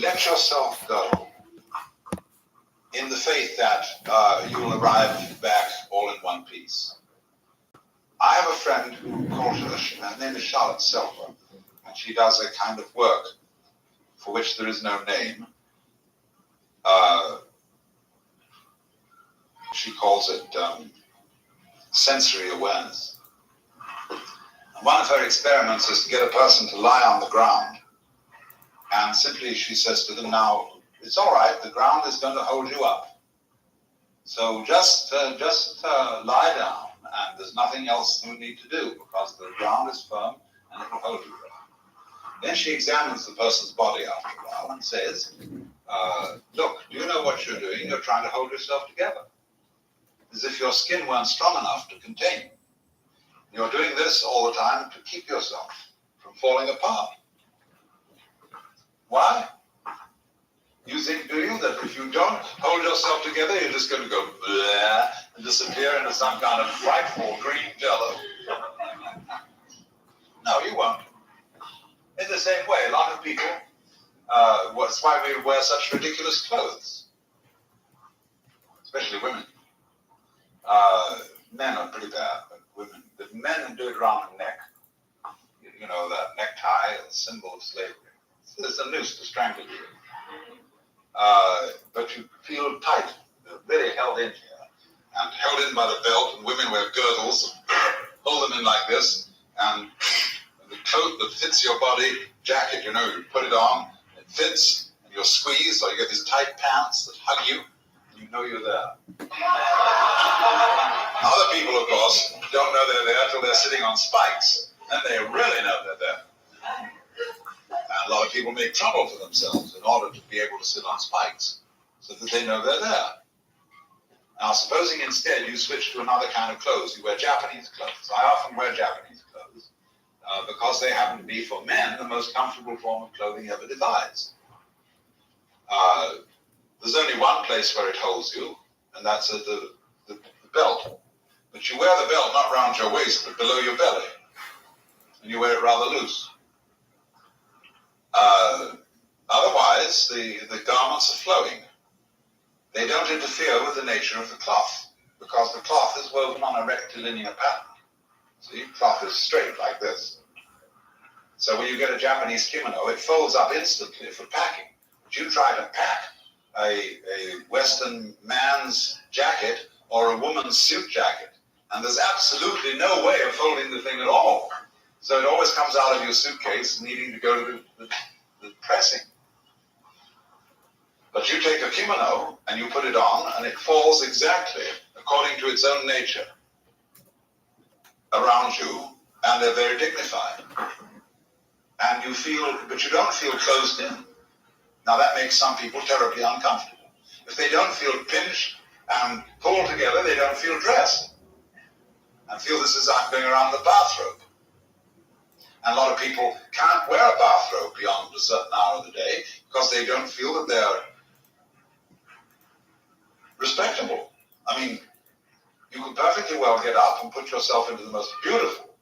let yourself go in the faith that you will arrive back all in one piece. I have a friend who calls her name is Charlotte Selfer, and she does a kind of work for which there is no name. She calls it sensory awareness. And one of her experiments is to get a person to lie on the ground, and simply she says to them, now, it's all right, the ground is going to hold you up. So just lie down, and there's nothing else you need to do, because the ground is firm and it will hold you there. Then she examines the person's body after a while and says, look, do you know what you're doing? You're trying to hold yourself together, as if your skin weren't strong enough to contain you. You're doing this all the time to keep yourself from falling apart. Why? You think, do you, that if you don't hold yourself together, you're just going to go bleh and disappear into some kind of frightful green jello? No, you won't. In the same way, a lot of people, that's why we wear such ridiculous clothes, especially women. Men are pretty bad, but women. But men do it around the neck. You know, that necktie, a symbol of slavery. There's a noose to strangle you. But you feel tight, really held in here, and held in by the belt, and women wear girdles, hold them in like this, and the coat that fits your body, jacket, you know, you put it on, it fits, and you're squeezed, or you get these tight pants that hug you, and you know you're there. Other people, of course, don't know they're there till they're sitting on spikes, and they really know they're there. And a lot of people make trouble for themselves in order to be able to sit on spikes, so that they know they're there. Now, supposing instead you switch to another kind of clothes, you wear Japanese clothes. I often wear Japanese clothes because they happen to be, for men, the most comfortable form of clothing ever devised. There's only one place where it holds you, and that's at the belt. But you wear the belt not round your waist, but below your belly. And you wear it rather loose. Otherwise, the garments are flowing. They don't interfere with the nature of the cloth, because the cloth is woven on a rectilinear pattern. See, cloth is straight like this. So when you get a Japanese kimono, it folds up instantly for packing. But you try to pack a Western man's jacket or a woman's suit jacket, and there's absolutely no way of folding the thing at all. So it always comes out of your suitcase needing to go to the pressing. But you take a kimono and you put it on, and it falls exactly according to its own nature around you, and they're very dignified. And you feel, but you don't feel closed in. Now that makes some people terribly uncomfortable. If they don't feel pinched and pulled together, they don't feel dressed, and feel this is I'm going around the bathrobe. And a lot of people can't wear a bathrobe beyond a certain hour of the day because they don't feel that they're respectable. I mean, you can perfectly well get up and put yourself into the most beautiful,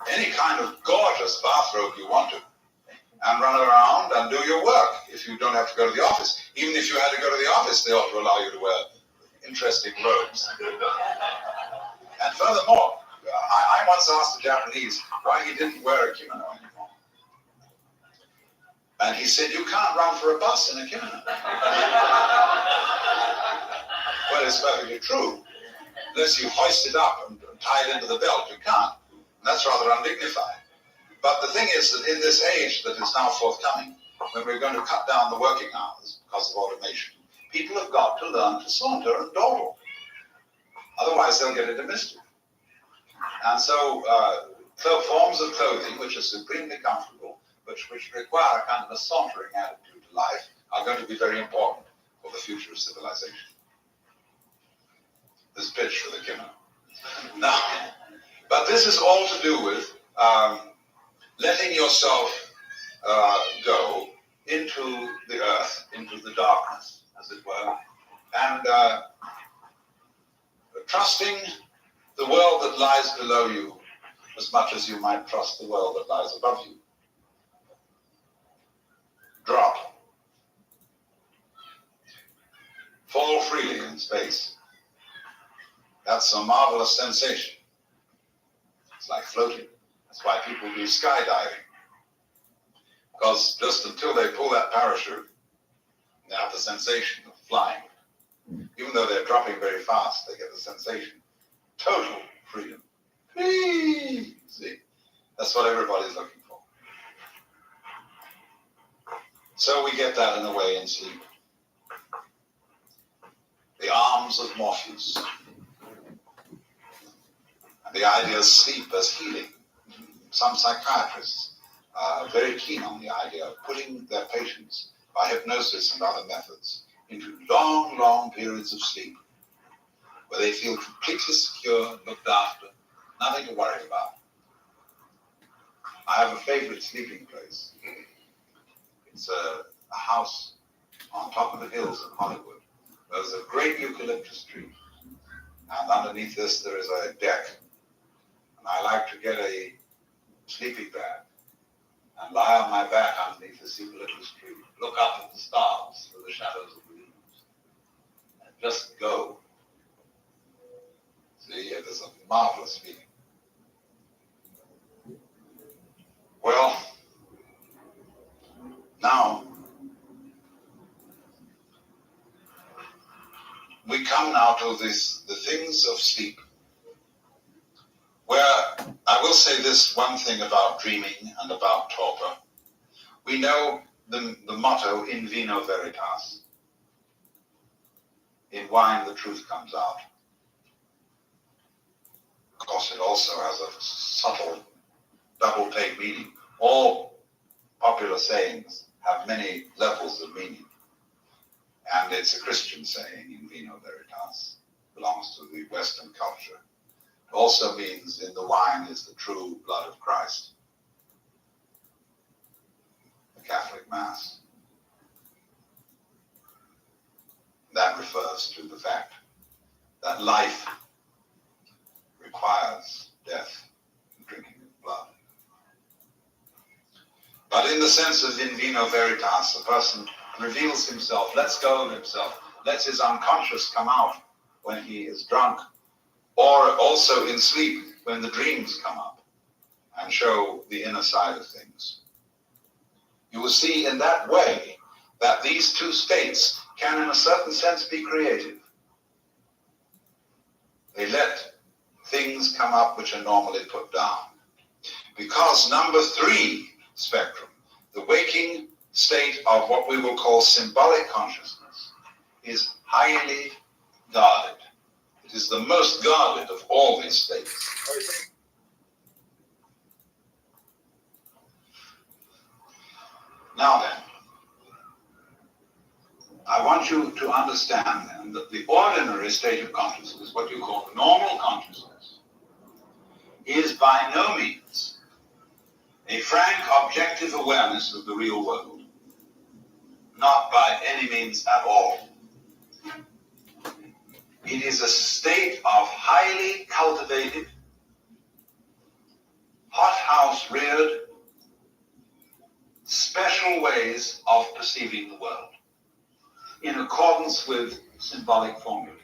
any kind of gorgeous bathrobe you want to, and run around and do your work if you don't have to go to the office. Even if you had to go to the office, they ought to allow you to wear interesting robes. And furthermore, I once asked a Japanese why he didn't wear a kimono anymore. And he said, you can't run for a bus in a kimono. Well, it's perfectly true. Unless you hoist it up and tie it into the belt, you can't. And that's rather undignified. But the thing is that in this age that is now forthcoming, when we're going to cut down the working hours because of automation, people have got to learn to saunter and dawdle. Otherwise, they'll get into mischief. And so, forms of clothing which are supremely comfortable, which require a kind of a sauntering attitude to life, are going to be very important for the future of civilization. This pitch for the kimono. Now, but this is all to do with letting yourself go into the earth, into the darkness, as it were, and trusting the world that lies below you as much as you might trust the world that lies above you. Drop. space. That's a marvelous sensation. It's like floating. That's why people do skydiving. Because just until they pull that parachute, they have the sensation of flying. Even though they're dropping very fast, they get the sensation. Total freedom. Free! See? That's what everybody's looking for. So we get that in a way in sleep. The arms of Morpheus. And the idea of sleep as healing. Some psychiatrists are very keen on the idea of putting their patients by hypnosis and other methods into long, long periods of sleep where they feel completely secure, looked after, nothing to worry about. I have a favorite sleeping place. It's a house on top of the hills in Hollywood. There's a great eucalyptus tree, and underneath this there is a deck. And I like to get a sleeping bag and lie on my back underneath this eucalyptus tree, look up at the stars through the shadows of the leaves, and just go. See, it is a marvelous feeling. Well, now, we come now to the things of sleep, where I will say this one thing about dreaming and about torpor. We know the motto, in vino veritas. In wine, the truth comes out. Of course, it also has a subtle double-take meaning. All popular sayings have many levels of meaning. And it's a Christian saying, in vino veritas, belongs to the Western culture. It also means in the wine is the true blood of Christ, the Catholic Mass. That refers to the fact that life requires death in drinking of blood. But in the sense of in vino veritas, a person reveals himself, lets go of himself, lets his unconscious come out when he is drunk, or also in sleep when the dreams come up and show the inner side of things. You will see in that way that these two states can in a certain sense be creative. They let things come up which are normally put down. Because number 3 spectrum, the waking state of what we will call symbolic consciousness, is highly guarded. It is the most guarded of all these states. Now then, I want you to understand then that the ordinary state of consciousness, what you call normal consciousness, is by no means a frank objective awareness of the real world. Not by any means at all. It is a state of highly cultivated, hothouse reared, special ways of perceiving the world, in accordance with symbolic formulae.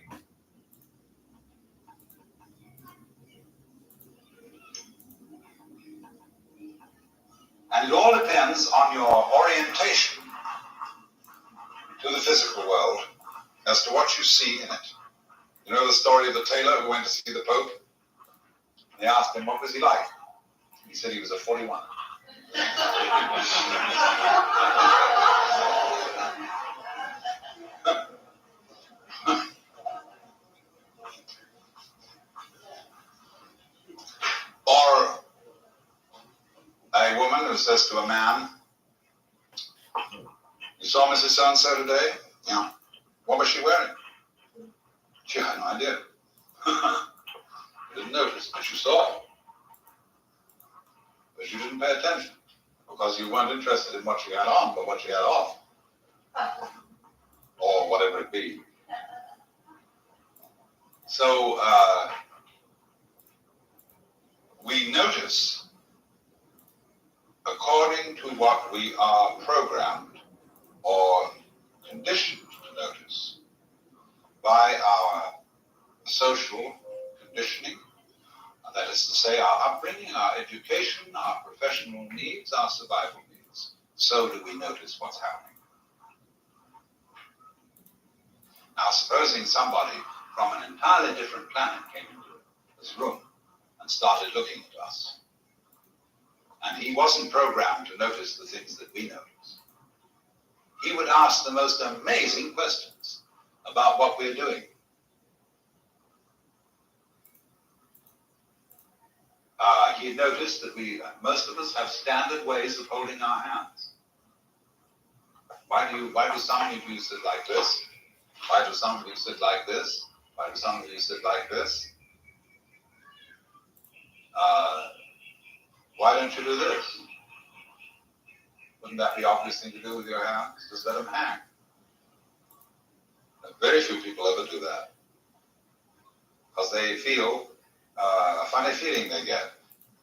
And it all depends on your orientation to the physical world as to what you see in it. You know the story of the tailor who went to see the Pope? They asked him, what was he like? He said he was a 41. Or a woman who says to a man, you saw Mrs. So-and-so today? Yeah. What was she wearing? She had no idea. Didn't notice, but you saw it. But you didn't pay attention because you weren't interested in what she had on, but what she had off. Or whatever it be. So we notice according to what we are programmed or conditioned to notice by social conditioning. That is to say, our upbringing, our education, our professional needs, our survival needs. So do we notice what's happening. Now, supposing somebody from an entirely different planet came into this room and started looking at us, and he wasn't programmed to notice the things that we notice, he would ask the most amazing questions about what we're doing. He noticed that most of us have standard ways of holding our hands. Why do some of you sit like this? Why do some of you sit like this? Why do some of you sit like this? Why don't you do this? Wouldn't that be obvious thing to do with your hands? Just let them hang. Very few people ever do that. Because they feel, a funny feeling they get,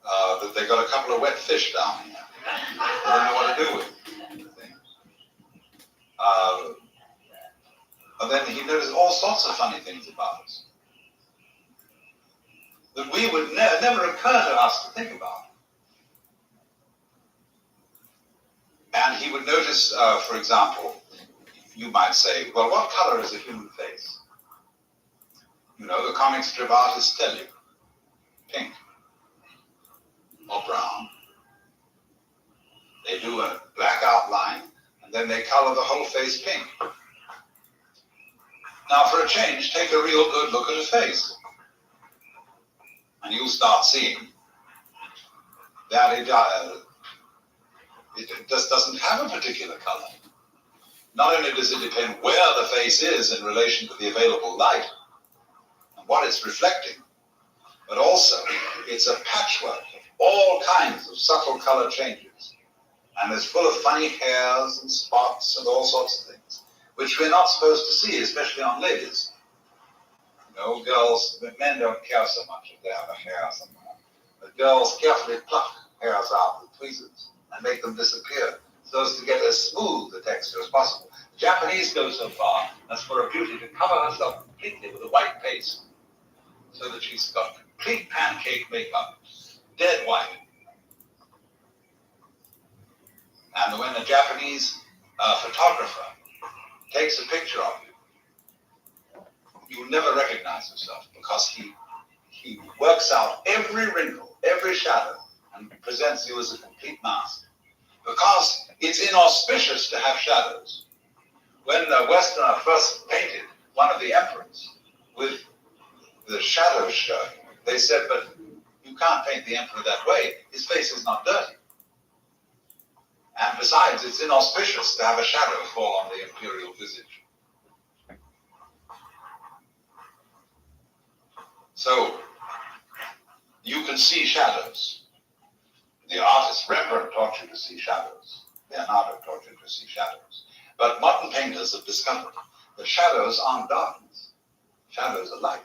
that they got a couple of wet fish down here. They don't know what to do with it. And then he noticed all sorts of funny things about us that we would never occur to us to think about. And he would notice, for example, you might say, well, what color is a human face? You know, the comic strip artists tell you, pink or brown. They do a black outline, and then they color the whole face pink. Now, for a change, take a real good look at a face, and you'll start seeing that it just doesn't have a particular color. Not only does it depend where the face is in relation to the available light and what it's reflecting, but also it's a patchwork of all kinds of subtle color changes, and it's full of funny hairs and spots and all sorts of things, which we're not supposed to see, especially on ladies. You know, girls, men don't care so much if they have a hair somewhere, but girls carefully pluck hairs out with tweezers and make them disappear so as to get as smooth a texture as possible. The Japanese go so far as for a beauty to cover herself completely with a white paste so that she's got complete pancake makeup, dead white. And when a Japanese photographer takes a picture of you, you'll never recognize yourself because he works out every wrinkle, every shadow, and presents you as a complete mask. Because it's inauspicious to have shadows. When a Westerner first painted one of the emperors with the shadows showing, they said, but you can't paint the emperor that way. His face is not dirty. And besides, it's inauspicious to have a shadow fall on the imperial visage. So, you can see shadows. The artist Rembrandt taught you to see shadows. Leonardo taught you to see shadows. But modern painters have discovered that shadows aren't darkness. Shadows are light.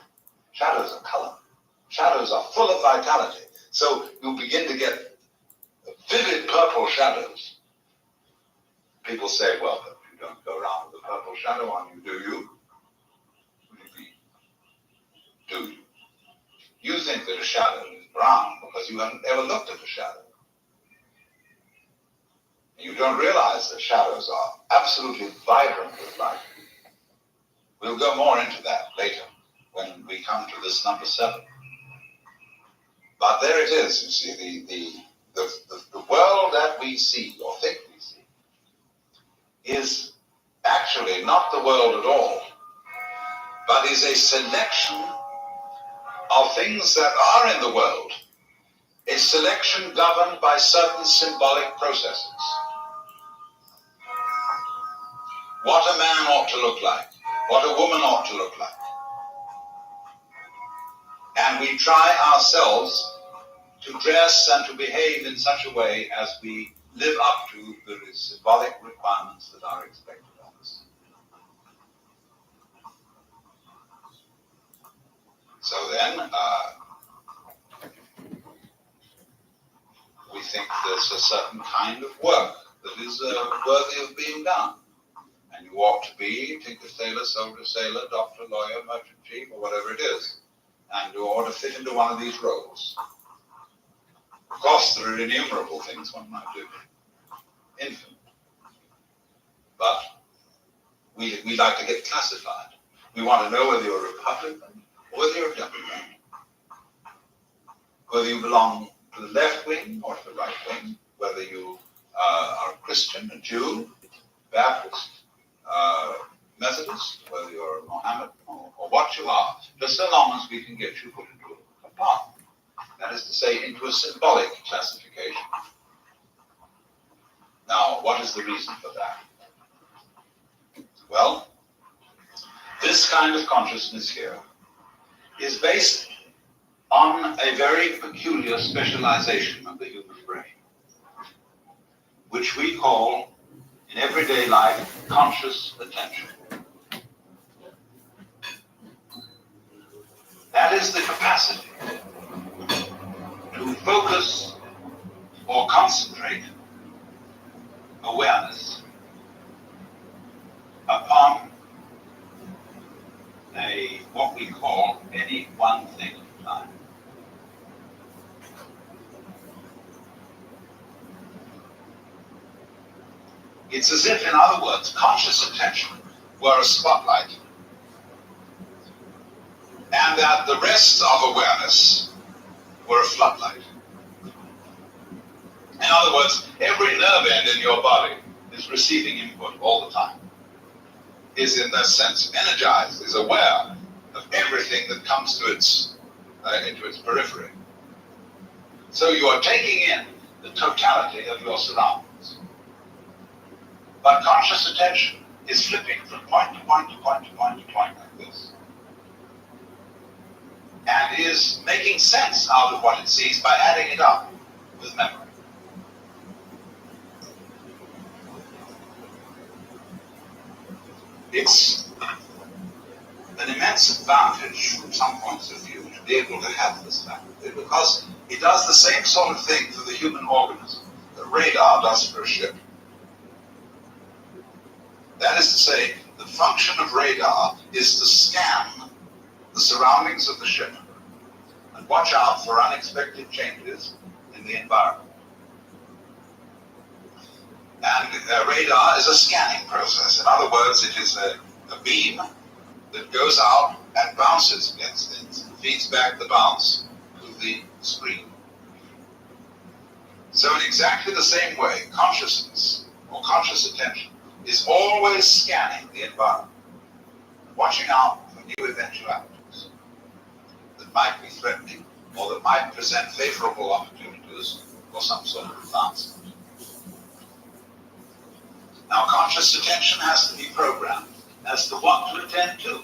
Shadows are color. Shadows are full of vitality. So you begin to get vivid purple shadows. People say, well, but you don't go around with a purple shadow on you, do you? What do you mean? Do you? You think that a shadow is brown because you haven't ever looked at a shadow. You don't realize that shadows are absolutely vibrant with light. We'll go more into that later when we come to this number 7. But there it is, you see, the world that we see or think we see is actually not the world at all, but is a selection of things that are in the world, a selection governed by certain symbolic processes. What a man ought to look like, what a woman ought to look like. And we try ourselves to dress and to behave in such a way as we live up to the symbolic requirements that are expected of us. So then, we think there's a certain kind of work that is worthy of being done. And you ought to be tinker, sailor, soldier, sailor, doctor, lawyer, merchant, chief, or whatever it is. And you ought to fit into one of these roles. Of course, there are innumerable things one might do. Infinite. But we like to get classified. We want to know whether you're a Republican or whether you're a Democrat. Whether you belong to the left wing or to the right wing. Whether you are a Christian, a Jew, Baptist, Methodist, whether you're a Mohammedan or what you are. Just so long as we can get you put into a compartment. That is to say, into a symbolic classification. Now, what is the reason for that? Well, this kind of consciousness here is based on a very peculiar specialization of the human brain, which we call, in everyday life, conscious attention. That is the capacity to focus or concentrate awareness upon what we call any one thing at a time. It's as if, in other words, conscious attention were a spotlight, and that the rest of awareness were a floodlight. In other words, every nerve end in your body is receiving input all the time, is in that sense energized, is aware of everything that comes to into its periphery. So you are taking in the totality of your surroundings. But conscious attention is flipping from point to point to point to point to point like this, and is making sense out of what it sees by adding it up with memory. It's an immense advantage from some points of view to be able to have this faculty, because it does the same sort of thing for the human organism that radar does for a ship. That is to say, the function of radar is to scan the surroundings of the ship and watch out for unexpected changes in the environment. And radar is a scanning process. In other words, it is a beam that goes out and bounces against things, and feeds back the bounce to the screen. So in exactly the same way, consciousness or conscious attention is always scanning the environment, watching out for new eventualities that might be threatening or that might present favorable opportunities for some sort of advancement. Now, conscious attention has to be programmed as to what to attend to,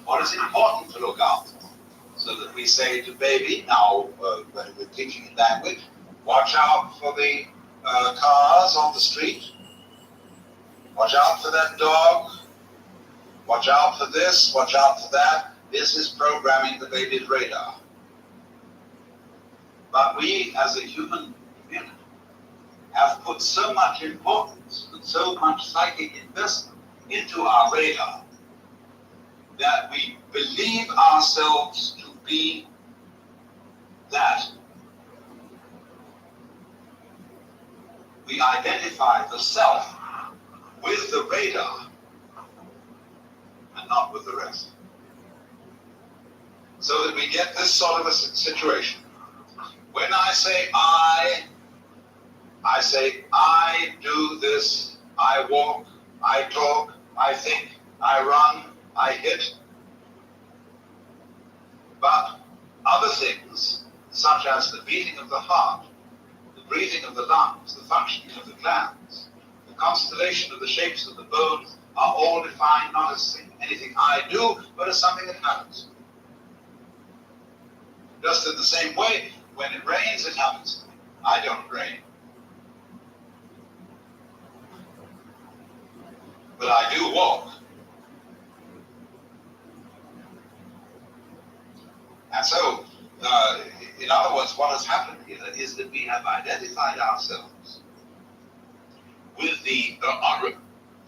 what is important to look out for, so that we say to baby, now when we're teaching language, watch out for the cars on the street, watch out for that dog, watch out for this, watch out for that. This is programming the baby's radar. But we, as a human community, have put so much importance and so much psychic investment into our radar that we believe ourselves to be that. We identify the self with the radar and not with the rest. So that we get this sort of a situation. When I say I say, I do this, I walk, I talk, I think, I run, I hit. But other things, such as the beating of the heart, the breathing of the lungs, the functioning of the glands, the constellation of the shapes of the bones, are all defined not as anything I do, but as something that happens. Just in the same way, when it rains, it happens to me. I don't rain. But I do walk. And so, in other words, what has happened here is that we have identified ourselves with the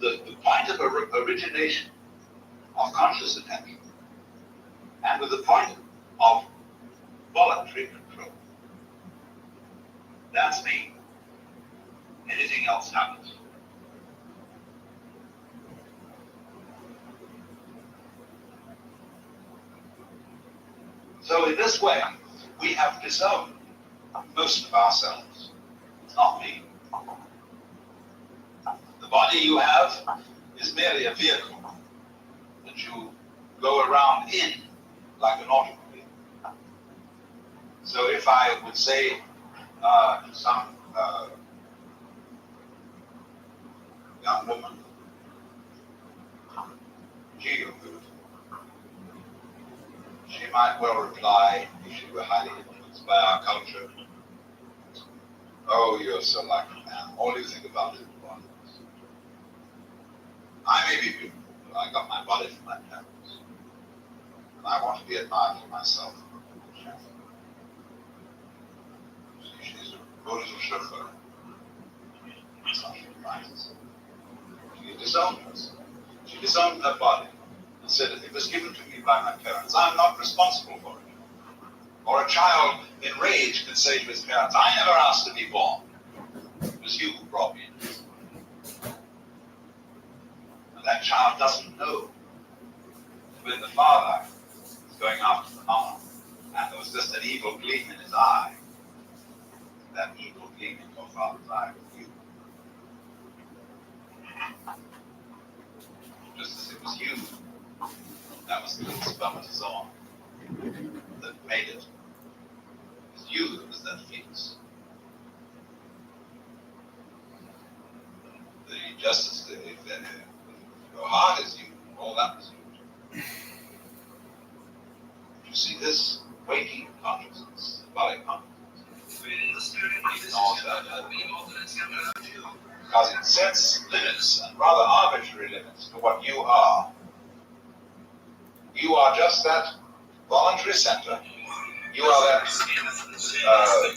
the point of origination of conscious attention and with the point of voluntary control. That's me. Anything else happens. So in this way, we have disowned most of ourselves. It's not me. The body you have is merely a vehicle that you go around in like an automobile. So if I would say to some young woman, gee, you're good, she might well reply, if she were highly influenced by our culture, oh, you're so like a man. All you think about is bodies. I may be beautiful, but I got my body from my parents. And I want to be admired for myself. She's a good little chauffeur. That's how she defines herself. She disowned herself. She disowned her body and said, it was given to me by my parents. I'm not responsible for it. Or a child in rage can say to his parents, I never asked to be born. It was you who brought me in. And that child doesn't know when the father is going after the mom, and there was just an evil gleam in his eye. That evil gleam in your father's eye was you. Just as it was you, that was the little spermatozoa that made it. It was you that was that fetus. Just as if your heart is you, all that was you. You see this waking consciousness, body consciousness, because it sets limits and rather arbitrary limits to what you are. You are just that voluntary center. You are that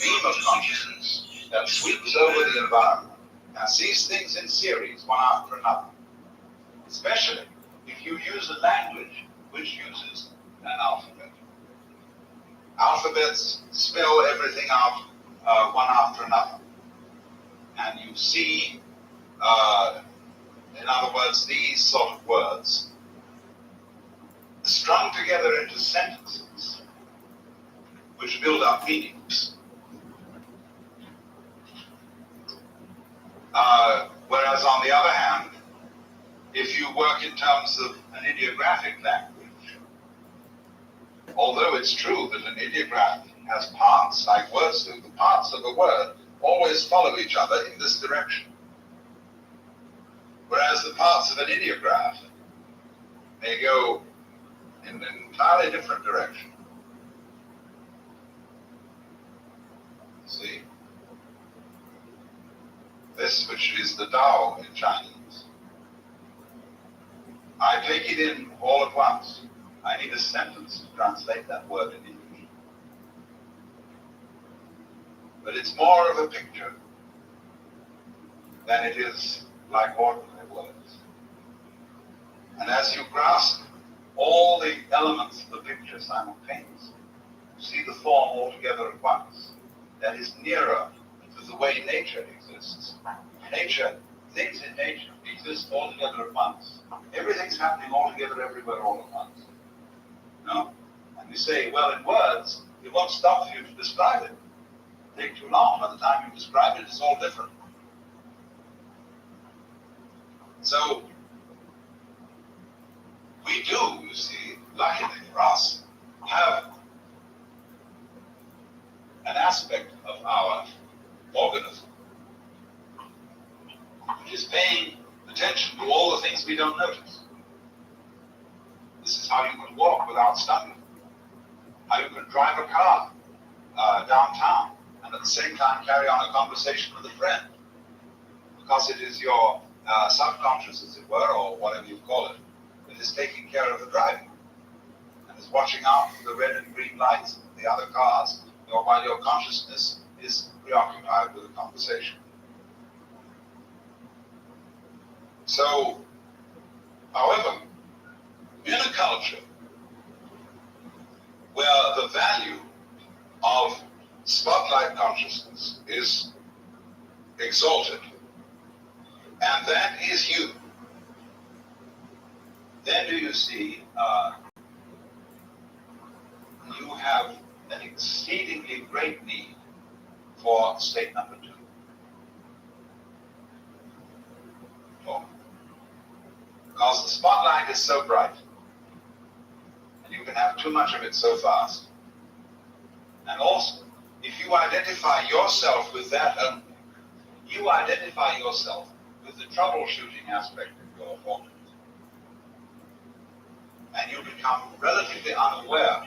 beam of consciousness that sweeps over the environment and sees things in series, one after another. Especially if you use a language which uses an alphabet. Alphabets spell everything out one after another. And you see, in other words, these sort of words strung together into sentences which build up meanings. Whereas on the other hand, if you work in terms of an ideographic language, although it's true that an ideograph has parts like words do, the parts of a word always follow each other in this direction. Whereas the parts of an ideograph may go in an entirely different direction. See? This, which is the Tao in Chinese, I take it in all at once. I need a sentence to translate that word in English. But it's more of a picture than it is like ordinary words. And as you grasp all the elements of the picture simultaneously, you see the form altogether at once. That is nearer to the way nature exists. Nature, things in nature exist all together at once. Everything's happening all together everywhere all at once. No? And you say, well, in words, it won't stop for you to describe it. It'll take too long. By the time you describe it, it's all different. So, we do, you see, luckily for us, have an aspect of our organism which is paying attention to all the things we don't notice. This is how you can walk without stumbling, how you can drive a car downtown and at the same time carry on a conversation with a friend, because it is your subconscious, as it were, or whatever you call it, that is taking care of the driving and is watching out for the red and green lights of the other cars, while your consciousness is preoccupied with the conversation. So, however, in a culture where the value of spotlight consciousness is exalted, and that is you, then do you see you have an exceedingly great need for state number 2. Because the spotlight is so bright, and you can have too much of it so fast. And also, if you identify yourself with that only, you identify yourself with the troubleshooting aspect of your fortune, and you become relatively unaware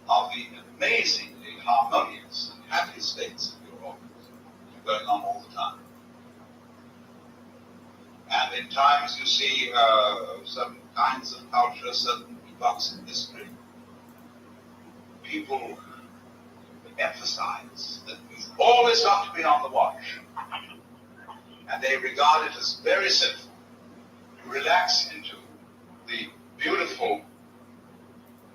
of the amazingly harmonious and happy states of your organs going on all the time. And in times you see certain kinds of culture, certain epochs in history, people emphasize that you've always got to be on the watch. And they regard it as very simple to relax into the beautiful,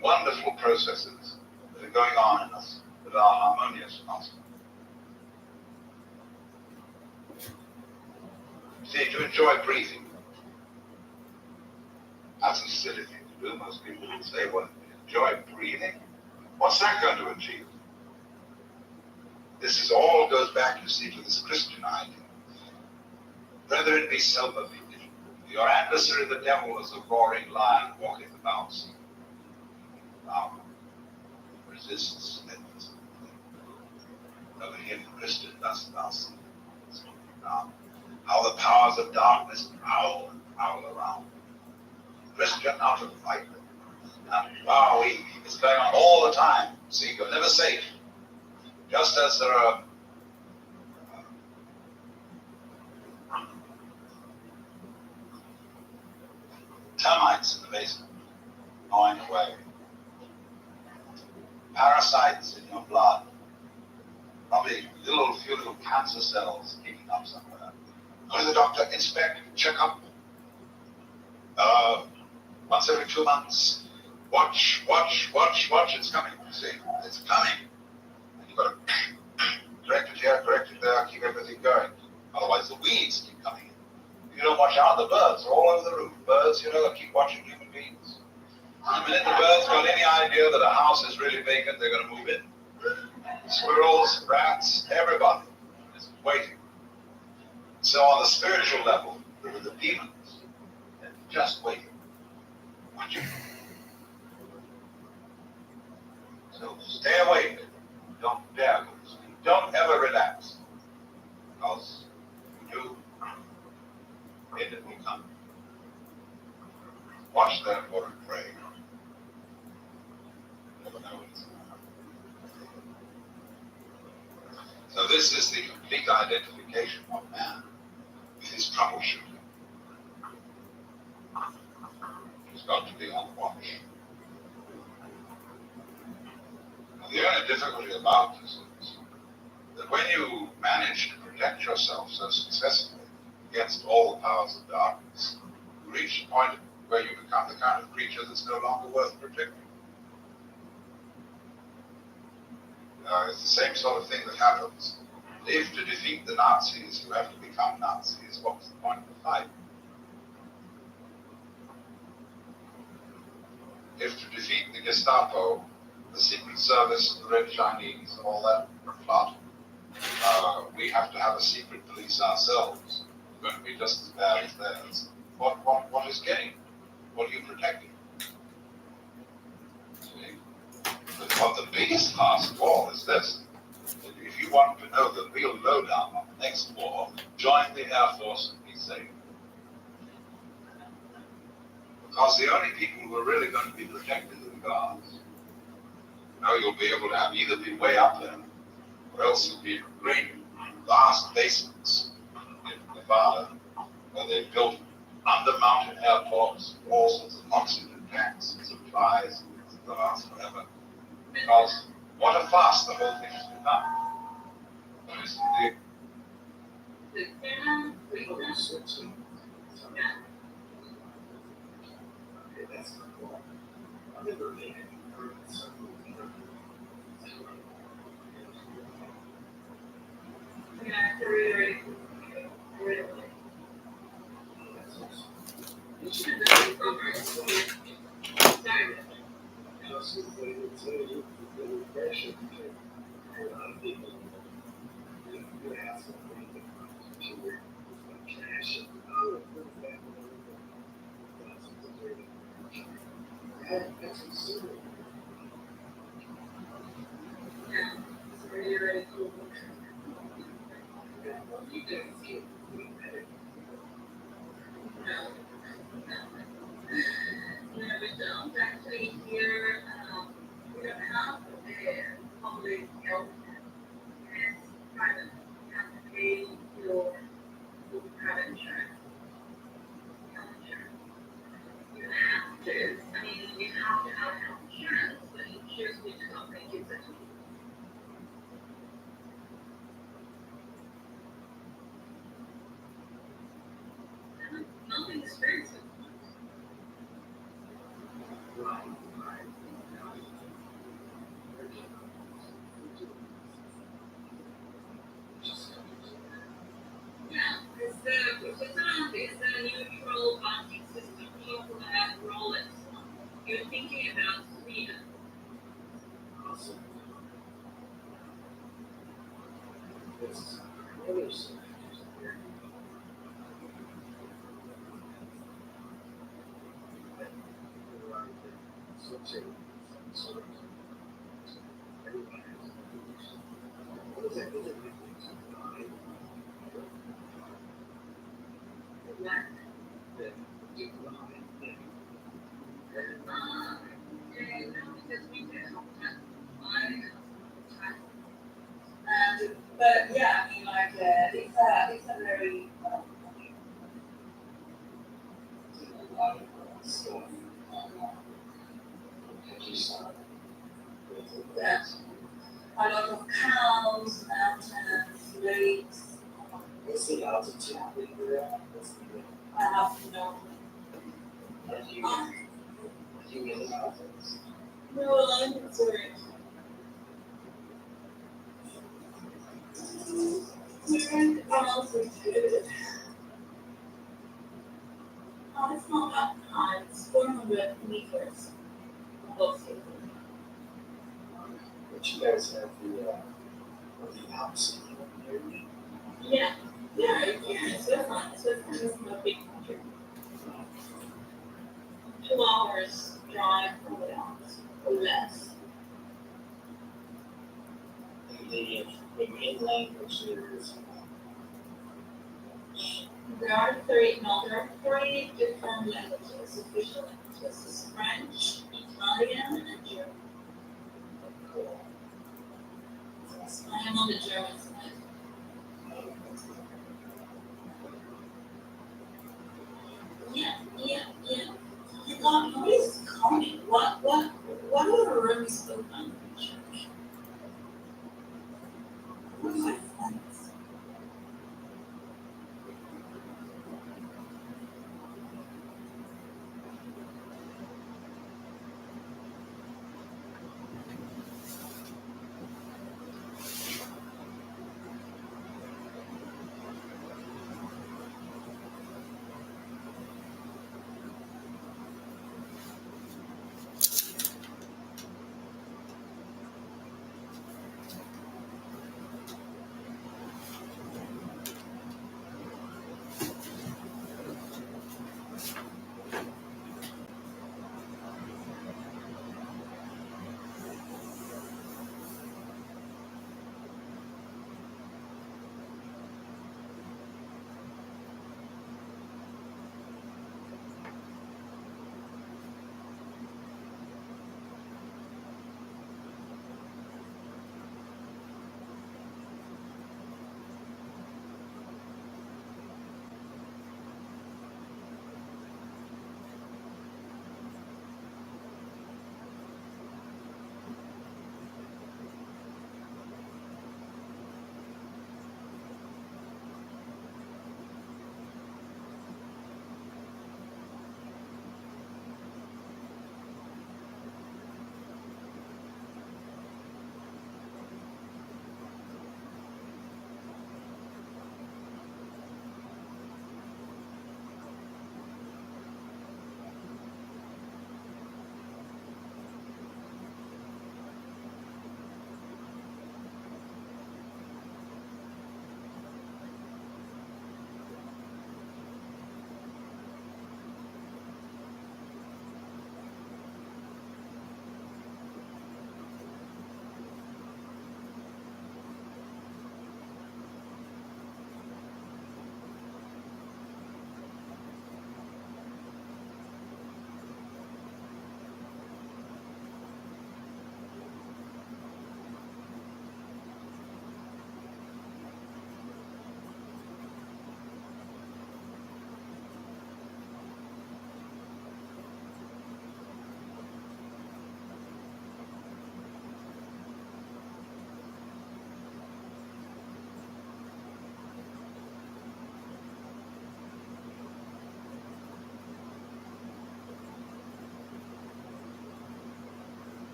wonderful processes that are going on in us that are harmonious and awesome. See, to enjoy breathing. That's a silly thing to do. Most people would say, well, enjoy breathing? What's that going to achieve? This all goes back, you see, to this Christian idea. Brethren, be sober-minded. Your adversary, the devil, is a roaring lion walking about. Resists endlessly. Over him, Christian, dost thou see. How the powers of darkness prowl and prowl around. Christian, not to fight them. And it's going on all the time. See, you're never safe. Just as there are termites in the basement gnawing away, parasites in your blood, probably few little cancer cells kicking up somewhere. Go to the doctor, inspect, check up. Once every 2 months, watch, it's coming. See, it's coming. And you've got to correct it here, correct it there, keep everything going. Otherwise the weeds keep coming in. If you don't watch out, the birds are all over the roof. Birds, keep watching human beings. The minute the birds got any idea that a house is really vacant, they're going to move in. Squirrels, rats, everybody is waiting. So on the spiritual level, there are the demons. They're just waiting. Watching. So stay awake. Don't dare go to sleep. Don't ever relax. Because if you do, it will come. Watch therefore and pray. Never know what's going to happen. So this is the complete identification of man with his troubleshooting. He's got to be on watch. Now, the only difficulty about this is that when you manage to protect yourself so successfully against all the powers of darkness, you reach a point where you become the kind of creature that's no longer worth protecting. It's the same sort of thing that happens. If to defeat the Nazis, you have to become Nazis, what's the point of the fight? If to defeat the Gestapo, the Secret Service, the Red Chinese, all that plot, we have to have a secret police ourselves. It's going to be just as bad as theirs. What is gained? What are you protecting? See? But the biggest task of all is this. If you want to know the real lowdown on the next war, join the Air Force and be safe. Because the only people who are really going to be protected are the guards. Now you'll be able to have either be way up there, or else you'll be in great, vast basements in Nevada, where they've built under-mountain airports, all sorts of oxygen tanks and supplies, and the last forever. Because what a fast the whole thing has become.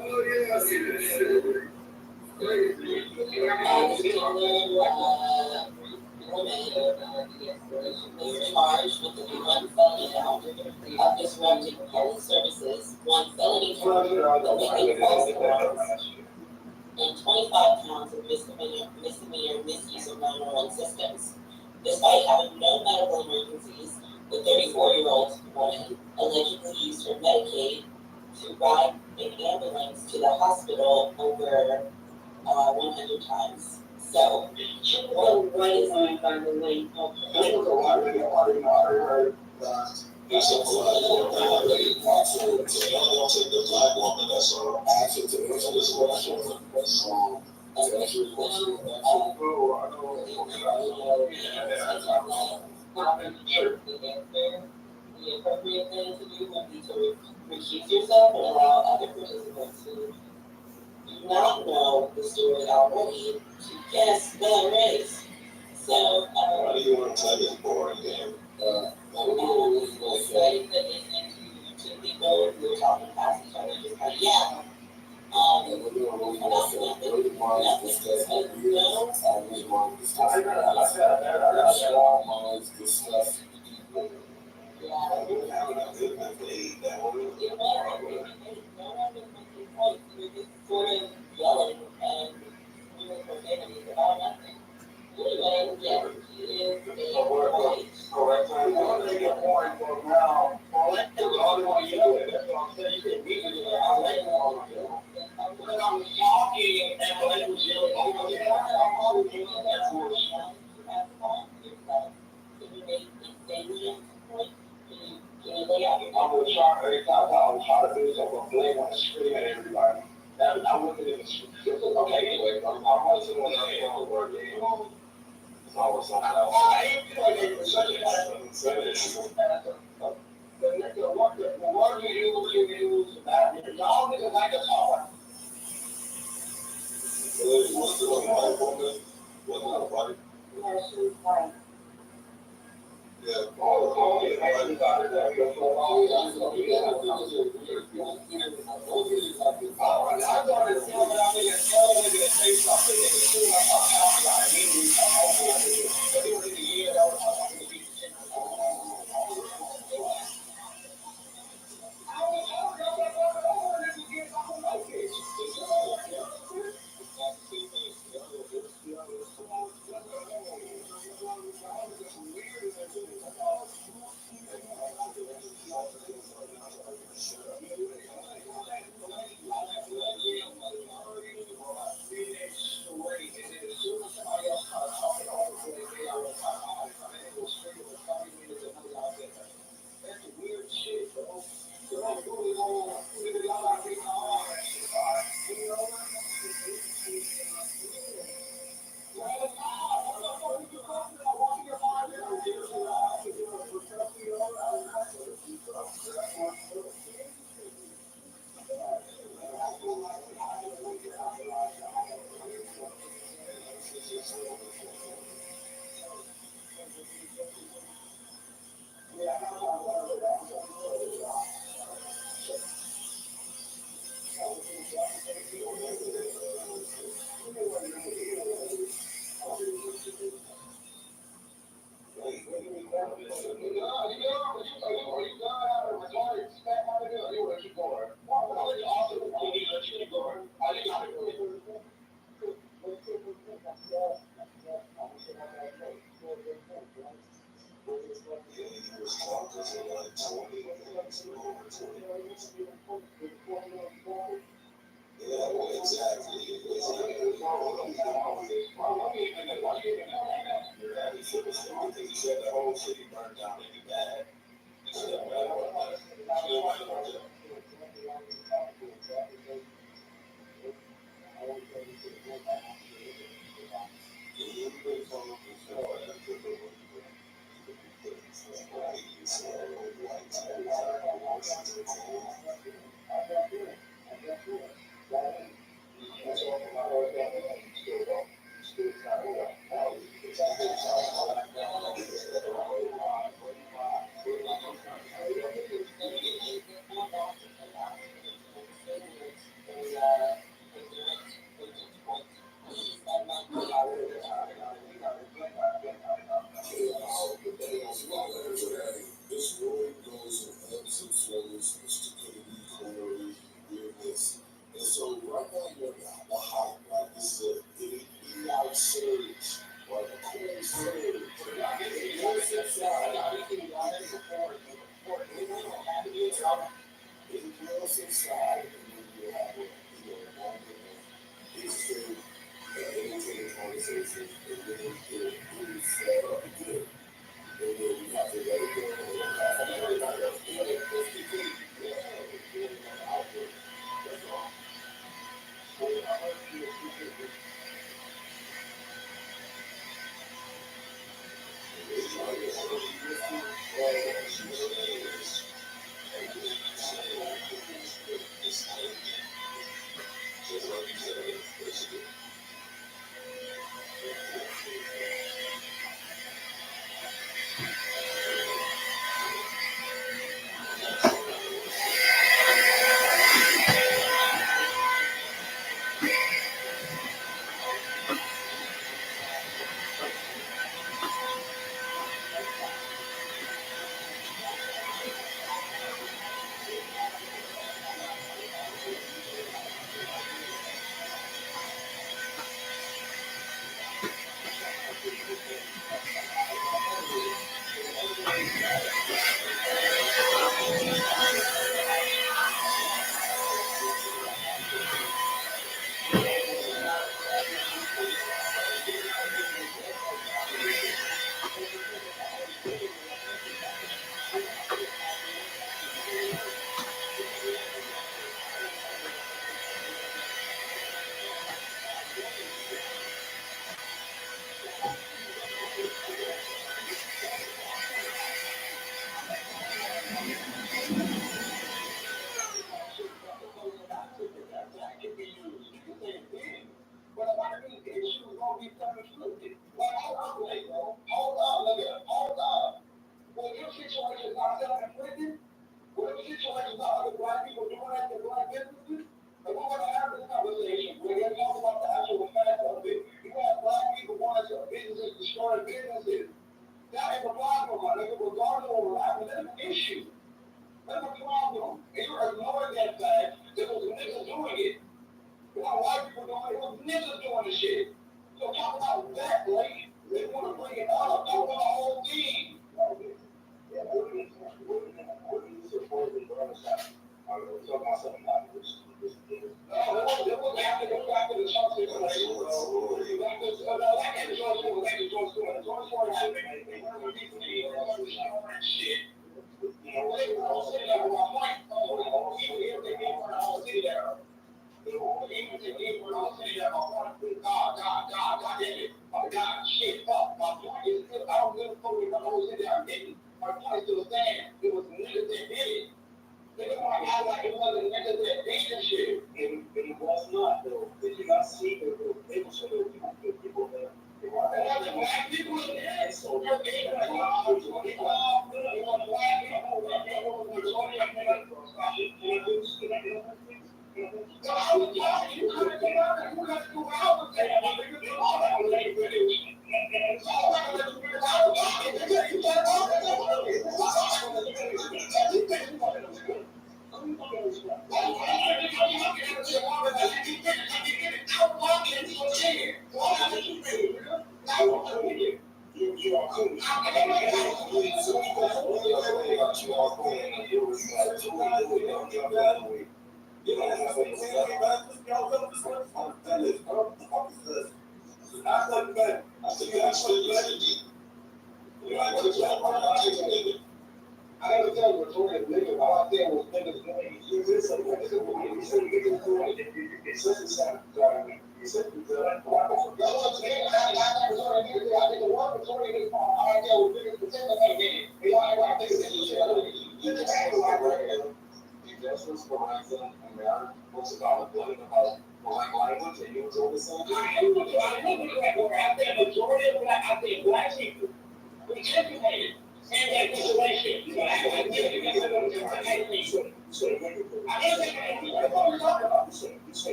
is charged with one felony count of disrupting police services, one felony count of making false alarms, and 25 counts of misdemeanor misuse of 911 systems. Despite having no medical emergencies, the 34-year-old woman allegedly used her Medicaid to ride an ambulance to the hospital over 100 times. So, what is on by the way? There's a take the black woman that's answer to this question. The appropriate thing to do would be to recuse yourself and allow other participants who do not know the story already to guess the race. So, why do you want to play this boring game? Studies that listen to people who are talking past each other, just like, yeah.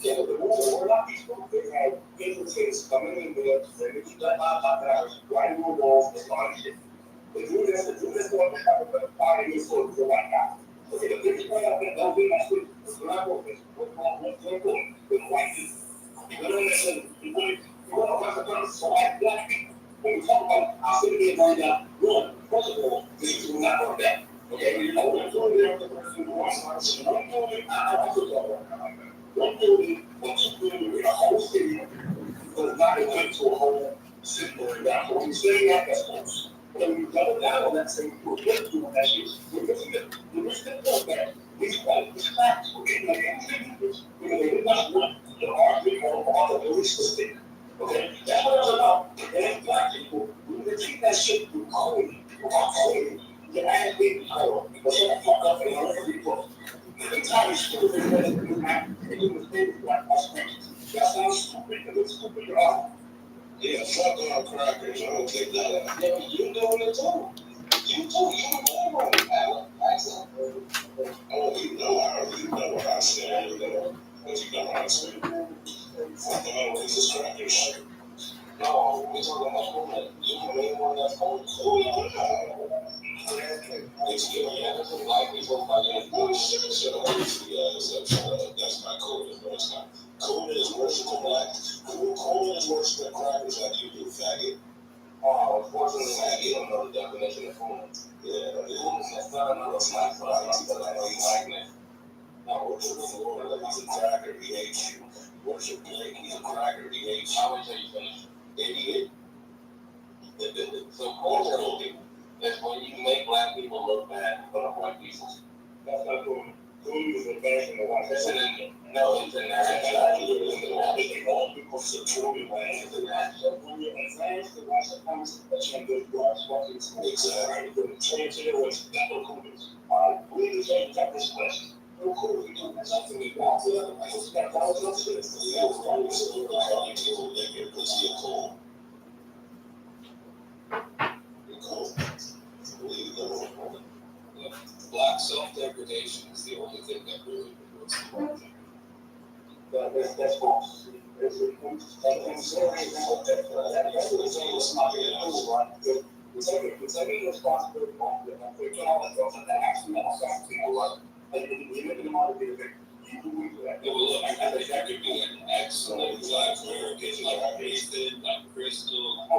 Yeah, but the more a lot of these people, they have infiltrators coming in there, and they keep that writing on walls, and all this shit. They do this one, they have a party in this one, the white guy. Okay, the biggest point out there, don't be that shit. It's not working. What's going with white people? You know what I'm saying? You want to consequences for white black people. When we talk about our city right now, one, first of all, this is not work that. Okay, you know what I'm doing there, the person who wants to one building, I also talk about that. One building, or two buildings in a whole city, but not equipped to a whole city or that. So when you say that, that's false. When we double down on that, say we're doing that shit, we're missing it. We're missing the point that these facts were getting like anything because they did not want the argument or the police to stick. Okay, that's what it's about. And black people, we need to take that shit with coding. The ass baby power. But shut the fuck up and let every book. The time is stupid because it was not taking the state of black perspective. That sounds stupid because it's stupid to us. Yeah, fuck on crackers. I don't take that. Yeah, but you doing it too. You too. You were born on it, man. Oh, you know what I said. You know what I said. Fuck on these crackers. No, we're talking about women. You the main one that's going cool. It's good, yeah. Like people fucking bullshit. That's not cool. It's not. Cool is worse than black. Cool is worse than crackers like you do, faggot. Oh, unfortunately, I don't know the definition of cool. Yeah, that's not another slack for us, but I know you like that. No, worship the Lord, he's a cracker, he hates you. Worship Blake, he's a cracker, he hates you. How much are you finished? 88. So culturally, that's when you make black people look bad in front of white people. That's not cool. Cool is a bad in the white people. No, it's an actually all people supported by international. When you're advanced, the white supremacy, the change of white supremacy, exactly. The change of what's double coolers. We need to change that this question. No cool, we do something we want to other places. That was not shit. The old one is a little people that get pussy a cool. Black self-degradation is the only thing that really promotes the project. That's false. We're taking responsibility for it. We're doing all that stuff that actually affects people. Like, you're making them all to be a victim. You do that. Yeah, well, look, I think that could be an excellent black American, like Nathan, like Crystal, like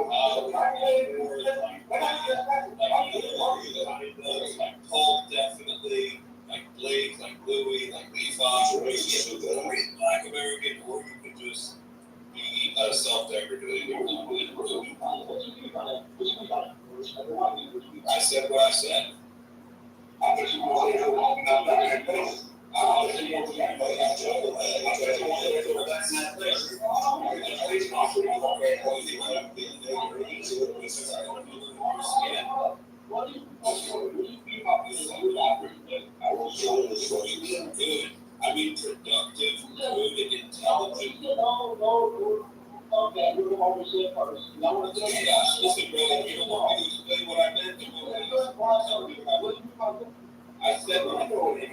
Paul, definitely, like Blake, like Louie, like Levi, black American, or you could just be self-deprecating. I said what I said. I bet you won't say it. I mean, productive, good, and intelligent. Okay, we're going to say first. Listen, brother, you don't want me to explain what I meant. I said what I told you.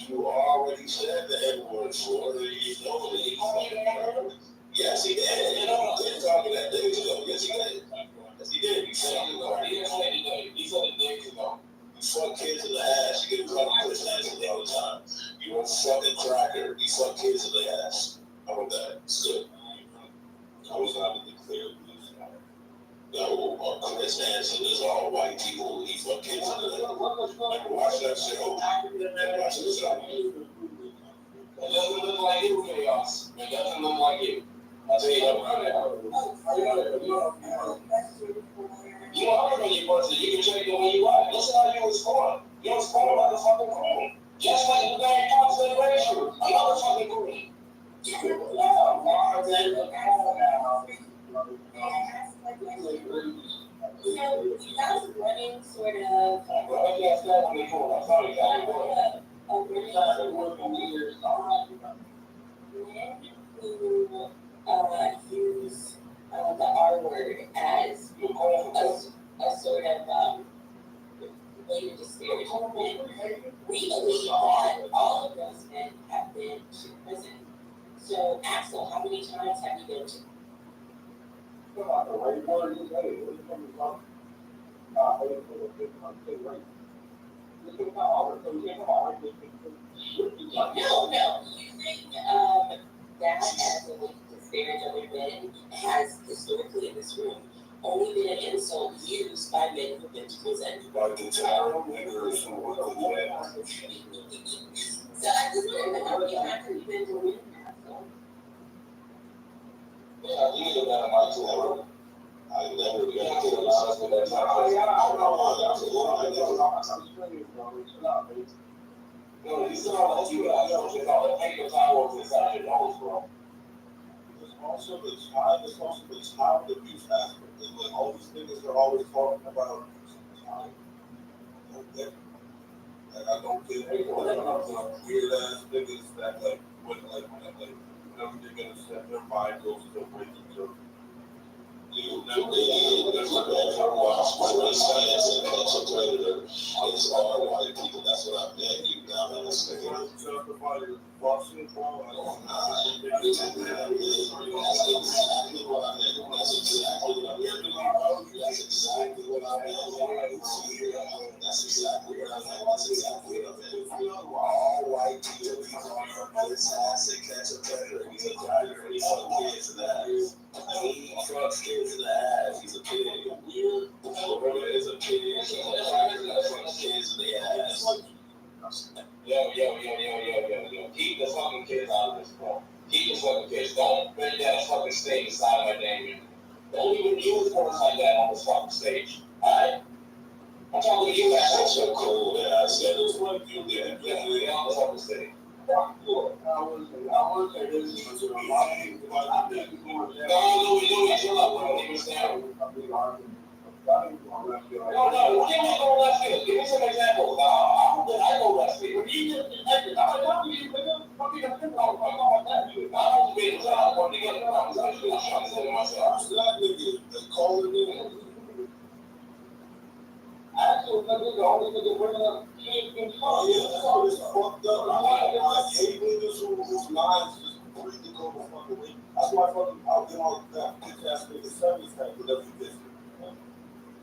You already said the N-word, so yes, he did. You know, I didn't talk to that days ago. Yes, he did. Yes, he did. He said, he said it days ago. You fuck kids in the ass, you get caught in the ass all the time. You a fucking cracker. You fuck kids in the ass. How about that? It's good. I was out of the clear. So there's all white people who fuck kids. Watch that show. And watch the show. It doesn't look like you, chaos. It doesn't look like you. I'll tell you that right now. You know how many person you can check the way you are. Listen how you was scoring. You was scoring by the fucking room. Just like the damn concentration. Another fucking room. That was running sort of who use the R word as a sort of way to disparage men. We believe that all of those men have been to prison. So, Axel, how many times have you been to? No. Using that as a way to disparage other men has historically in this room only been an insult used by men who've been to prison. Like the terror winners who were the So I just want to know how many times have you been to prison? Yeah, you need a better mic to never. I never get to the husband that's not no, these are all you guys know, just all the paper towels inside your nose, bro. It's also the child abuse aspect. Like all these niggas are always talking about child. Like I don't get weird ass niggas that whenever they're gonna set their mind goes to breaking joke. There's a better watch for science and culture predator. It's all white people. That's what I meant. You down in this nigga. Watching it, bro. That's exactly what I meant. That's exactly what I meant. That's exactly what I meant. That's exactly what I meant. All white people. His ass and catch a predator. He's a predator. He fuck kids in the ass. He fucks kids in the ass. He's a pig. Rogan is a pig. He fucks kids in the ass. Yo. Keep the fucking kids out of this, bro. Keep the fucking kids. Don't bring that fucking stage inside my name. Don't even use words like that on this fucking stage. Alright? I'm talking to you, man. That's so cool, man. I said it was like you did. Yeah, on the fucking stage. I was say this is a lot of people. No, chill out, bro. Leave us down. No, give me go left field. Give me some examples. I go left field. When you just detected, I'm like, you I'm being a football. I'm not that. I was being a child. I'm going to get a conversation. I'm trying to say to myself, that nigga calling in. Actually, the only nigga bringing up kids in front. Yeah, it's fucked up. I hate niggas whose minds just completely go the fuck away. That's why I'll get on that bitch ass nigga service that whatever he gets.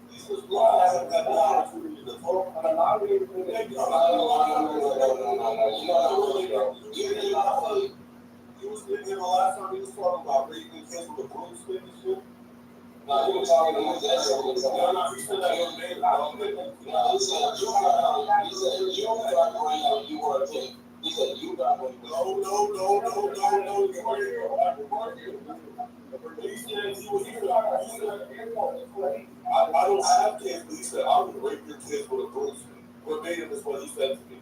These was blind. I haven't got the opportunity to talk. And a lot of these niggas. You was in the last time he was talking about raping kids with a broomstick and shit. No, he was talking about that. No, he said that your name. He said you got when you were a kid. He said you got when you were. No. You weren't here. He said he was here. I don't have kids, but he said I would rape your kids with a broomstick. Verbatim is what he said to me.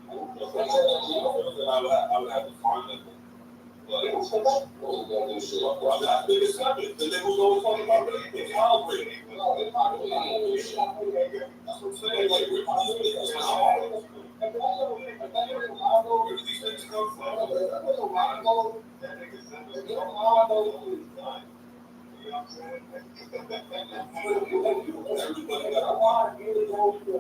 I would have to find that. I'm not big as nothing. The nigga was always talking about rape. Child rape. That's what I'm saying. Like, where do these things come from? That nigga said it. You know what I'm saying? Everybody got a lot of really goes to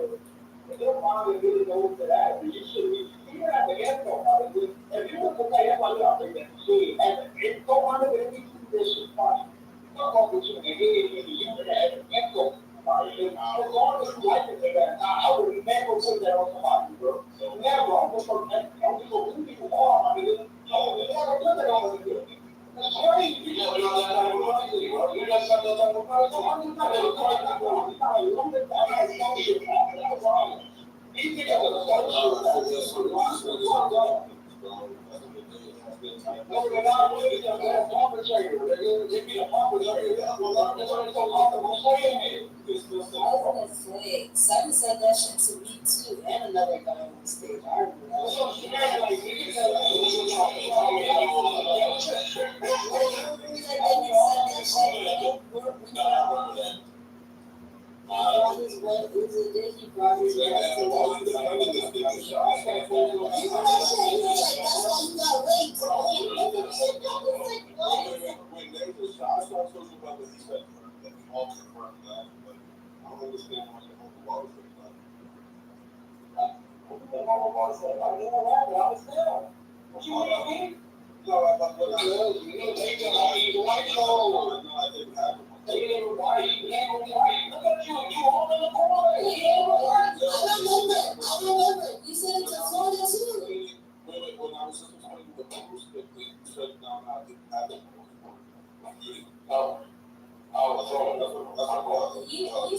their mind really goes to that. You should be, you don't have to get nobody. If you want to play, that's why you have to get see. And it's so under the condition, fine. Not going to you and you can have an echo. As long as you like to say that, I would never put that on somebody, bro. Never. I'm just going to people are. I mean, never put that on them. That's crazy. You know that type of money, bro. You got that type of money. Simon said that shit to me too, and another guy on stage. I remember you said it to Florida too. You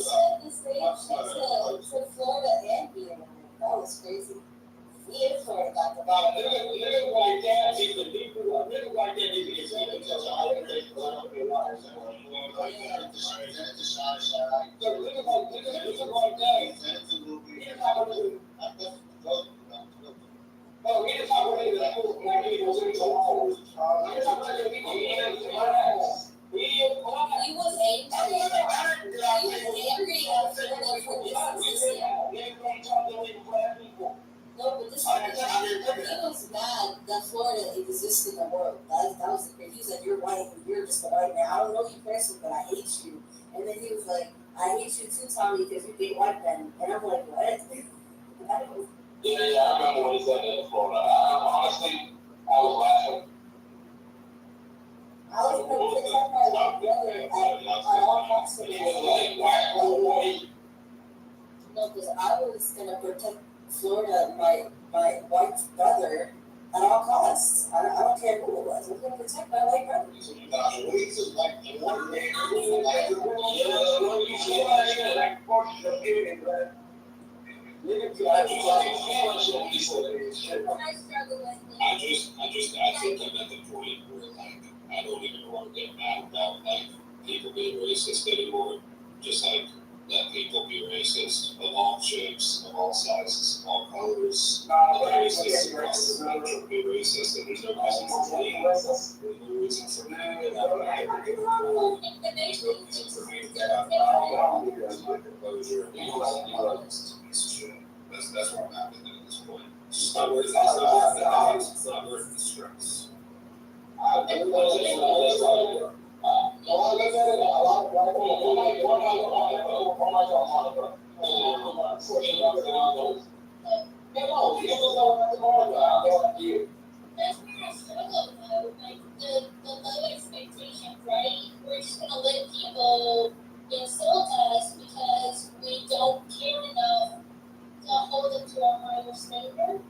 said the same shit to Florida and Vietnam. That was crazy. Yeah, Florida got the ball. He was angry. No, but this he was mad that Florida exists in the world. That was the thing. He said, "You're white, and you're just a white man. I don't know you personally, but I hate you." And then he was like, "I hate you too, Tommy, because you date white men." And I'm like, "What?" Yeah, I remember when he said that in Florida. Honestly, I was laughing. I was going to protect my white brother at all costs. No, because I was going to protect Florida, my white brother, at all costs. I don't care who it was. I'm going to protect my white brother. I think I'm at the point where, like, I don't even want to get mad about, like, people being racist anymore. Just, like, let people be racist of all shapes, of all sizes, of all colors. Racists across the spectrum be racist, and there's no reason for me. There's no reason for me to get out of There's no reason for me to get out of because my composure and all that is a piece of shit. That's where I'm at with it at this point. It's just not worth it. It's not worth the stress. That's where I struggle though, like the low expectations, right? We're just gonna let people insult us because we don't care enough to hold them to a higher standard.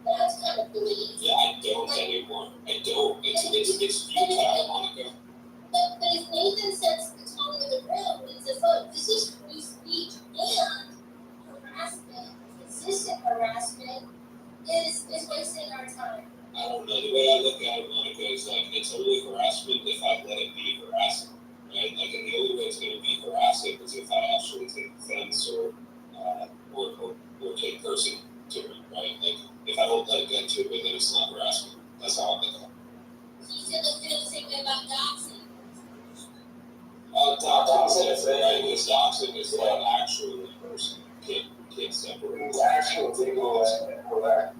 That's kind of belief. Yeah, I don't anymore. I don't. It's futile. I want to go. But as Nathan sets the tone of the room, he says, look, this is free speech and harassment. Consistent harassment is wasting our time. I don't know. The way I look at it, Monica, is like it's only harassment if I let it be harassment, right? Like, and the only way it's going to be harassment is if I actually take offense or take person to it, right? Like, if I don't let it get to it, then it's not harassment. That's how I look at it. So you said let's feel the same way about doxing. Doxing is right. Because doxing is not actually a person. You can't separate. It's actual thing correct.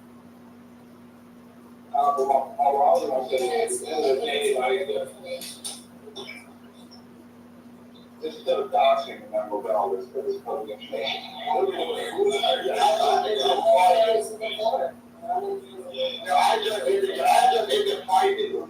Instead of doxing, remember well, this is public information. I just hit the fight it or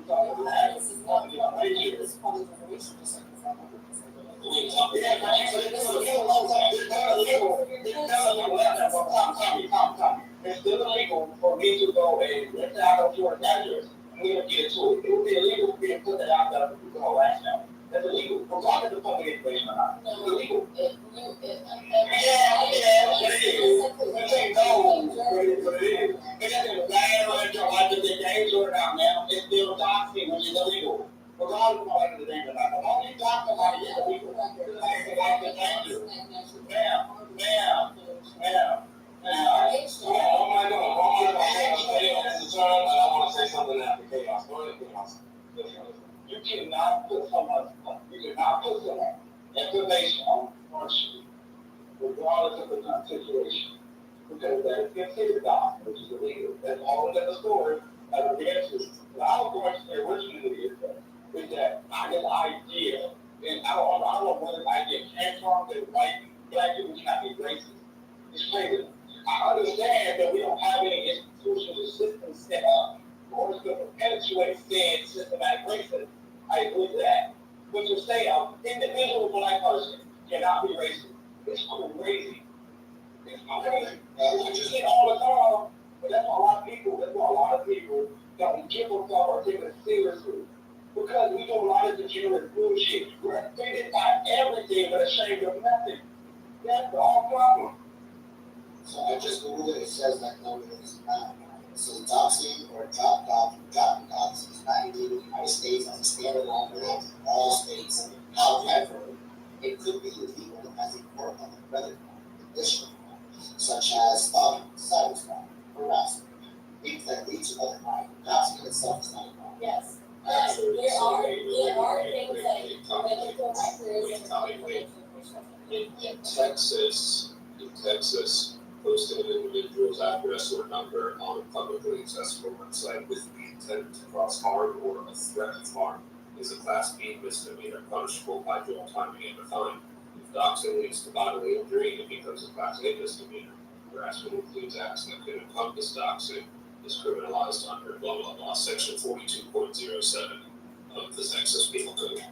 it's still illegal for me to go and let's say I go to a doctor and we don't get to it. It would be illegal for me to put that out there for people to harass now. That's illegal. We're talking to public information or not. It's illegal. situation. Because that gets his dog, which is illegal. That's all in the story of the answers. But I was going to say originally is that I get the idea, and I don't know where the idea came from, that black people cannot be racist. It's crazy. I understand that we don't have any institutions or systems set up or to perpetuate said systematic racism. I agree with that. But to say an individual black person cannot be racist, it's crazy. It's crazy. I just say all the time, but that's why a lot of people don't give a fuck or take it seriously. Because we do a lot of degenerate bullshit. We're offended by everything but ashamed of nothing. That's the whole problem. So I just Googled it. It says that no, it's not. So doxing or doxing is not illegal in the United States as a standalone law in all states. However, it could be illegal as a court of another condition, such as stalking, cyberstalking, harassment, things that lead to other crime. Doxing itself is not a crime. Yes. There are things like medical records In Texas, posting an individual's address or number on a publicly accessible website with the intent to cause harm or a threat of harm is a Class B misdemeanor punishable by jail time and a fine. If doxing leads to bodily injury, it becomes a Class A misdemeanor. Harassment includes acts that can encompass doxing, is criminalized under blah blah blah, section 42.07 of the Texas Penal Code.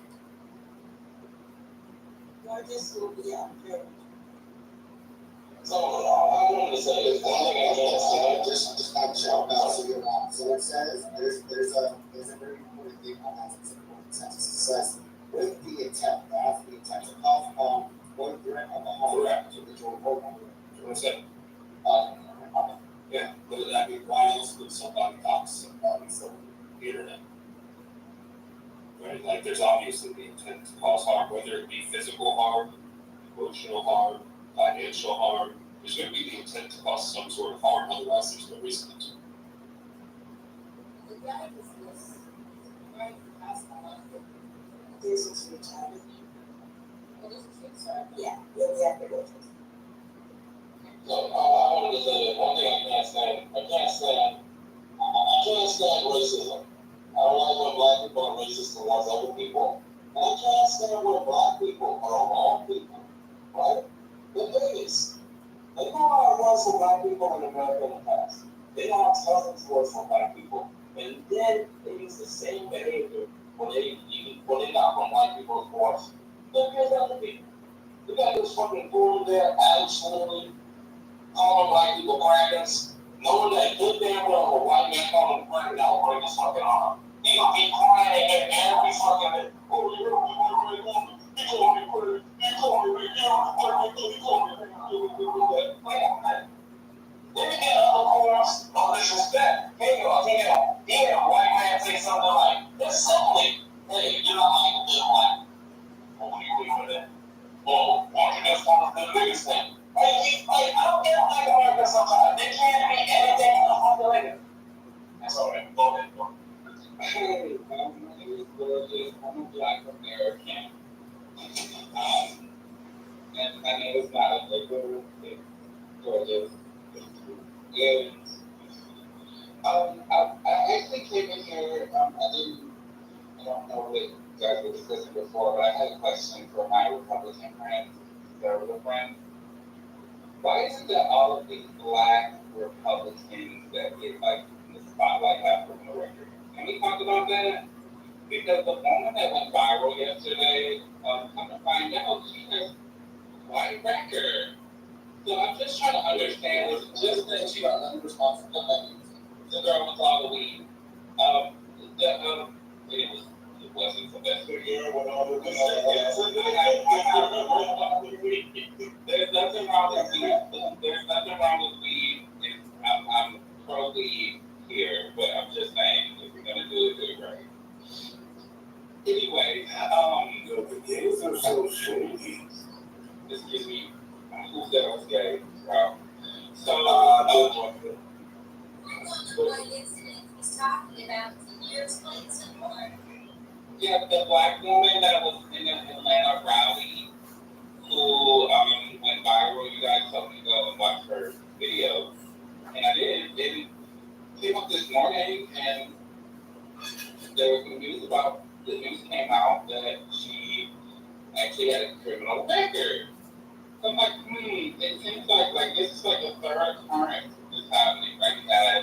This will be out there. So I wanted to say this one thing I want to say. Just not shout out so you're wrong. So it says there's a very important thing on that sentence. It says with the intent, that's the intent to cause harm or threat of a harm to the individual or member. What's that? Yeah, whether that be violence with somebody talks somebody from the internet. Right? Like there's obviously the intent to cause harm, whether it be physical harm, emotional harm, financial harm. There's going to be the intent to cause some sort of harm, otherwise there's no reason to. The guy was this right past the line. This is retarded. What is it? Sorry. Yeah, you'll be after this. So I wanted to say that one thing I can't stand racism. I don't like when black people are racist towards other people. And I can't stand when black people are wrong people. Right? The thing is, they know how it was for black people in America in the past. They know how tough it was for black people. And then they use the same behavior when they got from white people, of course. They're against other people. You got this fucking fool there absolutely calling black people crackers, knowing that good damn well a white man calling him cracker, that will break his fucking arm. He gonna be crying at every fucking day. Oh, you know, he called me cracker, he called me then we get other forms of disrespect. He had a white man say something like, just simply, hey, you know, like, what do you think of that? Well, why don't you just want to do the biggest thing? I don't get like America sometimes. They can't be anything unpopulated. That's all right. Go ahead. Hey, my name is George. I'm a black American. And I know it's not a liberal thing, Georgia. And I actually came in here, I don't know what you guys were discussing before, but I had a question for my Republican friends, conservative friends. Why is it that all of these black Republicans that get like in the spotlight have criminal records? Can we talk about that? Because the woman that went viral yesterday, come to find out, she has a white record. So I'm just trying to understand, it's just that she got unresponsible. The girl with all the weed. It wasn't Sylvester here with all the weed. There's nothing wrong with weed. There's nothing wrong with weed. I'm pro-weed here, but I'm just saying, if you're gonna do it right. Anyway, The gays are so shady. this gives me who said I was gay. So, What incident he's talking about? Can you explain some more? yeah, the black woman that was in the Atlanta rally who went viral, you guys told me to go it seems like this is like the third current that's happening. Right? You had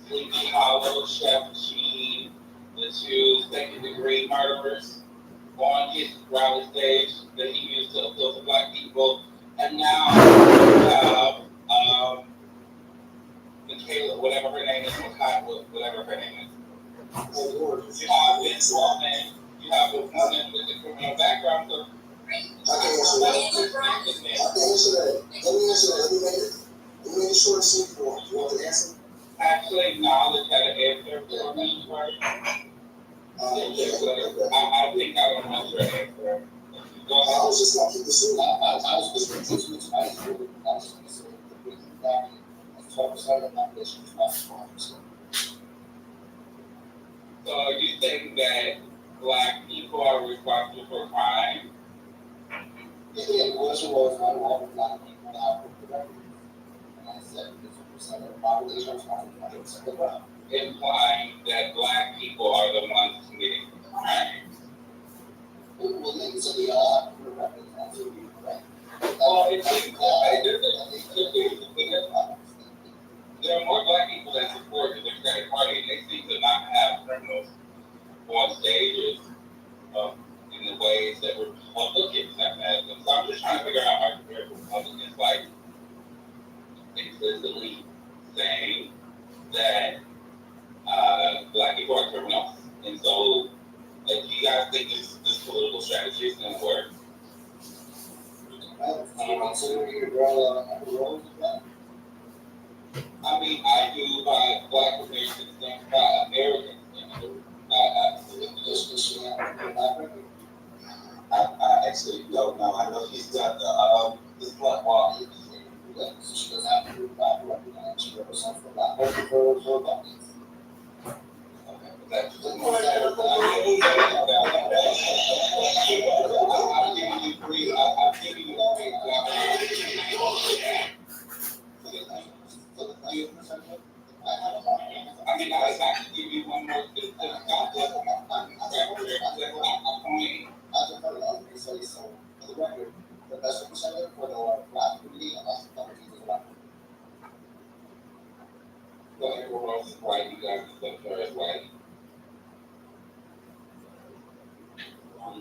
Sleepy Hollow, Chef Sheen, the two second-degree murderers on his rally stage that he used to appeal to black people, and now you have Michaela, whatever her name is, whatever her name is. You have this woman, you have a woman with a criminal background. So I can answer that. Let me make it short and simple. You want the answer? Actually, knowledge had an answer for me first. I think I don't know your answer. I was just going to keep it simple. I was just going to teach you. I was going to say the big back and 12% of the population is not smart. So are you saying that black people are responsible for crime? Yeah, was not all black people now for the record. And I said 50% of the population is responsible for 100% of the crime. Implying that black people are the ones committing crime. Well, niggas say they are for the record. That's what you're correct. It seems like there are more black people that support the Democratic Party, and they seem to not have criminals on stages in the ways that Republicans have had them. So I'm just trying to figure out how Republicans like explicitly saying that black people are criminals, and so like, do you guys think this political strategy is going to work? I mean, I do by black Americans and by Americans. I actually don't know. I know he's got this black wall. She doesn't have to do black represent. She represents the black for Buckies. Okay, but that's just I'm giving you three. I'm giving you I mean, I have to give you one more thing. So, for the record, the best representative for the black community and us communities is black. So everyone else is white, you guys are as white. I'm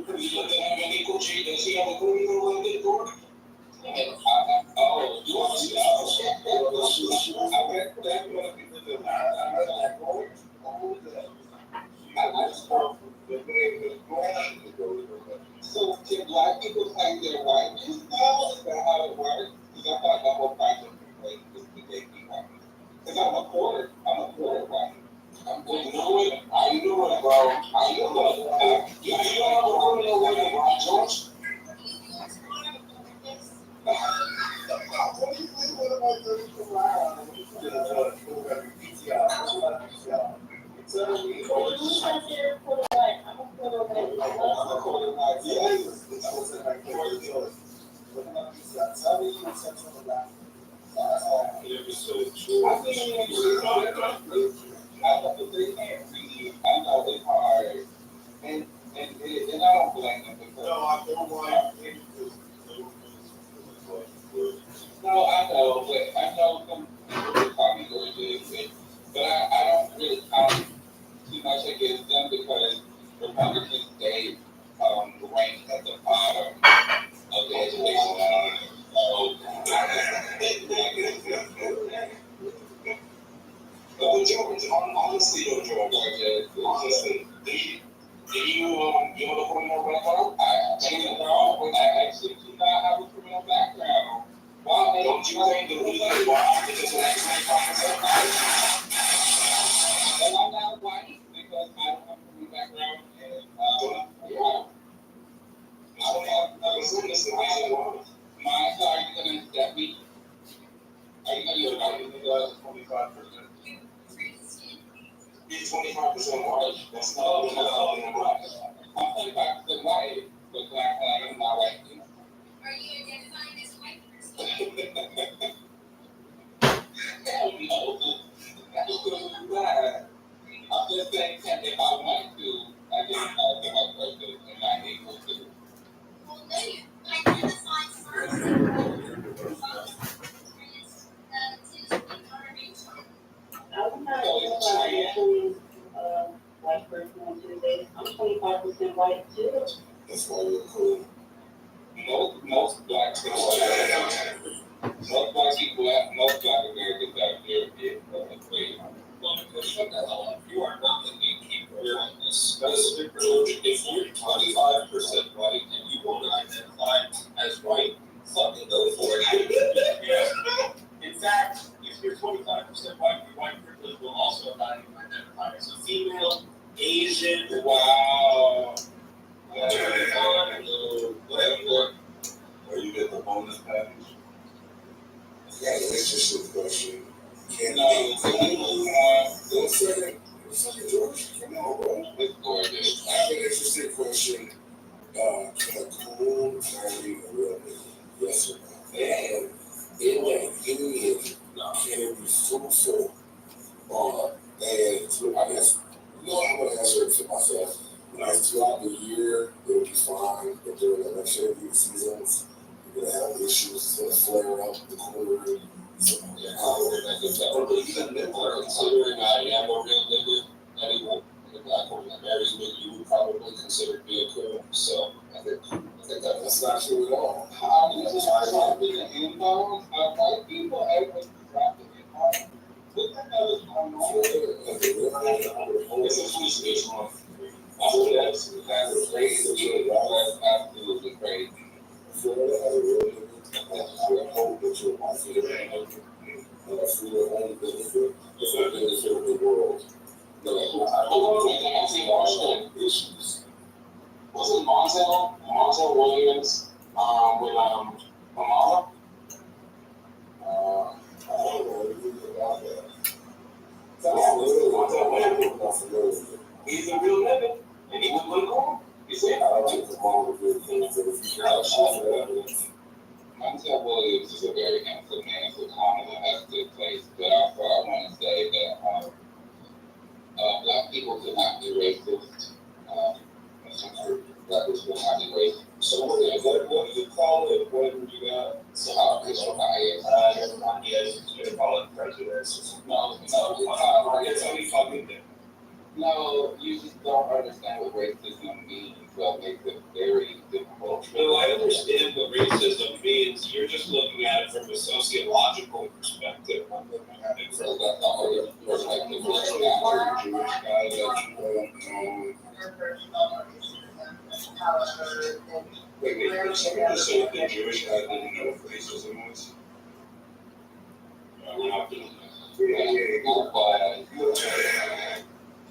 pretty sure that I'm equal G. Does he have a good or so can black people claim their whiteness now? Is that how it works? Because I thought the whole project was to make me white. Because I'm a quarter white. I'm doing it. I know it, bro. I know it. You don't know what it is, George. I know it's hard, and I don't blame them because no, I don't blame them. No, I know, but I know some people will probably go against it, but I don't really count too much against them because Republicans gave rank at the bottom of the education line. So, George, honestly, George, honestly, do you have a criminal background? I actually do not have a criminal background. Why don't you think the reason why is that 25%? And I'm not white because I don't have a criminal background. And, yeah. I don't have a reason why. So are you going to step me? Are you going to do 25%? He's 25% white. That's not white. I'm 25% white, but black can a coon marry a real nigga? Yes or no? And in that union, can it be fruitful? And I guess, I'm going to answer it to myself. Throughout the year, it'll be fine, but during the election seasons, you're going to have issues. It's going to flare up the quarter. Considering I am a real nigga, anyone in the black woman that marries me, you would probably consider to be a coon. So I think that's not true at all. I'm just trying to be an inbound. White people able to drop the inbound. What the hell is going on? It's a appreciation of that's crazy. That's absolutely crazy. Florida has a real nigga. I hope that you're on for the own benefit, it's not benefit of the world. I see Marshall issues. Was it Montel Williams, with Kamala? I don't know anything about that. He's a real nigga, and he was political. He said, I don't think the wrong with good things for the future. Montel Williams is a very handsome man, so Kamala has a good place. But also, I want to say that black people cannot be racist. That's not true. Black people cannot be racist. So what do you call it when you got racial bias? You can call it prejudice. No, it's only fucking thing. No, you just don't understand what racism means, so it makes it very difficult. No, I understand what racism means. You're just looking at it from a sociological perspective. I'm looking at it from that's not what your perspective is. Jewish guy that you wait, someone just said the Jewish guy didn't know what racism was? We're not doing that.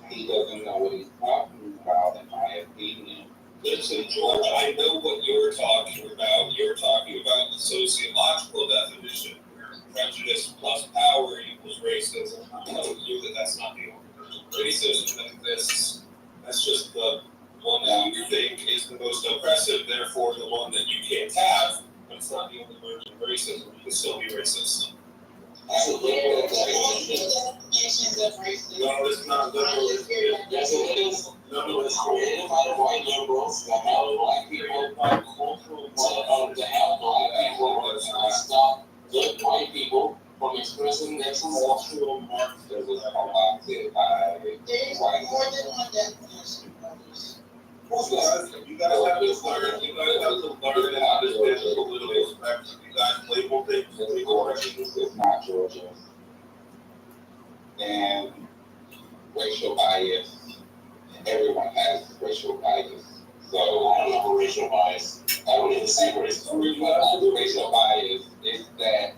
He doesn't know what he's talking about, in my opinion. Listen, George, I know what you're talking about. You're talking about the sociological definition, where prejudice plus power equals racism. I'm telling you that that's not the only racism that exists. That's just the one that you think is the most oppressive, therefore the one that you can't have. But it's not the only version of racism. You can still be racist. No, it's not liberal. Yes, it is. No, it's created by the white liberals that have black people by cultural to have black people that stop good white people from expressing their cultural Marxism adopted by white more than one definition, brothers. You guys have to learn. You guys have to learn and understand the political spectrum. You guys label things. It's not Georgia. And racial bias. Everyone has racial bias. So I don't know racial bias. I don't even say racial bias is that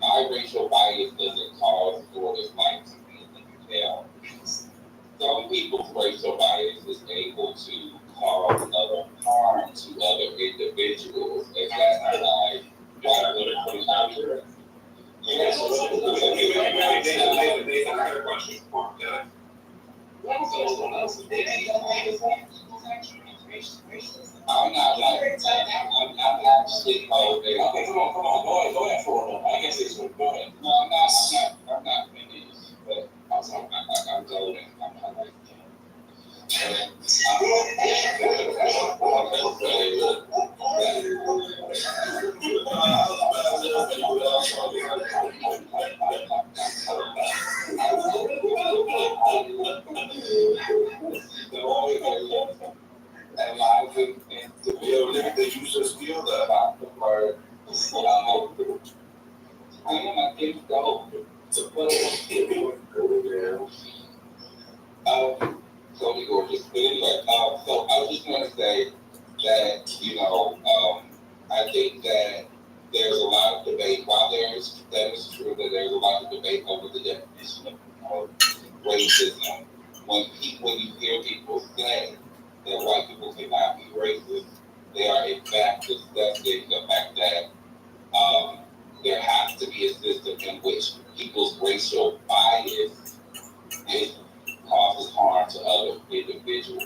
my racial bias doesn't cause for this life to be in detail. Some people's racial bias is able to cause other harm to other individuals, and that's why politically accurate. Yes, I'm not actually. Come on, go ahead for it. I guess it's good. Go ahead. No, I'm not finished, but I'm golden. I'm not like and I think to be able to use this skill that I prefer, I am a gift go to put it totally gorgeous. But anyway, so I just want to say that, I think that there's a lot of debate. While that is true that there's a lot of debate over the definition of racism. When you hear people say that white people cannot be racist, they are in fact discussing the fact that there has to be a system in which people's racial bias causes harm to other individuals.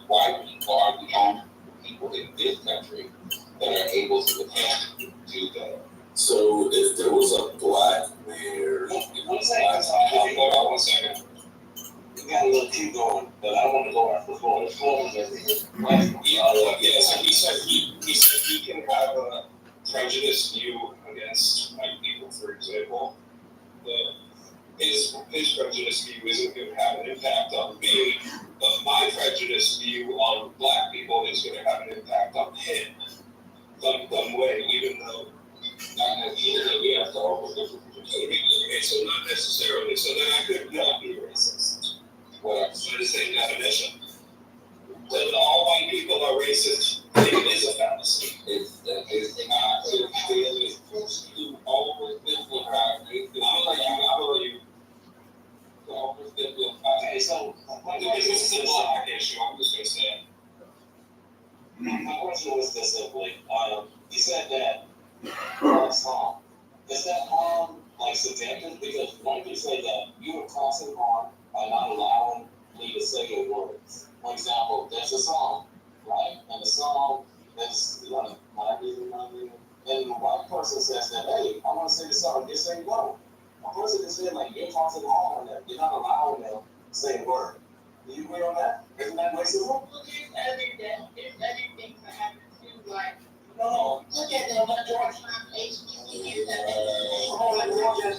White people are the only this country that are able to do that. So if there was a black mayor, One second. You gotta keep going, but I don't want to go after the floor. The floor is just yeah. So he said he can have a prejudiced view against white people, for example. His prejudiced view isn't going to have an impact on me, but my prejudiced view on black people is going to have an impact on him. Some way, even though not necessarily we have to all okay, so not necessarily. So then I could not be racist. Well, by the same definition. That all white people are racist, it is a fallacy. It's not it's pushed to oversimplify racism. I believe to oversimplify. Okay, so this is a black issue. I'm just gonna say. my question was this simply. You said that that's harm. Is that harm like subjective? Because one could say that you were causing harm by not allowing me to say your words. For example, there's a song, right? And the song is like my reason. And one person says that, hey, I want to sing the song. You say no. A person is saying like you're causing harm on them. You're not allowing them to say a word. Do you agree on that? Isn't that racism? Well, there's other things that happen too, like, No. look at the majority of HBCUs that Come on, let's go again.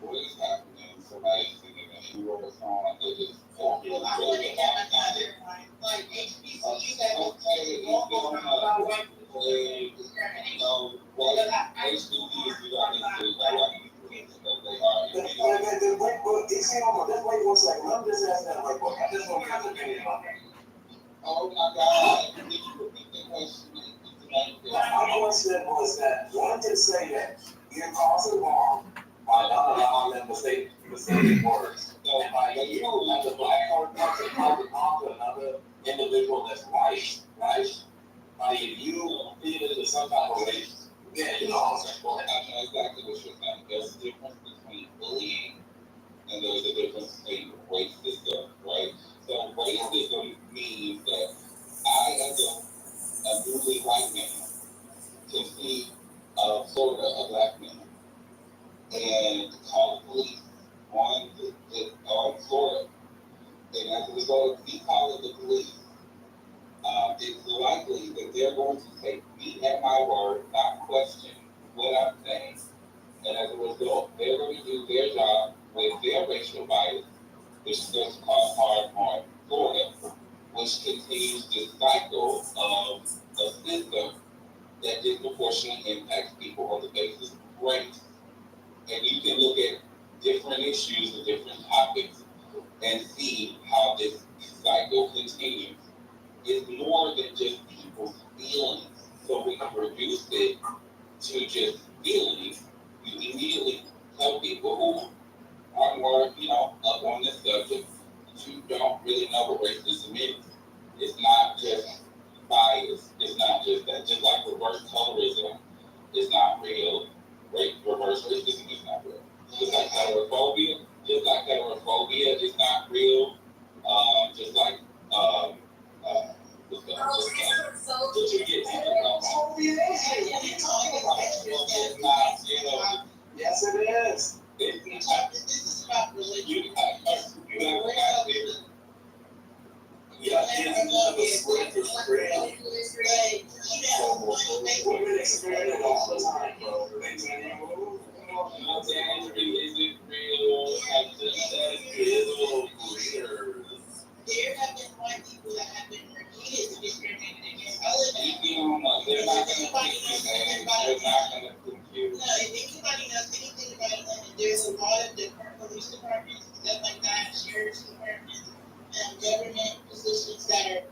What is happening? Somebody's singing a new song. They just I want to have another one, like HBCUs that will tell you more about white people discrimination. no white HBCUs do not include white people because they are. Just wait 1 second. Let me just ask that right quick. I just want to have an opinion on that. Oh my God! Did you repeat the question? My question was that one can say that you're causing harm by not allowing them to say words. So by you as a black person causing harm to another individual that's white, right? By you feeding into some type of race. Yeah, you know I know exactly what you're saying. There's a difference between bullying and there's a difference between racism, right? So racism means that I, as a newly white man, can see Florida, a black man, and call the police on Florida. And as a result of me calling the police, it's likely that they're going to take me at my word, not question what I'm saying. And as a result, they're going to do their job with their racial bias, which is going to cause harm on Florida, which continues this cycle of a system that disproportionately impacts people on the basis of race. And you can look at different issues and different topics and see how this cycle continues. It's more than just people's feelings. So we can reduce it to just feelings. You immediately tell people who are more, up on this subject, that you don't really know what racism is. It's not just bias. It's not just that. Just like reverse colorism is not real. Reverse racism is not real. Just like heterophobia is not real. Just like did you get yes, it is. This is about religion. We've experienced it all the time, bro. There have been white people that have been repeatedly discriminated against. If anybody knows anything about London, there's a lot of different police departments, stuff like that, sheriff's departments, government positions that are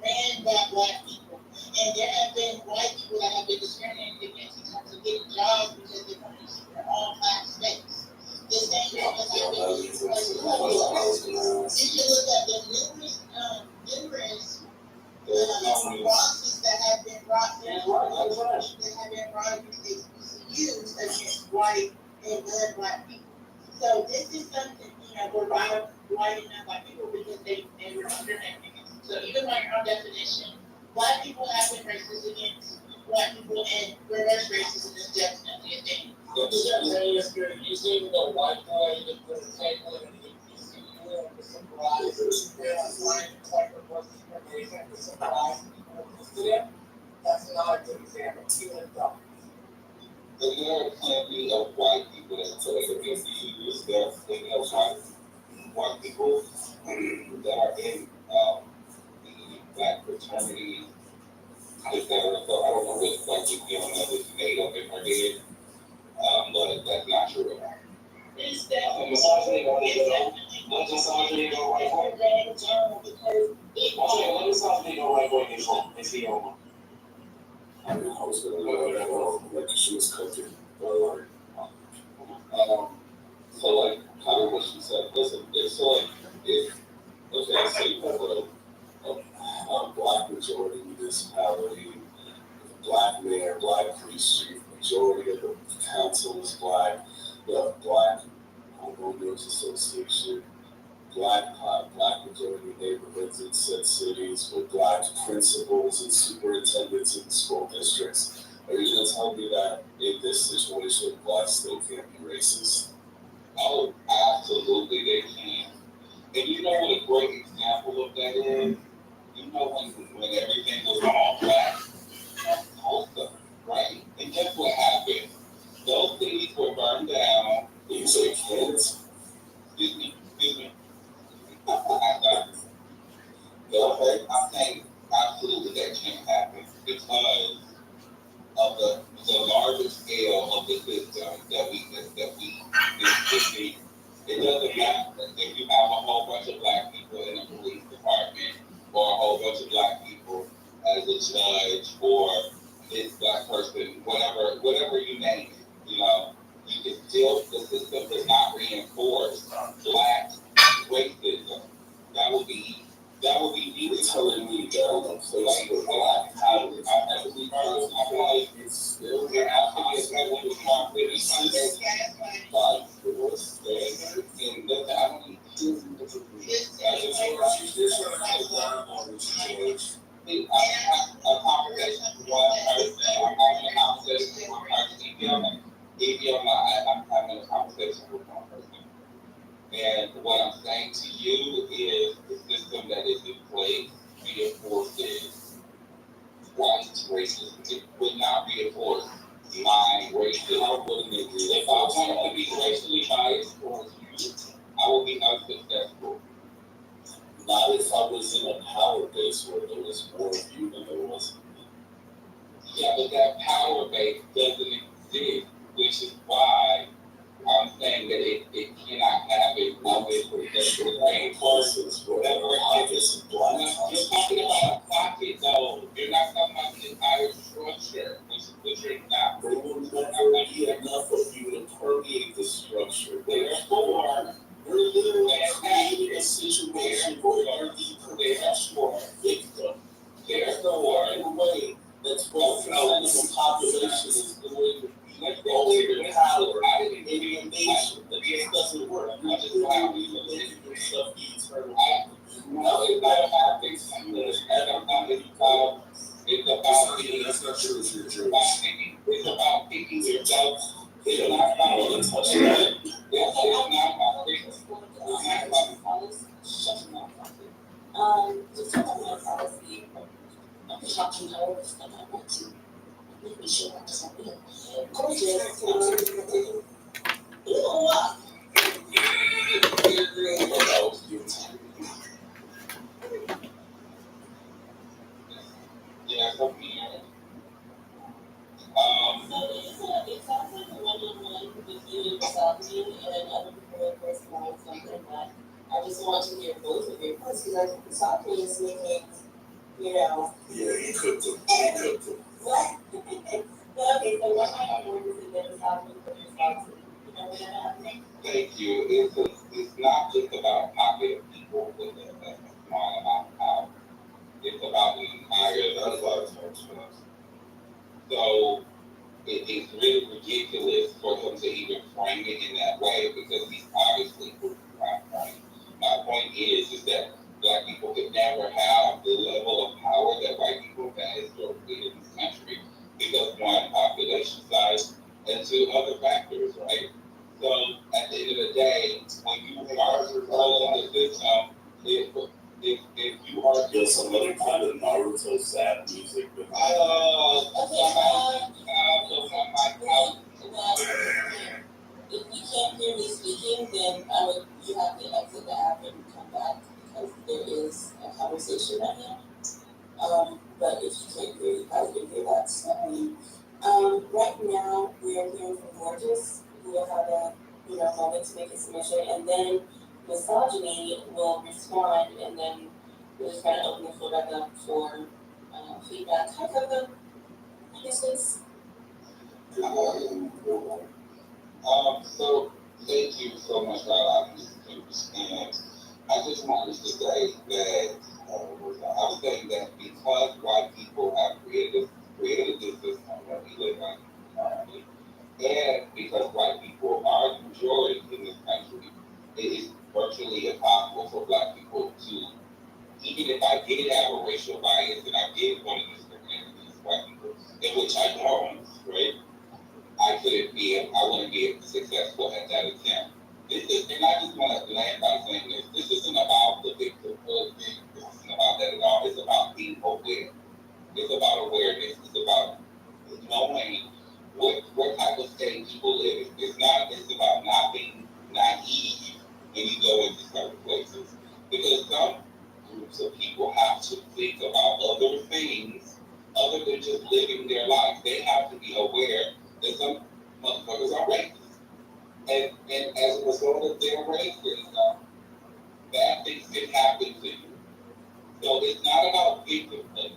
ran by black people. And there have been white people that have been discriminated against in terms of getting jobs because they want to keep their own black space. The same thing has happened with people like if you look at the numerous lawsuits that have been brought against HBCUs against white and black people. So this is something, we're white enough black people because they were discriminating. So even by your own definition, black people have been racist against black people, and reverse racism is definitely a thing. But does that mean if you're using the white boy to put a table in the ECU and to symbolize type of discrimination to symbolize people who sit, that's not a good example. Even though. But there are plenty of white people that say against the Hebrews. There are plenty of white people that are in the black fraternity. So I don't know which black people you know which made up in her head, but that's not true. It's definitely misogyny go right for is he over? I was going to let her off like she was cooking. So like kind of what she said, listen, it's so like if okay, so you have a black majority municipality, black mayor, black police chief, majority of the council is black, the black homeowners association, black majority neighborhoods in said cities with black principals and superintendents in school districts. Are you going to tell me that in this situation, blacks still can't be racist? Oh, absolutely they can. And you know what a great example of that is? You know when everything was all black, Tulsa, right? And guess what happened? Those cities were burned down. You say kids? Excuse me. I think absolutely that can't happen because of the larger scale of the system that we it doesn't matter if you have a whole bunch of black people in the police department or a whole bunch of black people as a judge or this black person, whatever you name it, you know, you can still, the system does not reinforce black racism. That would be you telling me that I'm a place where black power is actually it's still there has to be a way to talk with each other. Like, what's that? And look, I don't need to do this. I just want you to cut down on the change. I have a conversation with one person. I'm having a conversation with one person. I'm having a conversation with one person. And what I'm saying to you is the system that is in place reinforces white racism. It would not reinforce my racism. I wouldn't agree. If I wanted to be racially biased towards you, I would be unsuccessful. Not if I was in a power base where there was more of you than there was of me. Yeah, but that power base doesn't exist, which is why I'm saying that it cannot happen with the same process, whatever pockets of black. You're talking about a pocket, though. You're not talking about the entire structure, which you're not. There will never be enough of you to permeate the structure. Therefore, we're literally creating a situation where you're the perpetual victim. Therefore, in a way, that's what the population is going over power in a nation. That just doesn't work. You just have to make yourself eternal. No, it's not about this. It's about that's not true if you're it's about picking your jokes. It's not about touch that. It's not about Just talk about my policy. I'm talking however stuff I want to. Make me sure I'm something. Gorgeous. You know what? yeah, so here. So it sounds like a one-on-one with you and Sophie and other people in person or something, but I just want to hear both of your points because I think Sophie is making, you know. Yeah, he cooked them. What? Okay, so what kind of word is it that is happening for yourself? You know what happening? Thank you. It's not just about pocket of people with a small amount of power. It's about the entire. So it's really ridiculous for him to even frame it in that way because he's obviously proving my point. My point is that black people can now Does somebody play the Naruto sad music? Okay, if you can't hear me speaking, then you have to exit the app and come back because there is a conversation right now. But if you can't hear, you probably can hear that. So, right now we're hearing from Gorgeous, who will have a moment to make a submission, and then Misogyny will respond, and then we're just gonna open the floor back up for feedback. Hi, Coco. Yes, please. So thank you so much for allowing me to speak. And I just wanted to say that I was saying that because white people have created this system that we live in currently, and because white people are the majority in this country, it is virtually impossible for black people to, even if I did have a racial bias and I did want to discriminate against white people, in which I don't, right? I wouldn't be successful at that attempt. And I just want to land by saying this isn't about the victimhood thing. This isn't about that at all. It's about being aware. It's about awareness. It's about knowing what type of state people live in. It's about not being naive when you go into certain places. Because some groups of people have to think about other things other than just living their life. They have to be aware that some motherfuckers are racist. And as a result of their racism, bad things can happen to you. So it's not about victimhood.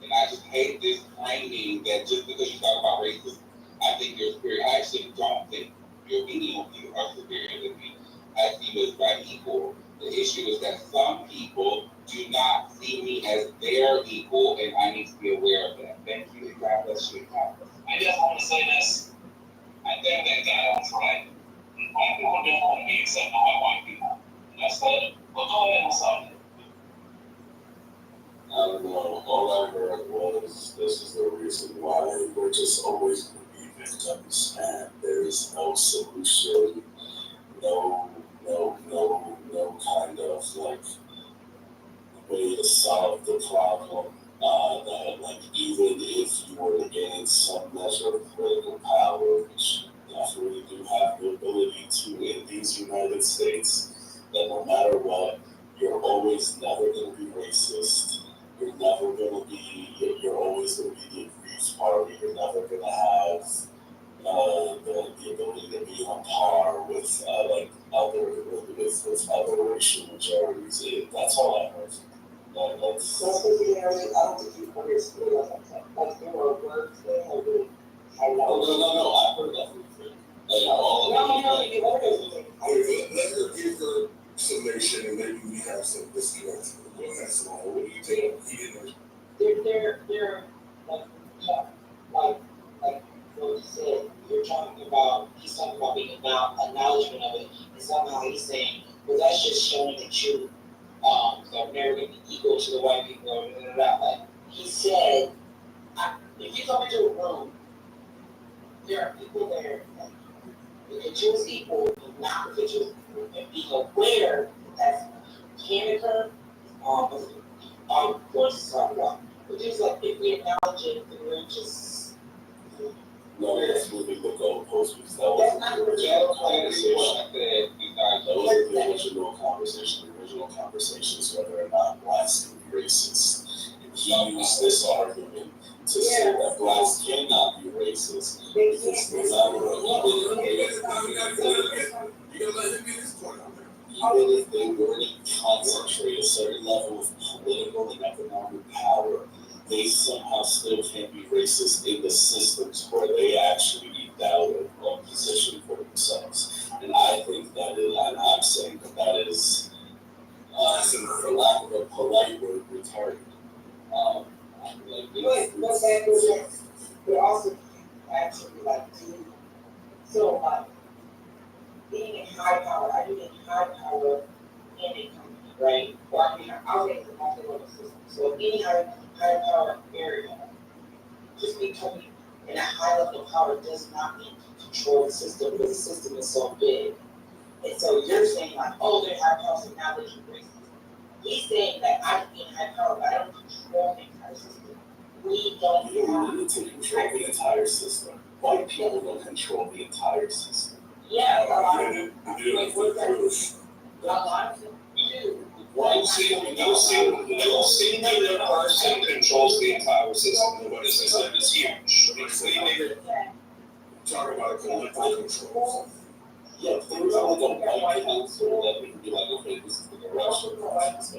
And I just hate this framing that just because you talk about racism, I think you're superior. I actually don't think any of you are superior than me. I see you as my equal. The issue is that some people do not see me as their equal, and I need to be aware of that. Thank you, and God bless you. I just want to say this. I think that guy was right. White people don't want to be accepted by white people. That's that. But go ahead and solve it. I don't know. All I heard was this is the reason why we're just always going to be victims, and there's no solution, no kind of like way to solve the problem. That like even if you were to gain some measure of political power, which you definitely do have the ability to in these United States, that no matter what, you're always never going to be racist. You're always going to be the aggrieved party. You're never going to have the ability to be on par with other racial majorities. That's all I heard. So I don't think you understood like there were words there that really highlighted. No, I heard everything. You heard everything. Let's give her summation and maybe we have some disconnects. Go ahead, so what do you think? They're like what he said. He's talking about being acknowledgement of it, and somehow he's saying, well, that's just showing that you are never going to be equal to the white people. Like he said, if you come into a room, there are people there. Look at you as equal, and not look at you and be aware that can occur. What is talking about? But just like if we acknowledge it, then we're just. No, that's moving the goalpost because that was the original conversation. That was the original conversation. The original conversation is whether or not blacks can be racist. And he used this argument to say that blacks cannot be racist because no matter even if they were to concentrate a certain level of political and economic power, they somehow still can't be racist in the systems where they actually eke out a position for themselves. And I think that is, and I'm saying that is, for lack of a polite word, retarded. But also actually being in high power, I mean in high power in a company, right? Or I mean, I'll get the multi-level system. So any high power area, just becoming in a high level of power does not mean control the system because the system is so big. And so you're saying like, oh, they're high power, so now they can raise. He's saying that I can have power, but I don't control the entire system. We don't You have. need to control the entire system. White people don't control the entire system. Yeah, a lot of You do. Proof. a lot of them do. You see that person controls the entire system. What is system is huge. It's leading. Talk about political control. Yeah, there was only one white council that we can be like, okay, this is the direction. So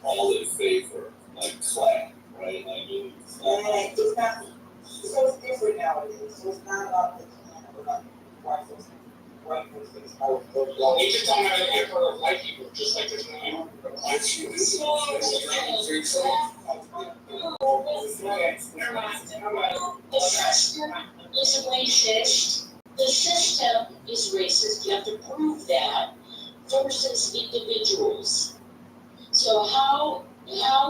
all in favor, like clap, right? Like it's It's not, so it's different nowadays, so it's not about the clan, about white folks. White folks, it's how it's built. You just don't have an effort of white people, just like there's no black people. The system is racist. The system is racist. You have to prove that versus individuals. So how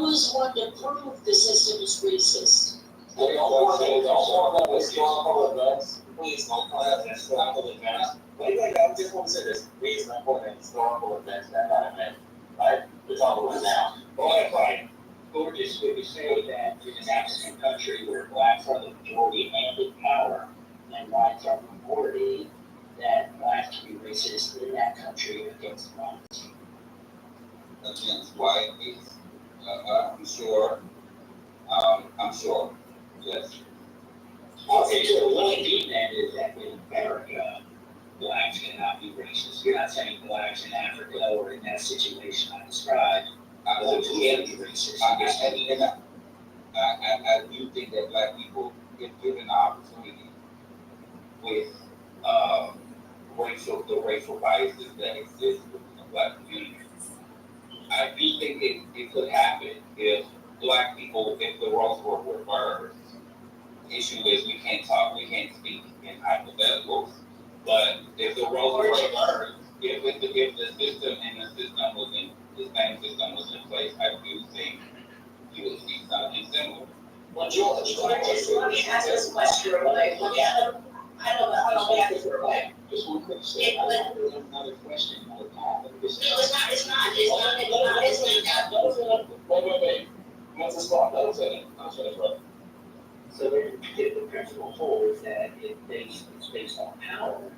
is one to prove the system is racist? They don't want historical events. Please don't have historical events. Wait, I just want to say this. Please don't put historical events that happen. Right? We're talking about now. Go ahead, Brian. Gorgeous, would you say that in an African country where blacks are the majority and in power, and whites are the minority, that blacks can be racist in that country against whites? Against white, I'm sure. I'm sure. Yes. Okay, so what you mean then is that in America, blacks cannot be racist. You're not saying blacks in Africa or in that situation I described, blacks can be racist. I do think that black people, if given the opportunity with the racial biases that exist within the black community, I do think it could happen if black people, if the roles were reversed. The issue is we can't speak in hypotheticals, but if the roles were reversed, if the system the same system was in place, I do think you would see something similar. Well, George, let me ask this question real quick. I don't know if this real quick. Just one quick statement. Another question, another call. No, it's not. Wait. Once it's gone, I'll say it. So if the principle holds that it's based on power,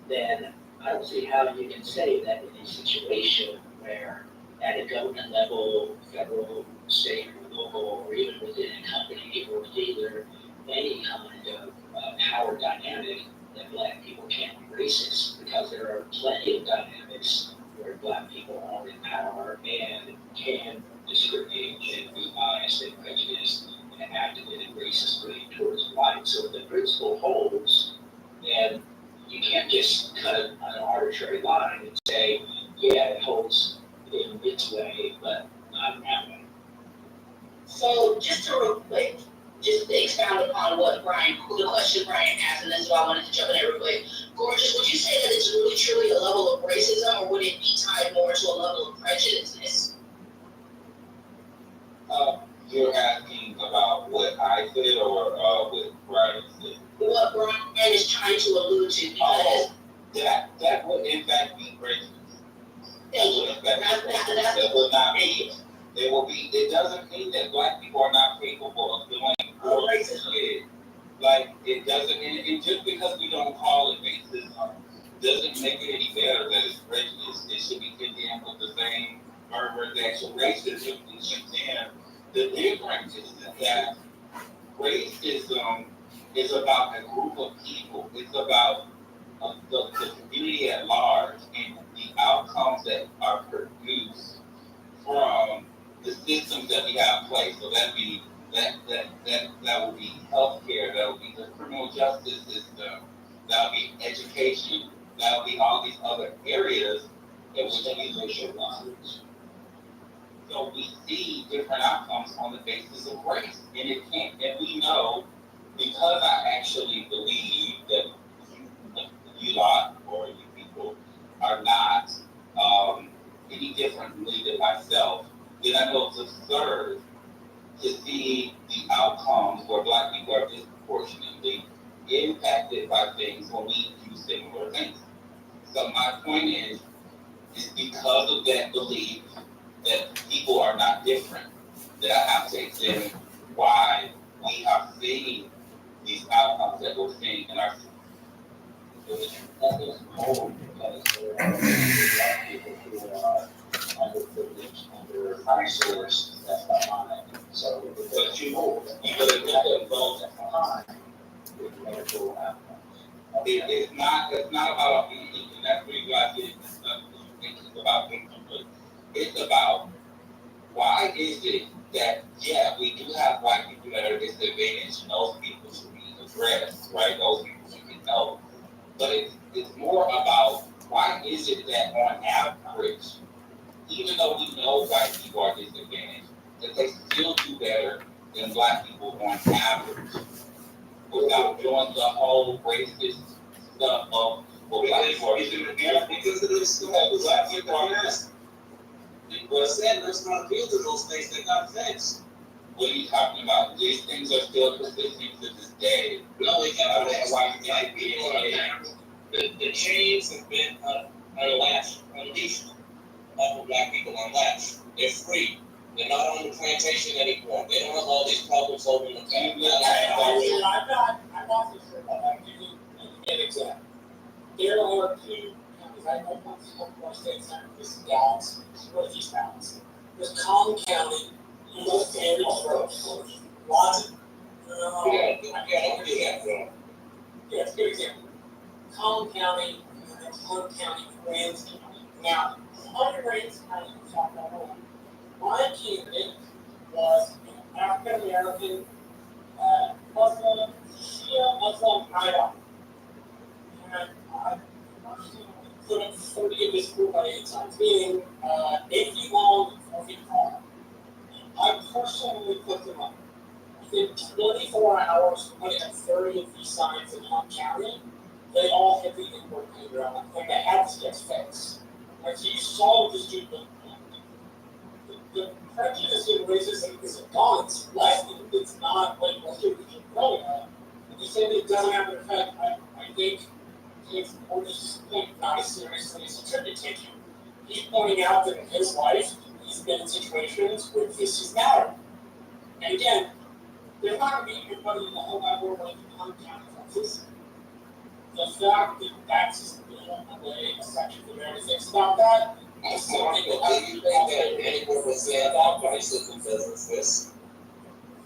then I don't see how you can say that in a situation where at a government level, federal, state, or local, or even within a company or dealer, any kind of power dynamic, that black people can't be racist, because there are plenty of dynamics where black people are in power and can discriminate and be biased and prejudiced and acted in a racist way towards whites. So if the principle holds, then you can't just cut an arbitrary line and say, yeah, it holds in this way, but not in that way. So just to real quick, just to expound upon what the question Brian asked, and that's why I wanted to jump in there real quick. Gorgeous, would you say that it's really truly a level of racism, or would it be tied more to a level of prejudice? You're asking about what I said or what Brian said? What Brian is trying to allude to, because that would in fact be racist. That would not be. There will be. It doesn't mean that black people are not capable of doing racism. Like it doesn't. And just because we don't call it racism doesn't make it any better that it's prejudice. It should be condemned with the same fervor that racism is condemned. The difference is that racism is about a group of people. It's about the community at large and the outcomes that are produced from the systems that we have in place. So that would be healthcare, that would be the criminal justice system, that would be education, that would be all these other areas that would be racial lines. So we see different outcomes on the basis of race. And it can't, and we know, because I actually believe that you lot or you people are not any differently than myself, then I know it's absurd to see the outcomes where black people are disproportionately impacted by things when we do similar things. So my point is because of that belief, that people are not different, that I have to examine why we are seeing these outcomes that we're seeing in our That is whole because there are black people who are underprivileged, under-resourced, that's behind. So, but you gotta get that vote behind with medical outcomes. it's not about anything, and that's where you guys get it's about victim, but it's about why is it that we do have black people that are disadvantaged, and those people should be addressed, right? Those people should be helped. But it's more about why is it that on average, even though we know white people are disadvantaged, that they still do better than black people on average, without doing the whole racist stuff of black people are disadvantaged because of this stuff that black people are not. Well said, let's not appeal to those things that got fixed. What are you talking about? These things are still persisting to this day. No, they can't. The chains have been unleashed of black people unlatched. They're free. They're not on the plantation anymore. They don't have all these problems over in the family. I'm not so sure about that. Give you an example. There are two counties. I know one state center. This is Dallas. This is Northeast Dallas. There's Collin County. Look at it first. Lots of. Yeah, it's a good example. Collin County, Hunt County, Ramsey County. Now, under Ramsey County, South Carolina, my candidate was an African American Muslim, Shia Muslim Idaho. And I personally couldn't fully of this group by any times, meaning 8 feet long and 4 feet tall. I personally put them up. Within 24 hours, when they had 30 of these signs in Hunt County, they all had the import painted on them, and they had to get fixed. Like, so you saw this dude, the prejudice in racism isn't gone, it's less, it's not like what you keep growing at. And you say that it doesn't have an effect, I think it's important to just point not as seriously as a tribute taking. He's pointing out that in his life, he's been in situations where this is matter. And again, there's not going to be everybody in the whole wide world like in Hunt County, Texas. The fact that that's just the way a section of America thinks about that, I still think that anyone was saying that racism doesn't exist.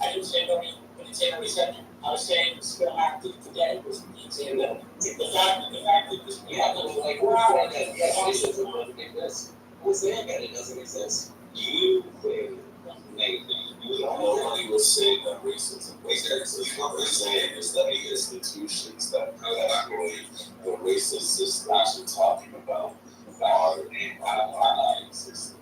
I didn't say nobody said that. I was saying it's still active today. Was saying that the fact that this Like we're saying that racism doesn't exist. We're saying that it doesn't exist. You think nobody was saying that racism exists. What we're saying is that the institutions that actually the racist system actually talking about are not existing.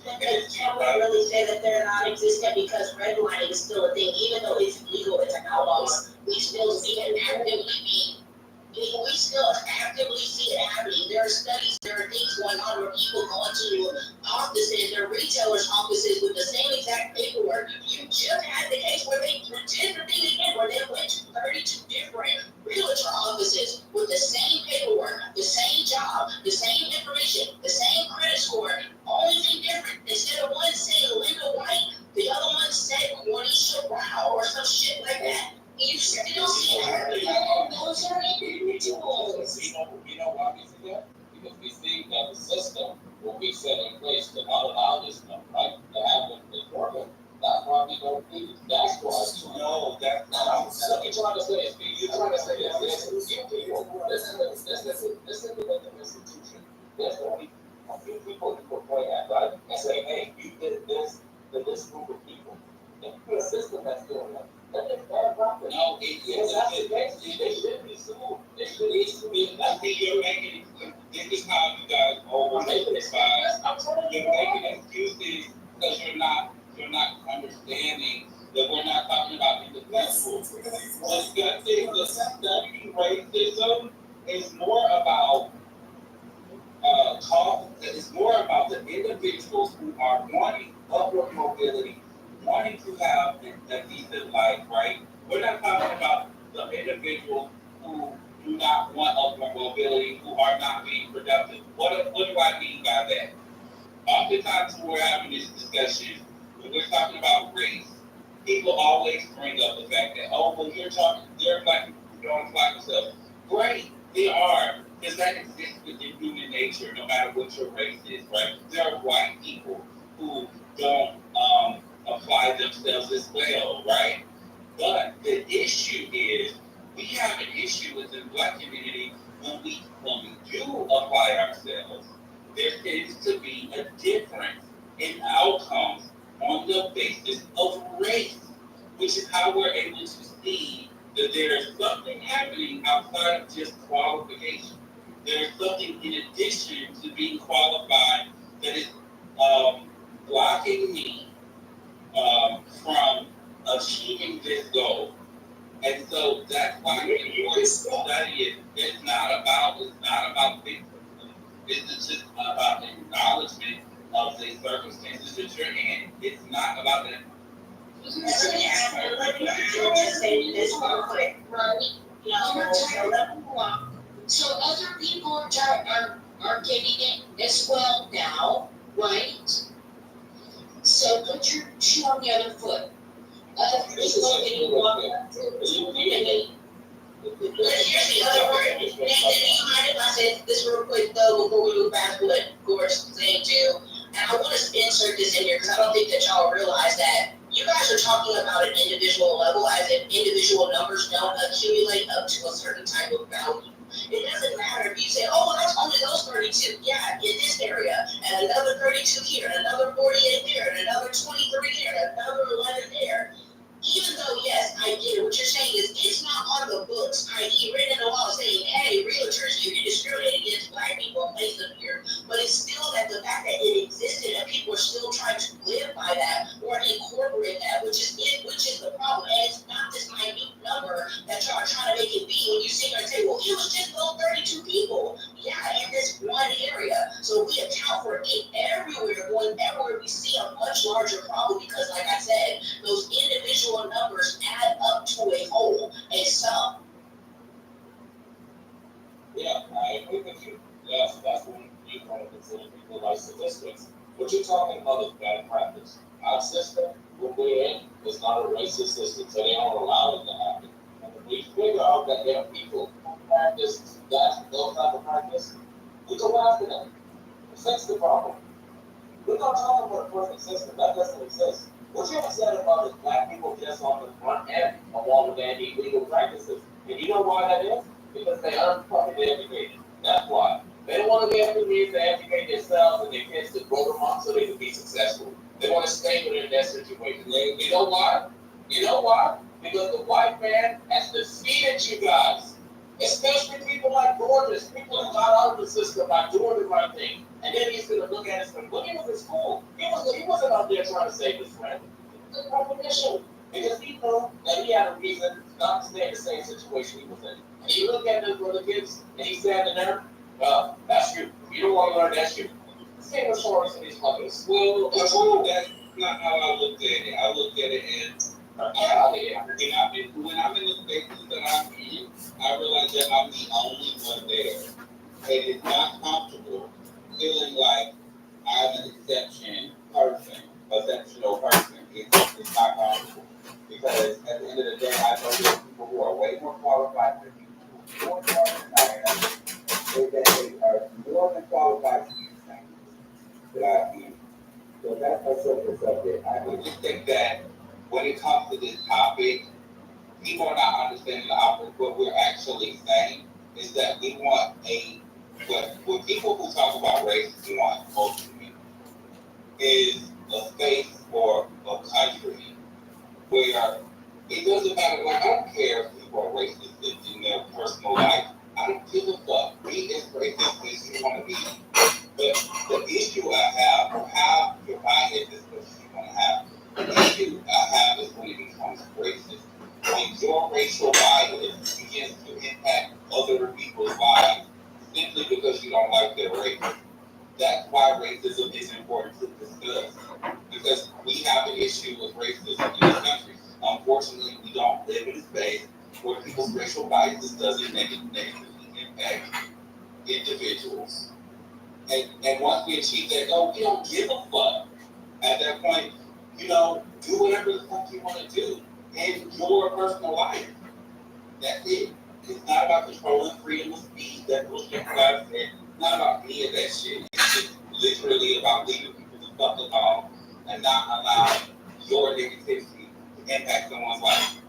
Can we really say that they're non-existent because redlining is still a thing, even though it's legal, it's an outlaw, we still see it actively we still actively see it happening. There are studies, there are things going on where people go into offices, their retailers' offices with the same exact paperwork. You just had the case where they did the thing again, where they went to 32 different realtor offices with the same paperwork, the same job, the same information, the same credit score. Only thing different, instead of one saying Linda White, the other one said Juanita Rao or some shit like that. You still see it happening. Those are individuals. You know why we see that? Because we see that the system will be set in place to not allow this stuff, right? To happen in Rogan. That's why we don't do it. That's why you know that. So you're trying to say is you're trying to say that this is the institution. There's only a few people you can point at, right? And say, hey, you did this to this group of people. And you put a system that's doing that. No, that's the case. They should be sued. They should be. I think you're making. This is how you guys overemphasize. You're making excuses because you're not understanding that we're not talking about individuals. The studying racism is more about it's more about the individuals who are wanting upward mobility, wanting to have a decent life, right? We're not talking about the individuals who do not want upward mobility, who are not being productive. What do I mean by that? Oftentimes when we're having this discussion, when we're talking about race, people always bring up the fact that, oh, well, they're black people who don't apply themselves. Great, they are, because that exists within human nature, no matter what your race is, right? There are white people who don't apply themselves as well, right? But the issue is, we have an issue within the black community when we do apply ourselves. There tends to be a difference in outcomes on the basis of race, which is how we're able to see that there's something happening outside of just qualification. There's something in addition to being qualified that is blocking me from achieving this goal. And so that's why the important study is it's not about victimhood. It's just about acknowledgement of the circumstances that you're in. It's not about that. Let me just say this real quick, right? So other people are getting it as well now, right? So put your shoe on the other foot. Other people are getting one. Here's the other part. And you mind if I say this real quick though before we move back to what Gore's saying too? And I want to insert this in here because I don't think that y'all realize that you guys are talking about an individual level as if individual numbers don't accumulate up to a certain type of value. It doesn't matter if you say, oh, well, that's only those 32. Yeah, in this area, and another 32 here, and another 48 there, and another 23 here, and another 11 there. Even though, yes, I get it. What you're saying is it's not on the books, i.e. written in the law saying, hey, realtors, you can discriminate against black people and place them here. But it's still that the fact that it existed and people are still trying to live by that or incorporate that, which is the problem. And it's not this minute number that y'all are trying to make it be when you sit there and say, well, it was just those 32 people. Yeah, in this one area. So we account for it everywhere. Going everywhere, we see a much larger problem because, like I said, those individual numbers add up to a whole, a sum. Yeah, I agree with you. Yes, that's when you kind of consider people like statistics. What you're talking about is bad practice. Our system, what we're in, is not a racist system, so they don't allow it to happen. And if we figure out that there are people who practice those type of practice, we go after them. Fix the problem. We're not talking about a perfect system. That doesn't exist. What you have said about is black people just on the front end of all of their illegal practices. And you know why that is? Because they aren't properly educated. That's why. They don't want to get the means to educate themselves and their kids to grow them up so they can be successful. They want to stay within that situation. You know why? You know why? Because the white man has defeated you guys. Especially people like Gorgeous, people who got out of the system by doing the right thing. And then he's going to look at us and look, he was in school. He wasn't out there trying to save his friend. He was recognition. Because he knew that he had a reason not to stay in the same situation he was in. And he looked at those other kids and he standing there, that's you. If you don't want to learn, that's you. Same as far as these fuckers. Well, that's not how I looked at it. I looked at it as when I'm in the spaces that I'm in, I realize that I'm the only one there. And it's not comfortable feeling like I'm an exceptional person. It's not comfortable. Because at the end of the day, I know there are people who are way more qualified than me, who are more qualified than I am. They are more than qualified to use things that I use. So that's my subject. I would just think that when it comes to this topic, people are not understanding the opposite. What we're actually saying is that we want what people who talk about race want ultimately is a space or a country where it doesn't matter. Like, I don't care if people are racist in their personal life. I don't give a fuck. Be as racist as you want to be. But the issue I have, or how your bias is what you want to have, the issue I have is when it becomes racist. When your racial bias begins to impact other people's lives simply because you don't like their race. That's why racism is important to discuss. Because we have an issue with racism in this country. Unfortunately, we don't live in a space where people's racial biases doesn't negatively impact individuals. And once must be a chief that go, we don't give a fuck. At that point, you know, do whatever the fuck you want to do in your personal life. That's it. It's not about controlling freedom of speech. That's what you guys said. It's not about any of that shit. It's just literally about leaving people the fuck alone and not allow your negativity to impact someone's life.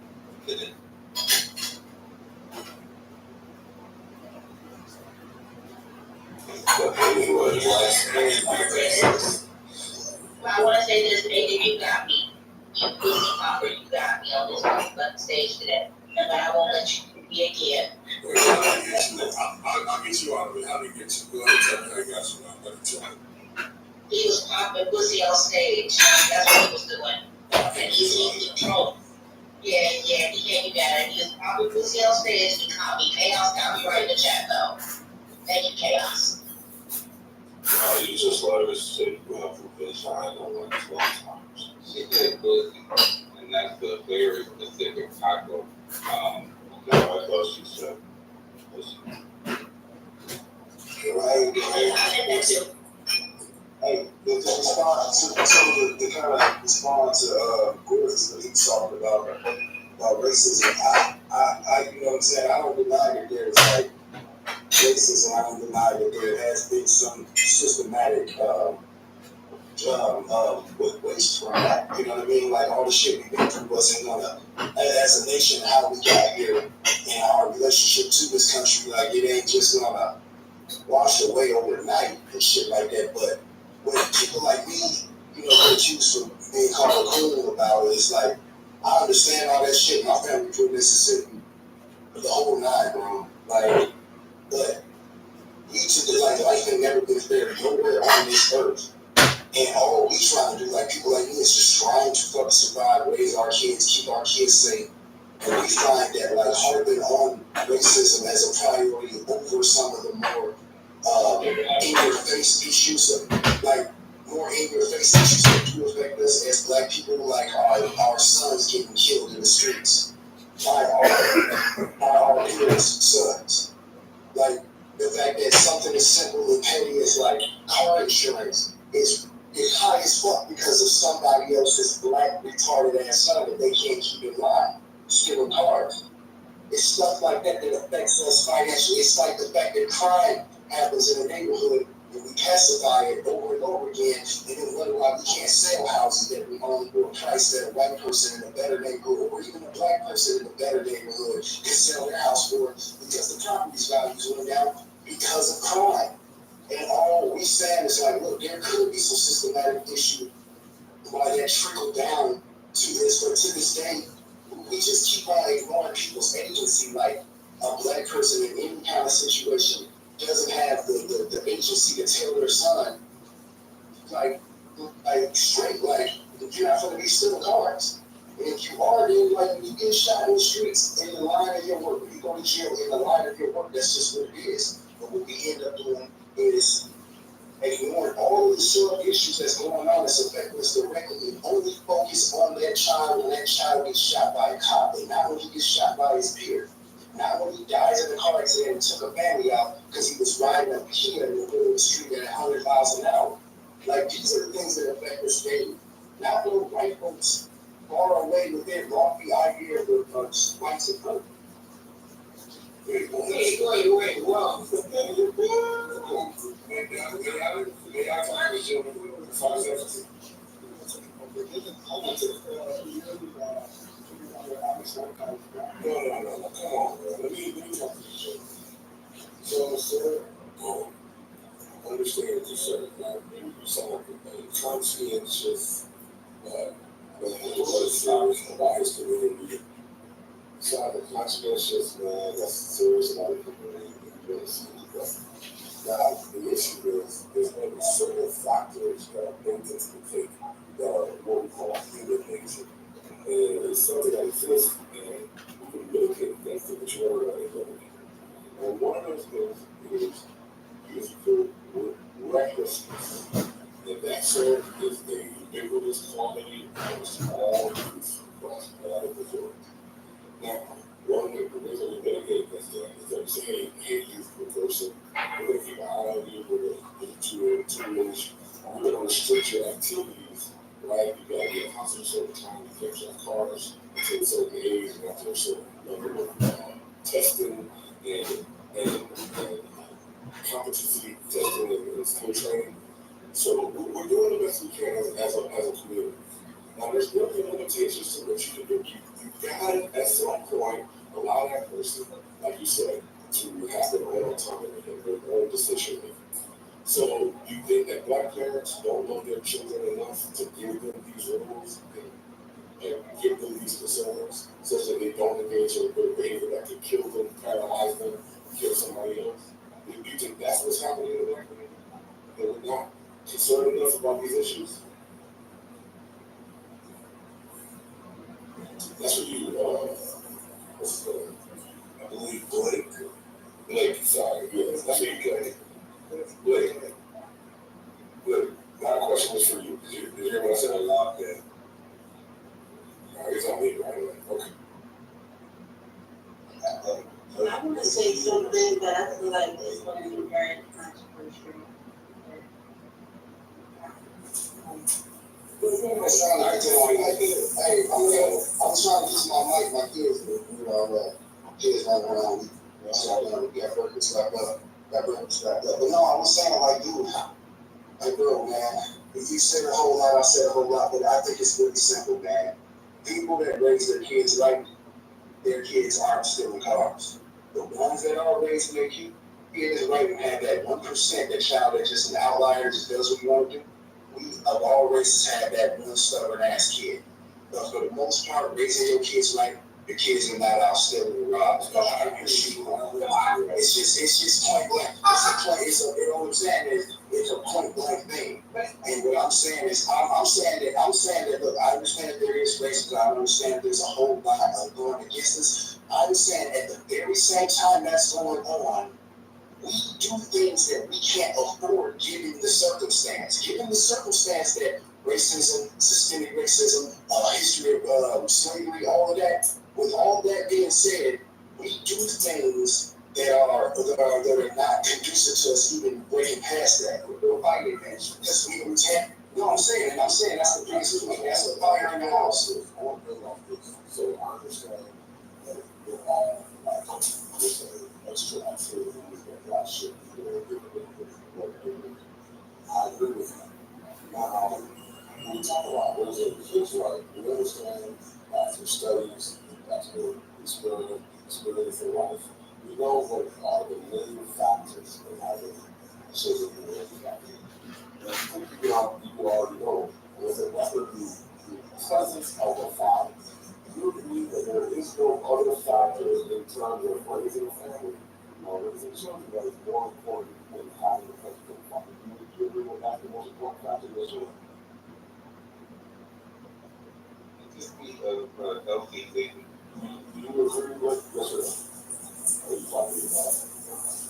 I want to say this, baby, you got me. You pussy popper, you got me on this fucking stage today. But I won't let you be again. I'll get you out of it. How do you get you? Go ahead, tell me how you got you out of it. He was popping pussy on stage. That's what he was doing. And he's in control. Yeah, he gave me that. And he was popping pussy on stage. He called me Chaos. Got me right in the chat, though. Thank you, Chaos. You just let us say you have to be signed on 12 times. She said pussy, and that's a very specific type of, no, I thought she said pussy. Hey, to respond to the kind of respond to Gordon's what he's talking about racism, I you know what I'm saying, I don't deny that there's like racism. I don't deny that there has been some systematic waste from that. You know what I mean? Like all the shit we've been through wasn't gonna, as a nation, how we got here and our relationship to this country, like it ain't just gonna wash away overnight and shit like that. But when people like me, you know, get accused for being called cool about it, it's like, I understand all that shit. My family grew in Mississippi the whole nine, bro. Like, but we took it like life ain't never been fair nowhere on this earth. And all we trying to do, like people like me, is just trying to fucking survive, raise our kids, keep our kids safe. And we find that like harping on racism as a priority over some of the more in-your-face issues, like more in-your-face issues that do affect us as black people, like our sons getting killed in the streets by our parents' sons. Like the fact that something as simple and petty as like car insurance is high as fuck because of somebody else's black retarded ass son that they can't keep in line, stealing cars. It's stuff like that that affects us financially. It's like the fact that crime happens in a neighborhood and we pacify it over and over again, and then wonder why we can't sell houses that we own for a price that a white person in a better neighborhood or even a black person in a better neighborhood can sell their house for, because the property's values went down because of crime. And all we saying is like, look, there could be some systematic issue why that trickled down to this, but to this day, we just keep on ignoring people's agency. Like a black person in any kind of situation doesn't have the agency to tell their son, like straight, like, you're not going to be stealing cars. And if you are, then like when you get shot in the streets in the line of your work, when you go to jail in the line of your work, that's just what it is. But what we end up doing is ignoring all of the sort of issues that's going on that's affecting us directly and only focus on that child when that child gets shot by a cop, and not when he gets shot by his peer. Not when he dies in a car accident and took a family out because he was riding a kid in the middle of the street at 100 miles an hour. Like, these are the things that affect us daily. Not when white folks far away with their lofty idea of white supremacy. Wait, wow. No, come on, bro. Let me talk to you. So, sir, understand this, sir. Some of the conscientious, serious about his community. So, the conscientious, man, that's serious about the community. Really serious. Now, the issue is there's only certain factors that are built into the cake that are what we call human nature. And it's something that exists, and we can mitigate against the majority of it. And one of those things is the recklessness. And that, sir, is the ubiquitous quality of small youth across all of the world. Now, one way to mitigate against that is that we say, hey, youth person, we're going to keep an eye on you, we're going to do 2 million right? You gotta get a house at a certain time, you can't drive cars until a certain age, and after a certain level of testing and competency testing and skill training. So we're doing the best we can as a community. Now there's really limitations to what you can do. You gotta at some point allow that person, like you said, to have their own autonomy and their own decision making. So you think that Black parents don't love their children enough to give them these rules and give them these concerns such that they don't engage in a behavior that could kill them, paralyze them, kill somebody else? Do you think that's what's happening in the Black community? That we're not concerned enough about these issues? That's what you, what's his name? I believe Blake, sorry, yeah, that's what you got. Blake, my question was for you. Did you hear what I said? Yeah. It's on me right away. Okay. I want to say something, but I feel like it's going to be very controversial. Hey, I'm trying to use my mic, my kids, my kids running around. So I'm going to get breakfast strapped up. But no, I was saying, like, dude, like, bro, man, if you said a whole lot, I said a whole lot, but I think it's really simple, man. People that raise their kids right, their kids aren't stealing cars. The ones that are raising their kids right and have that 1%, that child that's just an outlier, just does what you want to do. We of all races have that one stubborn ass kid. But for the most part, raising your kids right, the kids are not out stealing and robbing. It's just point blank. You know what I'm saying? It's a point blank thing. And what I'm saying is, I'm saying that, look, I understand that there is racism. I understand that there's a whole lot going against us. I'm saying at the very same time that's going on, we do things that we can't afford given the circumstance. Given the circumstance that racism, systemic racism, history of slavery, all of that. With all that being said, we do things that are not conducive to us even breaking past that. We're fighting advantage. Because we can't. You know what I'm saying? And I'm saying that's the biggest thing. That's the fire in the house. I want to build off this. So I understand that we're all like extra activity that God should be doing. I agree with you. Now, when we talk about raising kids right, we understand after studies, after experience in life, we know what are the main factors in having children who are impacted. And I think people already know, was that that would be the presence of a father. Do you believe that there is no other factor in terms of raising a family or raising children that is more important than having a presence of a father? Do you agree that that's the most important factor in your children? Just be a healthy thing. Do you agree with yes or no? Are you talking about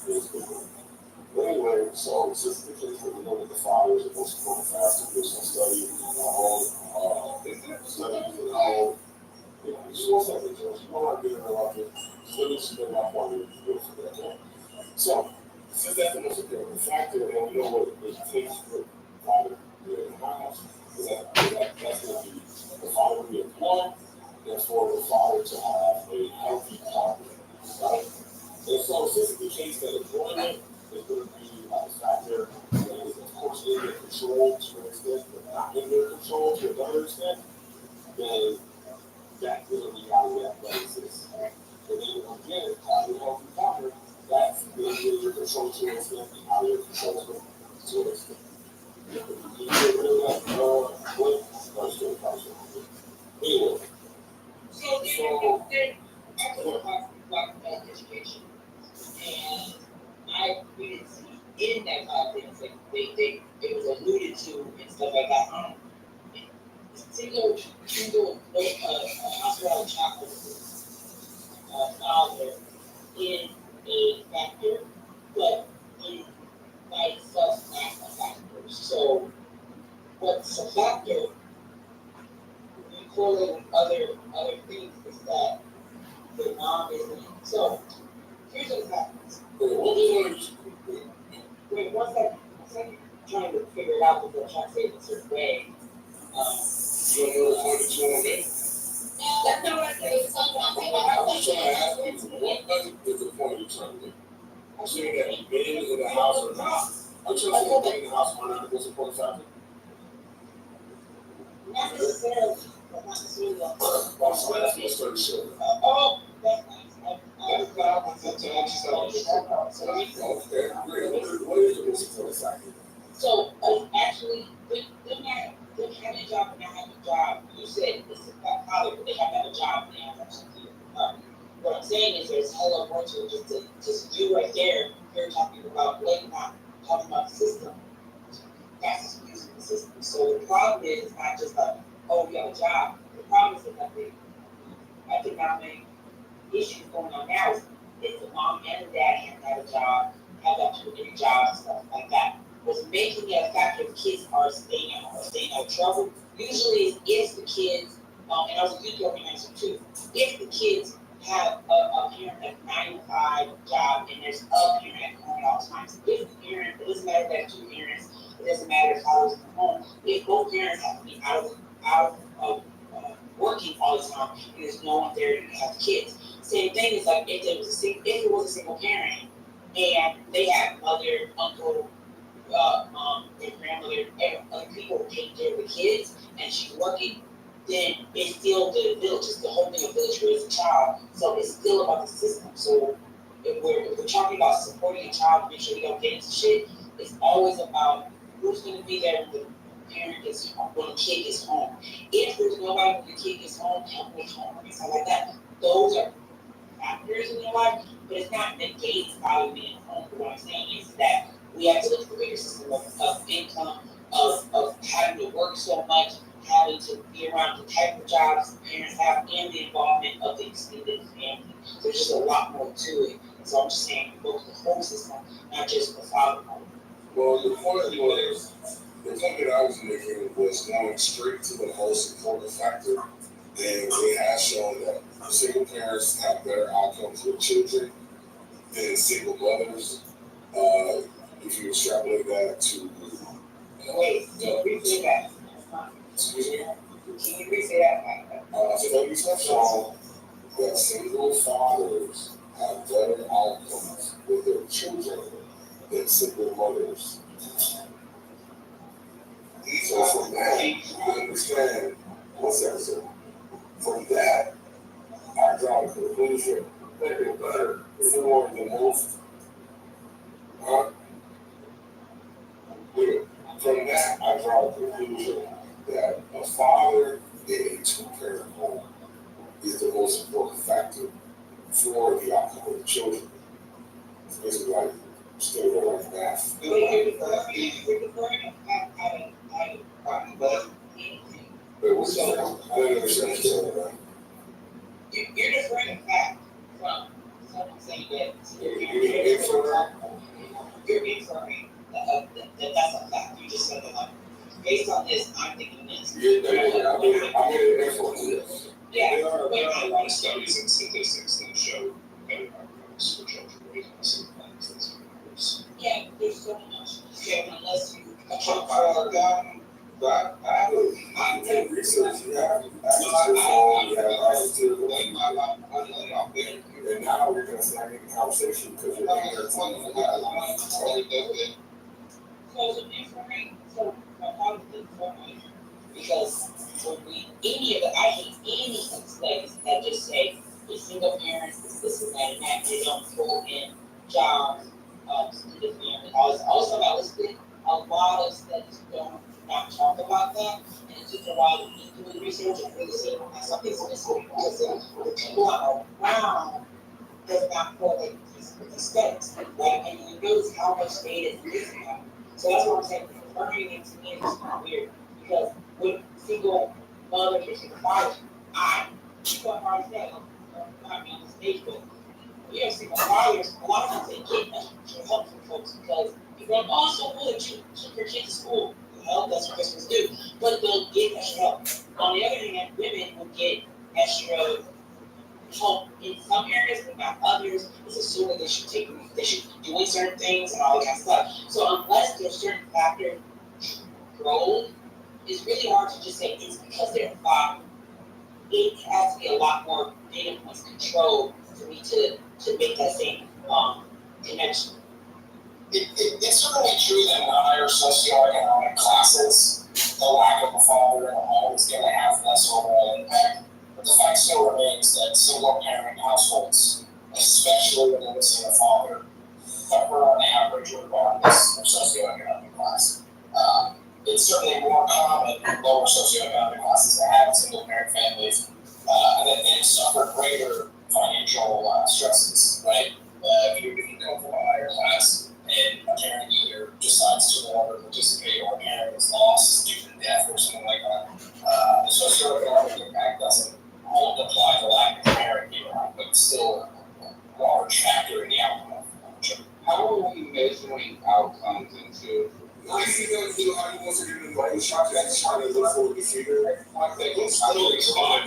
this people? But anyway, so since the case that we know that the father is the most important factor, based on study, our own studies, and our own. Just one second, Joe. You don't want to get interrupted. Studies have been my point of view for that. Okay? So, since that's the most important factor, and we know what it takes for the father in the house, that's going to be the father to be employed, and for the father to have a healthy partner, right? And so, since it's the case that employment is going to be a factor that is, of course, in their control to an extent, but not in their control to another extent, then that is a reality that exists. And then again, having a healthy partner, that's in your control to an extent, and how you're controlling them to an extent. Anyway. So I put about education, and I we didn't see in that conference that it was alluded to and stuff like that. Single hospital chocolate father is a factor, but in by itself not a factor. So what's a factor? We correlate with other things is that the mom isn't. So here's what happens. Wait, one second. I'm trying to figure it out because I'm trying to say it a certain way. You don't know the point that you want to make? That's not what I said. I'm just trying to ask you, what is the point you're trying to make? I'm saying that men in the house are not. I'm just saying men in the house are not the most important factor. Not necessarily, but not necessarily. I'm sorry, that's my story, sir. Oh, that's nice. That's not what I'm telling you. Okay, great. What is the most important factor? So, actually, they're having a job and not having a job. You said it's about college, but they have to have a job and they have to have something to do. What I'm saying is there's hella more to it. Just you right there, you're talking about blame, not talking about the system. That's just using the system. So the problem is it's not just like, oh, you have a job. The problem is that economic issues going on now is the mom and the dad have a job, have up to many jobs, stuff like that. What's making it a factor if kids are staying at home or staying out of trouble, usually is if the kids, and I was a youth organizer too, if the kids have a parent that's 9 to 5 job and there's a parent at home at all times. If the parent, it doesn't matter if they have 2 parents, it doesn't matter if I was at home, if both parents have to be out of working all the time and there's no one there to have the kids. Same thing is like if it was a single parent and they had mother, uncle, their grandmother, other people taking care of the kids, and she's working, then it's still the village. It's the whole thing of village raising a child. So it's still about the system. So if we're talking about supporting a child, make sure we don't get into shit. It's always about who's going to be there when the parent gets home, when the kid gets home. If there's nobody when the kid gets home, help with homework and stuff like that, those are factors in their life, but it's not negating value being home. But what I'm saying is that we have to look at the bigger system of income, of having to work so much, having to be around the type of jobs parents have, and the involvement of the extended family. So there's just a lot more to it. So I'm just saying, look at the whole system, not just the father home. Well, the point was, the point that I was making was going straight to the most important factor, and it has shown that single parents have better outcomes with children than single mothers. If you extrapolate that to Wait, repeat that. excuse me? Can you repeat that? Studies have shown that single fathers have better outcomes with their children than single mothers. So from that, you understand, one second, sir. From that, I draw a conclusion that it's better for the most. From that, I draw a conclusion that a father in a two-parent home is the most important factor for the outcome of the children. It's basically like still like math. You're different in fact from someone saying that you're inferring that's a fact. You just said that based on this, I'm thinking this. I made an influence. Yeah. There are a lot of studies and statistics that show better outcomes for children raised by single parents than single mothers. Yeah, there's so much. Yeah, unless you But I did research. You have access to your phone, you have access to your and now we're going to start having a conversation because you're in there telling me about So it's an inferring. So my father did informing because when any of the, I hate any of the studies that just say it's single parents, it's this and that, they don't pull in jobs, extended family. Also, I listed a lot of studies don't not talk about that, and it took a while to keep doing research and really see something's missing because the people around does not correlate with these studies, right? And you notice how much data is missing. So that's what I'm saying. Learning it to me is just kind of weird because with single mothers or single fathers, people have already said, I'm not being on the stage, but we have single fathers. A lot of times they get extra help from folks because people are also willing to keep their kids in school. Help, that's what Christmas do. But they'll get extra help. On the other hand, women will get extra help in some areas, but not others. It's assumed that they should be doing certain things and all that kind of stuff. So unless there's certain factors grow, it's really hard to just say it's because they're the father. It has to be a lot more data points control for me to make that same connection. It's certainly true that in higher socioeconomic classes, the lack of a father in the home is going to have less overall impact. But the fact still remains that single-parent households, especially when they're missing a father, suffer on average regardless of socioeconomic class. It's certainly more common in lower socioeconomic classes to have single-parent families, and that they suffer greater financial stresses, right? If you come from a higher class and a parent either decides to no longer participate or a parent is lost due to death or something like that, the socioeconomic impact doesn't multiply the lack of parent care, but it's still a large factor in the outcome. How are we measuring outcomes into? How do you know how you want to do the right shot? That's trying to look for the figure. Like that, it's fine. It's fine.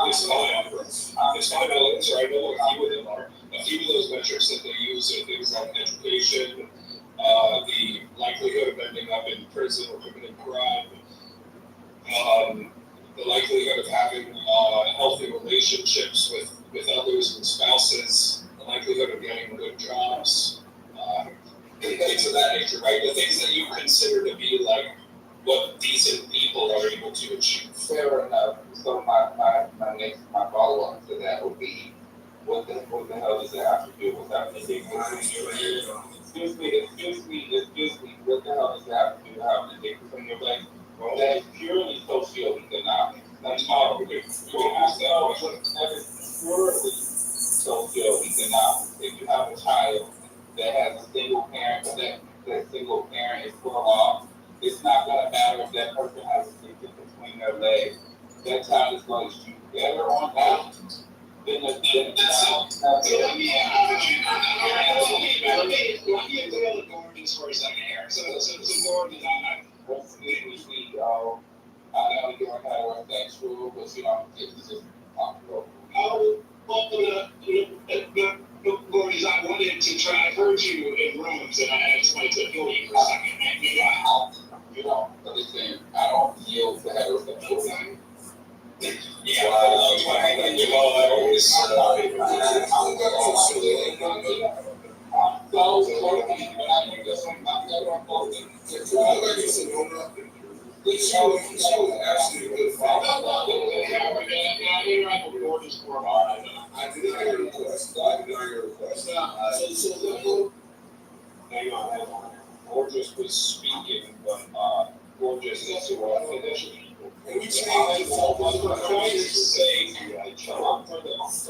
It's fine. I know a few of them are. A few of those metrics that they use are things like education, the likelihood of ending up in prison or committing crime, the likelihood of having healthy relationships with others and spouses, the likelihood of getting good jobs, things of that nature, right? The things that you consider to be like what decent people are able to achieve. Fair enough. So my follow up to that would be, what the hell does that have to do with having a dick between your legs? Excuse me, what the hell does that have to do with having a dick between your legs? Well, that is purely socioeconomic. That's all. That is purely socioeconomic. If you have a child that has a single parent, but that single parent is well off, it's not going to matter if that person has a dick between their legs. That child is going to do better on that. Let me deal with Gordon's for a second here. So Gordon, I know you're not work that true, but it's just possible. Gordon, I wanted to try. I heard you in rooms, and I just wanted to feel you for a second. You don't understand. I don't yield to heterosexual. Gorgeous was speaking, but Gorgeous is and we changed for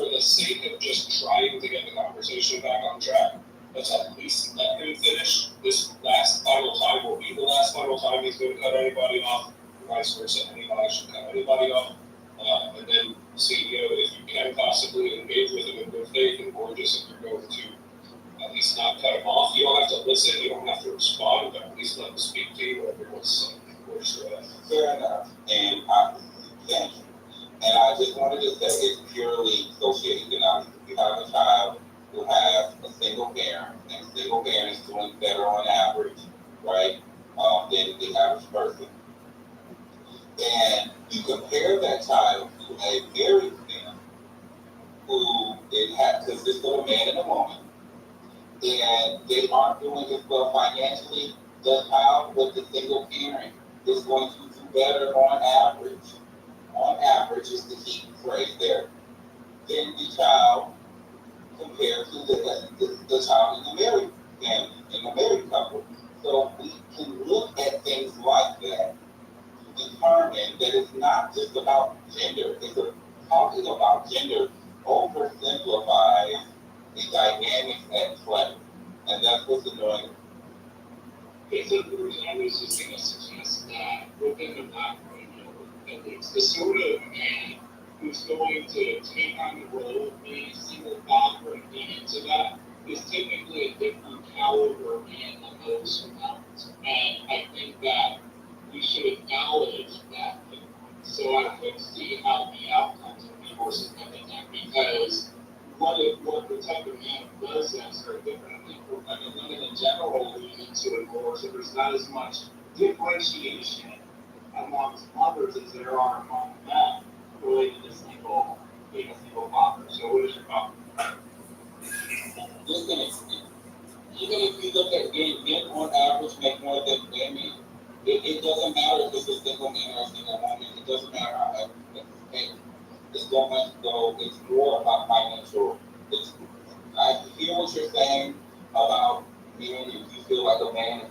the sake of just trying to get the conversation back on track, let's at least let him finish. This last final time will be the last final time he's going to cut anybody off. Vice versa, anybody should cut anybody off. And then CEO, if you can possibly engage with him in good faith and Gorgeous, if you're going to at least not cut him off. You don't have to listen, you don't have to respond, but at least let him speak to you whatever what's fair enough. And thank you. And I just wanted to say it's purely socioeconomic. If you have a child who has a single parent, and a single parent is doing better on average, right, than the average person. And you compare that child to a married man who consists of a man and a woman, and they aren't doing as well financially, the child with the single parent is going to do better on average. On average is the key phrase there. Then the child compared to the child in the married family, in the married couple. So we can look at things like that to determine that it's not just about gender. Talking about gender oversimplifies the dynamics at play. And that's what's annoying. Basically, I was just going to suggest that within the black community, it's the sort of man who's going to take on the role of being a single father and being into that is typically a different caliber man than those who aren't. And I think that we should acknowledge that. So I could see how the outcomes would be more significant because what the type of man does that's very different. I think women in general lean into it more, so there's not as much differentiation amongst others as there are among men related to being a single father. So what is your comment? Listen, even if you look at men on average make more than women, it doesn't matter if it's a single man or a single woman. It doesn't matter how it's going to go. It's more about financial. I hear what you're saying about men. If you feel like a man,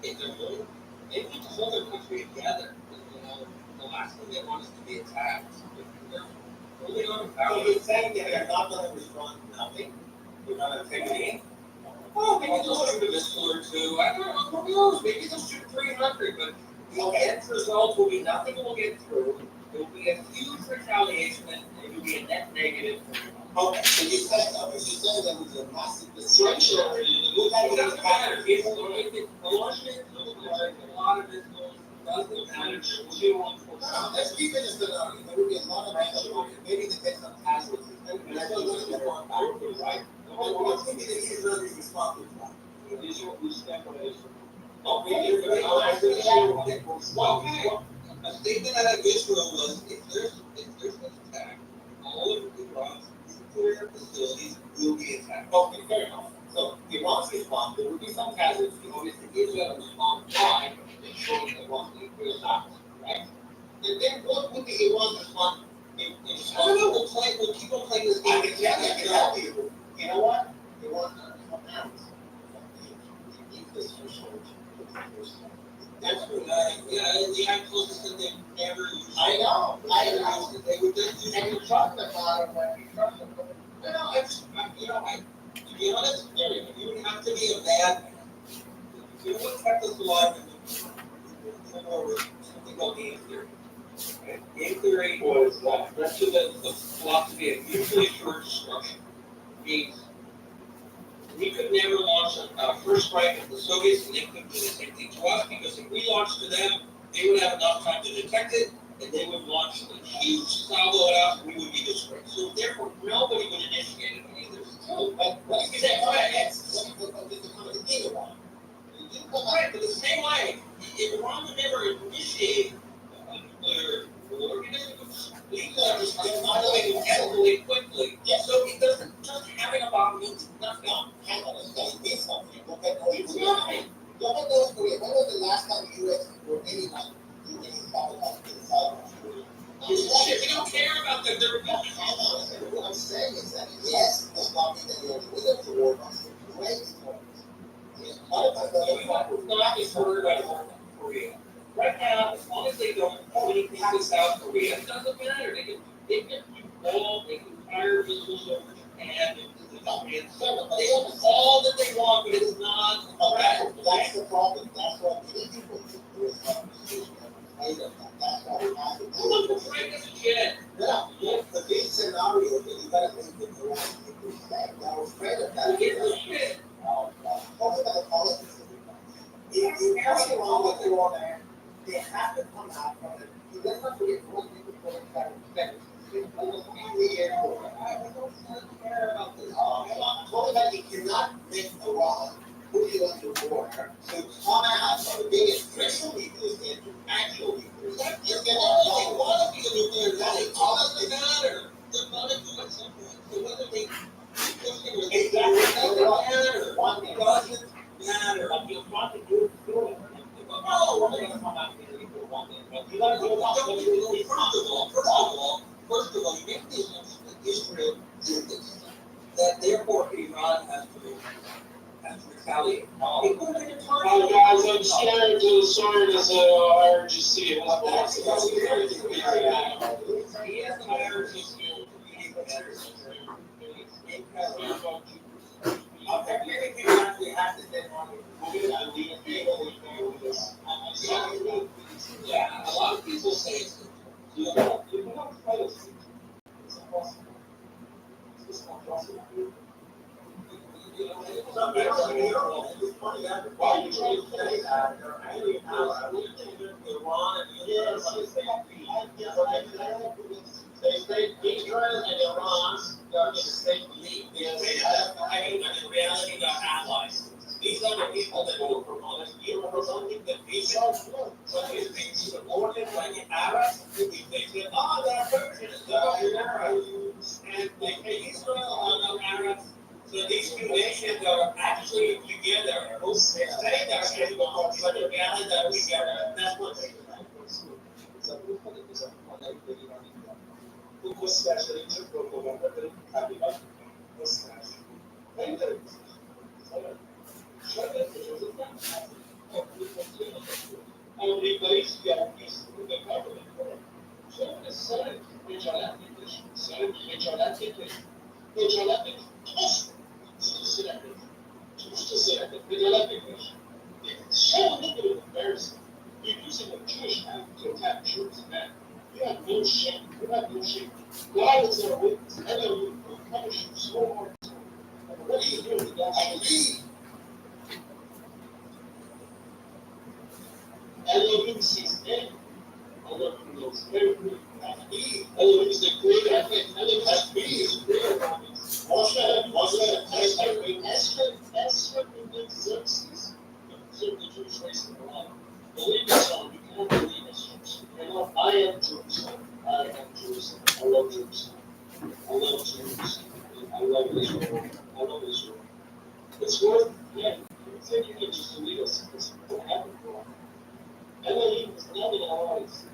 If they're really, they need to hold their country together. You know, the last thing they want is to be attacked. If they're holding on to power. So you're saying that they're not going to respond to nothing? They're not going to take it in? Oh, maybe they'll shoot a missile or two. I don't know. Who knows? Maybe they'll shoot 300, but the end result will be nothing will get through. It will be a huge retaliation, and it will be a net negative. Okay, so you're saying there was a massive destruction. It doesn't matter. It's the launching requires a lot of missiles. Doesn't matter. Let's keep it as the there will be a lot of missiles. Maybe they get some casualties. And I don't know if they're on battlefield, right? What's going to be the Israeli response to that? A statement out of Israel was if there's an attack, all of Iran's nuclear facilities will be attacked. Okay, fair enough. So Iran's response, there will be some casualties. Obviously, Israel will respond by ensuring that Iran's nuclear attacks, right? And then what would be Iran's response? I don't know. We'll keep on playing this game. You know what? Iran That's right. Yeah, the closest that they've ever used. I know. They would just use it. And you're talking about it when you trust them. To be honest, you would have to be a bad man. You know what kept us alive something called game theory. Okay? Game theory was rest of the philosophy of mutually assured destruction. Means we could never launch a first strike at the Soviets, and they couldn't do the same thing to us, because if we launched to them, they would have enough time to detect it, and they would launch a huge salvo at us, and we would be destroyed. So therefore, nobody would initiate it either. Right, but the same way, if Iran would never initiate a nuclear war, we could respond chemically quickly. Yeah. So it doesn't just having a bomb means nothing. Hang on, it means something. It's nothing. When was the last time the U.S. or anyone did any sabotage inside? We don't care about them. They're what I'm saying is that yes, does not mean that you're willing to war on some great points. We're not just worried about North Korea. Right now, as long as they don't do anything to South Korea, it doesn't matter. They can It can do all the entire business over Japan and they want all that they want, but it's not correct. That's the problem. That's why many people think there's that's why we have to Who was afraid as a kid? Yeah, the big scenario that you gotta make it the right people say. I was afraid of that. Who gives a shit? Talk about the politics of it. If everything wrong with the law there, they have to come out from it. Let's not forget what people say about respect. The airport. I don't care about this. Talk about you cannot make a law put you on the border. So come out from the biggest pressure leaders into actual leaders. You're gonna want to be a nuclear guy. All of the matter. They're gonna do it somewhere. So whether they exactly matter. One doesn't matter. Like you want to do it. Oh, we're gonna come out here and do one thing. But you gotta do it. First of all, you make the assumption that Israel did this. That therefore Iran has to retaliate. It could have been a target. Guys, I'm scared to sorry to say RGC. He has the RGC. Yeah, a lot of people say it's Israel and Iran are the same league. In reality, they're allies. These are the people that will promote it. You are promoting the vision. So it's being supported by the Arabs. We think that, they're Persians, they're Arabs. And they say Israel are not Arabs. So these two nations are actually together. They say they're actually but in reality they're together. That's what they do. You're using a Jewish act to attack Jewish men. You have no shame. You have no shame. God is our witness. Elon will punish you so hard. What are you doing with that? I believe. Elohim sees men. Elohim knows everything. Elohim is the creator. Elohim has created the creator of things. Esther and Xerxes observed the Jewish race in the land. Believe me, son, you cannot believe us. You know, I am Jerusalem. I am Jerusalem. I love Jerusalem. I love Jerusalem. I love Israel. I love Israel. It's worth, yeah, you think you can just delete us because what happened for us. Elohim is not in our lives.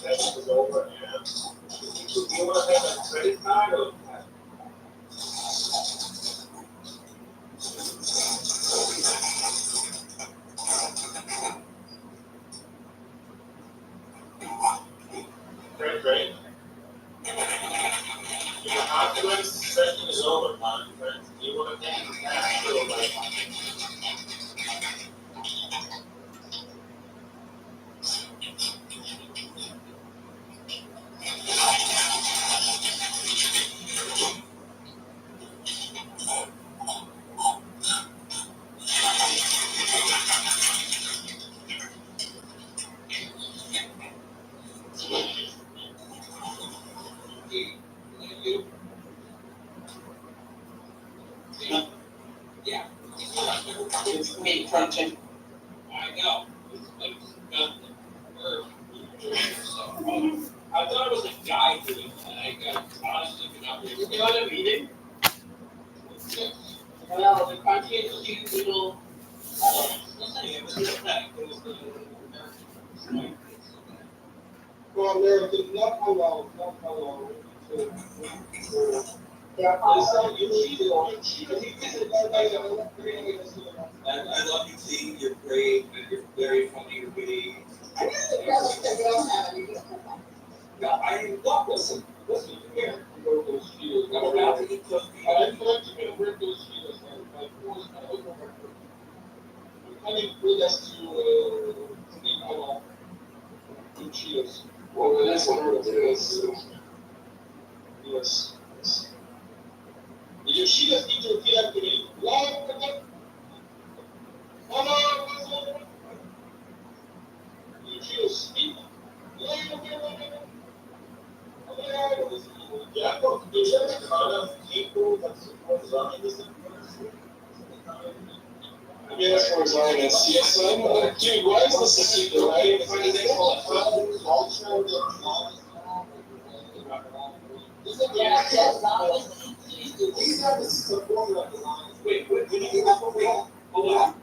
That is over, and you want to have a credit card or great. Your confidence session is over, my friend. You want to take it back to like yeah. It's me crunching. I know. I thought it was a guy doing that. I got honestly cannot believe it. You know what I mean? Well, the conscientious little. It was the effect. It was the American. Well, American, not hello. They're So you cheated. I love you, T. You're great. You're very funny. You're witty. I guess it's really because they don't have any. No, I love listen here. You go to those fields. I'm about to eat those fields. I thought you were work those fields and like who's kind of over. You kind of bring us to be more to Cheetos. Well, that's what it is. Yes. Yes. You Cheetos eat your kid after me. You Cheetos speak. Yeah, there's a ton of people that support Zionism. I mean, as far as Zionists, yes, dude, why is this a secret, right? If anything, Yeah, that's these are the support of the Zionists. Wait, can you get that for me? Hold on.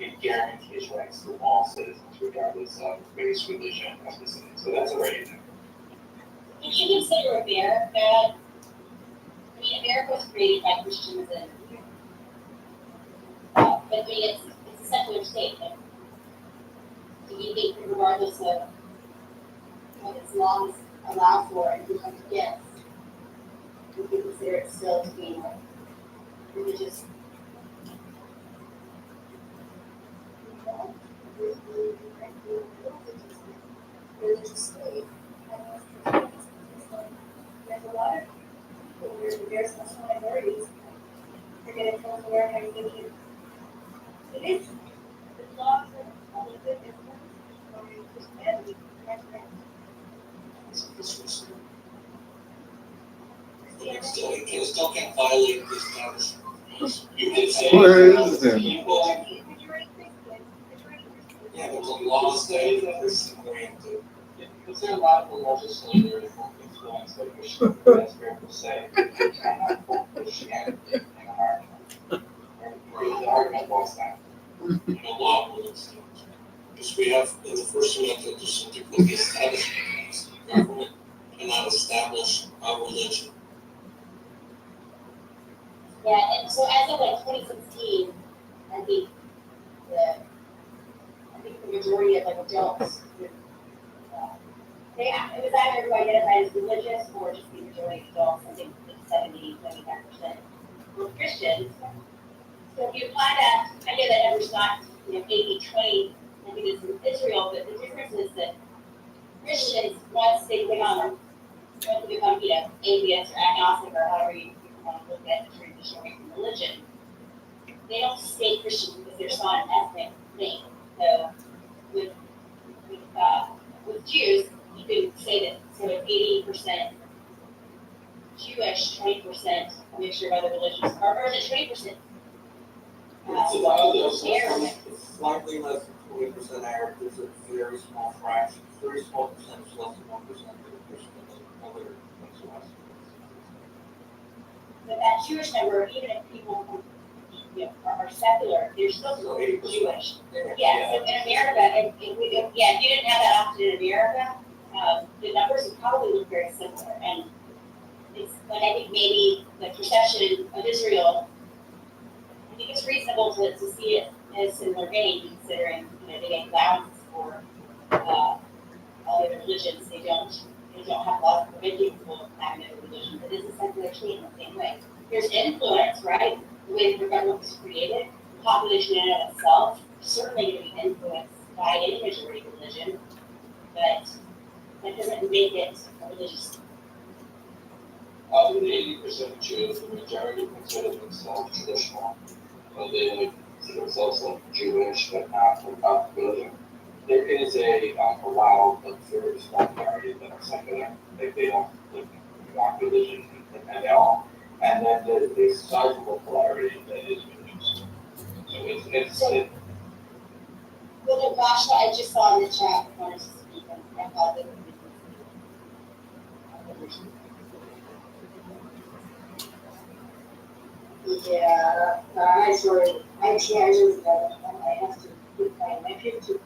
It guarantees rights to all citizens, regardless of race, religion, ethnicity. So that's already there. If you consider America, I mean, America was created by Christians and, but I mean, it's a secular state. And do you think regardless of what its laws allow for and who comes against, would you consider it still to be religious? Religious state. There's a lot of people where there's some minorities. They're going to come to where I'm thinking. It is the laws of a little bit different from Christianity. You still can't violate this establishment. You did say. Where is it? Yeah, but the laws say that it's granted. Is there a lot of the legislators who influence like Christian, that's fair to say, you cannot put Christianity in an argument. Or the argument was that. In a law, because we have, in the First Amendment, there's something called the establishment clause. The government cannot establish a religion. Yeah, and so as of like 2016, I think the majority of like adults would, it was either who identified as religious or just the majority of adults, I think 75% were Christians. So if you apply that, I know that number's not, 80-20, I think it's in Israel, but the difference is that Christians, once they become, atheist or agnostic or however you want to look at the traditional religion, they don't stay Christian because they're still an ethnic thing. So with Jews, you could say that sort of 80% Jewish, 20% a mixture of other religions, or is it 20%? It's about those, slightly less than 20% Arab. There's a very small fraction, very small percentage, less than 1% that are Christian and other things. But that Jewish number, even if people are secular, they're still Jewish. Yeah, so in America, if you didn't have that option in America, very similar. And it's like I think maybe the perception of Israel, I think it's reasonable to see it as similar vein, considering they make allowances for all the other religions. They don't have laws preventing people from having other religions. It is essentially treated in the same way. There's influence, right? The way the government was created, the population in and of itself certainly going to be influenced by any majority religion, but that doesn't make it a religious. Other than 80% Jews, the majority consider themselves traditional. So they consider themselves like Jewish, but not without religion. There is a loud, but very small minority that are secular. They don't want religion at all. And then there's a sizable polarity that is religious. So it's Well, Basha, I just saw in the chat wanted to speak, and I thought that would be Yeah, I sorry. Actually, I just I have to put my nephew to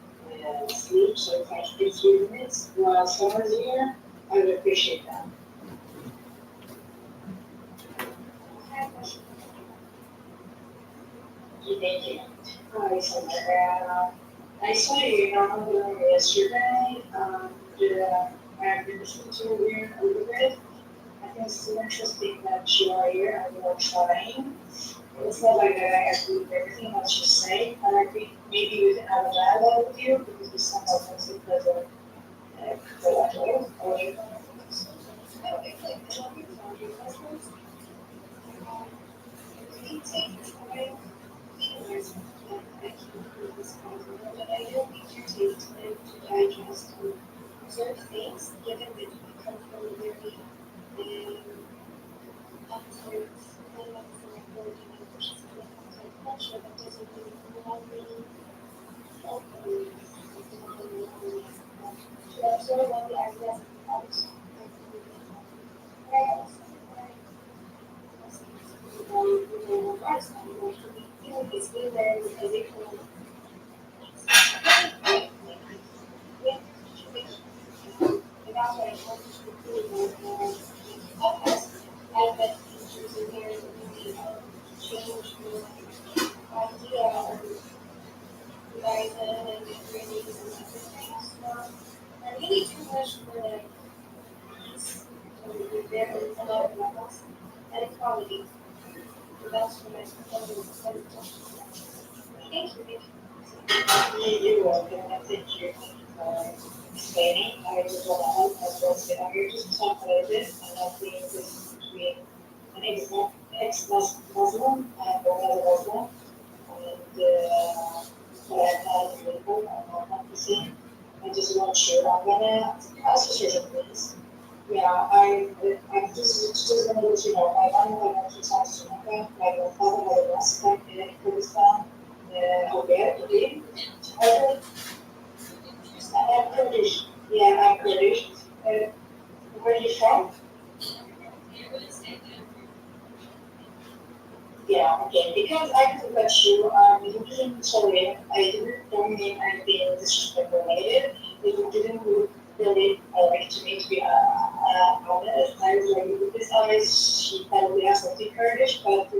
sleep, so if I can 3 minutes while someone's here, I would appreciate that. Thank you. Hi, Sandra. I saw you on yesterday, and I've been listening to you a little bit. I think it's so interesting that you are here and you are trying. It's not like that I agree with everything that you say, and I think maybe we can have a dialogue with you because we somehow think it doesn't collaborate or you observe things, given that you come from a very upward, culture that doesn't really to absorb all the ideas of others. It's been there because it can that's what I want to include in podcast. I bet teachers are there to really change your idea of horizon and your needs and everything. So I really too much for the peace. So there is a lot of levels and equality. So that's what I think. Thank you. You're welcome, and thank you for explaining. I just want to help as well as I'm here just to talk a little bit, and I think this is between an ex-Muslim and another Muslim, and what I've had is really cool. I'm not the same. I just want to, I'm gonna ask you something, please. Yeah, I'm just gonna let you know, my mom went to South Sudan, my grandfather had a massacre in Kurdistan, okay. I'm Kurdish. Yeah, I'm Kurdish. Where are you from? Yeah, okay. Because I could let you, you didn't, sorry, don't mean anything disrespectful or negative. You didn't really like to me to be honest. I was like, with this eyes, she probably has something Kurdish, but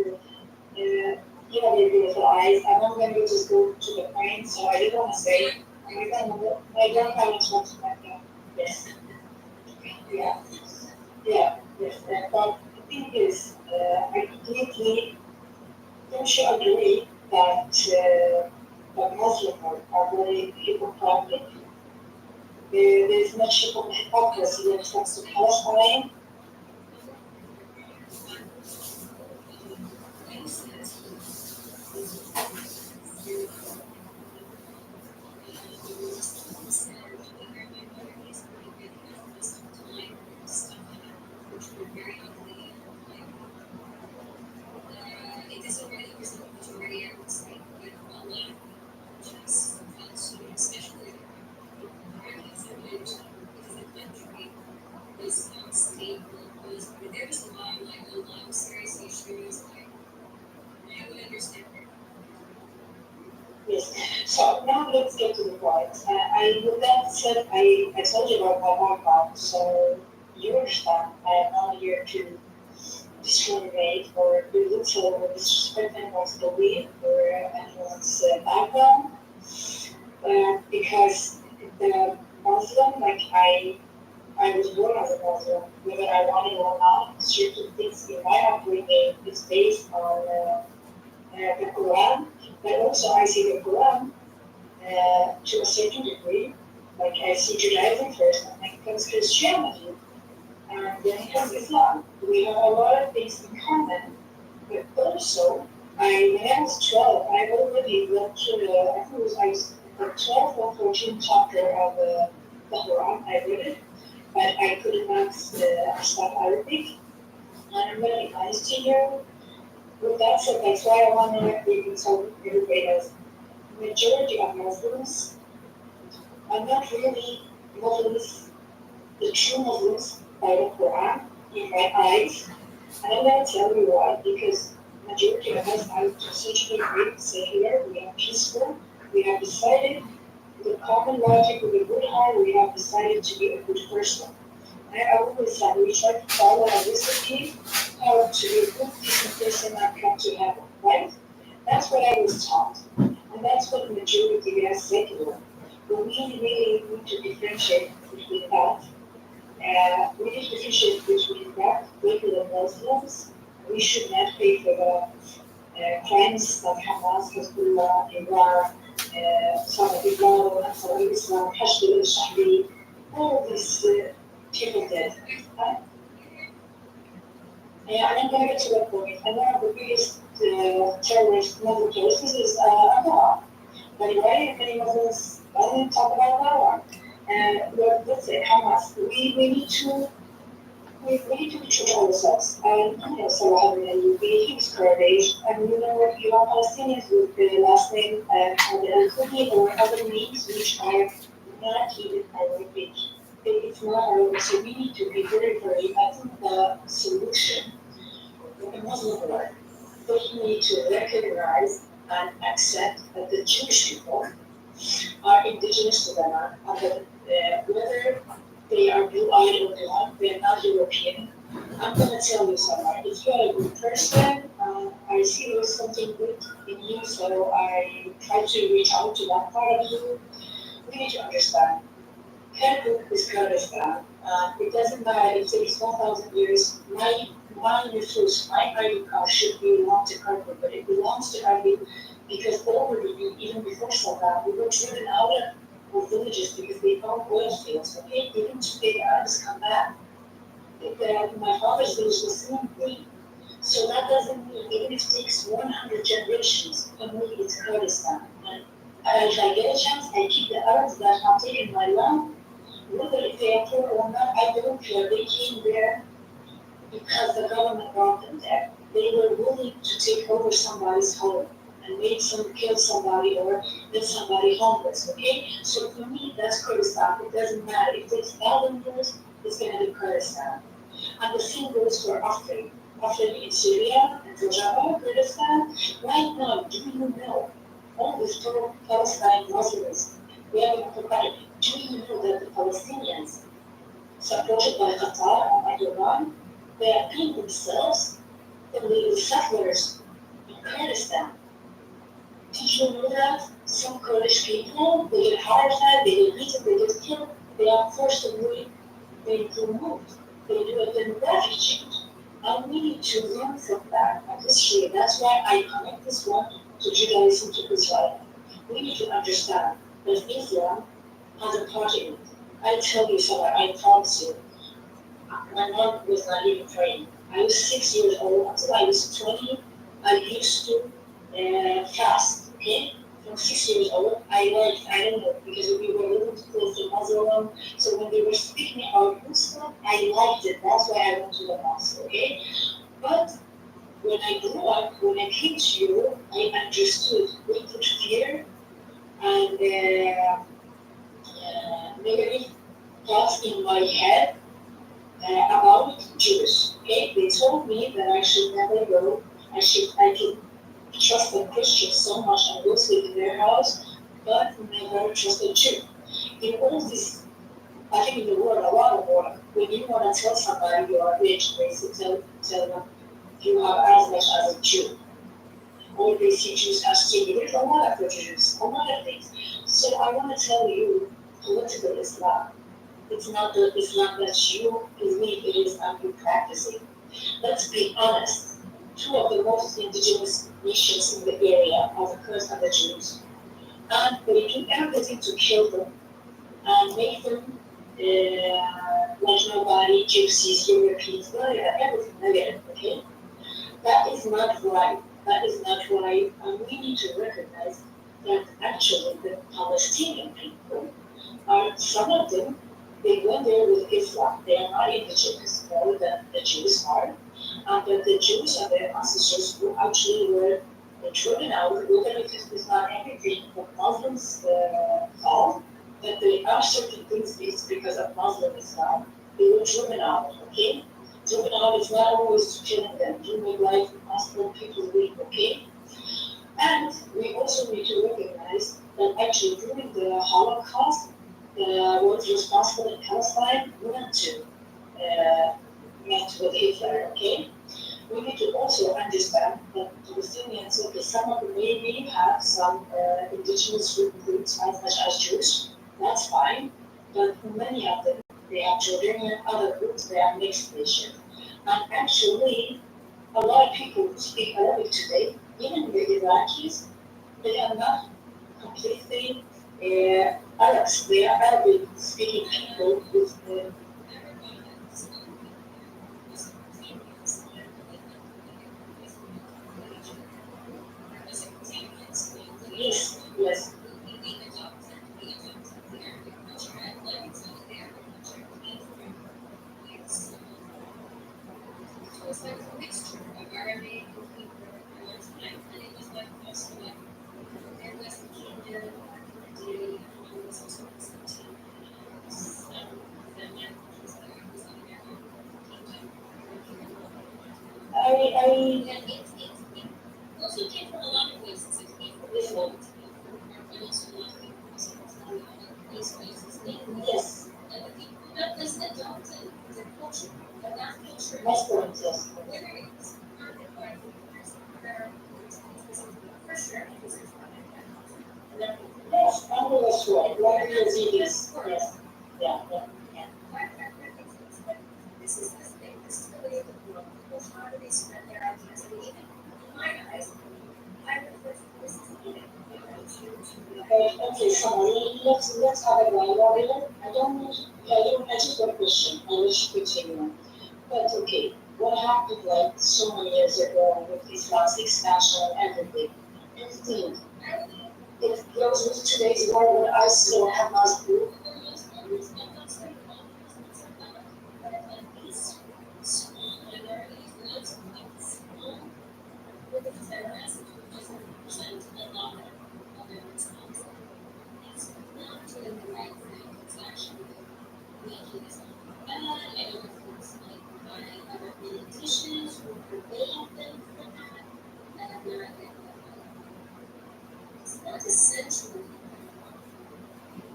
you have your beautiful eyes. I'm not going to just go to the point, so I didn't want to say. My grandparents want to make that. Yes. Yeah. Yeah. Yes. But the thing is, I completely don't you agree that Muslims are very hypocritic? There's much hypocrisy when it comes to Palestine. Yes. So now let's get to the point. With that said, I told you about my background. So You understand, I am not here to discriminate or belittle or disrespect anyone's belief or anyone's background, because the Muslim, like I was born as a Muslim, whether I want it or not, certain things in my upbringing is based on the Quran, but also I see the Quran to a certain degree. Like I see Judaism first, and then comes Christianity, and then comes Islam. We have a lot of things in common, but also, when I was 12, I already went to I think it was the 12th or 14th chapter of the Quran. I read it, but I could not understand Arabic. And I'm going to be honest to you. With that said, that's why I want to maybe tell everybody that majority of Muslims are not really Muslims, the true Muslims by the Quran, in my eyes. And I'm going to tell you why, because majority of us are to such a degree secular, we are peaceful, we have decided, with common logic, with a good heart, we have decided to be a good person. I always said we try to follow a recipe how to be a good, decent person and come to heaven, right? That's what I was taught. And that's what the majority are secular. But we really need to differentiate between that. We need to differentiate between that, regular Muslims. We should not pay for the crimes that Hamas, Hezbollah, Iran, Saudi Arabia, Saudi Islam, Hashd al-Shahri, all of these people did. And I'm going to get to that point. And one of the biggest terrorist Muslim cases is Iran. By the way, many Muslims don't talk about that one. And let's say Hamas. We need to be true to ourselves. And Salah al-Ayyubi, he was Kurdish, and you have Palestinians with the last name al-Khudi or other names which are not even Arabic. It's not Arabic, so we need to be very, very, I think the solution in the Muslim world, we need to recognize and accept that the Jewish people are indigenous to the land, and that whether they are blue-eyed or not, they're not European. I'm going to tell you something. If you're a good person, I see there's something good in you, so I try to reach out to that part of you. We need to understand. Kirkuk is Kurdistan. It doesn't matter if it takes 1,000 years. My refuse, my ID card should belong to Kirkuk, but it belongs to Kirkuk because already, even before Saddam, we were driven out of villages because they found oil fields. Okay, even today, the Arabs come back. My father's village was the same thing. So that doesn't mean, even if it takes 100 generations, for me, it's Kurdistan. And if I get a chance, I keep the Arabs that have taken my land. Whether if they are poor or not, I don't care. They came there because the government brought them there. They were willing to take over somebody's home and kill somebody or make somebody homeless, okay? So for me, that's Kurdistan. It doesn't matter. If it takes 1,000 years, it's going to be Kurdistan. And the same goes for Afrin. Afrin in Syria and Rojava, Kurdistan. Right now, do you know all these Palestine Muslims? We have a provider. Do you know that the Palestinians, supported by Qatar and Iran, they are paying themselves illegal settlers in Kurdistan? Did you know that some Kurdish people, they get heart attack, they get beaten, they get killed, they are forcibly removed. They do a demographic change. And we need to learn from that history. That's why I connect this one to Judaism, to Israel. We need to understand that Islam has a part in it. I tell you something, I promise you. My mom was not even trained. I was 6 years old. Until I was 20, I used to fast, okay? From 6 years old, I don't know, because we were living close to Muslim, so when they were speaking about Muslim, I liked it. That's why I went to the mosque, okay? But when I grew up, when I came to Europe, I understood. We put fear and negative thoughts in my head about Jews. Okay, they told me that I should never go. I can trust a Christian so much and go sleep in their house, but never trust a Jew. In all this, I think in the world, a lot of work, when you want to tell somebody you are rich, basically tell them you have as much as a Jew. Or they see Jews as cheap. There's a lot of prejudice, a lot of things. So I want to tell you, political Islam, it's not that you believe it is and you practice it. Let's be honest. Two of the most indigenous nations in the area are the Kurds and the Jews. And they do everything to kill them and make them like nobody, gypsies, Europeans, everything negative, okay? That is not right. That is not right. And we need to recognize that actually the Palestinian people are, some of them, they went there with Islam. They are not indigenous, more than the Jews are. And that the Jews and their ancestors who actually were driven out, even if it is not everything that Muslims call, that there are certain things it's because of Muslim Islam, they were driven out, okay? Driven out is not always killing them, to make life Muslim people weak, okay? And we also need to recognize that actually during the Holocaust, was responsible in Palestine went to met with Hitler, okay? We need to also understand that Palestinians, okay, some of them maybe have some indigenous roots as much as Jews, that's fine, but many of them, they have Jordanian other groups, they are mixed nations. And actually, a lot of people who speak Arabic today, even the Iraqis, they are not completely Arabs. They are Arabic speaking people with yes, yes. So it's like a mixture of Arabic and Hebrew at one time, and it was like also like there was the kingdom, and it was also Constantine, the man was like it was like their kingdom. It also came from a lot of places. It came from Islam, and also a lot of people also from these places. Yes. And the people that this adopted the culture, but that culture Muslims, yes. whether it's perfect by leaders that are for sure because it's not that. Yes, I'm really sure. Like the Yazidis, yes. Yeah, yeah. Yeah. This is this thing. This is the way of the world. People how do they spread their ideas? And even in my eyes, I refer to this as even. Okay, so let's have a dialogue here. I just got a question. I wish you could take one. But okay, what happened like so many years ago with Islam's expansion and everything? Anything. It goes with today's world when I still have Hamas group. It's not essentially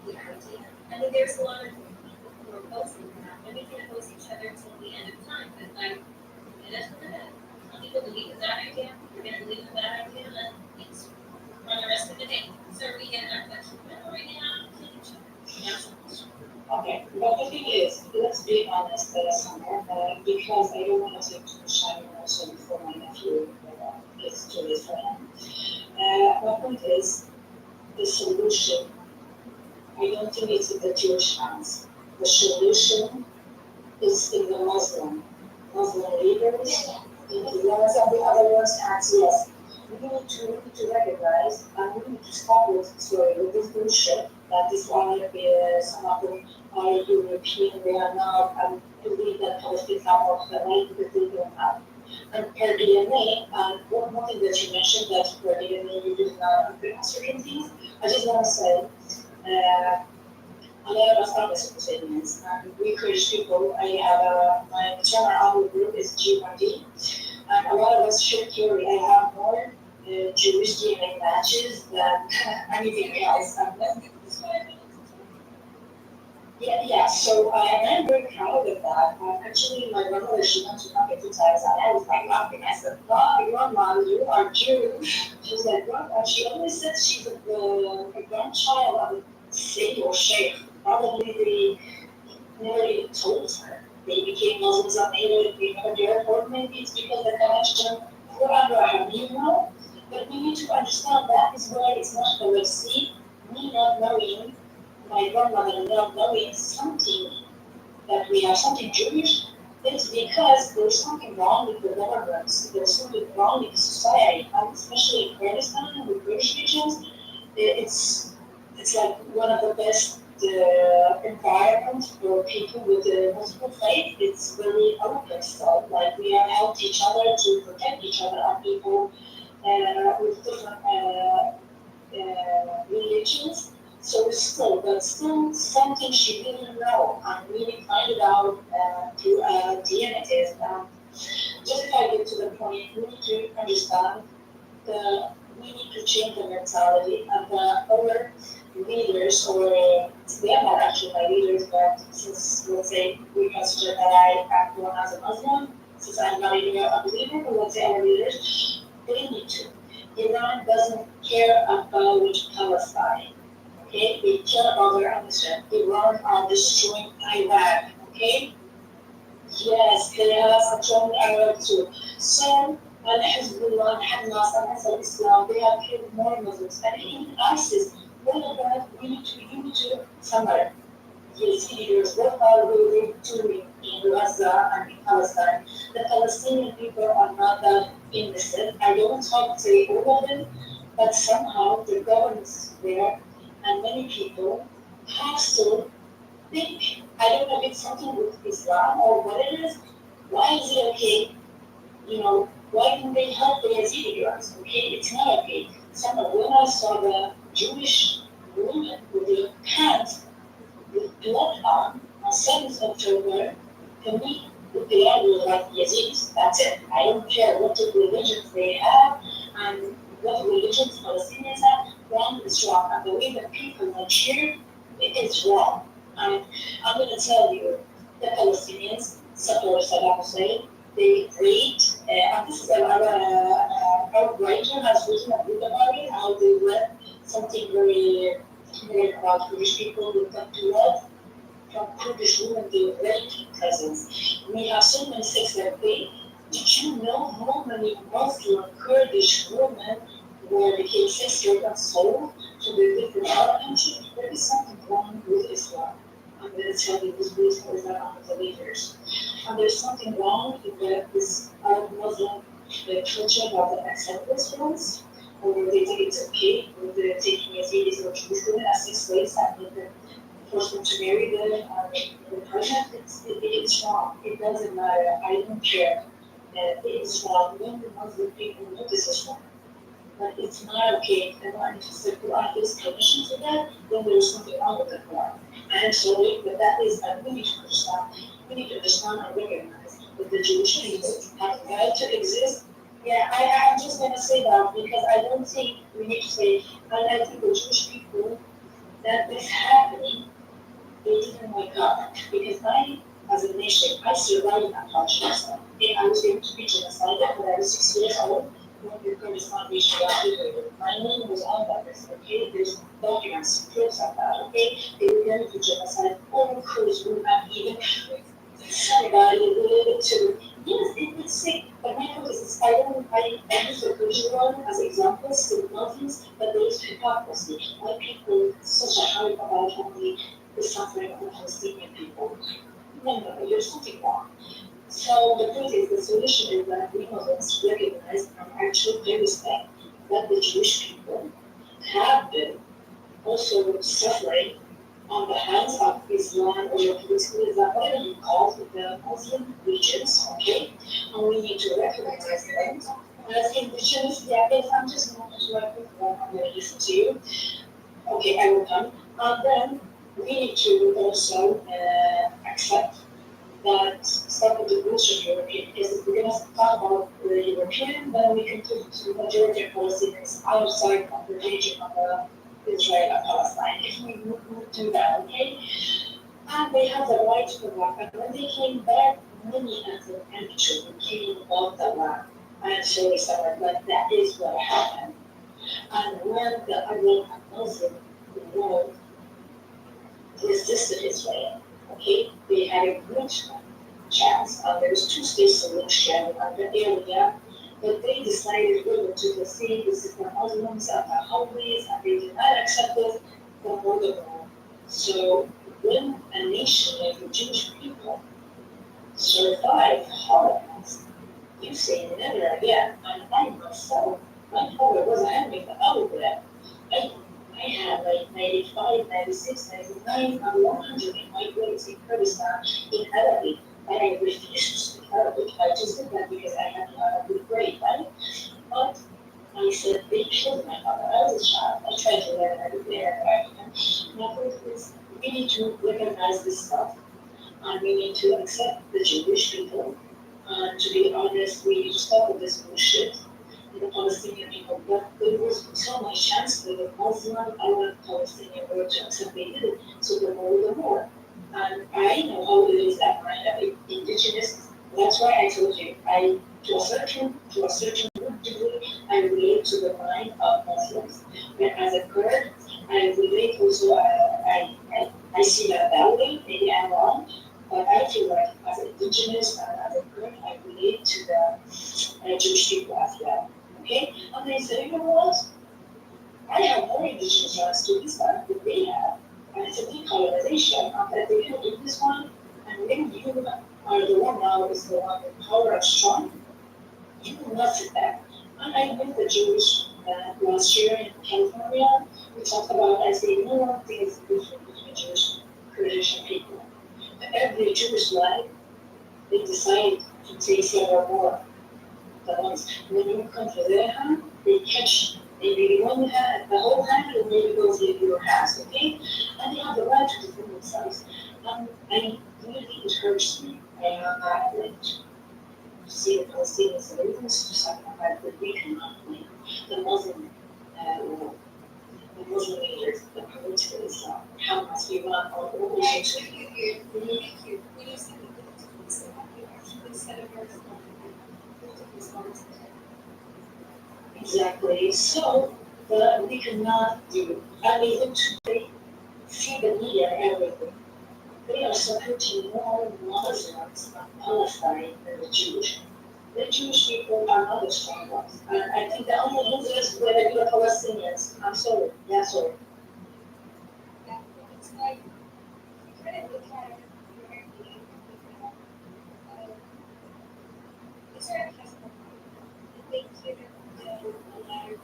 the idea. I mean, there's a lot of people who are opposing that, and we can oppose each other until the end of time, but like, it is what it is. Some people believe in that idea, we're going to believe in that idea, and it's for the rest of the day. So we get that question, well, right now, kill each other. Okay, but the thing is, let's be honest, Summer, because I don't want to take too much time also before my nephew gets to this for him. My point is, the solution, I don't think it's in the Jewish hands. The solution is in the Muslim leaders, in the ones and the other ones' hands, yes. We need to recognize and we need to stop with this bullshit that is why some of them are European, they are not, and believe that Palestinians are more of the right because they don't have. And per DNA, and one more thing that you mentioned that per DNA you did not answer things, I just want to say, a lot of us are Mesopotamians, and we Kurdish people, I have my channel group is G1D, and a lot of us should carry, I have more Jewish DNA matches than anything else. Yeah. So I'm very proud of that. Actually, my grandmother, she went to market 2 times, and I was like laughing. I said, "Wow, grandma, you are Jewish." She was like, "What?" And she always said she's a grandchild of a saint or sheikh. Probably they never even told her. They became Muslims and they never dared, or maybe it's because the connection forever have you know. But we need to understand that is where it's not the see me not knowing my grandmother not knowing something that we have something Jewish, it's because there's something wrong with the governments, there's something wrong with the society, and especially in Kurdistan and the Kurdish regions, it's like one of the best environments for people with multiple faith. It's very open, so like we have helped each other to protect each other and people with different religions. So still, but still something she didn't know, and we find it out through DNA test. Just if I get to the point, we need to understand the we need to change the mentality of our leaders, or they are not actually my leaders, but since let's say we consider that I act one as a Muslim, since I'm not even a believer, but let's say our leaders, they need to. Iran doesn't care about Palestine. Okay, they care about their ambition. Iran are destroying Iraq. Okay, yes, they have controlling Iraq too. So, and Hezbollah, Hamas, and Ansar Islam, they have killed more Muslims. And even ISIS, all of that, you need to summarize. Yazidis, what are they doing in Gaza and in Palestine? The Palestinian people are not that innocent. I don't talk to say all of them, but somehow the governments there and many people have to think. I don't know if it's something with Islam or what it is. Why is it okay? Why can they help the Yazidi girls? Okay, it's not okay. When I saw the Jewish woman with the hands with blood on 7th October, to me, they are like Yazidis. That's it. I don't care what religions they have and what religions Palestinians have. Wrong is wrong. And the way that people are cheered, it is wrong. And I'm going to tell you, the Palestinians support Saddam Hussein. They rate, and this is our writer has written a book about it, how they read something very about Kurdish people who come to love from Kurdish women, the rape presence. We have so many sex that they. Did you know how many Muslim Kurdish women were became sex workers and sold to the different Arab countries? There is something wrong with Islam. I'm going to tell you this beautiful is not on the leaders. And there's something wrong with this Arab Muslim culture about the acceptance ones, or they think it's okay with the taking Yazidis or Jewish women as sex slaves and make them force them to marry them and pregnant. It's wrong. It doesn't matter. I don't care. It is wrong. When the Muslim people know this is wrong. But it's not okay. If they're not interested, Quran gives permission to that, then there is something wrong with the Quran. I am sorry, but that is, and we need to understand. We need to understand and recognize that the Jewish people have a right to exist. Yeah, I'm just going to say that because I don't think we need to say, and I think the Jewish people, that this happening, they didn't wake up. Because as a nation, I survived that genocide. I was able to be genocided when I was 6 years old. When the Kurdistan nation got liberated, my name was on that list. Okay, there's documents, proofs of that. Okay, they were going to genocide all Kurds, women, and even somebody related to. Yes, it's sick. But my point is, I use the Kurdish one as examples to Muslims, but there is hypocrisy. Why people such a hype about only the suffering of the Palestinian people? No, there's something wrong. So the point is, the solution is that we Muslims recognize and actually pay respect that the Jewish people have been also suffering on the hands of Islam or political Islam, whatever you call it, the Muslim regions, okay? And we need to recognize them as indigenous. Yeah, if I'm just going to I'm going to listen to you. Okay, I will come. And then we need to also accept that start with the roots of European, because if we're going to talk about the European, then we can turn to the majority of Palestinians outside of the region of Israel and Palestine. If we would do that, okay? And they have the right to walk. And when they came back, many of the children came off the land and showed someone that that is what happened. And when the Arab Muslim world resisted Israel, okay, they had a good chance. There was two-state solution on the area, but they decided whether to proceed. This is the Muslims and the Houthis, and they did not accept it from the war. So when a nation like the Jewish people survived Holocaust, you say never again. And I myself, my father was a handmaker out there. I, I had like 95, 96, 99, and 100 in my grades in Kurdistan in Arabic. And I refused to speak Arabic. I just did that because I had a good grade, right? But I said, they killed my father. I was a child. I tried to learn Arabic there. My point is, we need to recognize this stuff. And we need to accept the Jewish people. And to be honest, we need to stop with this bullshit. And the Palestinian people, but there was so much chance for the Muslim Arab Palestinian world to accept they did it. So the more. And I know how it is that I'm indigenous. That's why I told you, to a certain degree, I relate to the mind of Muslims. But as a Kurd, I relate also, I see that way, maybe I'm wrong, but I feel like as an indigenous and as a Kurd, I relate to the Jewish people as well. Okay? And they say, you know what? I have more indigenous rights to this one than they have. And it's a decolonization, and that they can do this one, and when you are the one now is the one with power and strong, you will not sit back. And I met the Jewish last year in California. We talked about, I say, no one thing is different between Jewish Kurdish people. Every Jewish life, they decide to take several more. The ones, when you come to their hand, they catch maybe one hand, the whole hand, or maybe goes in your hands, okay? And they have the right to defend themselves. I really, it hurts me. I am not like to see the Palestinians and even to something like that we cannot blame the Muslim world, the Muslim leaders, the political Islam, Hamas, Iran, or all those things. Thank you. When you said that you actually said a very response. Exactly. So we cannot do. And even today, see the media and everything. They are supporting more Muslims on Palestine than the Jewish. The Jewish people are not the strong ones. And I think the only losers were the Palestinians. I'm sorry. Yeah, sorry. It's like, you kind of look at it, Israel has no problem. If they give a lot of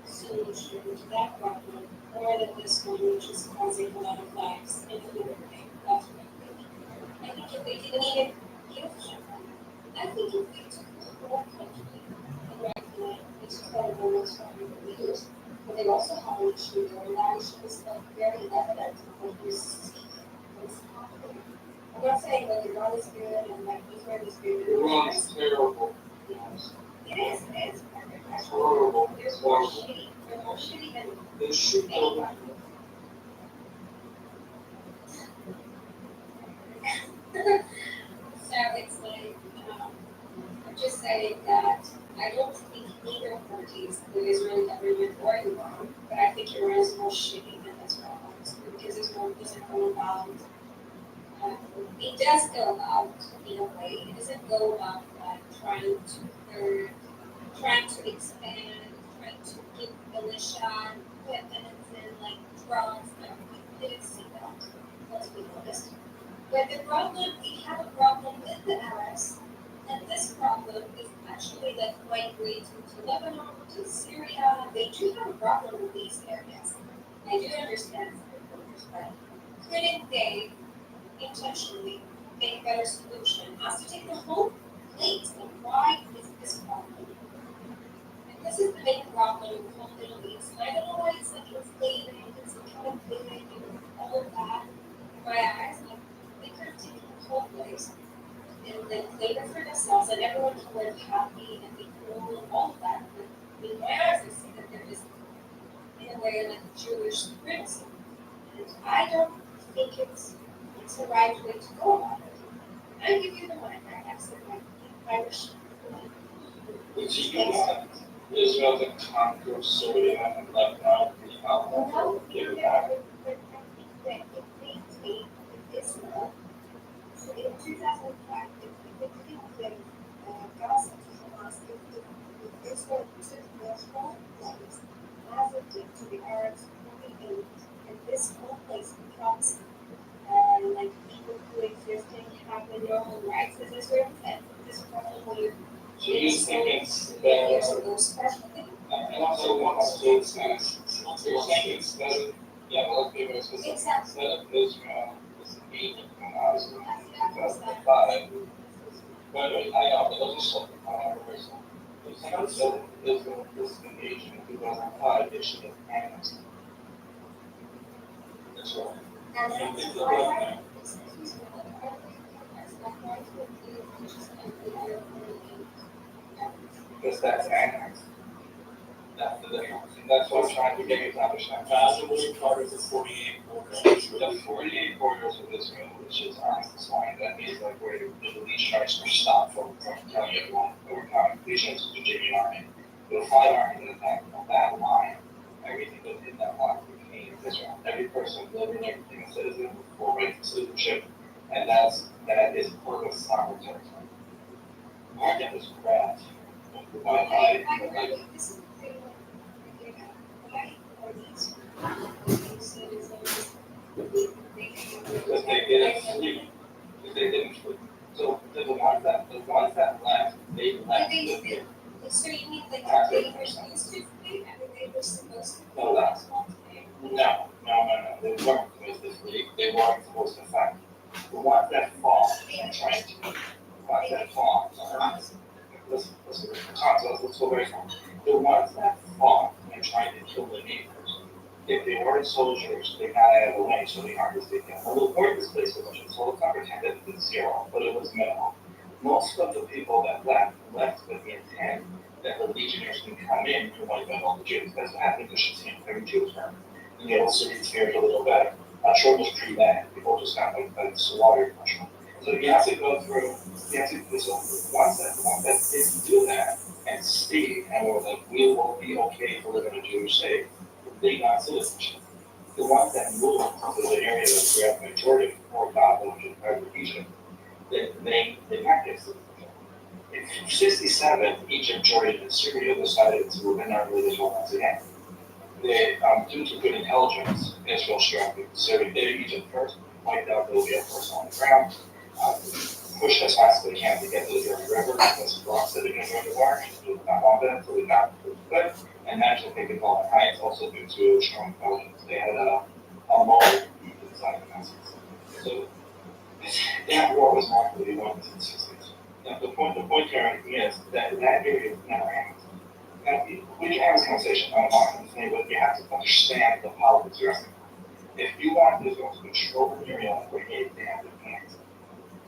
solution to that problem, more than this one, which is causing a lot of lives in the living thing. That's what I think. I think if they didn't even give him, I think if they took the whole country and regulate it's terrible what's wrong with the leaders. But they also have an issue there, and that issue is like very evident in what you see what's happening. I'm not saying that Iran is good and like Israel is good. Iran's terrible. Yes. It is. It's horrible. They're more shitty. They're more shitty than They shoot anyone. So it's like, I'm just saying that I don't think either parties, the Israeli government or Iran, but I think Iran is more shitty than Israel, honestly, because Israel doesn't go about, it does go about, in a way, it doesn't go about like trying to expand, trying to give militia weapons and like drones, but we didn't see that, let's be honest. But the problem, we have a problem with the Arabs, and this problem is actually like migrating to Lebanon, to Syria. They do have a problem with these areas. I do understand from the perspective. Couldn't they intentionally make a better solution as to take the whole plate? And why is this problem? And this is the main problem in the whole Middle East. And I don't know why it's like inflated, it's accountability, and all of that. In my eyes, like, they could have taken the whole place and then claim it for themselves, and everyone can live happy and be cool and all of that. But in my eyes, I see that there is, in a way, like Jewish supremacy. And I don't think it's It's the right way to go about it. I give you the one that I said, Irish. Which you want Israel to conquer Syria and Lebanon, Well, give it back. if they take Israel, so in 2005, if they give Gaza to Hamas, if Israel took those whole place, as it did to the Arabs in the 80s, and this whole place becomes like people coexisting, having normal rights as Israel, and this probably So you think it's years better, ago, especially. and also one states as, you're saying instead of, yeah, let's give it a specific, Exactly. instead of Israel, this agent from us in 2005, but I know, but those are something, instead of Israel, this agent in 2005, they should have annexed. That's right. And And that's it's why about I, that. excuse me, but I think that's not right with the just and the other Because that's annexed. That's the difference. And that's what I'm trying to get you to understand. Gaza was a part of the 48 borders of The Israel. 48 borders of Israel, which is Armistice line, that means like where the Middle East strikes were stopped from telling everyone that we're coming. These ships to the Virginia Army. The 5 army that attacked on that line, everything within that line became Israel. Every person living there became a citizen with full right to citizenship, and that is part of sovereign territory. Market was grabbed by like this is the thing why are these citizens because they didn't sleep. Because they didn't sleep. So the ones that left, they left with their so you mean like they were supposed to be, I mean they were supposed to be No, that's- responsible. no. They weren't supposed to sleep. They weren't supposed to fight. The ones that fought and tried to, the ones that fought, listen, let's go very far. The ones that fought and tried to kill the neighbors, if they weren't soldiers, they got out of the way, so they harvested them. Well, the point displaced a bunch of soldiers, not pretended it was zero, but it was minimal. Most of the people that left with the intent that the legionnaires can come in to wipe out all the Jews. That's what happened to Shittim. Every Jew was burned. And the old city fared a little better. Short was pretty bad. People just got like slaughtered. So you have to go through, so once that didn't do that and stayed and were like, we will be okay to live in a Jewish state, they got citizenship. The ones that moved to the area that we have the majority or Gaza, which is part of Egypt, they got their citizenship. In 67, Egypt, Jordan, and Syria decided to annihilate Israel once again. They, due to good intelligence, Israel struck Syria, did Egypt first, wiped out Libya first on the ground, pushed as fast as they can to get to the Jordan River, because the blocks that are going to join the war, and do not want that, so we got good, and managed to take it all at heights, also due to strong intelligence. They had a mole inside the Nazis. So that war was not really won in the 60s. Now, the point here is that area is never ends. Now, we can have this conversation online, but you have to understand the politics you're asking. If you want Israel to control the area where they have their hands,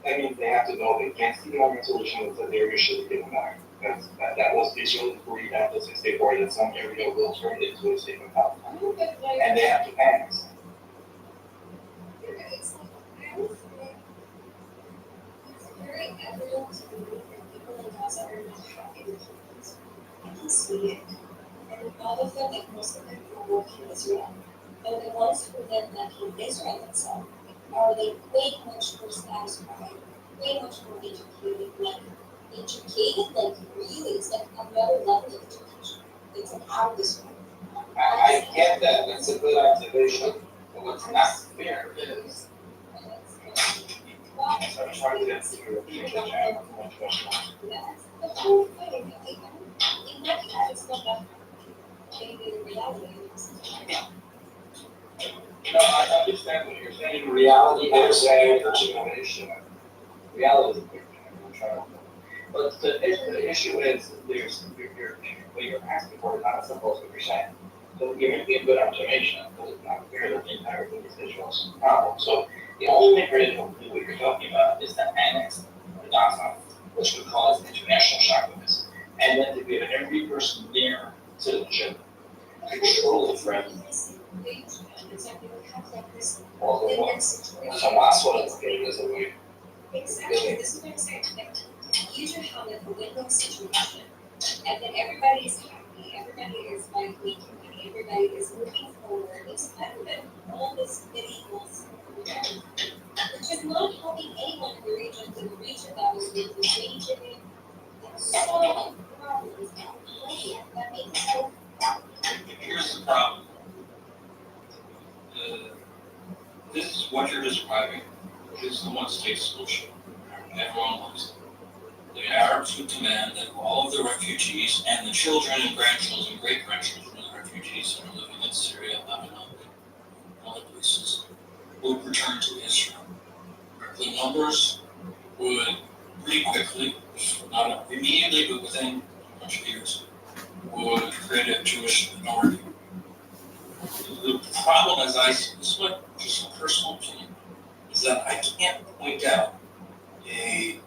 that means they have to go against the UN resolution that said the area should be given back. That was Israel agreed after 64 that some area will turn into a state of Palestine. And they have to annex. It's like, I would say, it's very evident to me that people in Gaza are not happy with humans. I can see it. And all of them, like most of them, who work in Israel. And the ones who then left in Israel itself are like way much more satisfied, way much more educated, like really, it's like another level of education. It's like out of this world. I get that, that's a good observation, but what's not fair is, Well, I'm trying to get through the jam of one question. that's the whole thing. In my case, it's not that changing the reality. No, I understand what you're saying, reality is a situation. Reality is a picture, I'm trying to. But the issue is, what you're asking for is not supposed to be saying. So you're making a good observation, but it's not fair that the entire thing is Israel's problem. So the only way to do what you're talking about is to annex the Gaza, which would cause international shock of this. And then to give every person there citizenship, control the threat. exactly what comes like this Also, win-win situation. so last one is getting this away. Exactly, this is what I'm saying. Like, you should have like a win-win situation, and then everybody is happy, everybody is like making money, everybody is moving forward. It's better than all this medieval stuff. Which is not helping anyone in the region. In the region that was with the region, so many problems that make it so. Here's the problem. This is what you're describing is the one-state solution. Everyone wants it. The Arabs would demand that all of the refugees and the children and grandchildren, great-grandchildren of the refugees that are living in Syria, Lebanon, and other places would return to Israel. The numbers would pretty quickly, not immediately, but within a bunch of years, would create a Jewish minority. The problem, as I see, this is what just a personal opinion, is that I can't point out a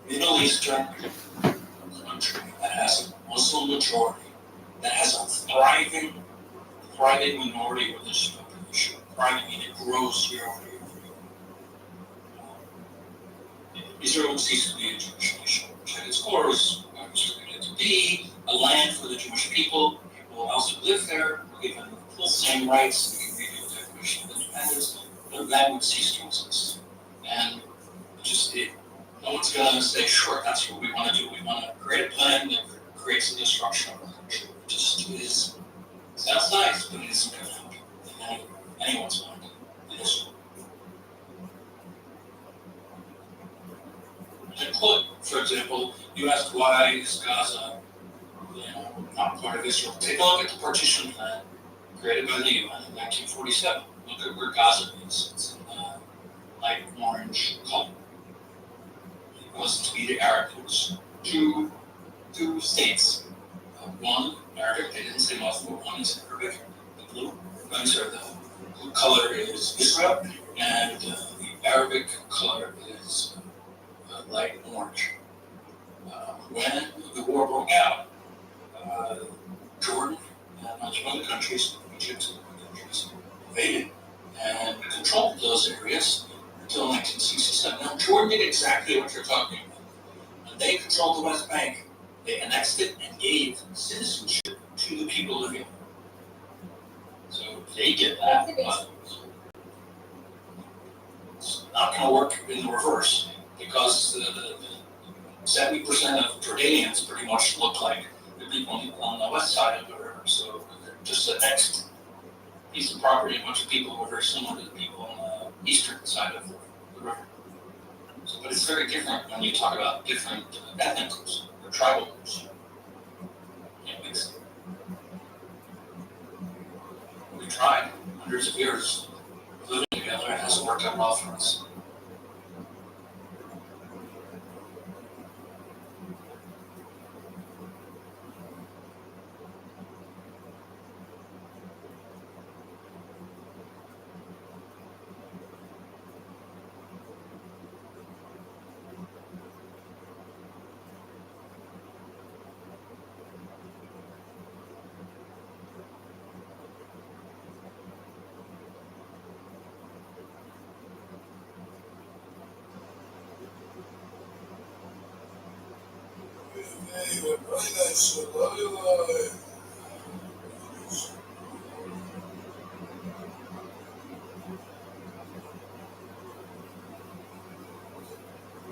Middle Eastern country that has a Muslim majority, that has a thriving minority religious population. Thriving meaning it grows year over year. Israel would cease to be a Jewish nation, which at its core was created to be a land for the Jewish people. People else who live there were given the full same rights, the Immediate Declaration of Independence, but that would cease to exist. And no one's going to say, sure, that's what we want to do. We want to create a plan that creates the destruction of the country. It just is. Sounds nice, but it isn't going to happen in anyone's mind. It isn't. And put, for example, you asked why is Gaza, not part of Israel. Take a look at the partition plan created by the UN in 1947. Look at where Gaza is. It's in light orange color. It was to be the Arab. It was two states. One Arabic. They didn't say Muslim. One is Arabic. The blue. The blue color is Israel, and the Arabic color is light orange. When the war broke out, Jordan and a bunch of other countries, Egypt and other countries, invaded and controlled those areas until 1967. Now, Jordan did exactly what you're talking about. When they controlled the West Bank, they annexed it and gave citizenship to the people living there. So they did that, but it's not going to work in the reverse because the 70% of Jordanians pretty much look like the people on the west side of the river. So they're just the next piece of property, a bunch of people who are very similar to the people on the eastern side of the river. So, but it's very different when you talk about different ethnic groups or tribal groups. Can't mix it. We tried hundreds of years of living together. It hasn't worked out well for us.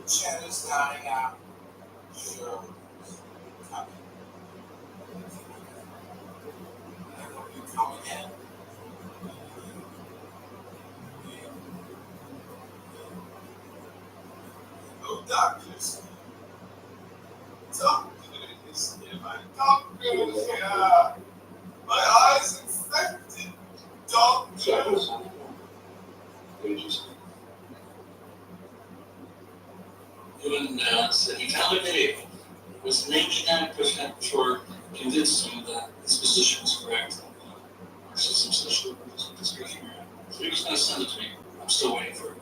Channel's dying out. Sure. Coming. I hope you come again. No doctors. Doctors. My doctors. Yeah. My eyes infected. Doctors. Even said he found a video. It was 99% sure convinced him that his position was correct. Our system's social description. So he was going to send it to me. I'm still waiting for it.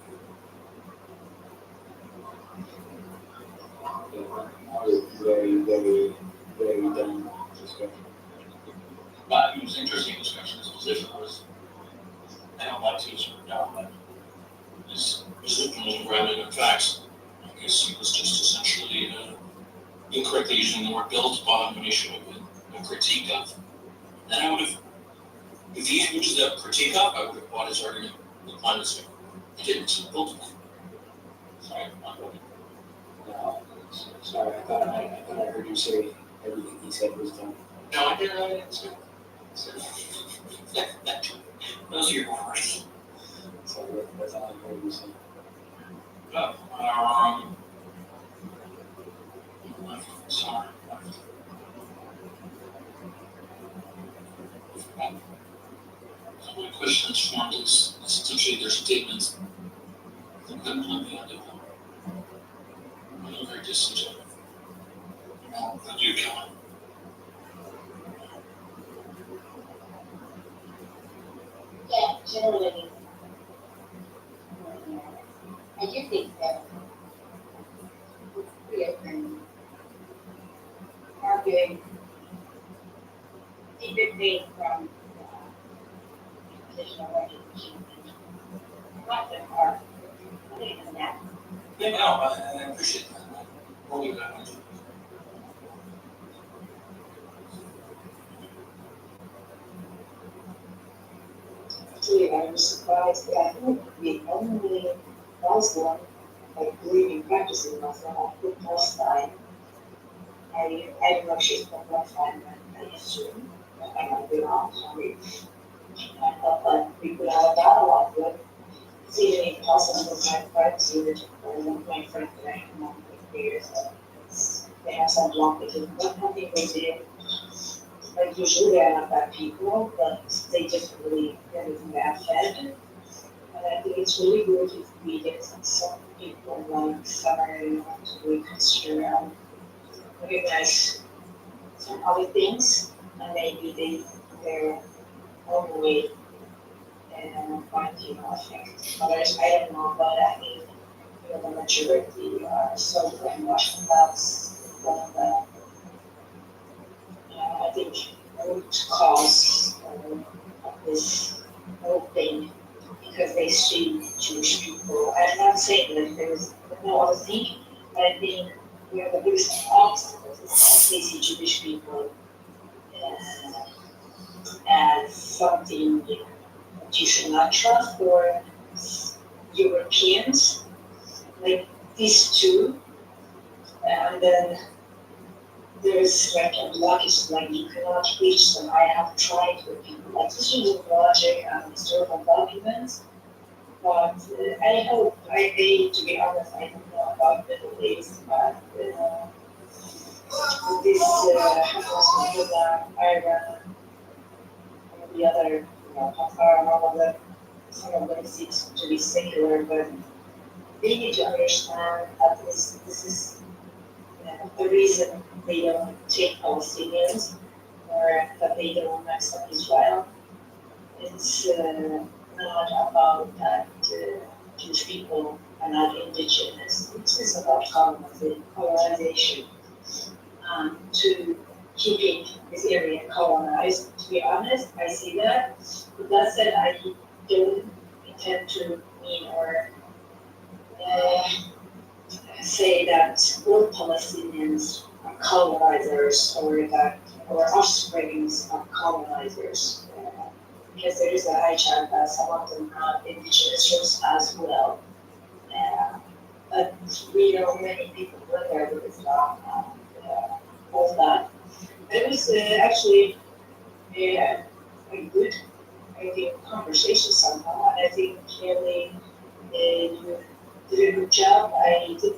Very dumb discussion. But it was interesting discussion. His position was grounded in facts. I guess he was just essentially incorrectly using the word built upon when he should have been a critique of. And I would have, if he used that critique of, I would have bought his argument with climate change. He didn't, he built upon. Sorry, I'm going. No, sorry, I thought I heard you say everything he said was done. No, I didn't say. Those are your words. So that's all I heard you say. Sorry. My question is formed is essentially their statements. That couldn't let me undo them. I'm very disingenuous. I do count. Yeah, generally, I do think that we have been arguing in good faith from position of recognition. Not that hard. I think it's that. Yeah, no, I appreciate that. We'll do that. Actually, I was surprised that I think the only Muslim I believe in practicing Muslim I put most time. I don't know if she's from Fridman, I assume. I might be wrong, sorry. I thought that we could have a dialogue with. It's even impossible with my friends, even one of my friends that I have known for years. They have some blockages, but nothing was it. Like usually they're not bad people, but they just really get bad fed. And I think it's really good if we get some people like Summer to reconsider recognize some other things, and maybe their own way and find affect others. I don't know, but I think the majority are so brainwashed. That's one of the I think root cause of this whole thing, because they see Jewish people. I'm not saying that there's no other thing, but I think where the biggest obstacle is that they see Jewish people as something that you should not trust, or Europeans, like these two, and then there's like a blockage, like you cannot reach them. I have tried with people, like this using logic and historical documents, but I hope, to be honest, I don't know about Middle East, but this happens with Iran and the other, some of them seems to be secular, but they need to understand that this is the reason they don't take Palestinians or that they don't accept Israel. It's not about that Jewish people are not indigenous. It is about colonization, to keeping this area colonized. To be honest, I see that. With that said, I don't intend to mean or say that all Palestinians are colonizers, or that our offsprings are colonizers, because there is a high chance that some of them are indigenous roots as well. But we know many people were there with Islam and all that. It was actually a good, I think, conversation somehow, and I think clearly you did a good job. I did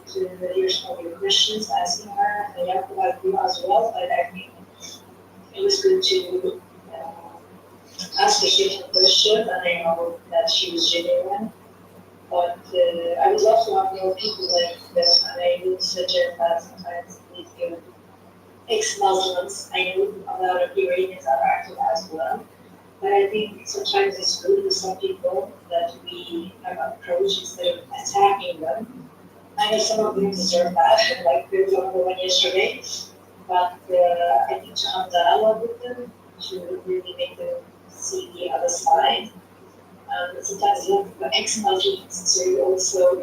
hear some of your questions, asking her, and I about you as well, but I think it was good to ask a different question, and I know that she was genuine. But I would love to have more people like this, and I would suggest that sometimes we feel ex-Muslims. I know a lot of Iranians are active as well. But I think sometimes it's good with some people that we have approached instead of attacking them. I know some of them deserve that, like there was one yesterday, but I think to have dialogue with them, to really make them see the other side. Sometimes you have ex-Muslims, so you also,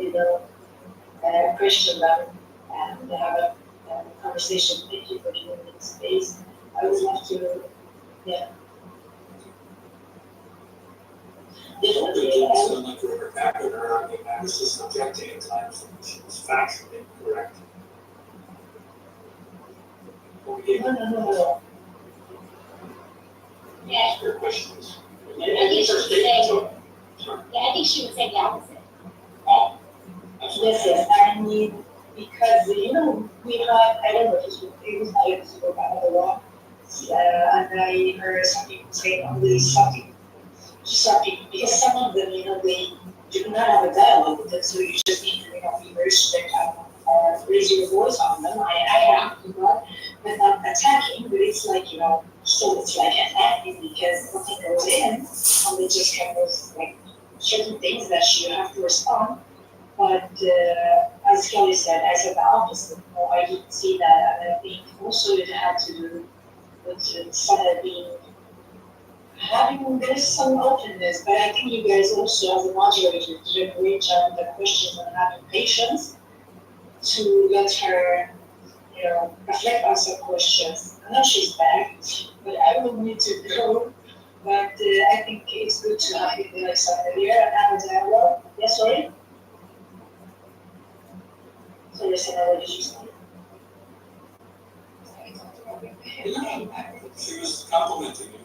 question them and have a conversation. Thank you for giving me the space. I would love to, yeah. It didn't sound like you were attacking her. I mean, that was just objecting at times. She was factually incorrect. No. Yeah, Ask her questions. I think she would say, I think she would say the opposite. Oh. Yes, I mean, because, we had, I don't know if it was not able to go back on the law. And I heard some people say only something, because some of them, they do not have a dialogue with them, so you just need to, be very strict and raise your voice on them. I have, but not attacking, but it's like, so it's like attacking because nothing goes in, and they just kind of like certain things that you have to respond. But as Kelly said, I said the opposite. I didn't see that, and I think also it had to do with Senate having this some openness. But I think you guys also, as a moderator, did a great job with the questions and having patience to let her, reflect on some questions. I know she's back, but I will need to go. But I think it's good to have people like Senate here and have a dialogue. Yes, sorry? So you're saying, what did you say? She was complimenting you.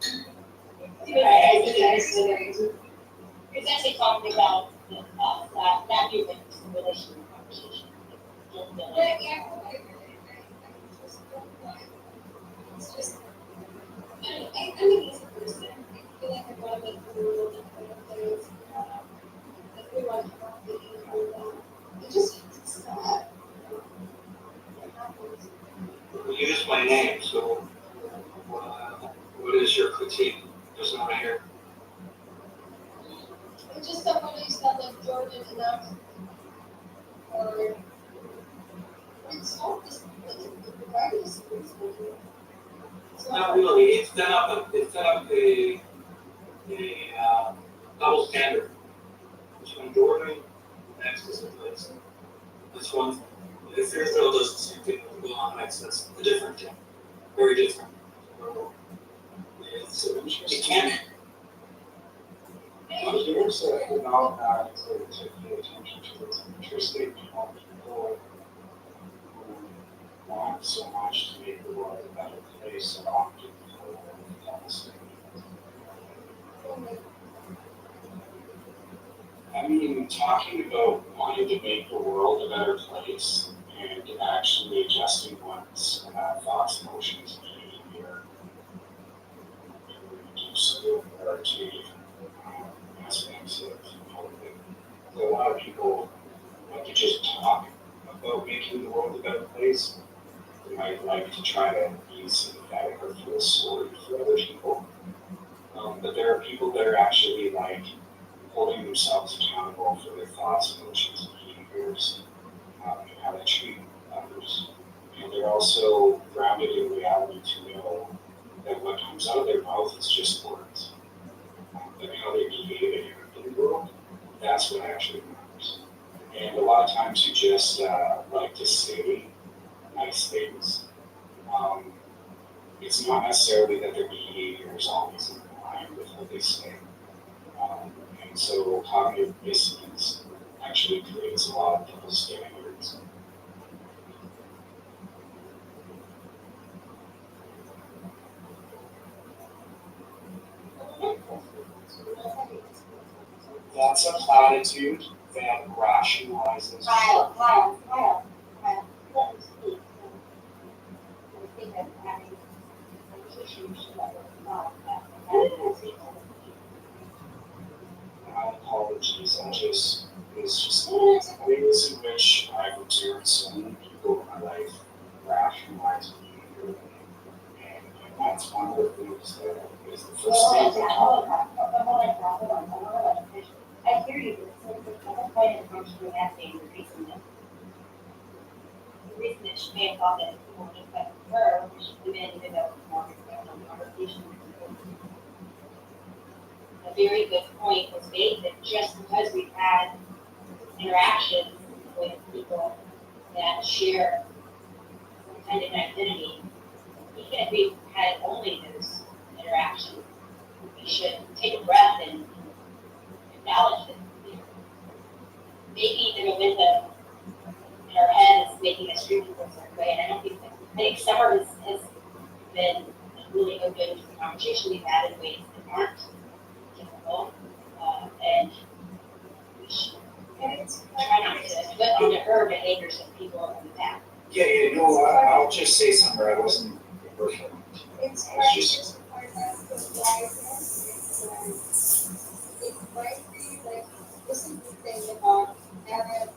I think I said It's actually talking about that human relational conversation. It's just, I mean, as a person, I feel like I want to make the world a better place. Everyone healthy, it just, it's not. It happens. You used my name, so what is your critique? Just not here. It's just somebody said like Jordan enough, or it's not just like the regardless of who's making it. It's Not really. It's done up a double standard. Which one Jordan next is the place. This one, if Fairfield does the same thing with Elon next, that's a different thing. Very different. It's it can't. There's a phenomenon to pay attention to. It's interesting how people who want so much to make the world a better place and often feel devastated. I mean, talking about wanting to make the world a better place and actually adjusting one's thoughts, emotions, and behavior to do so are two different aspects of how we live. So a lot of people like to just talk about making the world a better place. They might like to try to be sympathetic or feel sorry for other people. But there are people that are actually like holding themselves accountable for their thoughts, emotions, and behaviors, and how they treat others. And they're also grounded in reality to know that what comes out of their mouth is just words. That how they behave in the world, that's what actually matters. And a lot of times you just like to say nice things. It's not necessarily that their behavior is always in line with what they say. And so cognitive dissonance actually creates a lot of double standards. That's a platitude that rationalizes. Kyle, let me speak. I think I'm having an issue about that. My apologies, it's just ways in which I've observed so many people in my life rationalize behavior, and that's one of the things that is the first thing that I hear you, but it's the whole point of functional asking the reason that she may have thought that people just like her, we may even know more respect on conversation. A very good point was made that just because we've had interactions with people that share some kind of identity, even if we've had only those interactions, we should take a breath and acknowledge that maybe the momentum in our head is making us treat people a certain way. And I think Summer has been really open to the conversation we've had in ways that aren't typical. And we should try not to put onto her behaviors of people on the back. Yeah, I'll just say something. I wasn't personal. It's I was just like, this is the thing about having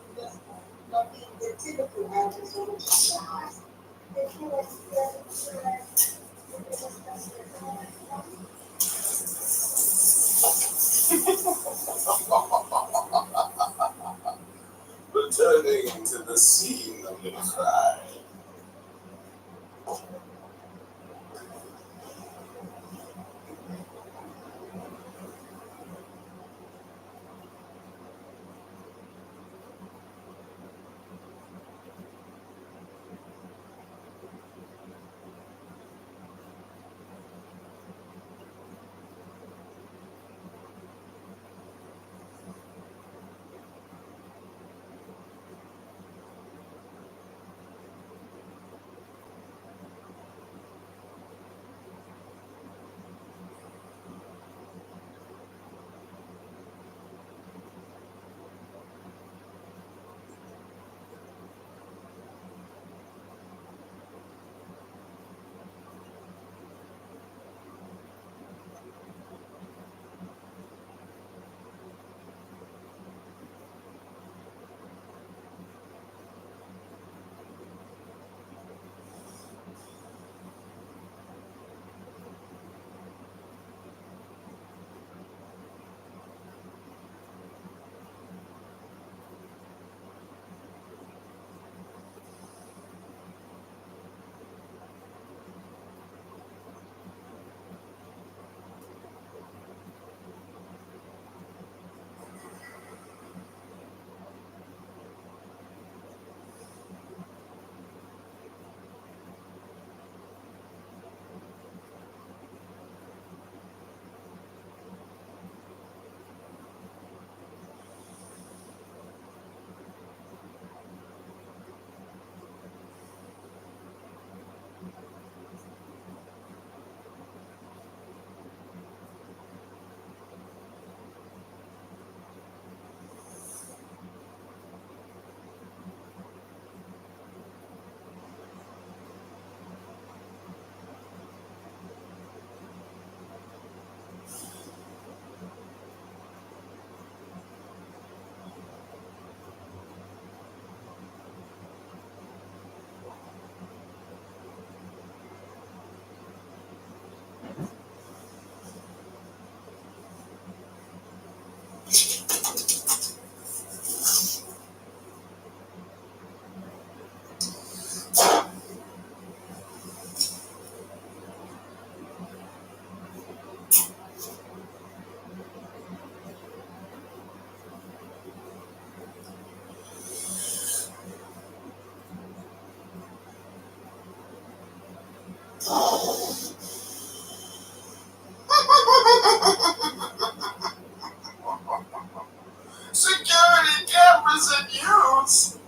not being the typical houses on the house. They feel like Returning to the scene of the crime. Security cameras in use.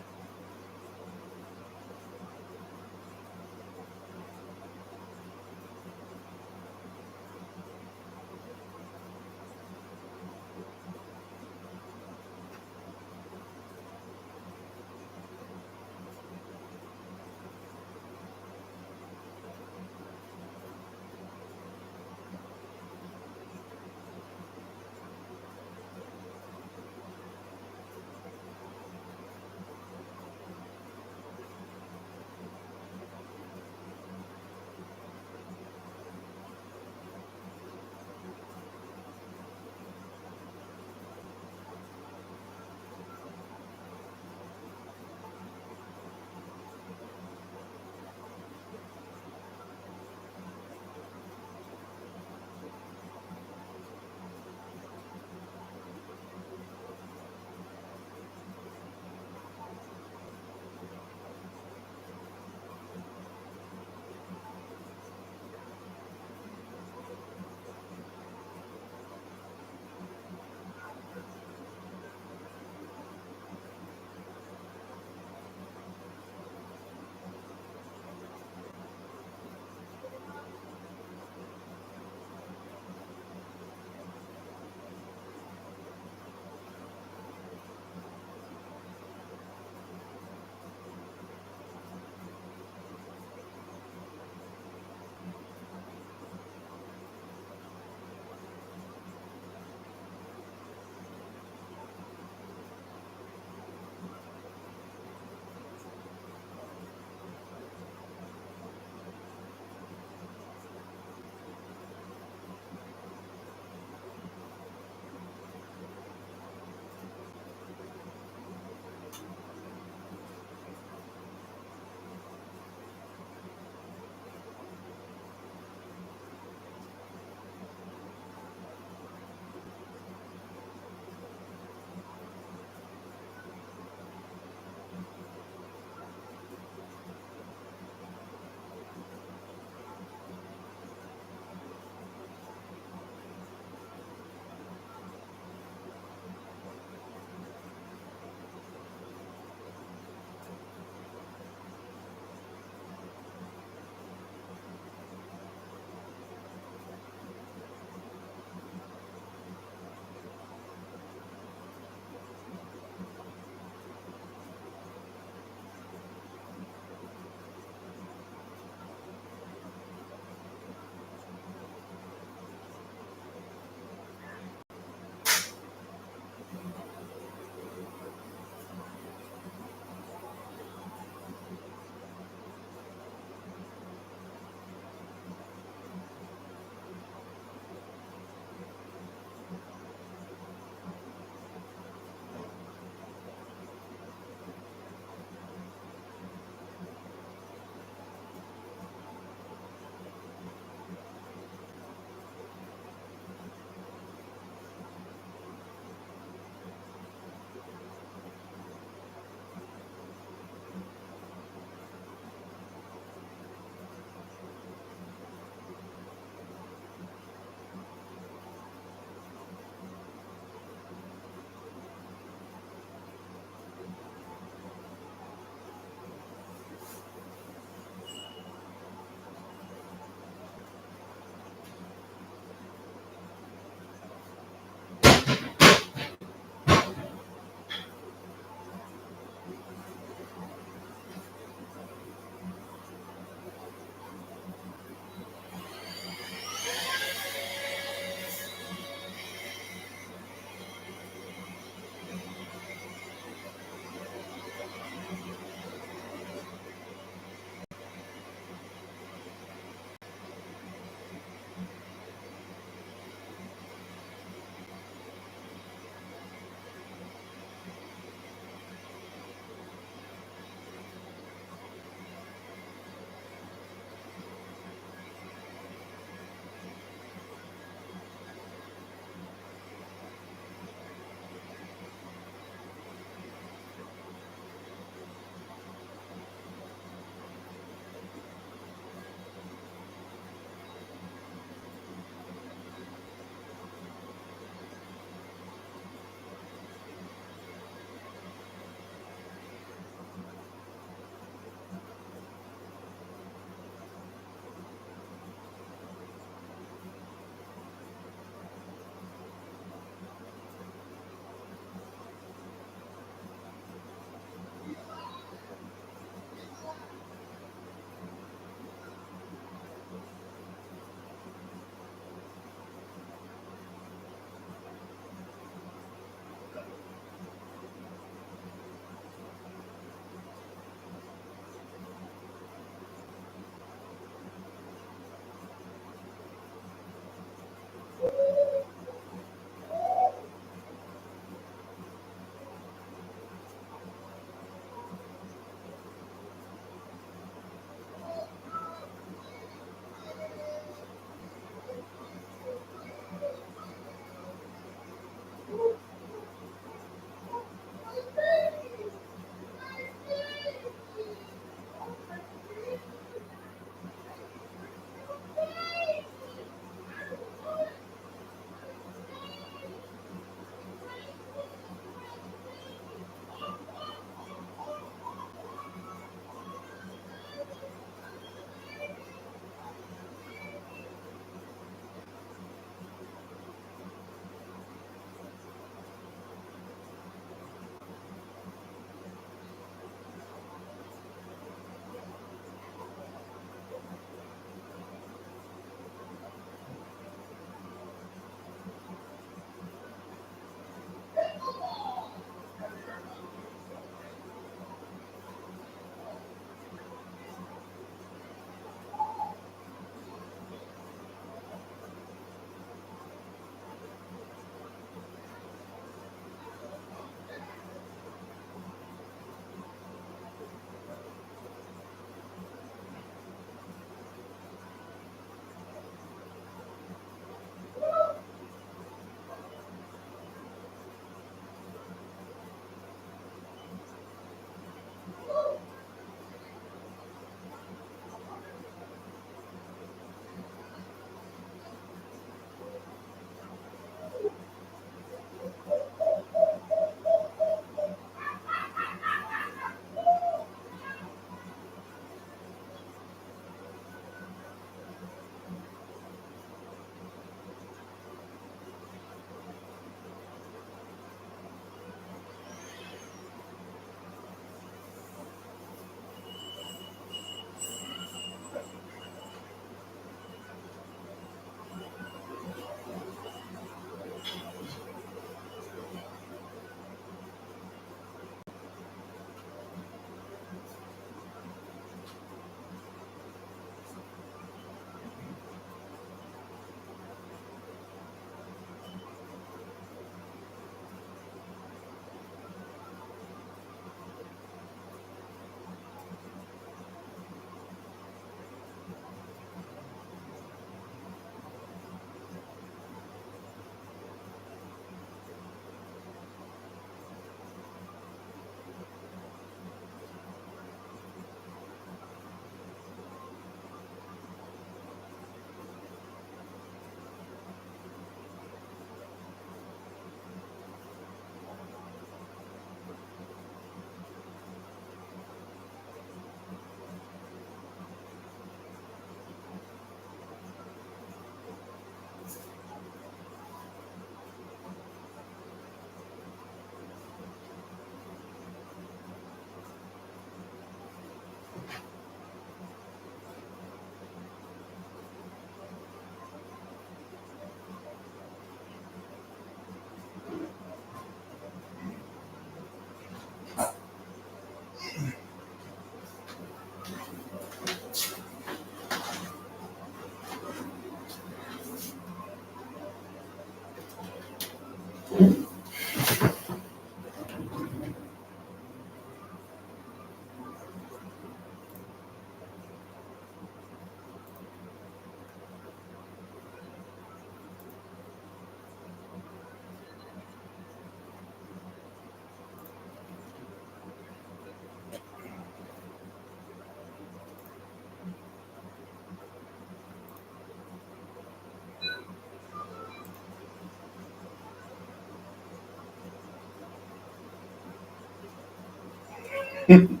I'm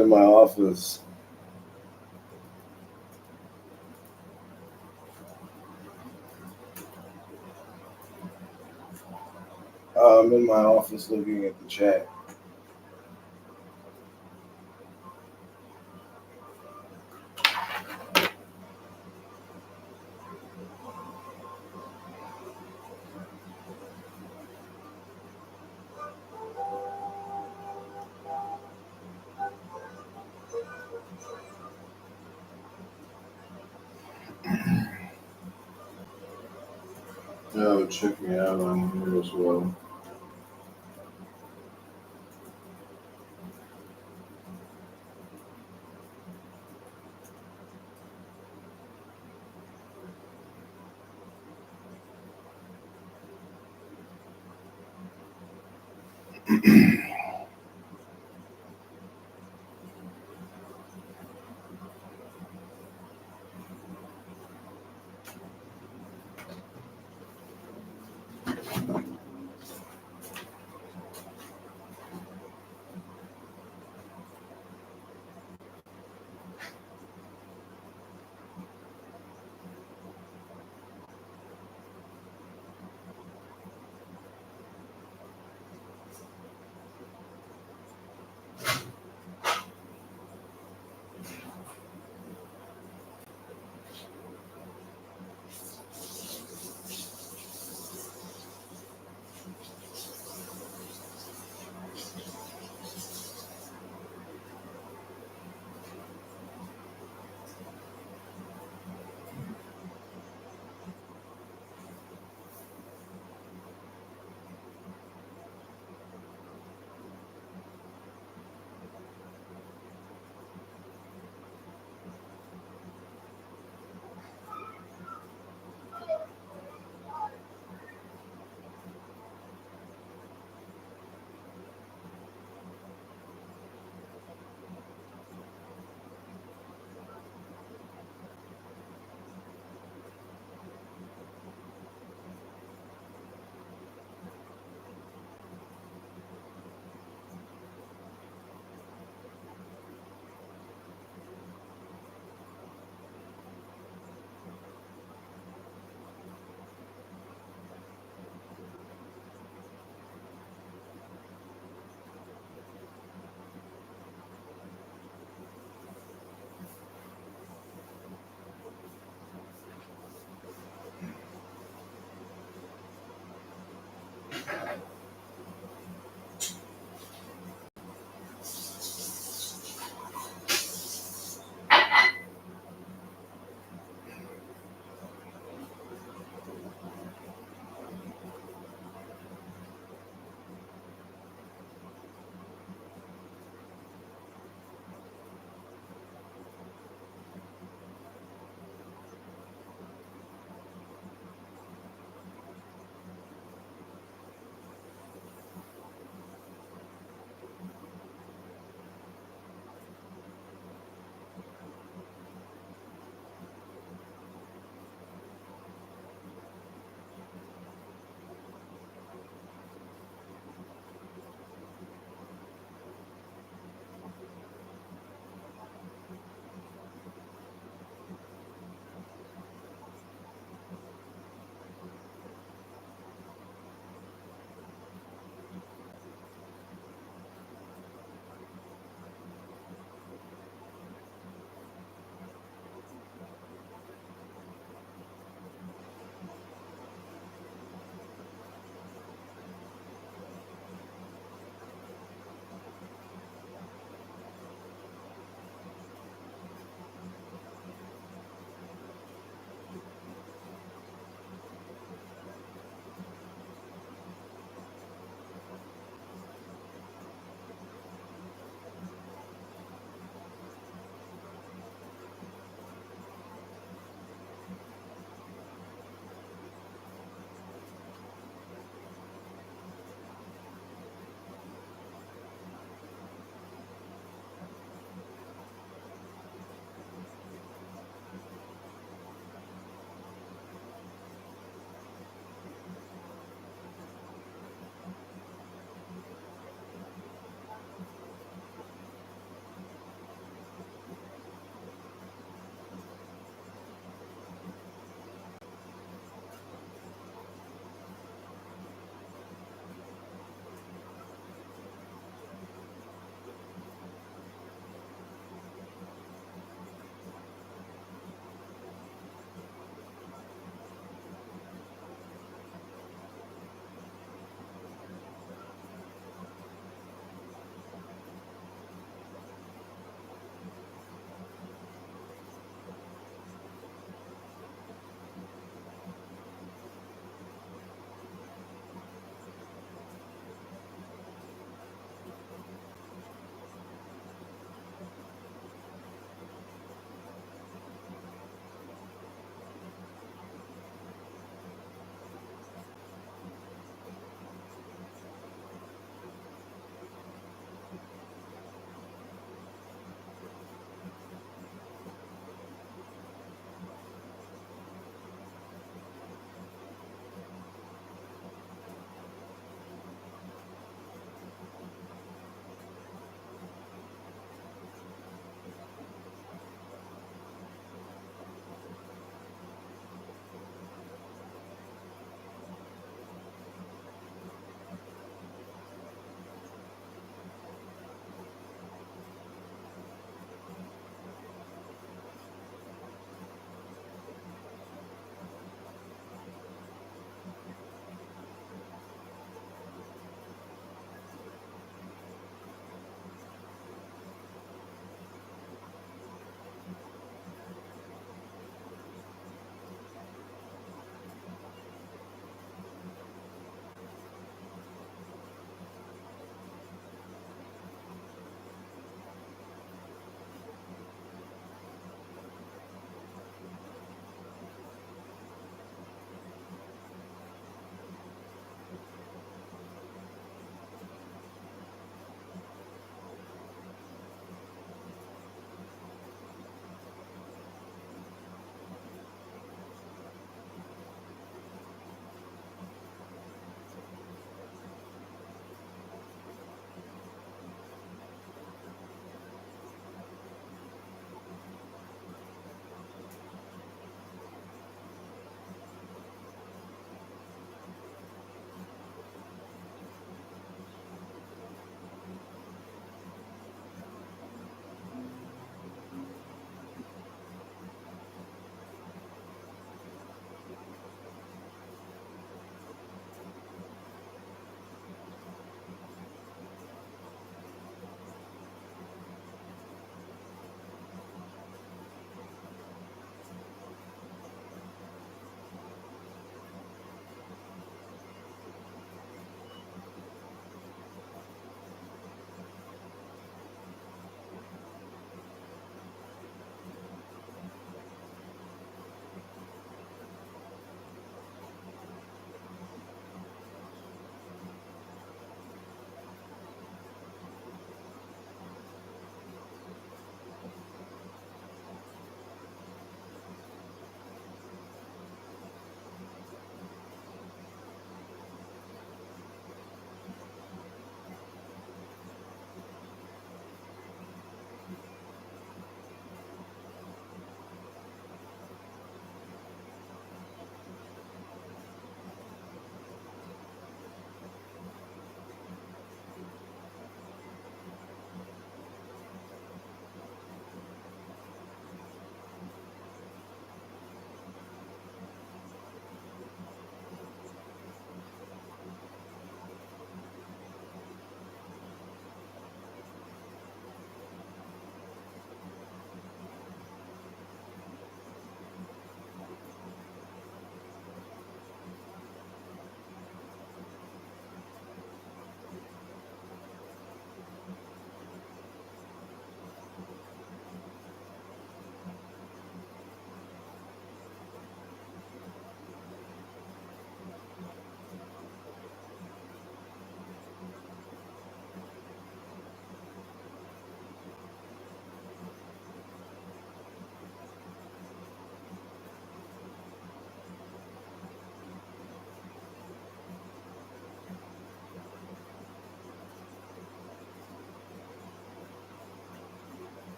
in my office. I'm in my office looking at the chat. Oh, check me out on here as well.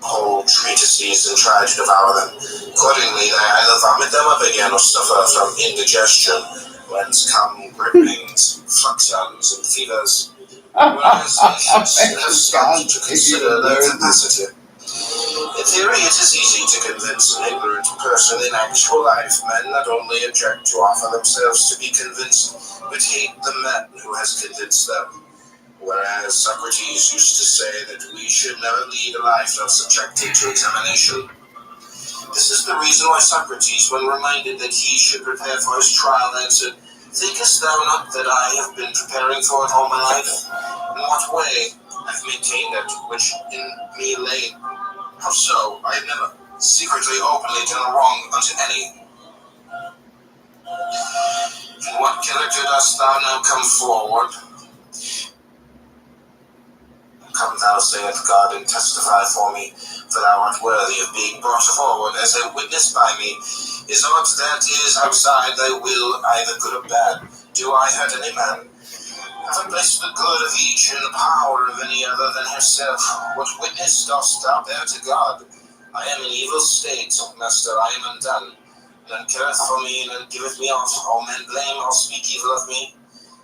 whole treatises and try to devour them. Accordingly, they either vomit them up again or suffer from indigestion, whence come gripings, fluxions, and fevers. Whereas nations have stopped to consider their capacity. In theory, it is easy to convince an ignorant person. In actual life, men not only object to offer themselves to be convinced, but hate the man who has convinced them. Whereas Socrates used to say that we should never lead a life not subjected to examination. This is the reason why Socrates, when reminded that he should prepare for his trial, answered, "Thinkest thou not that I have been preparing for it all my life? In what way I've maintained it which in me lay? How so? I have never secretly, openly done wrong unto any. In what character dost thou now come come thou, saith God, and testify for me, for thou art worthy of being brought forward as a witness by me. Is aught that is outside thy will, either good or bad? Do I hurt any man? Have I placed the good of each in the power of any other than herself? What witness dost thou bear to God? I am in evil state, master, I am undone. None careth for me, none giveth me aught. All men blame, all speak evil of me.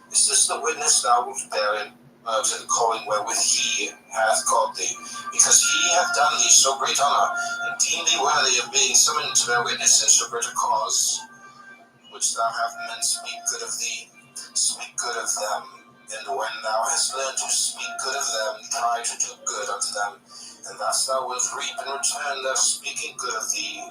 Is this the witness thou wilt bear in to the calling wherewith he hath called thee? Because he hath done thee so great honour, and deemed thee worthy of being summoned to bear witness in so great a cause, which thou have men speak good of thee, speak good of them. And when thou hast learned to speak good of them, try to do good unto them, and thus thou wilt reap in return their speaking good of thee.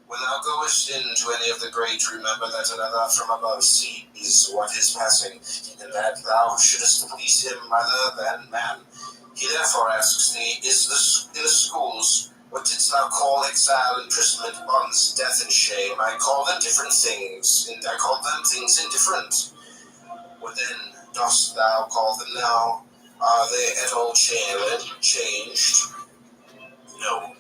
When thou goest into any of the great, remember that another from above sees what is passing, and that thou shouldest please him rather than man. He therefore asks thee, in the schools, what didst thou call exile, imprisonment, bonds, death, and shame? I call them different things, and I call them things indifferent. What then dost thou call them now? Are they at all changed? No.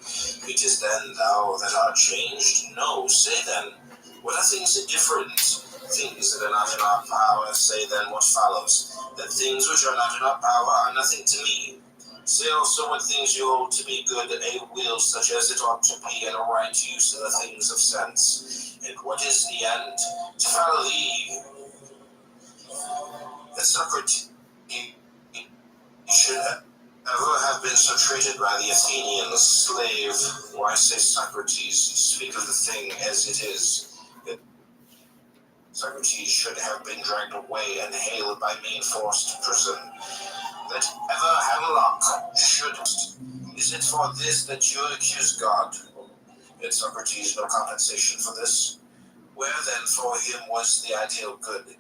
It is then thou that art changed? No. Say then, what are things indifferent? Things that are not in our power. Say then what follows, that things which are not in our power are nothing to me. Say also what things you hold to be good, a will such as it ought to be, and a right use of the things of sense. And what is the end? To follow thee. That Socrates should ever have been so treated by the Athenians, slave. Why say Socrates? Speak of the thing as it is. That Socrates should have been dragged away and haled by main force to prison. That ever Hemlock should. Is it for this that you accuse God? Yet Socrates no compensation for this. Where then for him was the ideal good?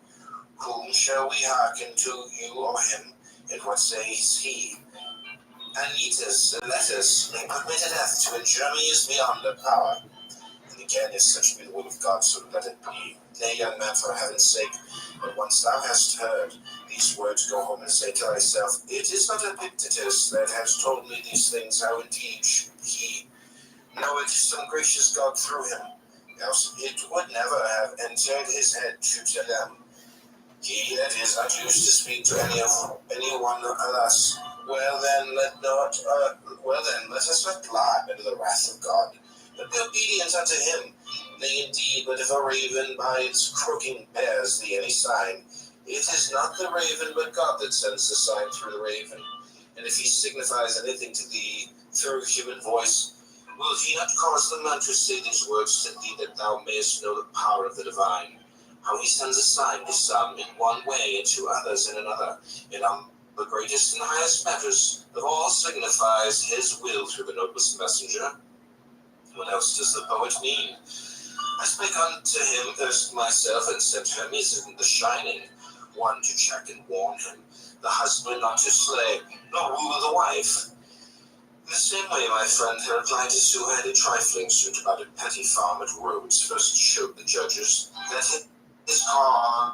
Whom shall we hearken to, you or him? And what says he? Anytus, Letus, may put me to death, to injure me is beyond their power. And again, if such be the will of God, so let it be. Nay, young man, for heaven's sake, when once thou hast heard these words, go home and say to thyself, it is not Epictetus that has told me these things, how indeed he. No, it is some gracious God through him, else it would never have entered his head to tell them. He that is not used to speak to anyone thus. Well then, let us not lie under the wrath of God, but be obedient unto him. Nay, indeed, but if a raven by its croaking bears thee any sign, it is not the raven, but God that sends the sign through the raven. And if he signifies anything to thee through human voice, will he not cause the man to say these words to thee, that thou mayest know the power of the divine? How he sends a sign to some in one way, and to others in another, and on the greatest and highest matters of all signifies his will through the noblest messenger. What else does the poet mean? I spake unto him erst myself, and sent Hermes in the shining, one to check and warn him, the husband not to slay, nor woo the wife. In the same way, my friend Heraclitus, who had a trifling suit about a petty farm at Rhodes, first showed the judges that his cause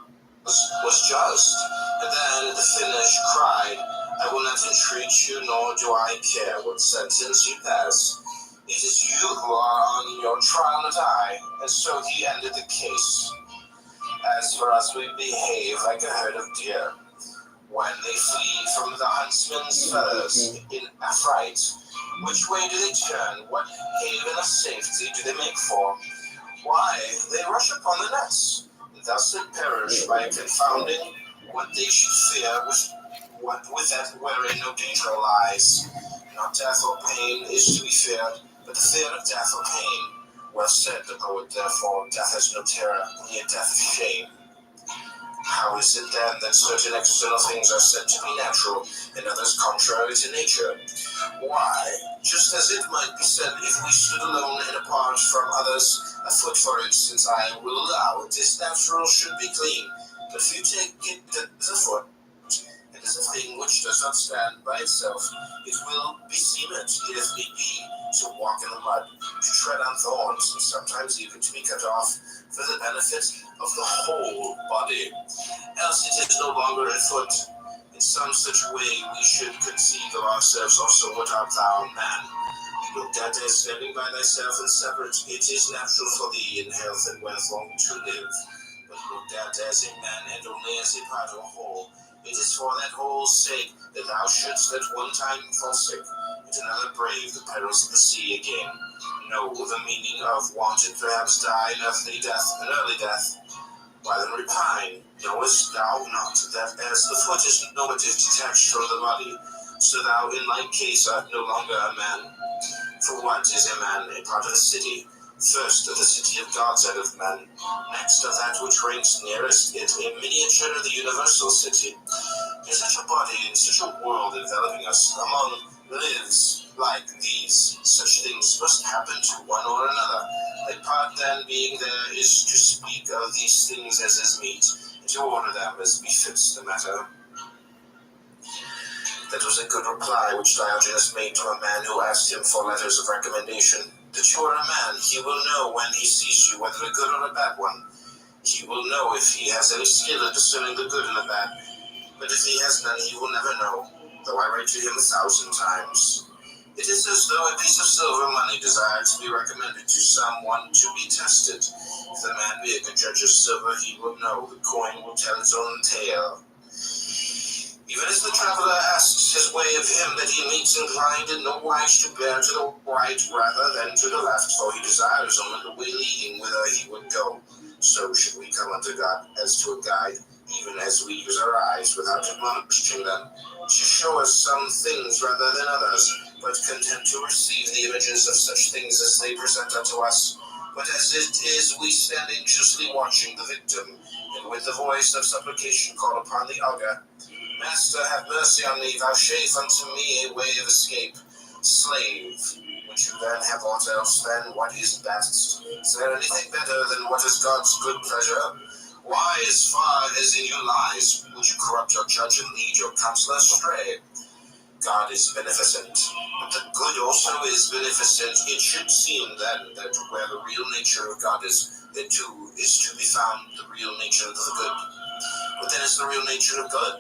was just, and then at the finish cried, I will not entreat you, nor do I care what sentence you pass. It is you who are on your trial, not I. And so he ended the case. As for us, we behave like a herd of deer. When they flee from the huntsman's feathers in affright, which way do they turn? What haven of safety do they make for? Why, they rush upon the nets. Thus they perish by confounding what they should fear with that wherein no danger lies. Not death or pain is to be feared, but the fear of death or pain. Well said the poet, therefore, death has no terror, yet death of shame. How is it then that certain external things are said to be natural, and others contrary to nature? Why, just as it might be said, if we stood alone and apart from others, a foot, for instance, I will allow it is natural should be clean, but if you take it as a foot, it is a thing which does not stand by itself, it will beseem it, if need be, to walk in the mud, to tread on thorns, and sometimes even to be cut off, for the benefit of the whole body. Else it is no longer a foot, and some such way we should conceive of ourselves also. What art thou, man? Be looked at as standing by thyself and separate. It is natural for thee in health and wealth long to live, but looked at as a man and only as a part or whole. It is for that whole's sake that thou shouldst at one time fall sick, at another brave the perils of the sea again. Know the meaning of wanted, perhaps die an earthly death, an early death. Why then repine? Knowest thou not that as the foot is normative detached from the body, so thou in like case art no longer a man? For what is a man? A part of a city. First of the city of God's out of man, next of that which ranks nearest it, a miniature of the universal city. In such a body, in such a world enveloping us, among lives like these, such things must happen to one or another. A part then being there is to speak of these things as is meet, to order them as befits the matter. That was a good reply which Diogenes made to a man who asked him for letters of recommendation. That you are a man, he will know when he sees you whether a good or a bad one. He will know if he has any skill in discerning the good and the bad. But if he has none, he will never know, though I write to him 1,000 times. It is as though a piece of silver money desired to be recommended to someone to be tested. If the man be a good judge of silver, he will know the coin will tell its own tale. Even as the traveler asks his way of him that he meets inclined in no wise to bear to the right rather than to the left, for he desires only the way leading whither he would go, so should we come unto God as to a guide, even as we use our eyes without admonishing them, to show us some things rather than others, but content to receive the images of such things as they present unto us. But as it is, we stand anxiously watching the victim, and with the voice of supplication call upon the augur, Master, have mercy on me, vouchsafe unto me a way of escape. Slave, would you then have aught else than what is best? Is there anything better than what is God's good pleasure? Why, as far as in you lies, would you corrupt your judge and lead your counselor astray? God is beneficent, but the good also is beneficent. It should seem then that where the real nature of God is, there too is to be found the real nature of the good. What then is the real nature of God?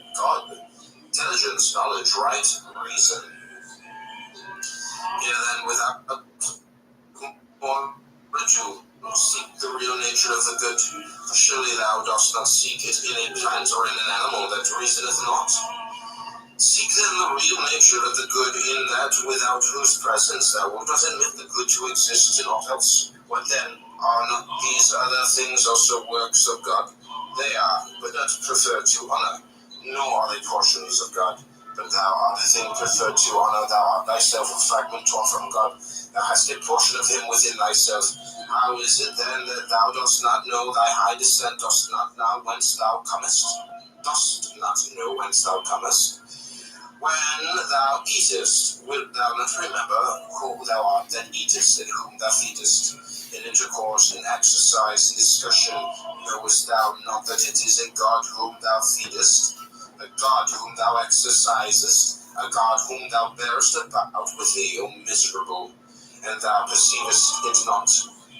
Intelligence, knowledge, right, reason. Here then, without more ado, seek the real nature of the good, for surely thou dost not seek it in a plant or in an animal that reasoneth not. Seek then the real nature of the good in that without whose presence thou wilt not admit the good to exist in aught else. What then? Are not these other things also works of God? They are, but not preferred to honor, nor are they portions of God. But thou art a thing preferred to honor, thou art thyself a fragment torn from God. Thou hast a portion of him within thyself. How is it then that thou dost not know thy high descent, dost not know whence thou comest? Dost not know whence thou comest? When thou eatest, wilt thou not remember who thou art that eatest and whom thou feedest? In intercourse, in exercise, in discussion, knowest thou not that it is a God whom thou feedest, a God whom thou exercisest, a God whom thou bearest about with thee, O miserable, and thou perceivest it not?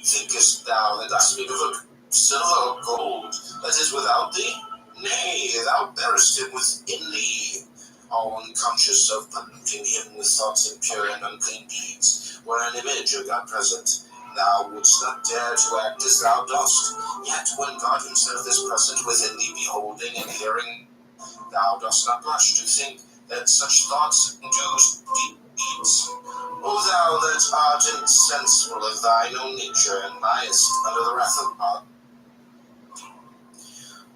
Thinkest thou that I speak of a silver or gold that is without thee? Nay, thou bearest it within thee, all unconscious of polluting him with thoughts impure and unclean deeds, were an image of God present. Thou wouldst not dare to act as thou dost, yet when God himself is present within thee, beholding and hearing, thou dost not blush to think that such thoughts induce deeds. O thou that art insensible of thine own nature, and liest under the wrath of God,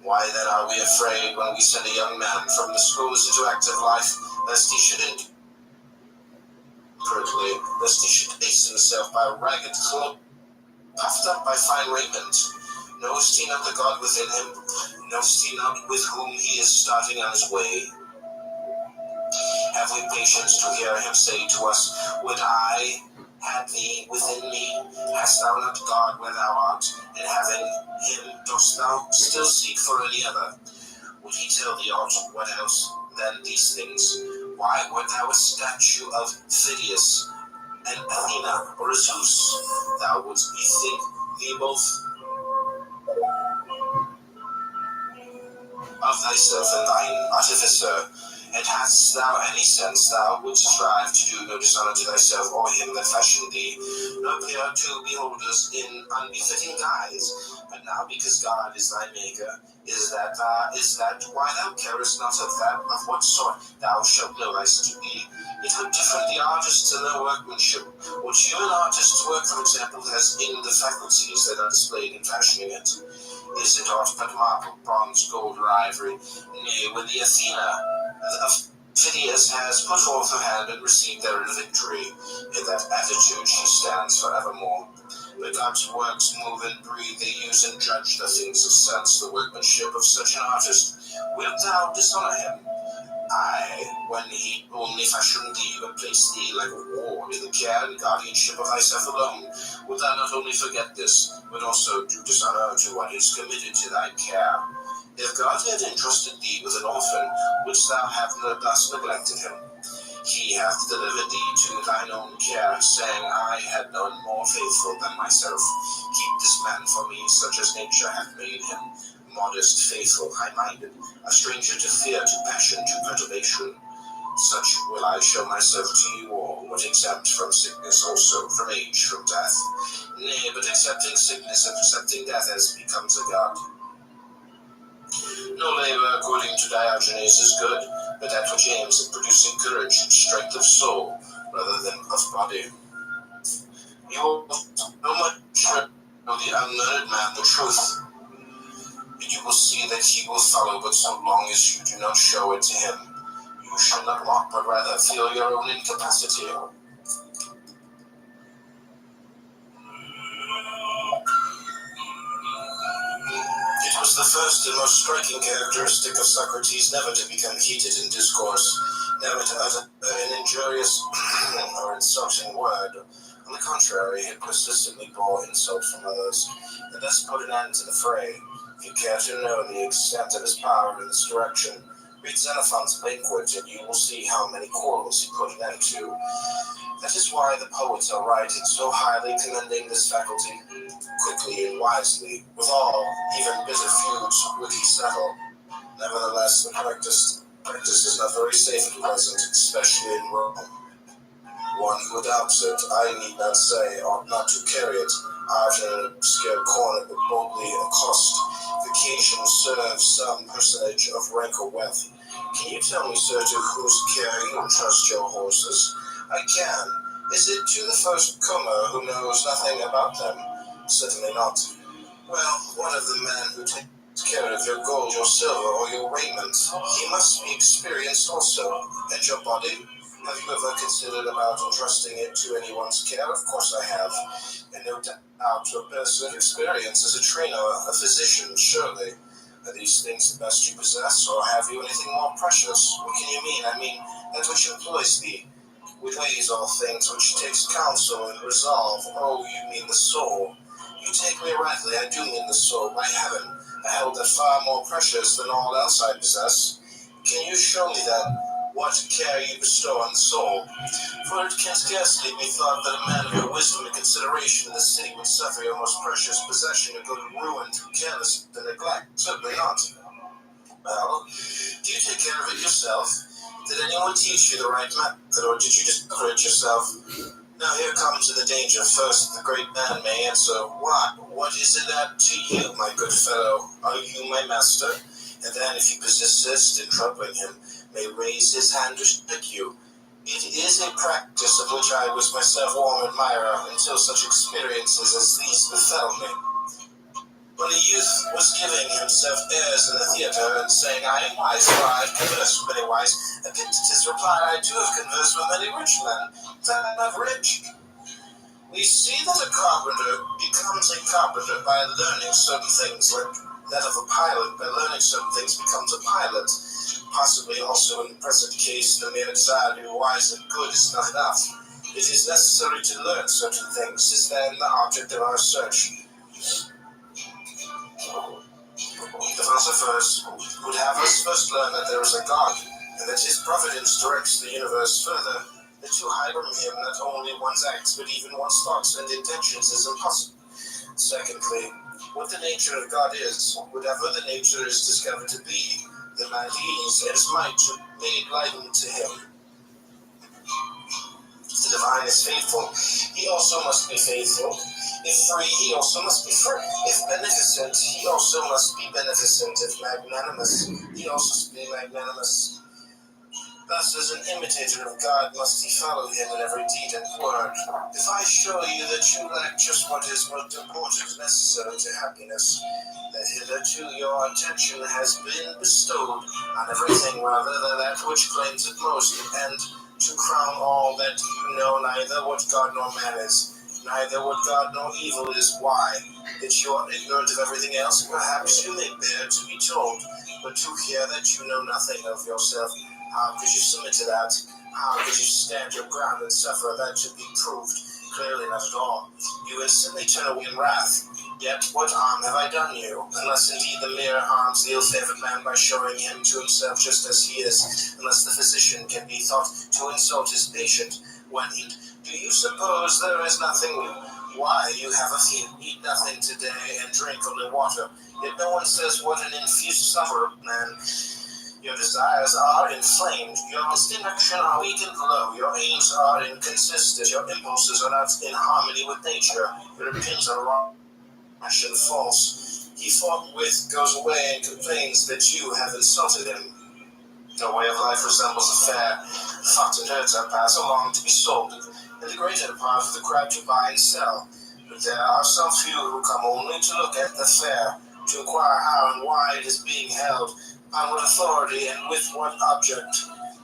why then are we afraid when we send a young man from the schools into active life, lest he should lest he should hasten himself by a ragged cloak, puffed up by fine raiment? Knowest he not the God within him? Knowest he not with whom he is starting on his way? Have we patience to hear him say to us, would I had thee within me? Hast thou not God where thou art, and having him dost thou still seek for any other? Would he tell thee aught what else than these things? Why wert thou a statue of Phidias and Athena, or a Zeus? Thou wouldst bethink thee both of thyself and thine artificer, And hast thou any sense thou wouldst strive to do no dishonour to thyself or him that fashioned thee, nor appear to beholders in unbefitting guise? But now, because God is thy maker, is that why thou carest not of that of what sort thou shalt know thyself to be? It how different the artists and their workmanship. What human artist's work, for example, has in the faculties that are displayed in fashioning it. Is it aught but marble, bronze, gold, or ivory? Nay, when the Athena of Phidias has put forth her hand and received therein victory, in that attitude she stands forevermore. But God's works move and breathe, they use and judge the things of sense, the workmanship of such an artist. Wilt thou dishonor him? Aye, when he only fashioned thee, but placed thee like a ward in the care and guardianship of thyself alone, wilt thou not only forget this, but also do dishonor to what is committed to thy care? If God had entrusted thee with an orphan, wouldst thou have thus neglected him? He hath delivered thee to thine own care, saying, I had none more faithful than myself. Keep this man for me, such as nature hath made him, modest, faithful, high-minded, a stranger to fear, to passion, to perturbation. Such will I show myself to you all, but exempt from sickness also, from age, from death. Nay, but accepting sickness and accepting death as becomes a god. No labor according to Diogenes is good, but that which aims at producing courage and strength of soul rather than of body. You will so much know the unlearned man the truth, and you will see that he will follow, but so long as you do not show it to him, you shall not walk, but rather feel your own incapacity. It was the first and most striking characteristic of Socrates never to become heated in discourse, never to utter an injurious or insulting word. On the contrary, he persistently bore insult from others, and thus put an end to the fray. If you care to know the extent of his power in this direction, read Xenophon's Banquet, and you will see how many quarrels he put an end to. That is why the poets are right in so highly commending this faculty. Quickly and wisely, with all, even bitter feuds, would he settle. Nevertheless, the practice is not very safe at present, especially in Rome. One who adopts it, I need not say, ought not to carry it out in an obscure corner, but boldly accost. The occasion serves some personage of rank or wealth. Can you tell me, sir, to whose care you trust your horses? I can. Is it to the first comer who knows nothing about them? Certainly not. Well, one of the men who takes care of your gold, your silver, or your raiment, he must be experienced also. And your body? Have you ever considered about entrusting it to anyone's care? Of course I have. And no doubt a person of experience as a trainer, a physician, surely. Are these things the best you possess, or have you anything more precious? What can you mean? I mean, that which employs thee, which weighs all things, which takes counsel and resolve. Oh, you mean the soul. You take me rightly, I do mean the soul. By heaven, I held that far more precious than all else I possess. Can you show me then what care you bestow on the soul? For it can scarcely be thought that a man of your wisdom and consideration in the city would suffer your most precious possession to go to ruin through carelessness and neglect. Certainly not. Well, do you take care of it yourself? Did anyone teach you the right method, or did you discover it yourself? Now here comes the danger. First, the great man may answer, what is it that to you, my good fellow? Are you my master? And then, if you persist in troubling him, may raise his hand to strike you. It is a practice of which I was myself warm admirer until such experiences as these befell me. When the youth was giving himself airs in the theatre and saying, I am wise, for I have conversed with many wise, Epictetus replied, I too have conversed with many rich men, that I am not rich. We see that a carpenter becomes a carpenter by learning certain things, like that of a pilot, by learning certain things becomes a pilot. Possibly also in the present case, the mere desire to be wise and good is not enough. It is necessary to learn certain things, is then the object of our search. The philosophers would have us first learn that there is a God, and that his providence directs the universe further. That to hide from him not only one's acts, but even one's thoughts and intentions is impossible. Secondly, what the nature of God is, whatever the nature is discovered to be, them at ease, and his might to made lightened to him. If the divine is faithful, he also must be faithful. If free, he also must be free. If beneficent, he also must be beneficent. If magnanimous, he also must be magnanimous. Thus, as an imitator of God, must he follow him in every deed and word. If I show you that you lack just what is most important and necessary to happiness, that hitherto your attention has been bestowed on everything rather than that which claims it most, and to crown all that you know neither what God nor man is, neither what God nor evil is, why? That you are ignorant of everything else, perhaps you may bear to be told, but to hear that you know nothing of yourself, how could you submit to that? How could you stand your ground and suffer that to be proved? Clearly not at all. You instantly turn away in wrath. Yet what harm have I done you? Unless indeed the mirror harms the ill-favored man by showing him to himself just as he is, unless the physician can be thought to insult his patient when he... Do you suppose there is nothing? Why, you have a few, eat nothing today and drink only water. Yet no one says what an infused sufferer, man. Your desires are inflamed, your intellect are weak and low, your aims are inconsistent, your impulses are not in harmony with nature, your opinions are wrong, rash and false. He forthwith goes away and complains that you have insulted him. The way of life resembles a fair. Fox and herds are passed along to be sold, and the greater part of the crowd to buy and sell. But there are some few who come only to look at the fair, to inquire how and why it is being held, on what authority and with what object.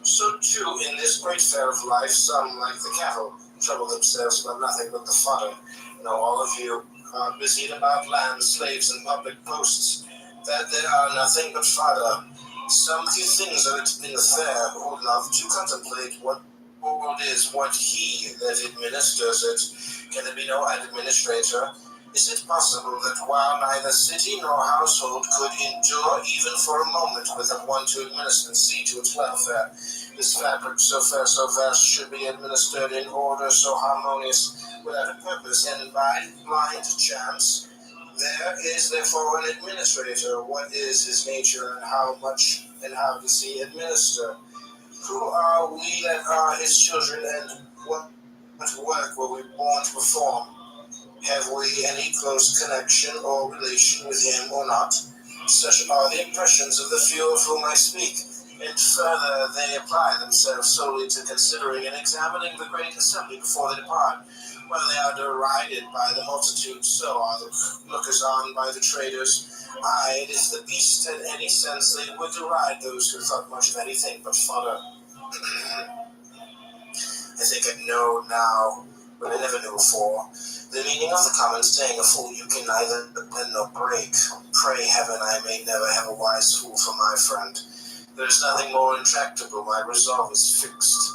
So too, in this great fair of life, some, like the cattle, trouble themselves about nothing but the fodder. Know all of you are busied about land, slaves, and public posts, that there are nothing but fodder. Some few things are in the fair who would love to contemplate what world is, what he that administers it. Can there be no administrator? Is it possible that while neither city nor household could endure even for a moment without one to administer and see to its welfare, this fabric so fair, so vast, should be administered in order so harmonious, without a purpose, and by blind chance? There is therefore an administrator. What is his nature, and how much and how does he administer? Who are we that are his children, and what work were we born to perform? Have we any close connection or relation with him or not? Such are the impressions of the few of whom I speak, and further they apply themselves solely to considering and examining the great assembly before they depart. Whether they are derided by the multitude, so are the lookers-on by the traders. Aye, and if the beast had any sense, they would deride those who thought much of anything but fodder. I think I know now, but I never knew before. The meaning of the common saying, a fool you can neither bend nor break. Pray heaven I may never have a wise fool for my friend. There is nothing more intractable, my resolve is fixed.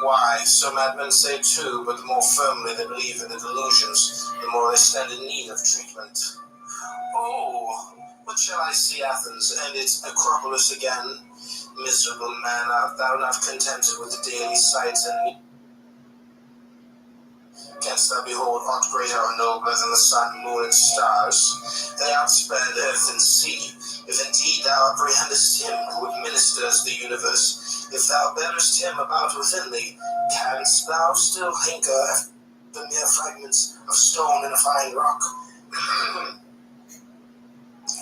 Why, so madmen say too, but the more firmly they believe in the delusions, the more they stand in need of treatment. Oh, what shall I see Athens and its Acropolis again? Miserable man, art thou not contented with the daily sights and canst thou behold aught greater or nobler than the sun, moon, and stars? They outspread earth and sea. If indeed thou apprehendest him who administers the universe, if thou bearest him about within thee, canst thou still hanker after the mere fragments of stone and a fine rock?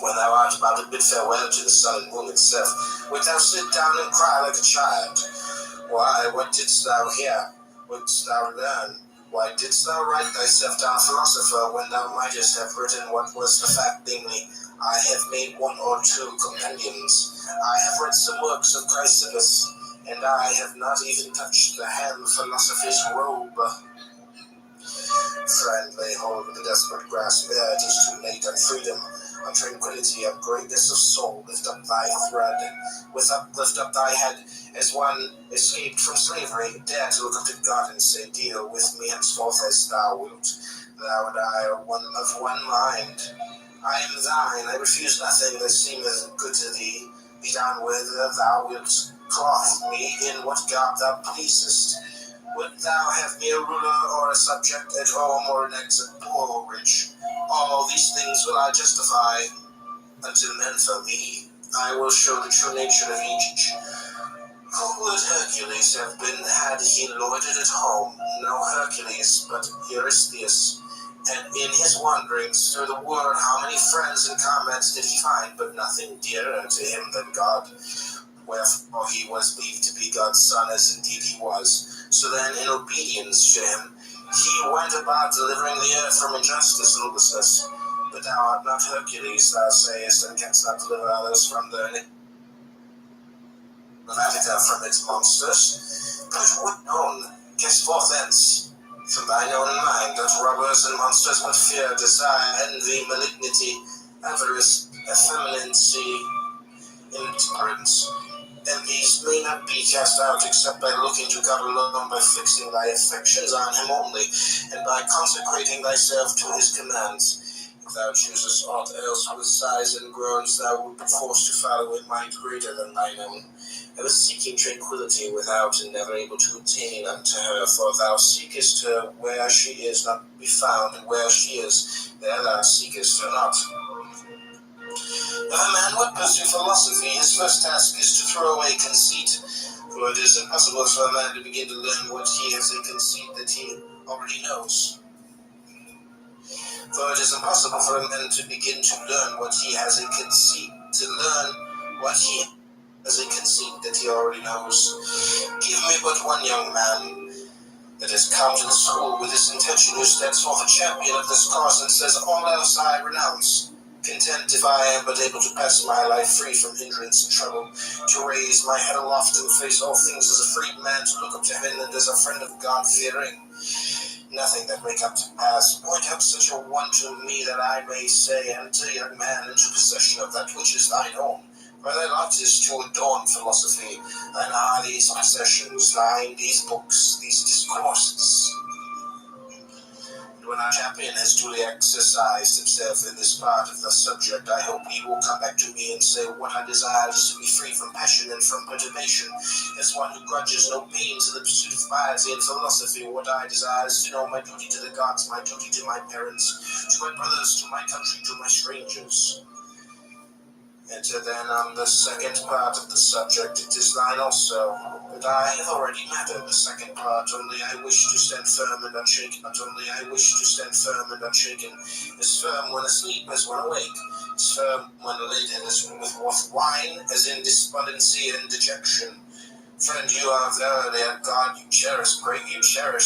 When thou art about to bid farewell to the sun and moon itself, wilt thou sit down and cry like a child? Why, what didst thou hear? What didst thou learn? Why didst thou write thyself down philosopher, when thou mightest have written what was the fact, namely, I have made one or two compendiums, I have read some works of Chrysippus, and I have not even touched the hem of philosophy's robe. Friend, lay hold with the desperate grasp, ere it is too late, on freedom, on tranquility, on greatness of soul. Lift up thy thread, lift up thy head, as one escaped from slavery. Dare to look up to God and say, deal with me henceforth as thou wilt. Thou and I are one of one mind. I am thine, I refuse nothing that seemeth good to thee. Be done whether thou wilt clothe me in what garb thou pleasest. Wilt thou have me a ruler or a subject, at home or an exit, poor or rich? All these things will I justify unto men for thee. I will show the true nature of each. Who would Hercules have been had he loitered at home? No Hercules, but Eurystheus. And in his wanderings through the world, how many friends and comrades did he find, but nothing dearer to him than God? Wherefore he was believed to be God's son, as indeed he was. So then, in obedience to him, he went about delivering the earth from injustice and lawlessness. But thou art not Hercules, thou sayest, and canst not deliver others from their Attica from its monsters. But what known? Guess forth thence. From thine own mind, doth robbers and monsters but fear, desire, envy, malignity, avarice, effeminacy, intemperance. And these may not be cast out except by looking to God alone, by fixing thy affections on him only, and by consecrating thyself to his commands. If thou choosest aught else with sighs and groans, thou wilt be forced to follow a mind greater than thine own. Ever seeking tranquility without, and never able to attain unto her, for thou seekest her where she is not to be found, and where she is, there thou seekest her not. If a man would pursue philosophy, his first task is to throw away conceit, for it is impossible for a man to begin to learn what he has a conceit that he already knows. For it is impossible for a man to begin to learn what he has a conceit, to learn what he has a conceit that he already knows. Give me but one young man that has come to the school with this intention, who stands forth a champion of this cause, and says, all else I renounce. Content if I am but able to pass my life free from hindrance and trouble, to raise my head aloft and face all things as a freed man, to look up to heaven and as a friend of God fearing. Nothing that may come to pass. Point out such a one to me, that I may say, enter, young man, into possession of that which is thine own. For thy lot is to adorn philosophy. Thine are these possessions, thine these books, these discourses. When our champion has duly exercised himself in this part of the subject, I hope he will come back to me and say, what I desire is to be free from passion and from perturbation. As one who grudges no pains in the pursuit of piety and philosophy, what I desire is to know my duty to the gods, my duty to my parents, to my brothers, to my country, to my strangers. Enter then on the second part of the subject. It is thine also, but I have already mattered the second part. Only I wish to stand firm and unshaken. Not only I wish to stand firm and unshaken. As firm when asleep as when awake. As firm when elated as with wine, as in despondency and dejection. Friend, you are verily a God. You cherish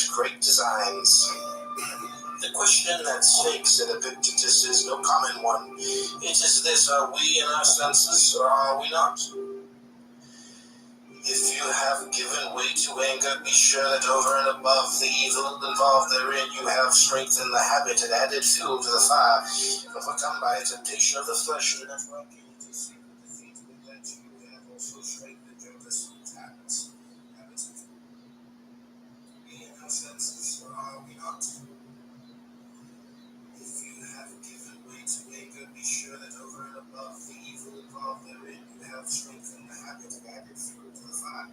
great designs. The question that stakes at Epictetus is no common one. It is this: are we in our senses, or are we not? If you have given way to anger, be sure that over and above the evil involved therein, you have strengthened the habit and added fuel to the fire. Overcome by a temptation of the flesh, do not work you into secret defeat, but that you have also strengthened your resolute habits. Habits of being in our senses, or are we not? If you have given way to anger, be sure that over and above the evil involved therein, you have strengthened the habit and added fuel to the fire.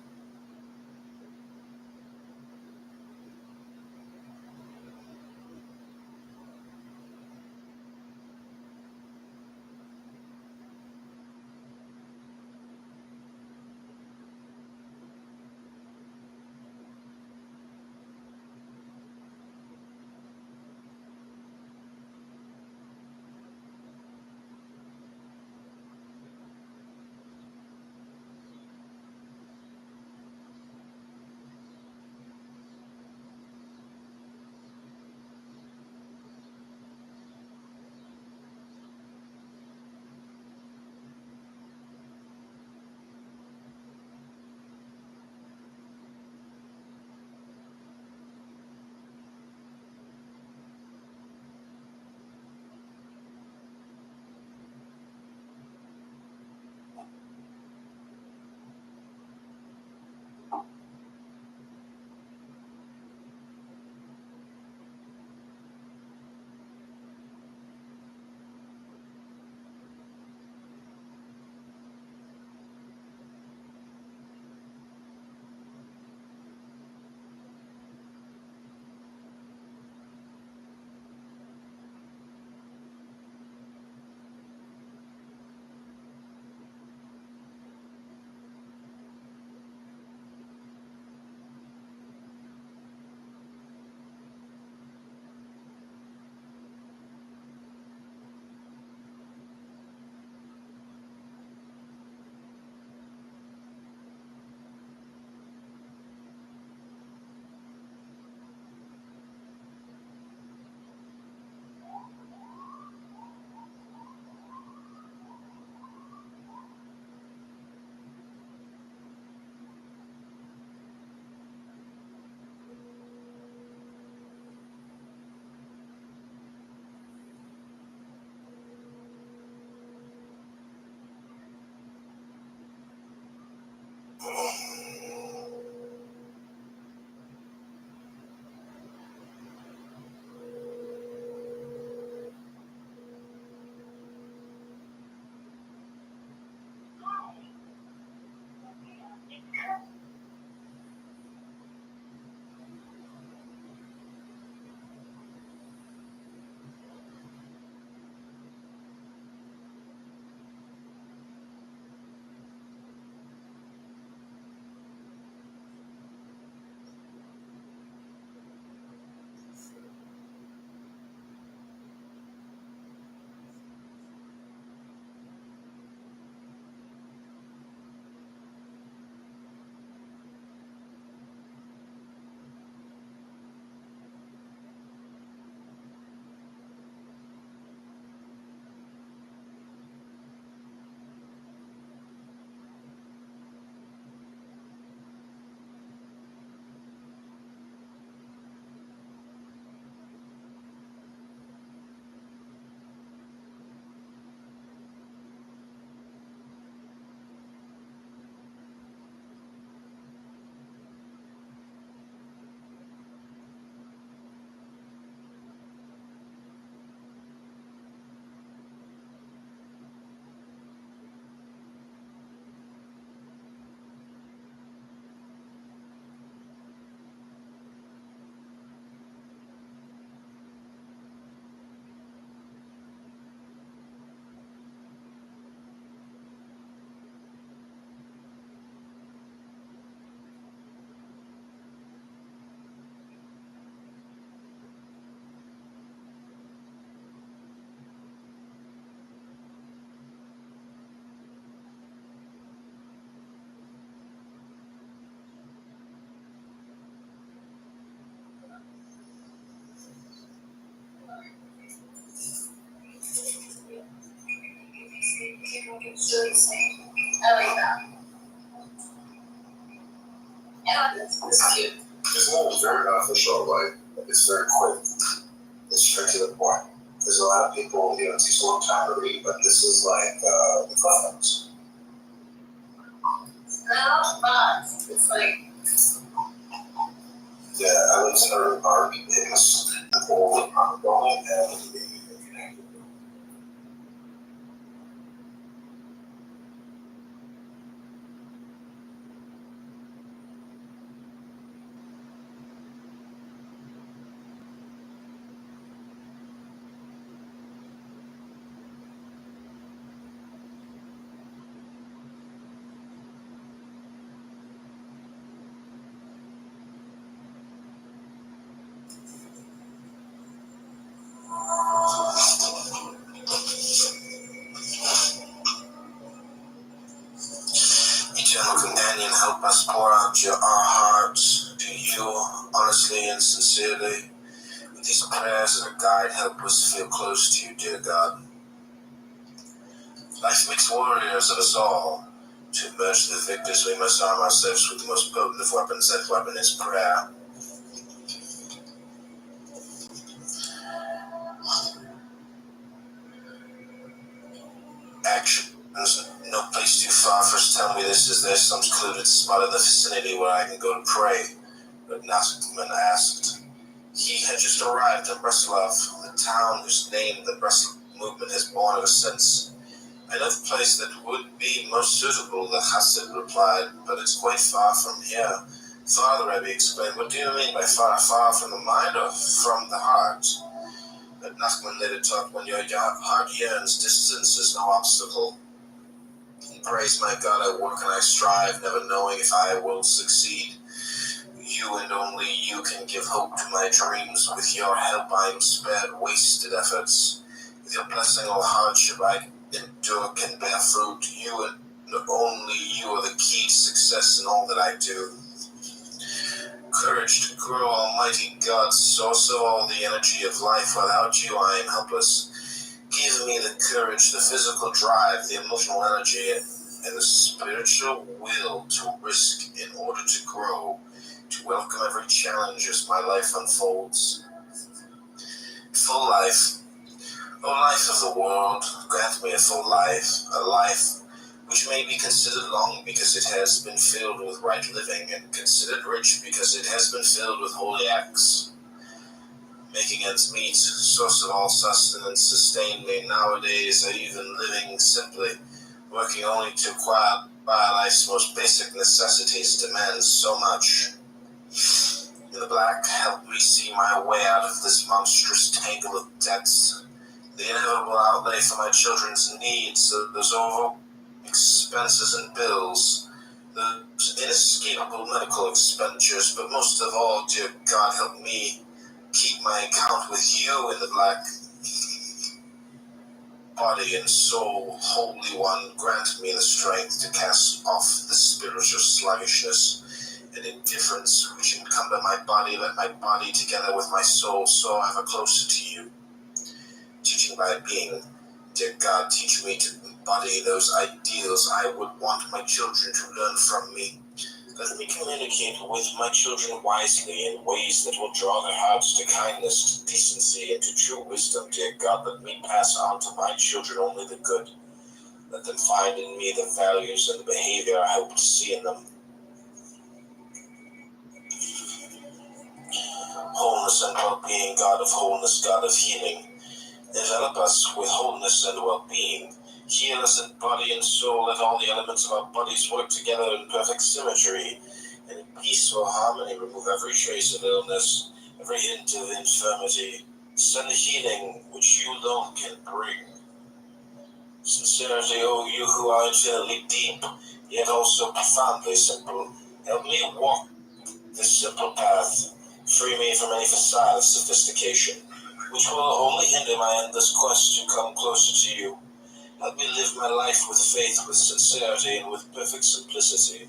It's really insane. I like that. Yeah, this is cute. It's not very artificial, like, it's very quick. It's straight to the point. There's a lot of people, it takes a long time to read, but this is like the Chronicles. It's not fun. It's like, Yeah, I like her art. It's all going and eternal companion, help us pour out our hearts to you honestly and sincerely. With these prayers and a guide, help us feel close to you, dear God. Life makes warriors of us all. To emerge the victors, we must arm ourselves with the most potent of weapons. That weapon is prayer. Actions. No place too far. First tell me this. Is there some secluded spot in the vicinity where I can go to pray? But Dittmann asked. He had just arrived in Breslov, the town whose name the Breslov movement has borne ever since. I know the place that would be most suitable, the Chassid replied, but it's quite far from here. Father, Rebbe explained, what do you mean by far? Far from the mind or from the heart? But Nachman later taught, when your heart yearns, distance is no obstacle. Praise my God, I work and I strive, never knowing if I will succeed. You and only you can give hope to my dreams. With your help I am spared wasted efforts. With your blessing all hardship I endure can bear fruit. You and only you are the key to success in all that I do. Courage to grow, Almighty God, source of all the energy of life. Without you I am helpless. Give me the courage, the physical drive, the emotional energy, and the spiritual will to risk in order to grow, to welcome every challenge as my life unfolds. Full life. O life of the world, grant me a full life, a life which may be considered long because it has been filled with right living, and considered rich because it has been filled with holy acts. Making ends meet, source of all sustenance, sustain me. Nowadays, I even living simply, working only to acquire life's most basic necessities demands so much. In the black, help me see my way out of this monstrous tangle of debts. The inevitable outlay for my children's needs, those over expenses and bills, those inescapable medical expenditures, but most of all, dear God, help me keep my account with you in the black. Body and soul, Holy One, grant me the strength to cast off the spiritual sluggishness and indifference which encumber my body. Let my body, together with my soul, soar ever closer to you. Teaching by being, dear God, teach me to embody those ideals I would want my children to learn from me. Let me communicate with my children wisely in ways that will draw their hearts to kindness, to decency, and to true wisdom, dear God. Let me pass on to my children only the good. Let them find in me the values and the behavior I hope to see in them. Wholeness and well-being, God of wholeness, God of healing. Envelop us with wholeness and well-being. Heal us in body and soul. Let all the elements of our bodies work together in perfect symmetry and in peaceful harmony. Remove every trace of illness, every hint of infirmity. Send the healing which you alone can bring. Sincerity, O you who are eternally deep, yet also profoundly simple. Help me walk this simple path. Free me from any facade of sophistication, which will only hinder my endless quest to come closer to you. Help me live my life with faith, with sincerity, and with perfect simplicity.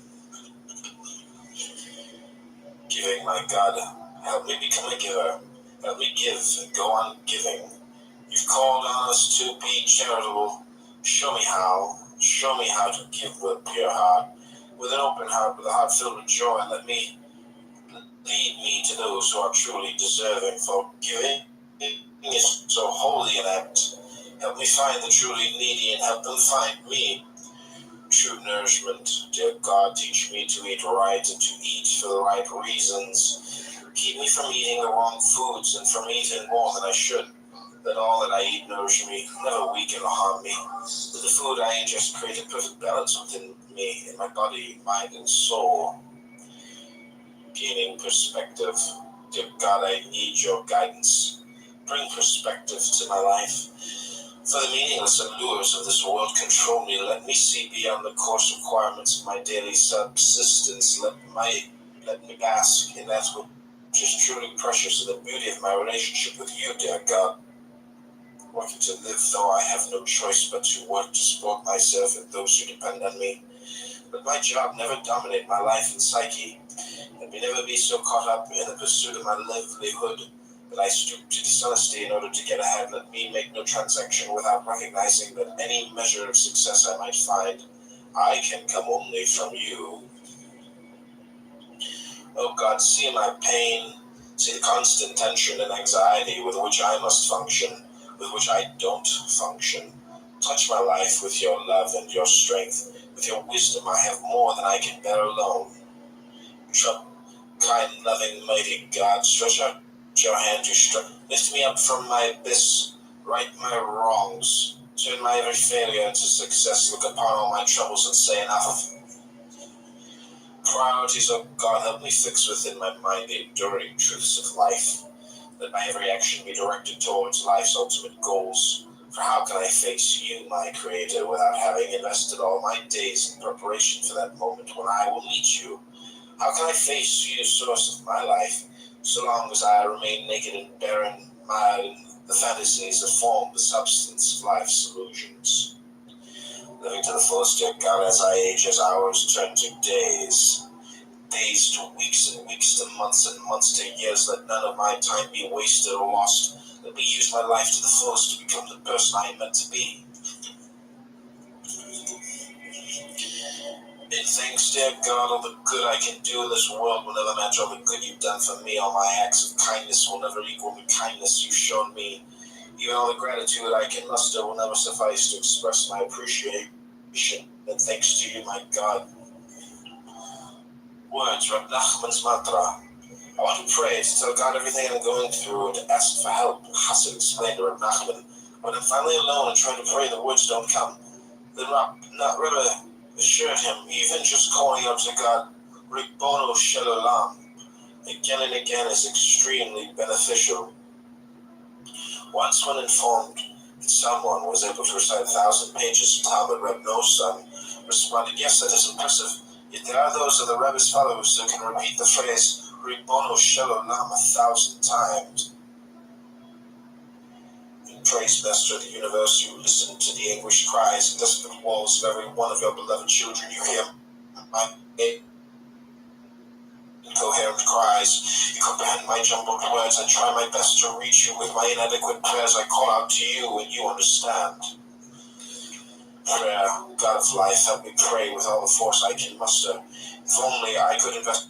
Giving, my God, help me become a giver. Help me give and go on giving. You've called on us to be charitable. Show me how. Show me how to give with a pure heart, with an open heart, with a heart filled with joy, and let me lead me to those who are truly deserving, for giving is so holy an act. Help me find the truly needy and help them find me. True nourishment, dear God, teach me to eat right and to eat for the right reasons. Keep me from eating the wrong foods and from eating more than I should. Let all that I eat nourish me, never weaken or harm me. Let the food I ingest create a perfect balance within me, in my body, mind, and soul. Gaining perspective. Dear God, I need your guidance. Bring perspective to my life. For the meaningless allures of this world control me. Let me see beyond the coarse requirements of my daily subsistence. Let me bask in that which is truly precious, in the beauty of my relationship with you, dear God. Working to live, though I have no choice but to work to support myself and those who depend on me. Let my job never dominate my life and psyche. Let me never be so caught up in the pursuit of my livelihood that I stoop to dishonesty in order to get ahead. Let me make no transaction without recognizing that any measure of success I might find, I can come only from you. Oh God, see my pain, see the constant tension and anxiety with which I must function, with which I don't function. Touch my life with your love and your strength. With your wisdom I have more than I can bear alone. Kind, loving, mighty God, stretch out your hand to lift me up from my abyss, right my wrongs, turn my every failure into success, look upon all my troubles and say enough. Priorities, oh God, help me fix within my mind the enduring truths of life. Let my every action be directed towards life's ultimate goals. For how can I face you, my Creator, without having invested all my days in preparation for that moment when I will meet you? How can I face you, source of my life, so long as I remain naked and barren, mired in the fantasies that form the substance of life's illusions? Living to the fullest, dear God, as I age, as hours turn to days, days to weeks and weeks to months and months to years, let none of my time be wasted or lost. Let me use my life to the fullest to become the person I am meant to be. And thanks, dear God, all the good I can do in this world will never match all the good you've done for me. All my acts of kindness will never equal the kindness you've shown me. Even all the gratitude I can muster will never suffice to express my appreciation. And thanks to you, my God. Words, Reb Nachman's mantra. I want to pray to tell God everything I'm going through and to ask for help. Hassan explained to Reb Nachman. When I'm finally alone and trying to pray, the words don't come. Then Rebbe assured him, even just calling out to God, Ribbono Shel Olam, again and again is extremely beneficial. Once when informed that someone was able to recite 1,000 pages of Talmud, Reb Nosson responded, yes, that is impressive. Yet there are those of the Rebbe's followers who can repeat the phrase, Ribbono Shel Olam 1,000 times. Praise Master of the universe, you listen to the anguished cries and desperate walls of every one of your beloved children. You hear my incoherent cries. You comprehend my jumbled words. I try my best to reach you with my inadequate prayers. I call out to you and you understand. Prayer, God of life, help me pray with all the force I can muster. If only I could invest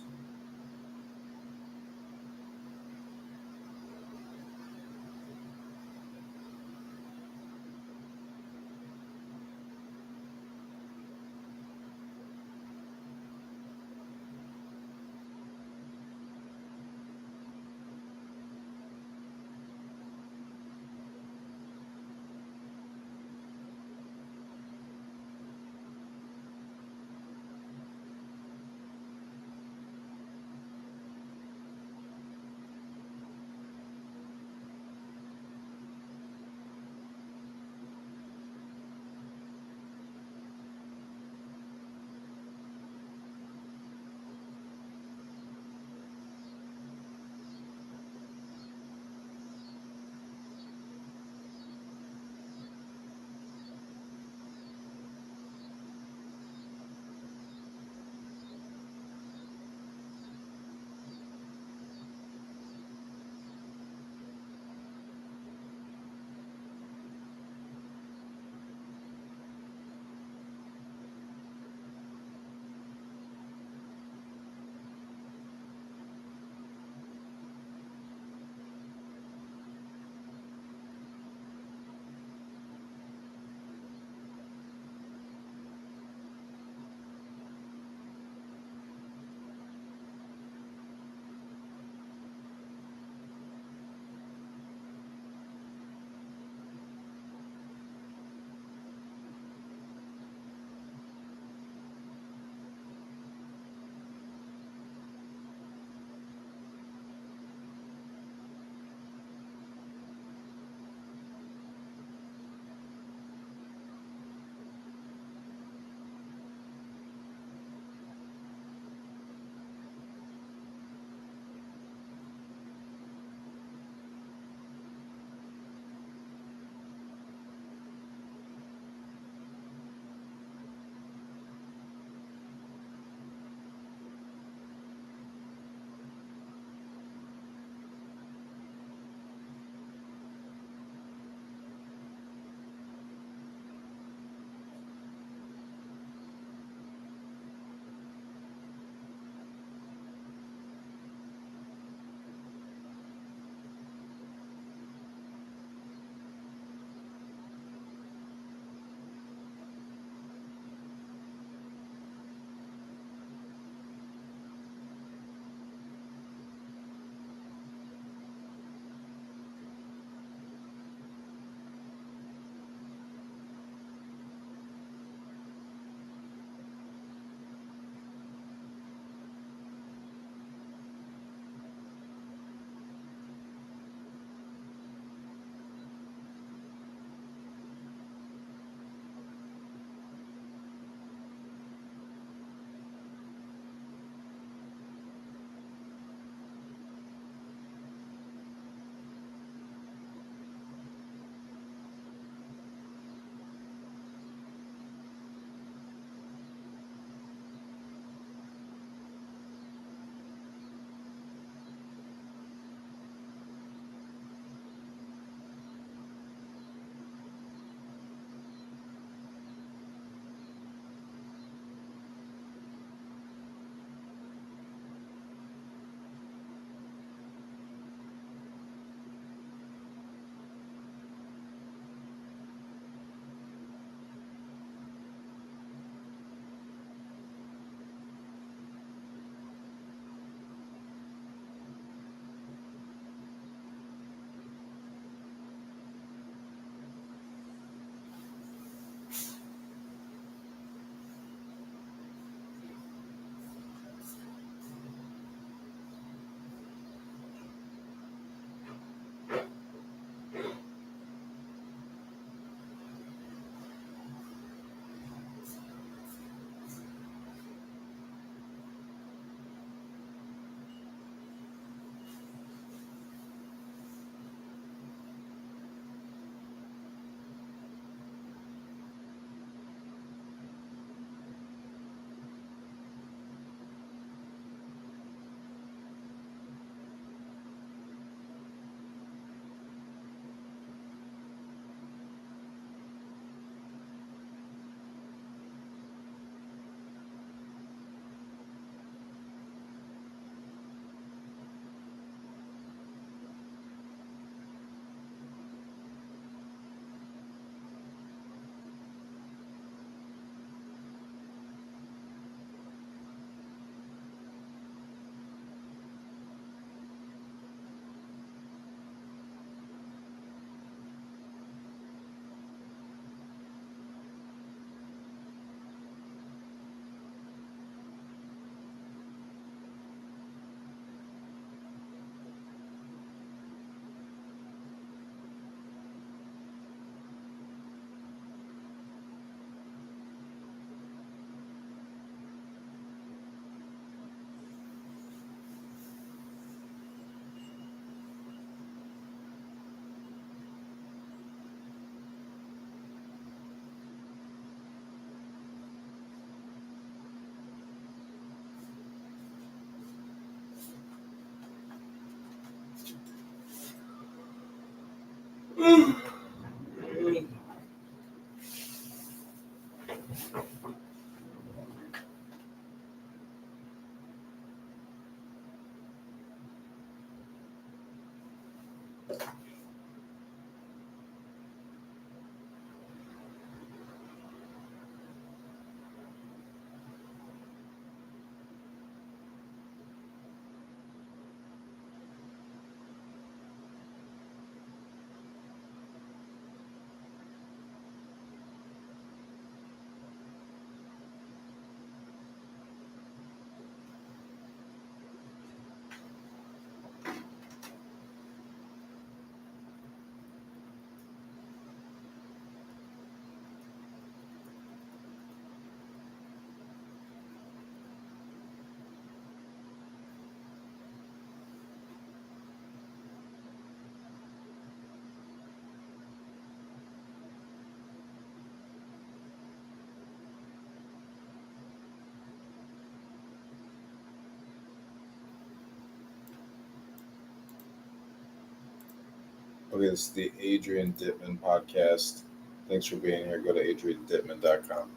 Okay, this is the Adrian Dittmann podcast. Thanks for being here. Go to adriandittmann.com.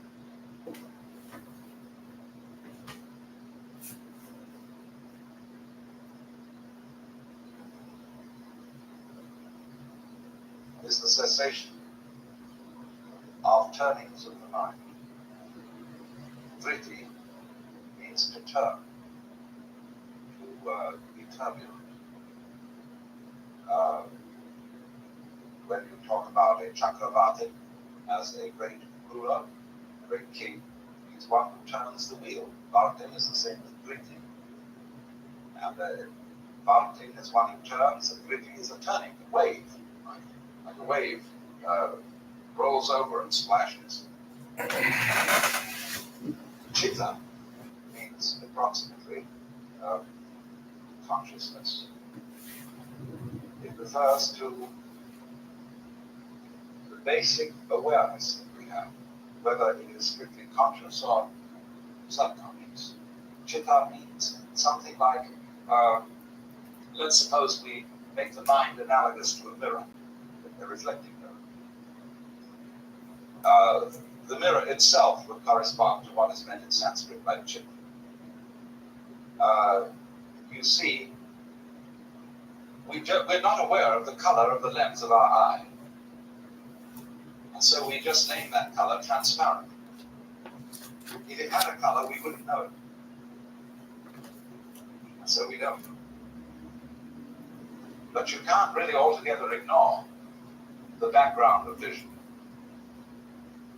Is the cessation of turnings of the mind. Vritti means to turn, to be turbulent. When you talk about a Chakravartin as a great ruler, a great king, he's one who turns the wheel. Vartin is the same as Vritti. And Vartin is one who turns, and Vritti is a turning, a wave. Right? Like a wave rolls over and splashes. Chitta means approximately consciousness. It refers to the basic awareness that we have, whether it is strictly conscious or subconscious. Chitta means something like, let's suppose we make the mind analogous to a mirror, a reflecting mirror. The mirror itself would correspond to what is meant in Sanskrit by chitta. You see, we're not aware of the color of the lens of our eye. And so we just name that color transparent. If it had a color, we wouldn't know it. And so we don't. But you can't really altogether ignore the background of vision,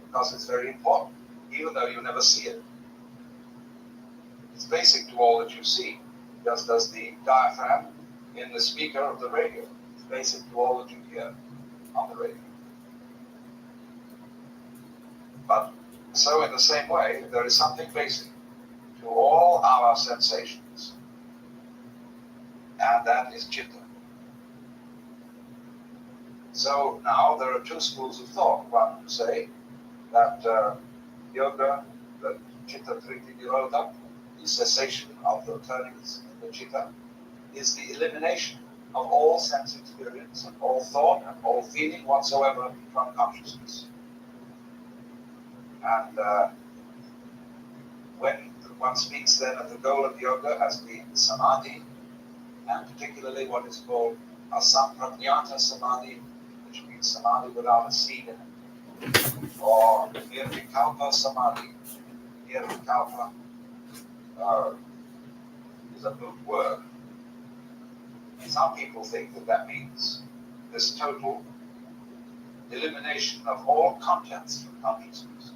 because it's very important, even though you never see it. It's basic to all that you see, just as the diaphragm in the speaker of the radio. It's basic to all that you hear on the radio. But so in the same way, there is something basic to all our sensations, and that is chitta. So now there are two schools of thought. One who say that yoga, the chitta vritti nirodha, the cessation of the turnings in the chitta, is the elimination of all sense experience and all thought and all feeling whatsoever from consciousness. And when one speaks then of the goal of yoga as being samadhi, and particularly what is called a samprajnata samadhi, which means samadhi without a seed in it, or nirvikalpa samadhi. Nirvikalpa is a moot word. Some people think that that means this total elimination of all contents from consciousness.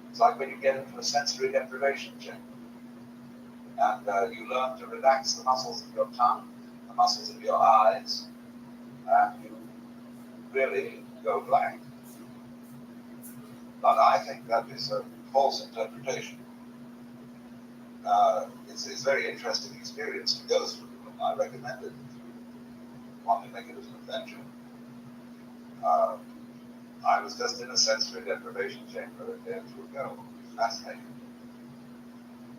It's like when you get into a sensory deprivation chamber and you learn to relax the muscles of your tongue, the muscles of your eyes, and you really go blank. But I think that is a false interpretation. It's a very interesting experience to go through. I recommend it if you want to make it as an adventure. I was just in a sensory deprivation chamber a day or two ago. Fascinating.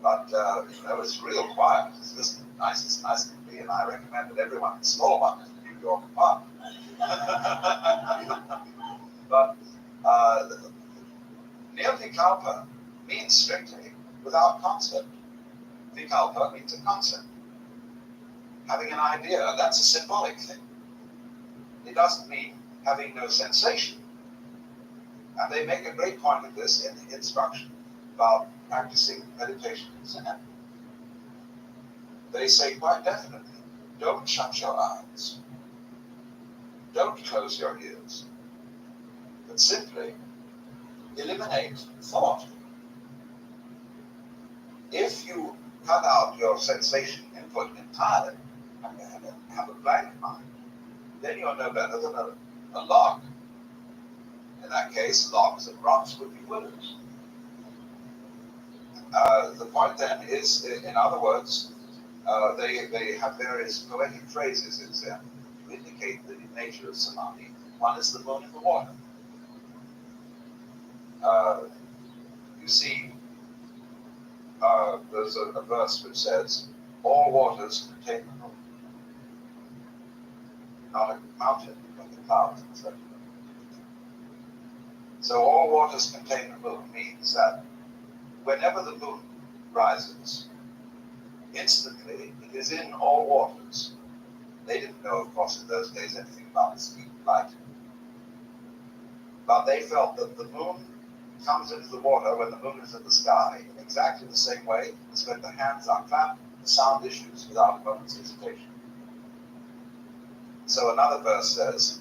But, it's real quiet. It's just nice as nice can be, and I recommend that everyone, small one, your compartment. But nirvikalpa means strictly without concept. Vikalpa means a concept. Having an idea, that's a symbolic thing. It doesn't mean having no sensation. And they make a great point of this in the instruction about practicing meditation in Zen. They say quite definitely, don't shut your eyes. Don't close your ears. But simply eliminate thought. If you cut out your sensation input entirely and have a blank mind, then you're no better than a log. In that case, logs and rocks would be winners. The point then is, in other words, they have various poetic phrases in Zen to indicate the nature of samadhi. One is the moon in the water. You see, there's a verse which says, all waters contain the moon. Not a mountain, but the clouds, etc. So all waters contain the moon means that whenever the moon rises, instantly it is in all waters. They didn't know, of course, in those days anything about the speed of light. But they felt that the moon comes into the water when the moon is in the sky in exactly the same way as when the hands are clapped, the sound issues without a moment's hesitation. So another verse says,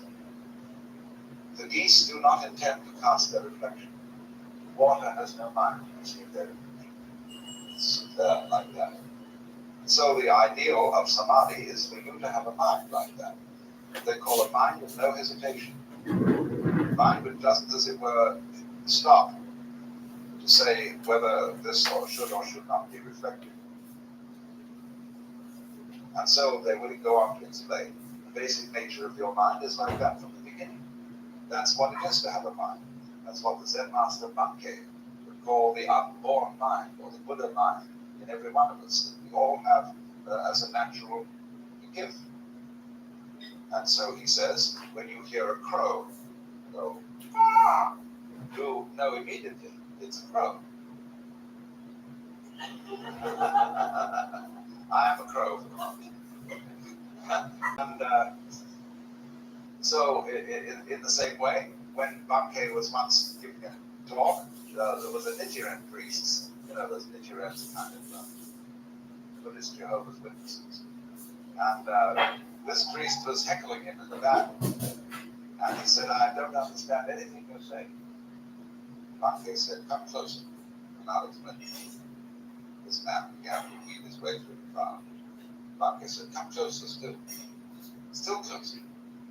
the geese do not intend to cast their reflection. Water has no mind to receive their reflection. It's like that. So the ideal of samadhi is for you to have a mind like that. They call a mind with no hesitation. A mind which doesn't, as it were, stop to say whether this or should not be reflected. And so they will go on to explain the basic nature of your mind is like that from the beginning. That's what it is to have a mind. That's what the Zen master Bankei would call the unborn mind, or the Buddha mind in every one of us, that we all have as a natural gift. And so he says, when you hear a crow go, ah, you know immediately it's a crow. I am a crow for the moment. And so in the same way, when Bankei was once giving a talk, there was a Nichiren priest, those Nichirens kind of Buddhist Jehovah's Witnesses. And this priest was heckling him in the back. And he said, I don't understand anything you're saying. Bankei said, come closer, and I'll explain. This man began to weave his way through the crowd. Bankei said, come closer still. Still closer.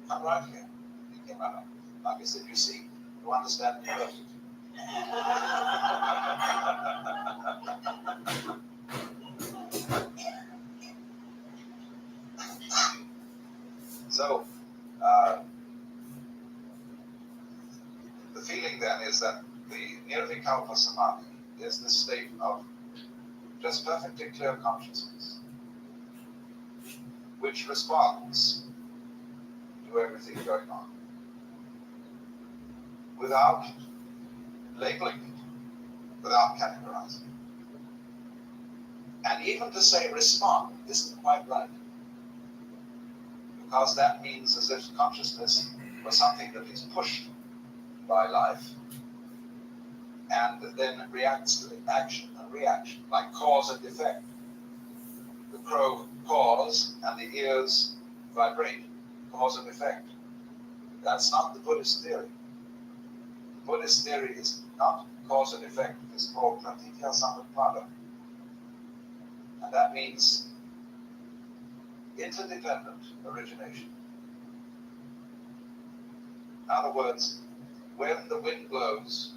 Come right here. He came right up. Bankei said, you see, you understand me perfectly. So, the feeling then is that the nirvikalpa samadhi is this state of just perfectly clear consciousness, which responds to everything going on, without labeling it, without categorizing it. And even to say respond isn't quite right, because that means as if consciousness was something that is pushed by life and then reacts to it, action and reaction, like cause and effect. The crow caws and the ears vibrate, cause and effect. That's not the Buddhist theory. The Buddhist theory is not cause and effect. It's called pratitya samutpada. And that means interdependent origination. In other words, when the wind blows,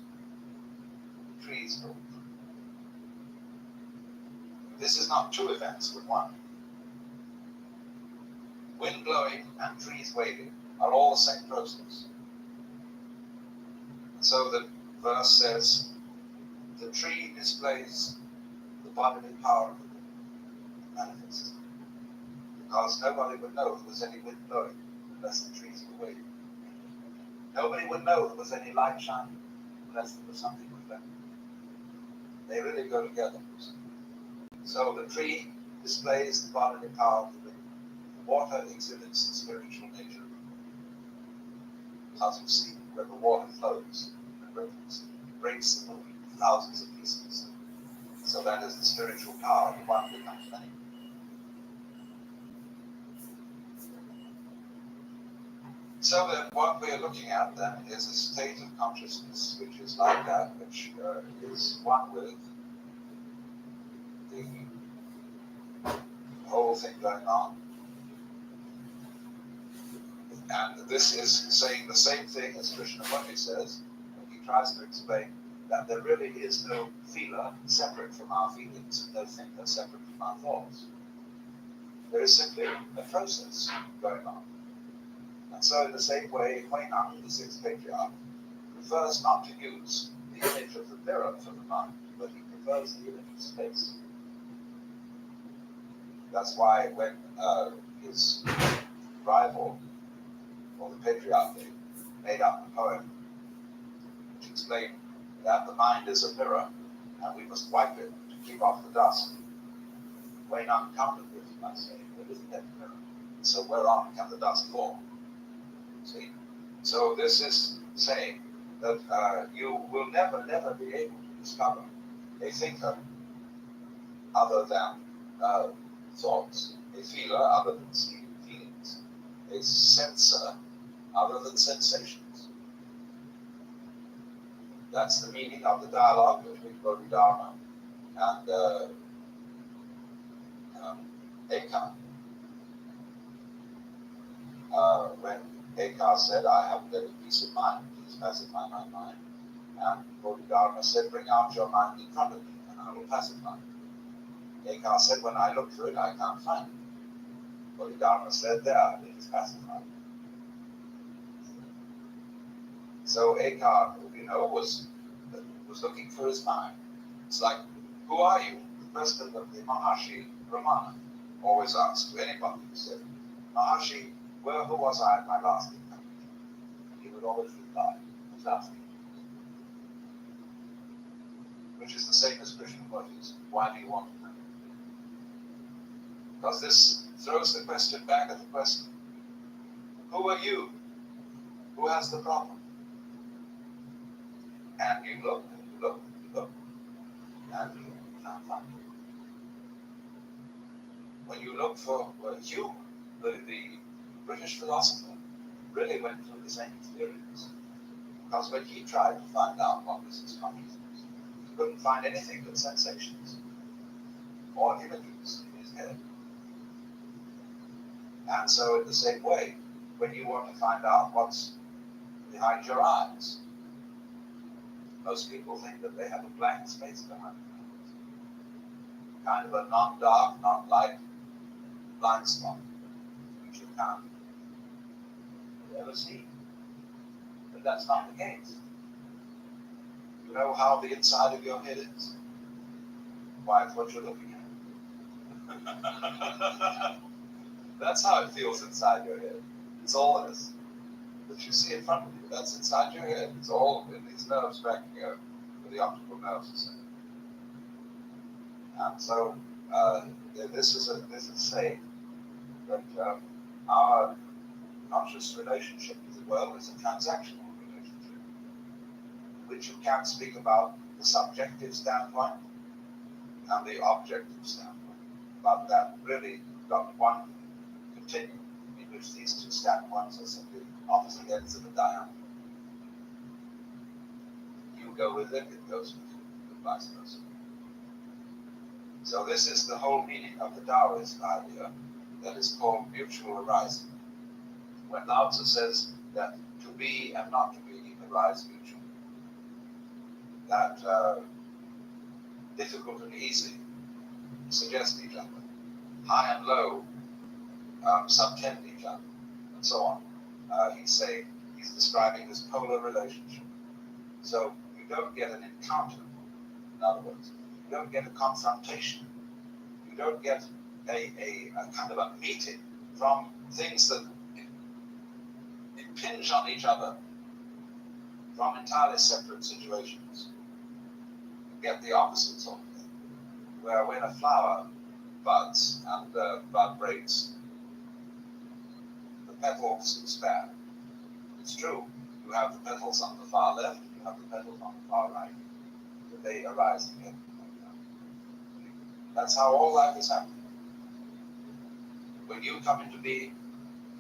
trees move. This is not two events but one. Wind blowing and trees waving are all the same process. And so the verse says, the tree displays the bodily power of the wind, manifests. Because nobody would know if there was any wind blowing. unless the trees were waving. Nobody would know there was any light shining unless there was something with them. They really go together. So the tree displays the bodily power of the wind. The water exhibits the spiritual nature. As you see, where the water flows and ripples, it breaks the moon into thousands of pieces. So that is the spiritual power. The one becomes many. So then what we are looking at then is a state of consciousness which is like that, which is one with the whole thing going on. And this is saying the same thing as Krishnamurti says when he tries to explain that there really is no feeler separate from our feelings and no thinker separate from our thoughts. There is simply a process going on. And so in the same way, Huineng, the sixth patriarch, prefers not to use the image of the mirror for the mind, but he prefers the image of space. That's why when his rival, or the patriarchy, made up a poem which explained that the mind is a mirror and we must wipe it to keep off the dust, Huineng countered this by saying, well, isn't that a mirror? So whereon can the dust fall? See? So this is saying that you will never be able to discover a thinker other than thoughts, a feeler other than feelings, a sensor other than sensations. That's the meaning of the dialogue between Bodhidharma and Ekar. When Ekar said, I haven't any peace of mind, please pacify my mind. And Bodhidharma said, bring out your mind in front of me, and I will pacify it. Ekar said, when I look through it, I can't find it. Bodhidharma said, there, it is pacified. So Ekar, was looking for his mind. It's like, who are you? The question that the Maharshi Ramana always asked to anybody who said, Maharshi, who was I at my last incarnation? He would always reply, who's asking? Which is the same as Krishnamurti's, why do you want to know? Because this throws the question back at the question, who are you? Who has the problem? And you look, and you look, and you look, and you can't find it. When you look for Hume, the British philosopher, really went through the same experience. Because when he tried to find out what was his consciousness, he couldn't find anything but sensations or images in his head. And so in the same way, when you want to find out what's behind your eyes, most people think that they have a blank space behind their eyes. Kind of a non-dark, non-light blind spot, which you can't ever see. But that's not the case. You know how the inside of your head is? Why, it's what you're looking at. That's how it feels inside your head. It's all this that you see in front of you. That's inside your head. It's all in these nerves back here, where the optical nerves are set. And so this is saying that our conscious relationship with the world is a transactional relationship, in which you can't speak about the subjective standpoint and the objective standpoint, but that really got one continuum in which these two standpoints are simply opposite ends of a diameter. You go with it, it goes with you, and vice versa. So this is the whole meaning of the Taoist idea that is called mutual arising. When Lao Tzu says that to be and not to be arise mutually, that difficult and easy suggest each other, high and low subtend each other, and so on. He's describing this polar relationship. So you don't get an encounter, in other words, you don't get a confrontation, you don't get a kind of a meeting from things that impinge on each other from entirely separate situations. You get the opposite sort of thing, where when a flower buds and the bud breaks, the petals expand. It's true. You have the petals on the far left, you have the petals on the far right, but they arise again. That's how all life is happening. When you come into being,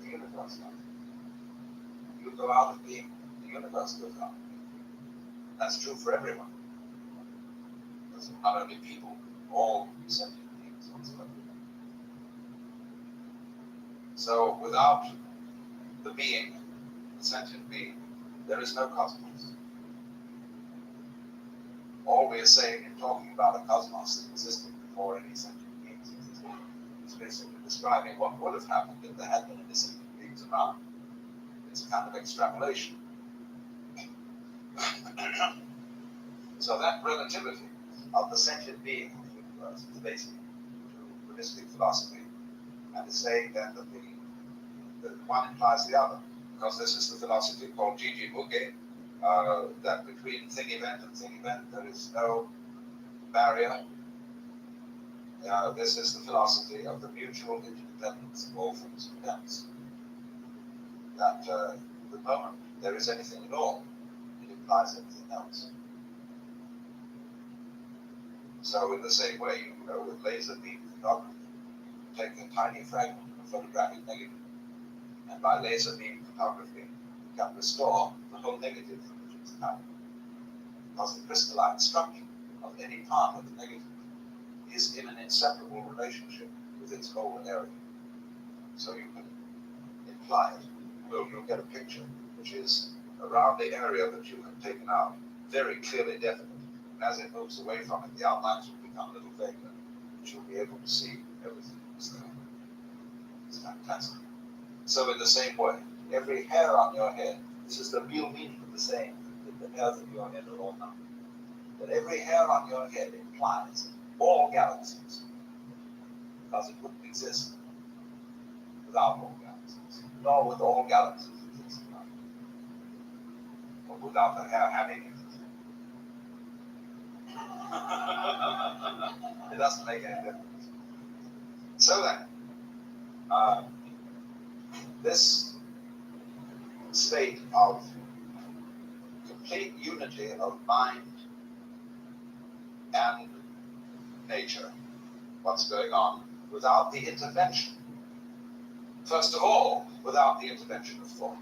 the universe comes. You go out of being, the universe goes out. That's true for everyone. That's not only people, all sentient beings whatsoever. So without the being, the sentient being, there is no cosmos. All we are saying in talking about a cosmos that existed before any sentient beings existed is basically describing what would have happened if there had been any sentient beings around. It's a kind of extrapolation. So that relativity of the sentient being of the universe is basic to Buddhistic philosophy, and is saying then that the one implies the other, because this is the philosophy called Jiji Muge, that between thing event and thing event there is no barrier. This is the philosophy of the mutual interdependence of all things and events. That the moment there is anything at all, it implies everything else. So in the same way, with laser beam photography, you take a tiny fragment of a photographic negative, and by laser beam photography, you can restore the whole negative from which it's come. Because the crystalline structure of any part of the negative is in an inseparable relationship with its whole area. So you can imply it. You'll get a picture which is around the area that you have taken out, very clearly definite. And as it moves away from it, the outlines will become a little vaguer, but you'll be able to see everything that's there. It's fantastic. So in the same way, every hair on your head, this is the real meaning of the saying that the hairs of your head are all numbered. That every hair on your head implies all galaxies, because it wouldn't exist without all galaxies, nor would all galaxies exist without the hair having it. It doesn't make any difference. So then, this state of complete unity of mind and nature, what's going on, without the intervention, first of all, without the intervention of thought,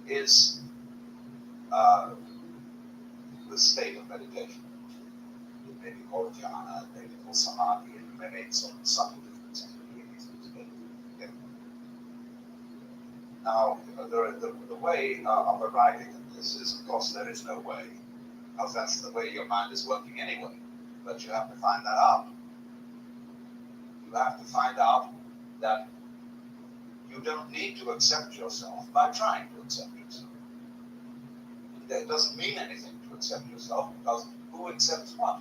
is the state of meditation. It may be called jhana, it may be called samadhi, and it may make some subtle difference between these two states. Okay. Now, the way of arriving at this is, of course, there is no way, because that's the way your mind is working anyway. But you have to find that out. You have to find out that you don't need to accept yourself by trying to accept yourself. It doesn't mean anything to accept yourself, because who accepts what?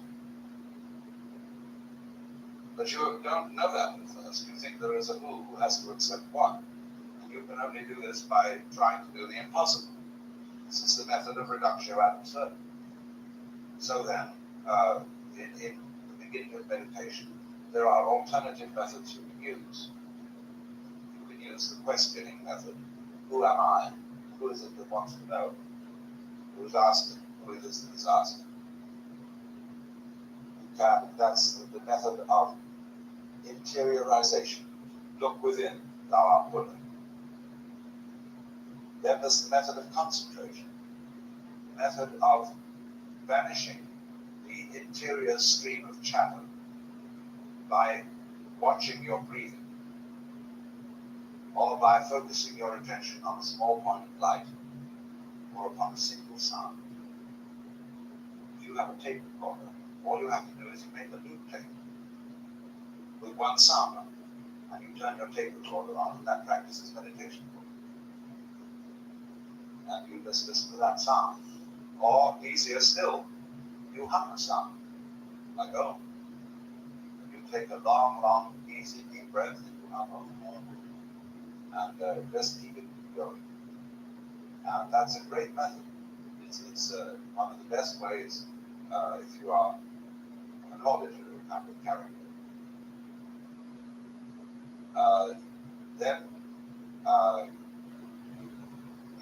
But you don't know that at first. You think there is a who has to accept what. And you can only do this by trying to do the impossible. This is the method of reductio ad absurdum. So then, in the beginning of meditation, there are alternative methods you can use. You can use the questioning method. Who am I? Who is it that wants to know? Who is asking? Who it is that is asking? That's the method of interiorization. Look within, thou art Buddha. Then there's the method of concentration, the method of banishing the interior stream of chatter by watching your breathing, or by focusing your attention on a small point of light, or upon a single sound. If you have a tape recorder, all you have to do is you make a loop tape with one sound on it, and you turn your tape recorder on, and that practices meditation. And you just listen to that sound. Or, easier still, you hum a sound, like oh. And you take a long, easy, deep breath, and you hum and just keep it going. And that's a great method. It's one of the best ways if you are an auditor kind of character. Then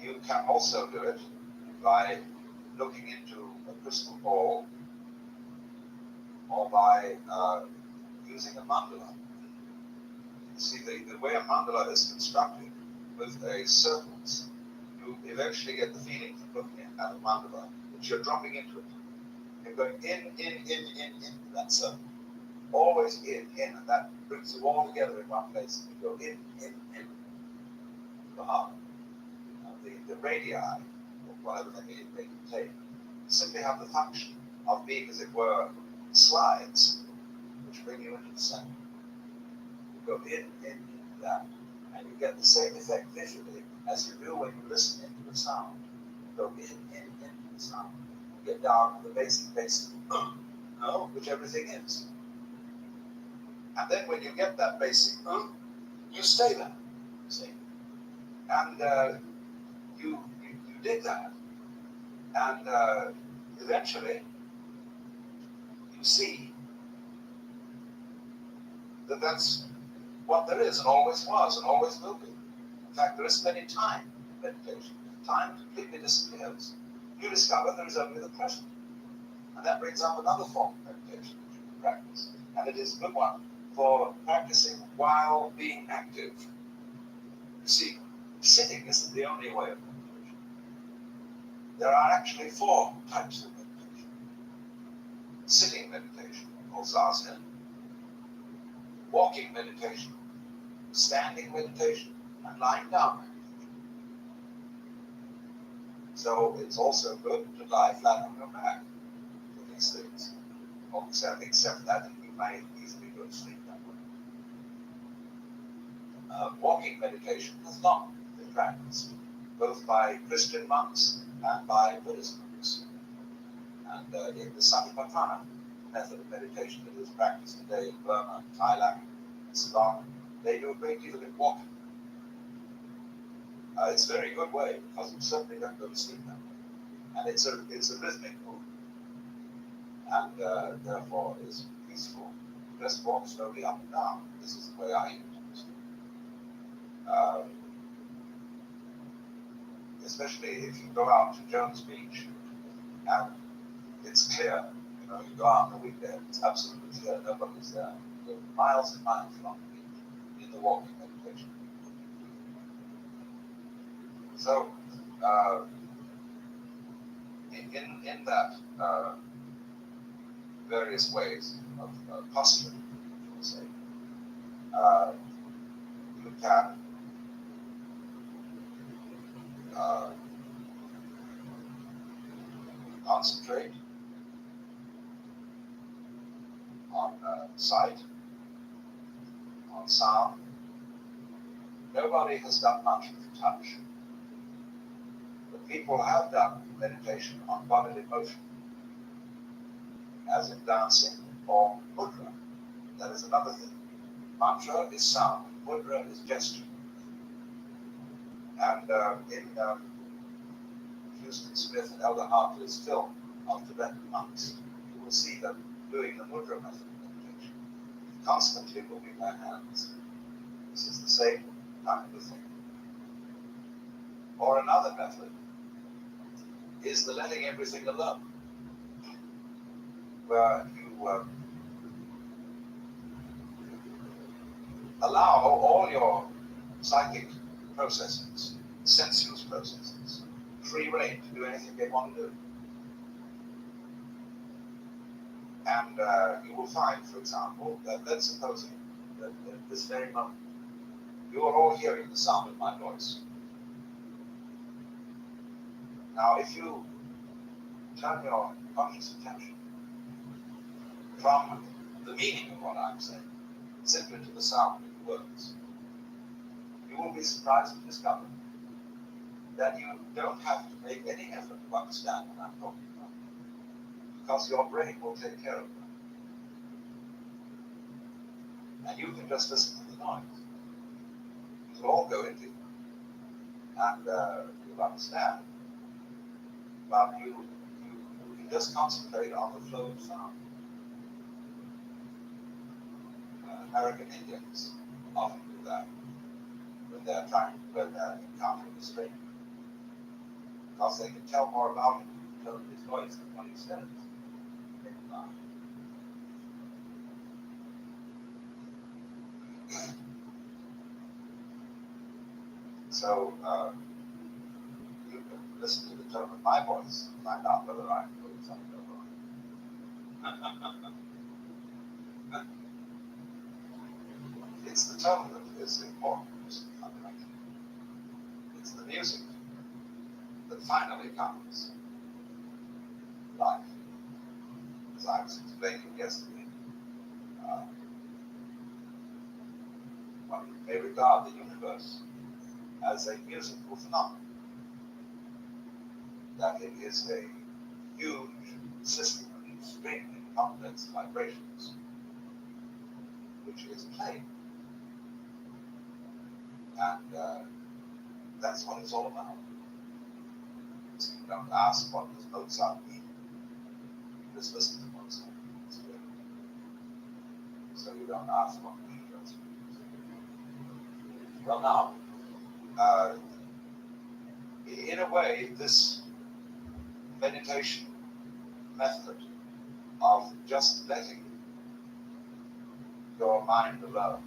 you can also do it by looking into a crystal ball or by using a mandala. You see, the way a mandala is constructed with a circles, you eventually get the feeling from looking at a mandala that you're dropping into it. You're going into that circle. Always in, and that brings you all together in one place. You go in, the heart. The radii, or whatever they contain, simply have the function of being, as it were, slides, which bring you into the center. You go in that, and you get the same effect visually as you do when you listen into the sound. You go into the sound. You get down to the basic, which everything is. And then when you get that basic, you stay there. See? And you did that. And eventually, you see that that's what there is and always was and always will be. In fact, there isn't any time in meditation. Time completely disappears. You discover there is only the present. And that brings up another form of meditation which you can practice. And it is a good one for practicing while being active. You see, sitting isn't the only way of meditation. There are actually 4 types of meditation. Sitting meditation, or zazen. Walking meditation, standing meditation, and lying down meditation. So it's also good to lie flat on your back for these things. Except that you may easily go to sleep that way. Walking meditation has long been practiced, both by Christian monks and by Buddhist monks. And in the Satipatthana method of meditation that is practiced today in Burma, Thailand, and Ceylon, they do a great deal of it walking. It's a very good way because you certainly don't go to sleep that way. And it's a rhythmic movement. And therefore is peaceful. You just walk slowly up and down. This is the way I use it. Especially if you go out to Jones Beach and it's clear. You go out on the weekend, it's absolutely clear, nobody's there. You go miles and miles along the beach in the walking meditation. So, in that various ways of posture, we'll say, you can concentrate on sight, on sound. Nobody has done much with touch. But people have done meditation on bodily motion, as in dancing or mudra. That is another thing. Mantra is sound, mudra is gesture. And in Houston Smith and Elder Hartley's film of Tibetan monks, you will see them doing the mudra method of meditation, constantly moving their hands. This is the same kind of thing. Or another method is the letting everything alone, where you allow all your psychic processes, sensuous processes, free rein to do anything they want to do. And you will find, for example, that let's suppose that at this very moment, you are all hearing the sound of my voice. Now, if you turn your conscious attention from the meaning of what I'm saying, simply to the sound of the words, you will be surprised to discover that you don't have to make any effort to understand what I'm talking about, because your brain will take care of that. And you can just listen to the noise. It will all go into you. And you'll understand. But you just concentrate on the flow of sound. American Indians often do that when they're encountering a stranger, because they can tell more about him in the tone of his voice than what he says. So you can listen to the tone of my voice and find out whether I'm doing something wrong. It's the tone that is important, fundamentally. It's the music that finally comes life. As I was explaining yesterday, one may regard the universe as a musical phenomenon, that it is a huge system of extremely complex vibrations, which is playing. And that's what it's all about. So you don't ask what does Mozart mean. You just listen to Mozart. It's good. So you don't ask what he does. Well, now, in a way, this meditation method of just letting your mind alone,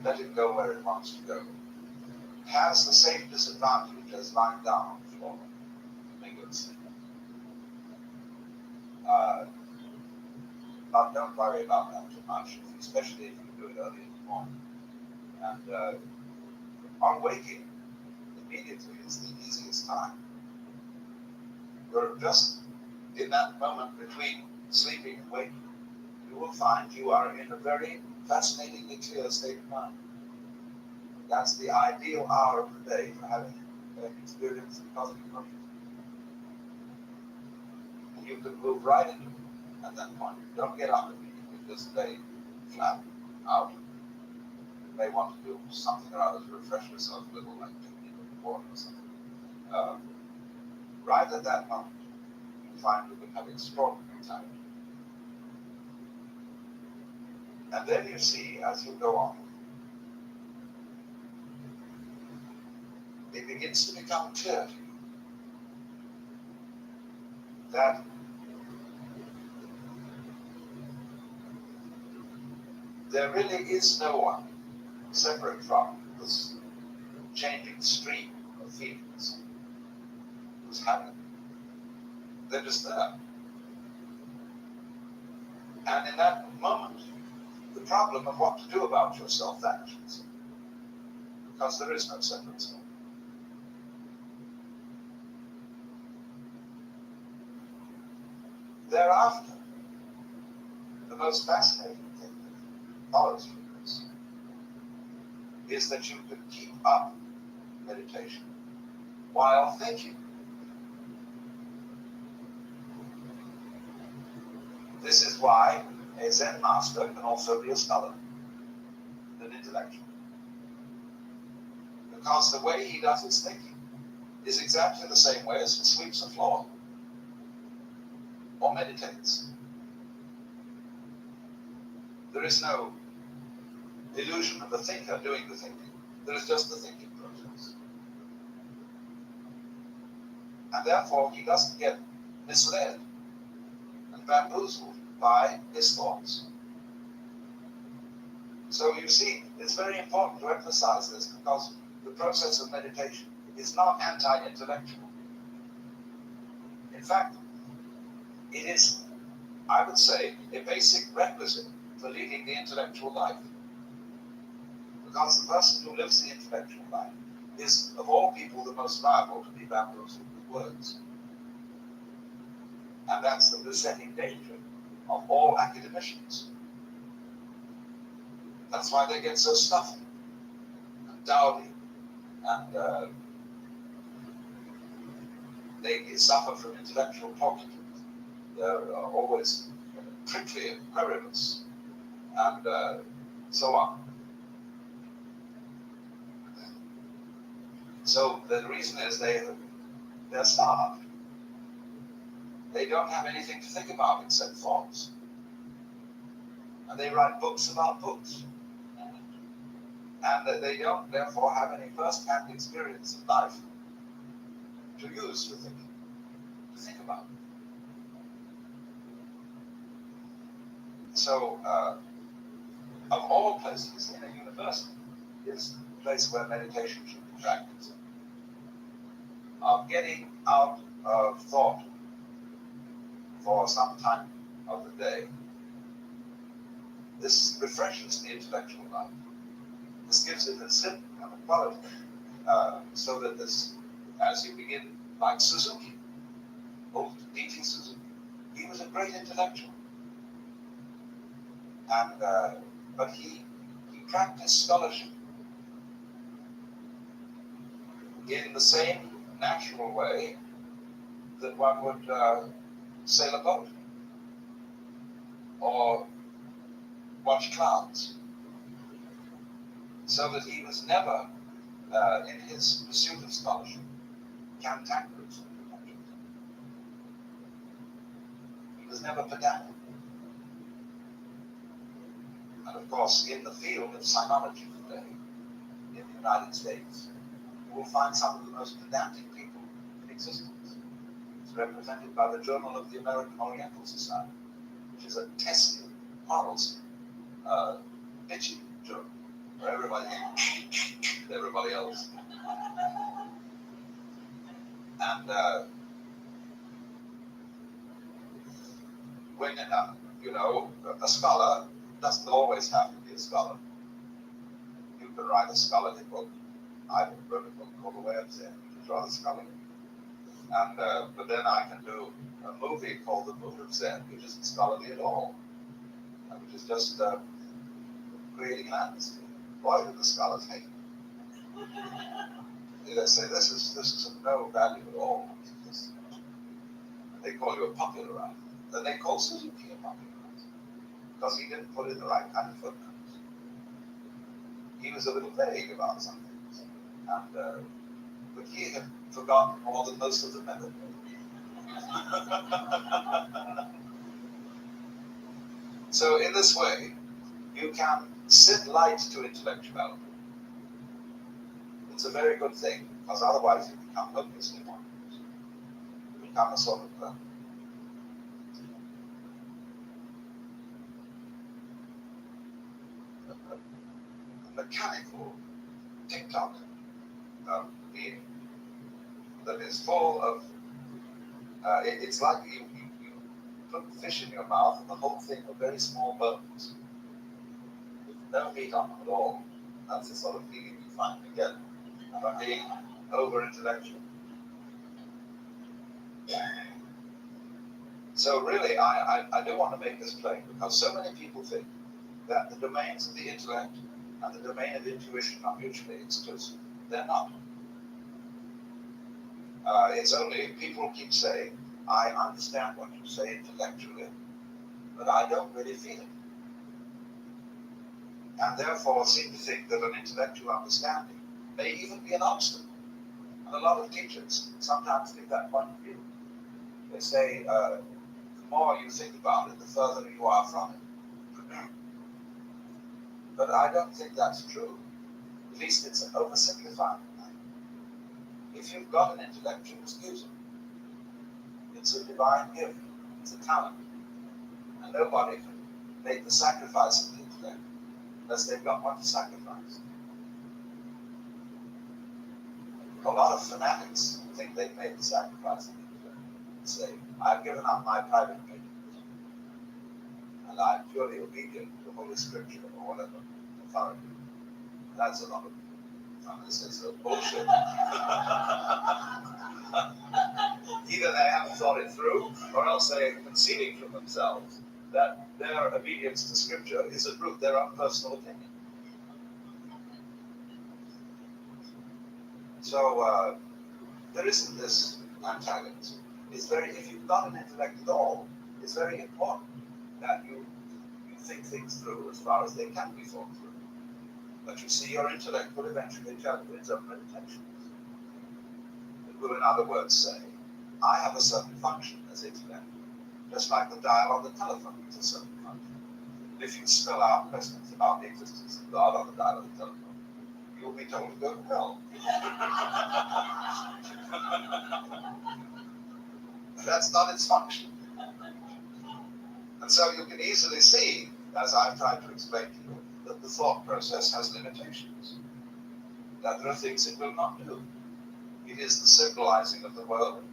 let it go where it wants to go, has the same disadvantage as lying down on the floor. Make it sleep. But don't worry about that too much, especially if you do it early in the morning. And on waking, immediately is the easiest time. You're just in that moment between sleeping and waking. You will find you are in a very fascinatingly clear state of mind. That's the ideal hour of the day for having an experience of cosmic consciousness. And you can move right into it at that point. Don't get up immediately, just lay flat out. You may want to do something or other to refresh yourself a little, like drinking water or something. Right at that moment, you find you can have extraordinary time. And then you see, as you go on, it begins to become clear to you that there really is no one separate from this changing stream of feelings who's happening. They're just there. And in that moment, the problem of what to do about yourself vanishes, because there is no separate self. Thereafter, the most fascinating thing that follows from this is that you can keep up meditation while thinking. This is why a Zen master can also be a scholar, an intellectual. Because the way he does his thinking is exactly the same way as he sweeps a floor or meditates. There is no illusion of the thinker doing the thinking. There is just the thinking process. And therefore, he doesn't get misled and bamboozled by his thoughts. So you see, it's very important to emphasize this, because the process of meditation is not anti-intellectual. In fact, it is, I would say, a basic requisite for leading the intellectual life. Because the person who lives the intellectual life is, of all people, the most liable to be bamboozled with words. And that's the besetting danger of all academicians. That's why they get so stuffy and dowdy, and they suffer from intellectual prostitutes. They're always prickly and querulous, and so on. So the reason is they're starved. They don't have anything to think about except thoughts. And they write books about books. And that they don't therefore have any first-hand experience of life to use to think about. So, of all places in a university is the place where meditation should be practiced. Of getting out of thought for some time of the day. This refreshes the intellectual life. This gives it a zip and a quality, so that this, as you begin, like Suzuki, old D.T. Suzuki, he was a great intellectual, and but he practiced scholarship in the same natural way that one would sail a boat or watch clouds, so that he was never, in his pursuit of scholarship, cantankerous. He was never pedantic. And of course, in the field of sinology today, in the United States, you will find some of the most pedantic people in existence. It's represented by the Journal of the American Oriental Society, which is a testy, quarrelsome, bitchy journal, where everybody with everybody else. And when, a scholar doesn't always have to be a scholar. You can write a scholarly book. I wrote a book called The Way of Zen, which is rather scholarly. And, but then I can do a movie called The Mood of Zen, which isn't scholarly at all, which is just creating an atmosphere. Boy, do the scholars hate it. They say this is of no value at all. They call you a popularizer. Then they call Suzuki a popularizer because he didn't put in the right kind of footnotes. He was a little vague about some things, and but he had forgotten more than most of the men. So in this way, you can sit light to intellectuality. It's a very good thing, because otherwise you become hopelessly one. You become a sort of mechanical tick-tock being that is full of, it's like you put the fish in your mouth and the whole thing are very small bones. With no meat on them at all. That's the sort of feeling you find again about being over-intellectual. So really, I do want to make this plain, because so many people think that the domains of the intellect and the domain of intuition are mutually exclusive. They're not. It's only, people keep saying, I understand what you say intellectually, but I don't really feel it. And therefore seem to think that an intellectual understanding may even be an obstacle. And a lot of teachers sometimes take that point of view. They say, the more you think about it, the further you are from it. But I don't think that's true. At least it's an oversimplified thing. If you've got an intellect, you must use it. It's a divine gift. It's a talent. And nobody can make the sacrifice of the intellect unless they've got one to sacrifice. A lot of fanatics think they've made the sacrifice of the intellect. They say, I've given up my private opinions, and I'm purely obedient to Holy Scripture or whatever authority. That's a lot of it's a bullshit. Either they haven't thought it through, or else they are conceding from themselves that their obedience to Scripture is at root their own personal opinion. So there isn't this antagonism. It's very, if you've got an intellect at all, it's very important that you think things through as far as they can be thought through. But you see, your intellect will eventually tell you its own limitations. will, in other words, say, I have a certain function as intellect, just like the dial on the telephone has a certain function. If you spell out questions about the existence of God on the dial of the telephone, you'll be told to go to hell. That's not its function. And so you can easily see, as I've tried to explain to you, that the thought process has limitations, that there are things it will not do. It is the symbolizing of the world,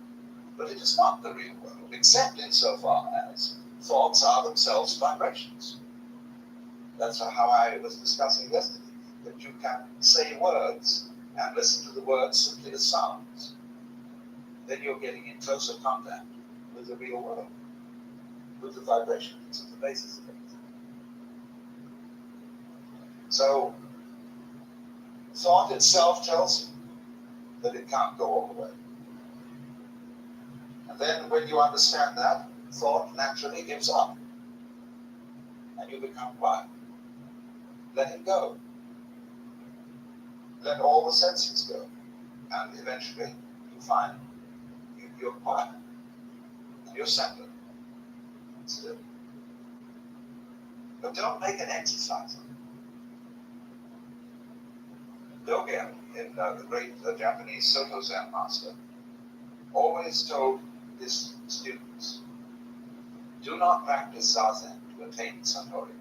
but it is not the real world, except insofar as thoughts are themselves vibrations. That's how I was discussing yesterday, that you can say words and listen to the words simply as sounds. Then you're getting in closer contact with the real world, with the vibrations at the basis of it. So, thought itself tells you that it can't go all the way. And then when you understand that, thought naturally gives up. And you become quiet. Let it go. Let all the senses go. And eventually you find you're quiet. And you're centered. Still. But don't make an exercise of it. Dogen, in the great Japanese Soto Zen master, always told his students, do not practice Zazen to attain Satori.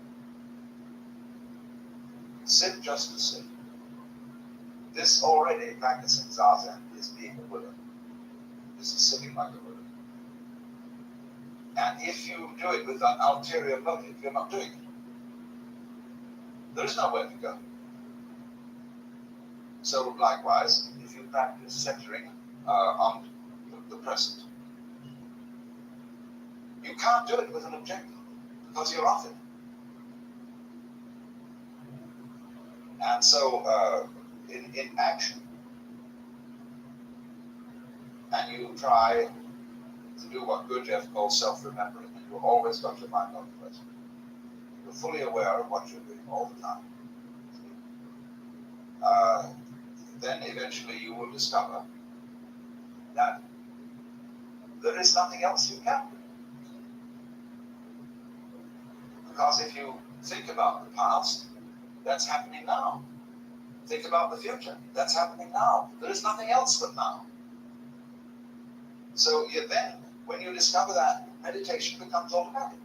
Sit just to sit. This already practicing Zazen is being a Buddha. This is sitting like a Buddha. And if you do it with an ulterior motive, you're not doing it. There is nowhere to go. So likewise, if you practice centering on the present, you can't do it with an objective because you're off it. And so in action, and you try to do what Gurdjieff calls self-remembering, and you've always got your mind on the present. You're fully aware of what you're doing all the time. Then eventually you will discover that there is nothing else you can do. Because if you think about the past, that's happening now. Think about the future, that's happening now. There is nothing else but now. So then, when you discover that, meditation becomes automatic.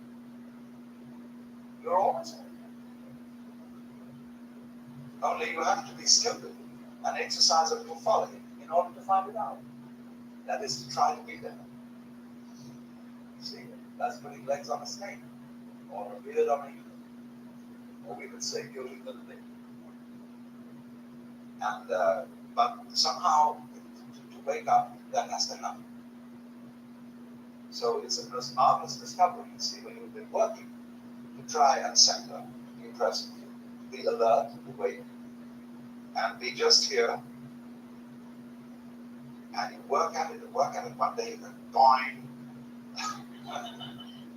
You're always there. Only you have to be stupid and exercise a little folly in order to find it out. That is to try to be there. See, that's putting legs on a snake, or a beard on a human, or we could say guilty little thing. And but somehow to wake up, that has to happen. So it's a most marvelous discovery, you see, when you've been working to try and center, be present, be alert, awake, and be just here. And you work at it and work at it. One day you go, boing.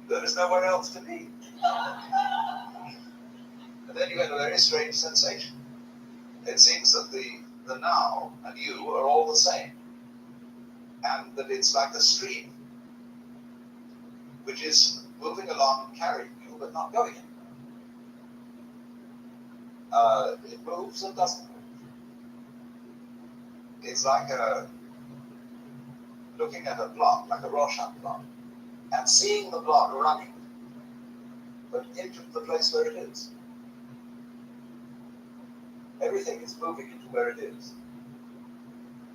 There is nowhere else to be. And then you get a very strange sensation. It seems that the now and you are all the same. And that it's like a stream, which is moving along, carrying you, but not going anywhere. It moves and doesn't move. It's like looking at a block, like a Rorschach block, and seeing the block running, but into the place where it is. Everything is moving into where it is.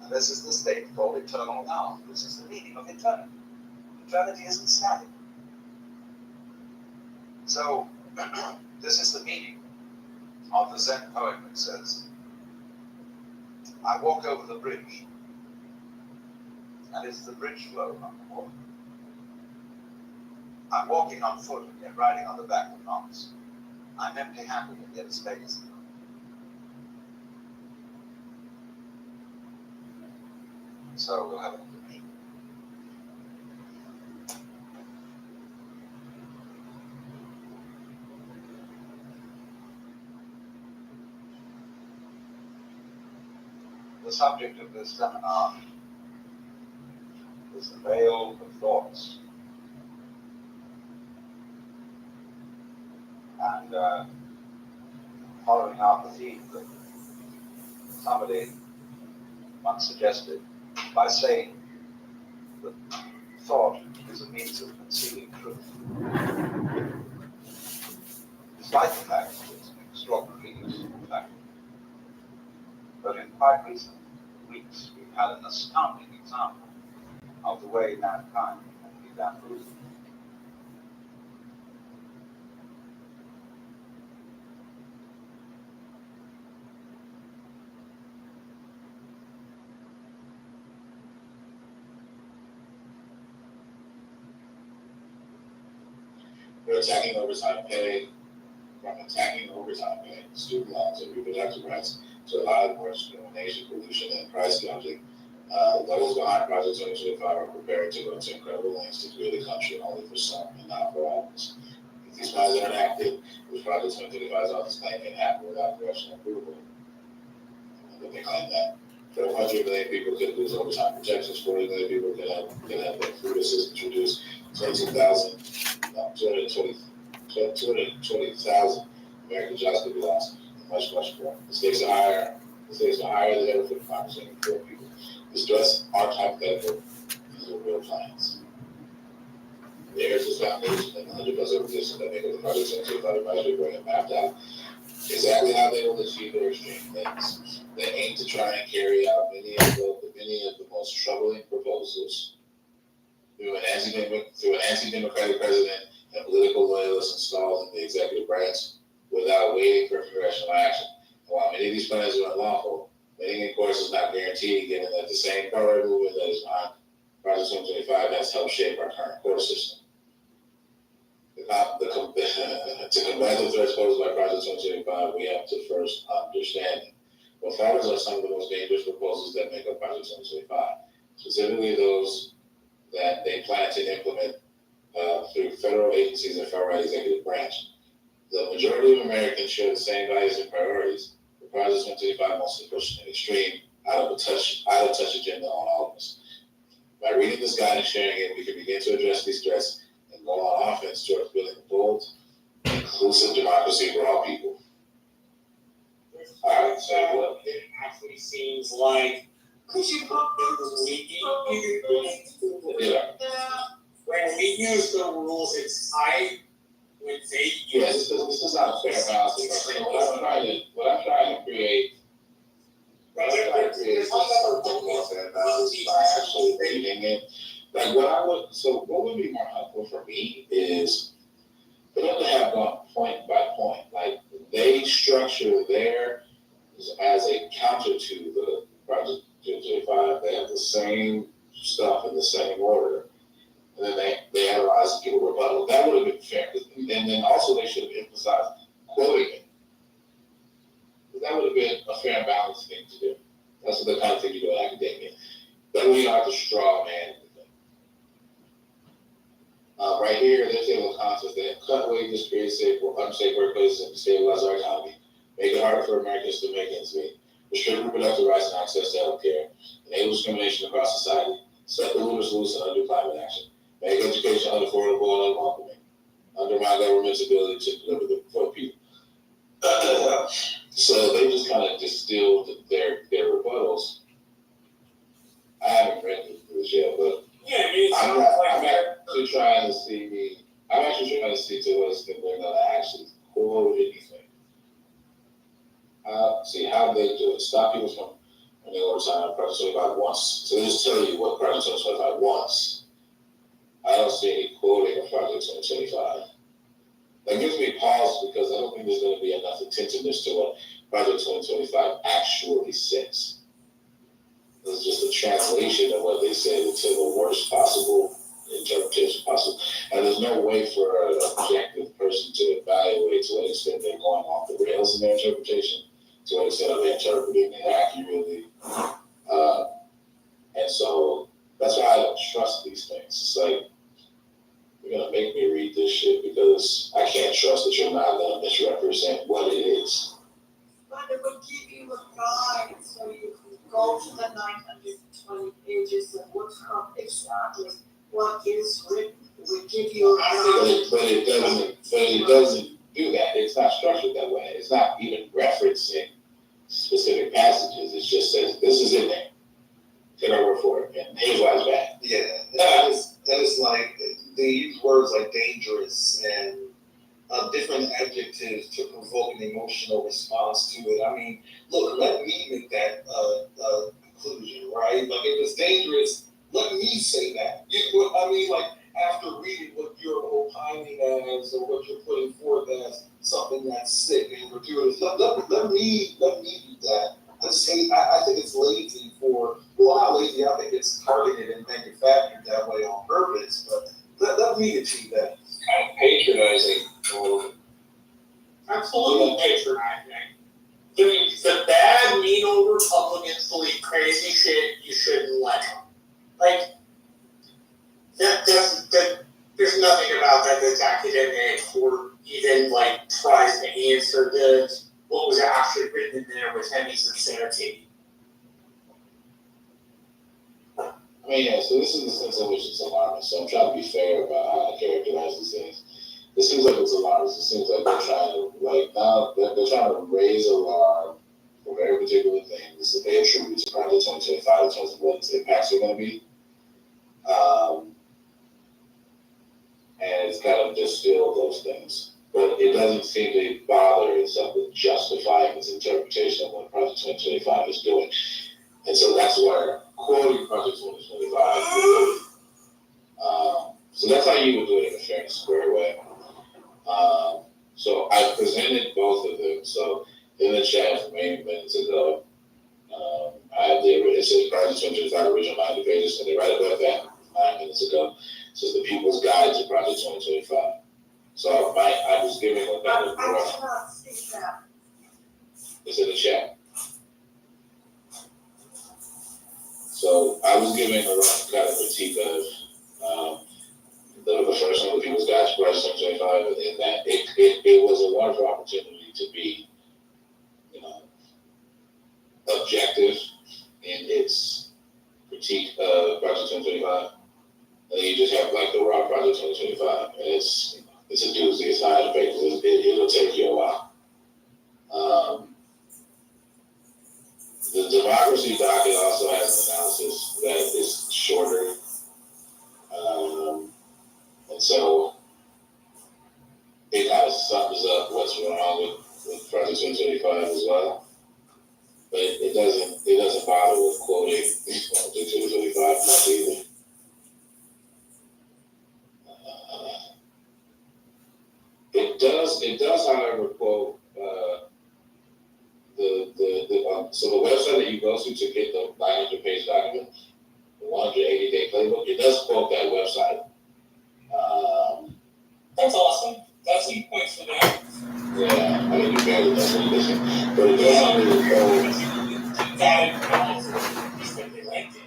And this is the state called eternal now. This is the meaning of eternity. Eternity isn't static. So, this is the meaning of the Zen poem that says, I walk over the bridge, and it's the bridge flow, not the water. I'm walking on foot and yet riding on the back of knots. I'm empty-handed and yet as legacy. So we'll have an intermission. The subject of this seminar is the veil of thoughts. And following out the theme that somebody once suggested by saying that thought is a means of concealing truth. Despite the fact that it's an extraordinarily useful fact. But in quite recent weeks, we've had an astounding example of the way mankind can be bamboozled. They're attacking overtime pay, from attacking overtime pay, student loans, and reproductive rights to allow more discrimination, pollution, and price gouging. Those behind Project 2025 are preparing to go to incredible lengths to create a country only for some and not for others. If these plans are enacted, which Project 2025's office claim can happen without congressional approval, but they claim that 400 million people could lose overtime protections, 40 million people could have their food assistance reduced, 220,000 American jobs could be lost, and much, much more. The stakes are higher than ever for the 5% of poor people. These threats aren't hypothetical, these are real plans. The Heritage Foundation and the 100+ organizations that make up the Project 2025 Advisory Board have mapped out exactly how they will achieve their extreme things. They aim to try and carry out many of the most troubling proposals through an anti-democratic president and political loyalists installed in the executive branch without waiting for congressional action. And while many of these plans are unlawful, winning in courts is not guaranteed, given that the same pro-right movement that is behind Project 2025 has helped shape our current court system. To combat the threats posed by Project 2025, we have to first understand them. What follows are some of the most dangerous proposals that make up Project 2025, specifically those that they plan to implement through federal agencies and far-right executive branch. The majority of Americans share the same values and priorities. The Project 2025 wants to push an extreme, out of touch agenda on all of us. By reading this guide and sharing it, we can begin to address these threats and go on offense towards building a bold, inclusive democracy for all people. All right, so what? It actually seems like when we use the rules, it's tight. When they Yes, this is not fair balance. What I'm trying to create is something more fair balance by actually reading it. Like what would be more helpful for me is for them to have gone point by point. Like they structure theirs as a counter to the Project 225. They have the same stuff in the same order. And then they analyze and give a rebuttal. That would have been fair. And then also they should have emphasized quoting it. That would have been a fair and balanced thing to do. That's the kind of thing you do in academia. Then we have to straw man anything. Right here, there's a little concept that cut wages, create unsafe workplaces, and destabilize our economy. Make it harder for Americans to make ends meet. Restrict reproductive rights and access to health care. Enable discrimination across society. Set the looters loose and undo climate action. Make education unaffordable and unwelcoming. Undermine government's ability to deliver for people. So they just kind of distilled their rebuttals. I haven't read this yet, but I'm actually trying to see to what extent they're going to actually quote anything. See how they do it. Stop people from when they overtime Project 2025 wants. So they just tell you what Project 2025 wants. I don't see any quoting of Project 2025. That gives me pause because I don't think there's going to be enough attentiveness to what Project 2025 actually says. It's just a translation of what they say to the worst possible interpretation possible. And there's no way for an objective person to evaluate to what extent they're going off the rails in their interpretation, to what extent are they interpreting it accurately. And so that's why I don't trust these things. It's like, you're going to make me read this shit because I can't trust that you're not going to misrepresent what it is. But it would give you a guide so you can go to the 920 pages and look up exactly what is written. It would give you But it doesn't do that. It's not structured that way. It's not even referencing specific passages. It just says, this is in there. Take our word for it. And here's why it's bad. Yeah, that is like, they use words like dangerous and different adjectives to provoke an emotional response to it. I mean, look, let me make that conclusion, right? Like, if it's dangerous, let me say that. I mean, like, after reading what you're opining as or what you're putting forth as something that's sick and gratuitous, let me do that. I think it's lazy not lazy, I think it's targeted and manufactured that way on purpose, but let me achieve that. Kind of patronizing. Absolutely patronizing. The bad, mean old Republicans believe crazy shit, you shouldn't let them. Like, there's nothing about that that's academic or even, like, tries to answer what was actually written in there with any sincerity. I mean, yeah, so this is the sense in which it's alarmist. So I'm trying to be fair about how I characterize these things. It seems like it's alarmist. It seems like they're trying to raise alarm for very particular things that they attribute to Project 2025 in terms of what its impacts are going to be. And it's kind of distilled those things. But it doesn't seem to bother itself with justifying its interpretation of what Project 2025 is doing. And so that's where quoting Project 2025 so that's how you would do it in a fair and square way. So I presented both of them. So in the chat from 8 minutes ago, I have it says Project 2025 original 90 pages, and they right above that 9 minutes ago. It says the People's Guide to Project 2025. So I was giving a kind of rough. cannot see that. It's in the chat. So I was giving a rough kind of critique of the first one, the People's Guide to Project 2025, in that it was a wonderful opportunity to be, objective in its critique of Project 2025. And then you just have like the raw Project 2025, and it's a doozy. It's not as big. It'll take you a while. The democracy docket also has an analysis that is shorter, and so it kind of sums up what's wrong with Project 2025 as well. But it doesn't bother with quoting Project 2025 much either. It does, however, quote so the website that you go to get the 900-page document, the 180-day playbook, it does quote that website. That's awesome. That's some points for that. Yeah, I mean, you barely know what it is, but it does really quote that they liked it.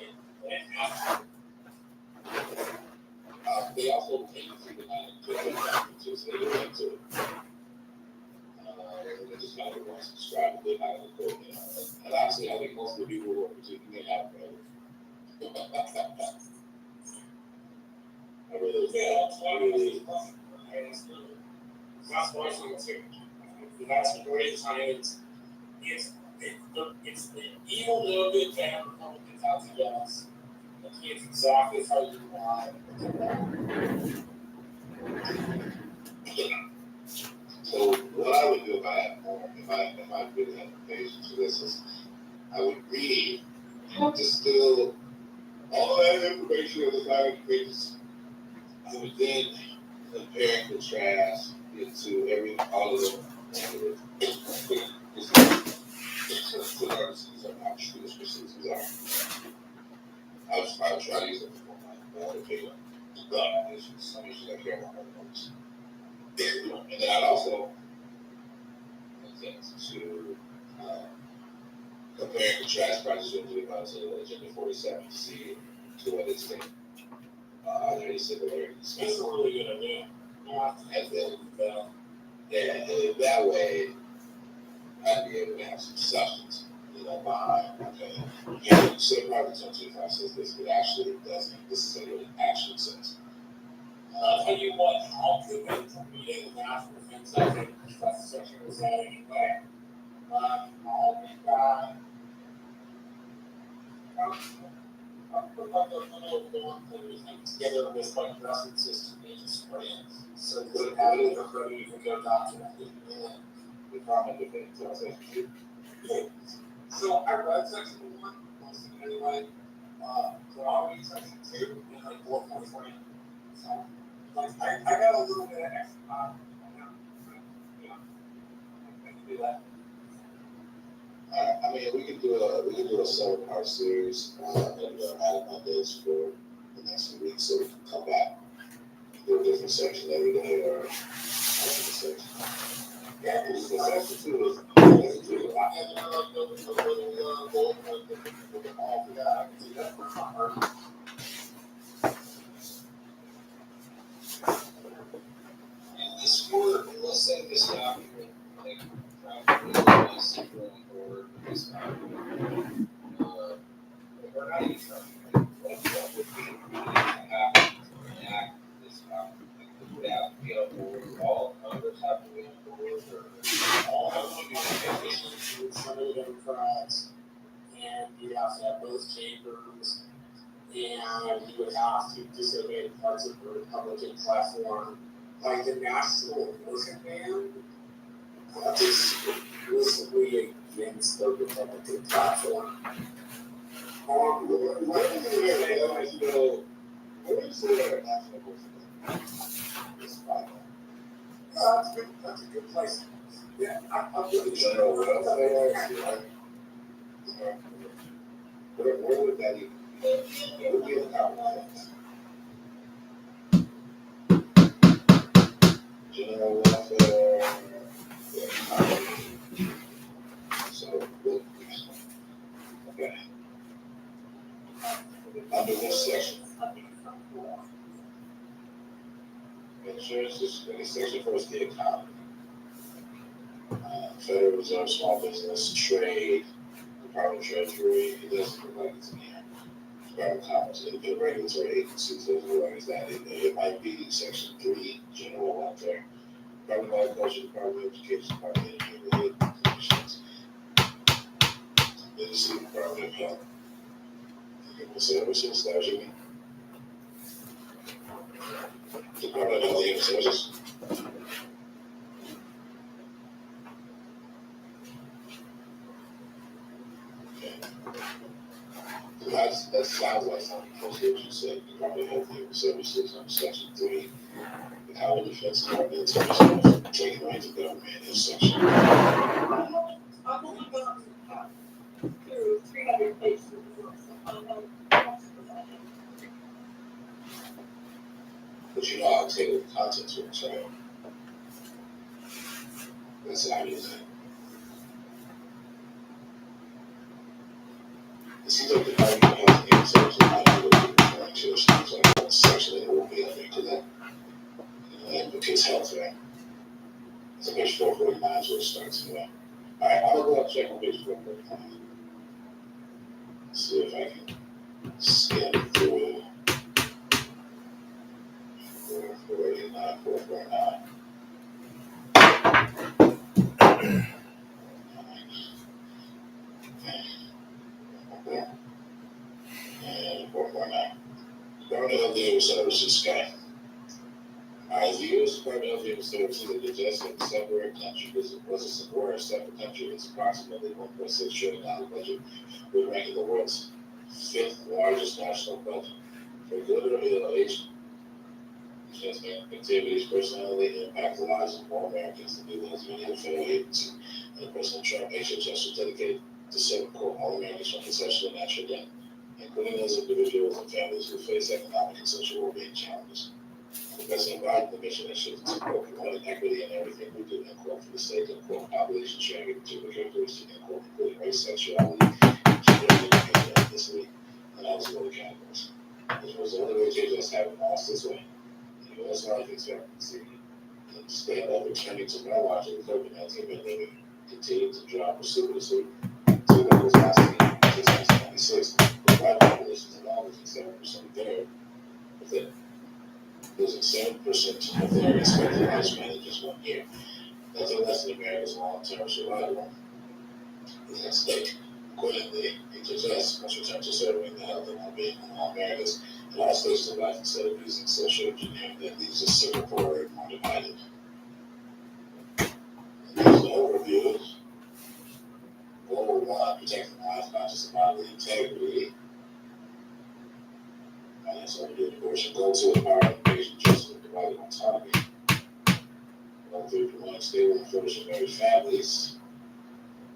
They also take you through the 900-page document too, so they get into it. They just kind of want to subscribe to the 900 quote, and honestly, I think most of the people who are critiquing it have read it. I really That's what I'm saying. That's the great science. It's the evil, no good bad Republicans out to get us. It's exactly how you want. So what I would do if I had more, if I really had the patience for this, is I would read, distill all that information in the 900 pages. I would then compare and contrast it to all of them. I would try to use it for my own opinion. Some issues I care about most. And then I'd also attempt to compare and contrast Project 2025 to Agenda 47 to see to what extent are there any similarities. That's a really good idea. And then that way, I'd be able to have some substance, that behind. Okay. Yeah, you say private 25 says this, but actually it doesn't. This is what it actually says. I'll tell you what, I'll do it for meeting the national defense sector, that's the section was at anyway. I'll be back. I'll put like a little one thing together with like dressing system agents for you. So good at it, everybody you can go document it. The Department of Defense section 2. So I read section 1, mostly anyway. So I'll read section 2 in like 4.40. So like I got a little bit of extra time. I can do that. I mean, we could do a 7-part series and add Mondays for the next few weeks, so we can come back, do a different section every day or a different section. Yeah, this is section 2 is I can do a lot. And I like the little gold one that we can all do that. I can do that for my part. And this word, let's say this document, like, probably is going forward with this document. We're not even trying to what would be happen to enact this document? Would that be on board? All Congress have to be on board, or All of them are officials with some of the Democrats, and you have to have both chambers, and you would have to disobey parts of the Republican platform, like the national abortion ban. That is explicitly against the Republican platform. What do you say about national abortion? That's a good place. Yeah, I'm really General welfare, where would that even be? It would be in the compromise. General welfare, so, okay. Under this section. Insurance is the section first, the economy. Federal Reserve, small business, trade, Department of Treasury, it doesn't look like it's in here. Department of Commerce, independent regulatory agencies, those are like that. It might be section 3, general welfare. Department of Agriculture, Department of Education, Department of Energy, commissions. Then you see Department of Health, Human Services, that was you mean? Department of Health and Human Services. That sounds like something close to what you said. Department of Health and Human Services on section 3. The Common Defense and Military Service, taking rights of government in section. I believe that through 300 pages of the book, so I know most of that. But you know how table of contents works, right? That's how it is. It seems like the Department of Health and Human Services might be referring to a section that will be under because that implicates health, right? It's page 449 is where it starts anyway. Alright, I'm gonna go up check on page 449. See if I can scan through 449, 449. And 449. Department of Human Services, guy. Alright, the U.S. Department of Human Services is just a separate country. We're a separate country. It's approximately $1.6 trillion budget. We're ranking the world's 5th largest national budget. For good or ill, defense activities personally impact the lives of more Americans than do as many of the federal agencies. And President Trump, HHS was dedicated to save all Americans from potential and natural death, including those individuals and families who face economic and social well-being challenges. The President Biden, the mission that should support promoting equity in everything we do, for the sake of population sharing and particular characteristics, including race, sexuality, gender, ethnicity, and all these other categories. As a result of HHS having lost its way, the U.S. life expectancy and stand up returning to normal after the COVID-19 pandemic continued to drop precipitously to levels not long-term survival is at stake. Accordingly, HHS must return to serving the health and well-being of all Americans in all stages of life instead of using social engineering that leaves us sicker, poorer, and more divided. Here's the overview. Goal 1, protecting life, conscious and bodily integrity. That's overview abortion. Goal 2, empowering patient justice and providing autonomy. Goal 3, promoting stable and flourishing married families.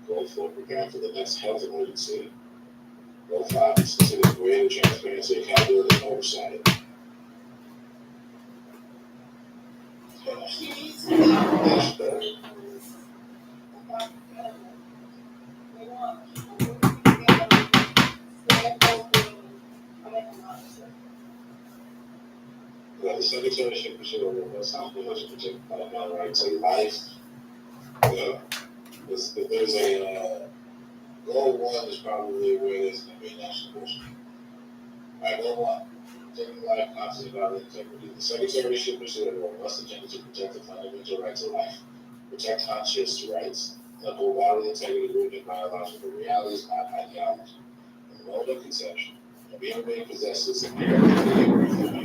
Goal 4, preparing for the next health emergency. Goal 5, facilitating greater transparency, accountability, and oversight. Dashboard. The Secretary should pursue a robust outreach to protect fundamental rights to life. If there's a goal 1 is probably where there's going to be a national abortion. All right, goal 1. Protecting life, conscious and bodily integrity. The Secretary should pursue a robust agenda to protect the fundamental right to life, protect conscious rights, and uphold bodily integrity rooted in biological realities, not ideology. In the moment of conception, a being possesses an inherent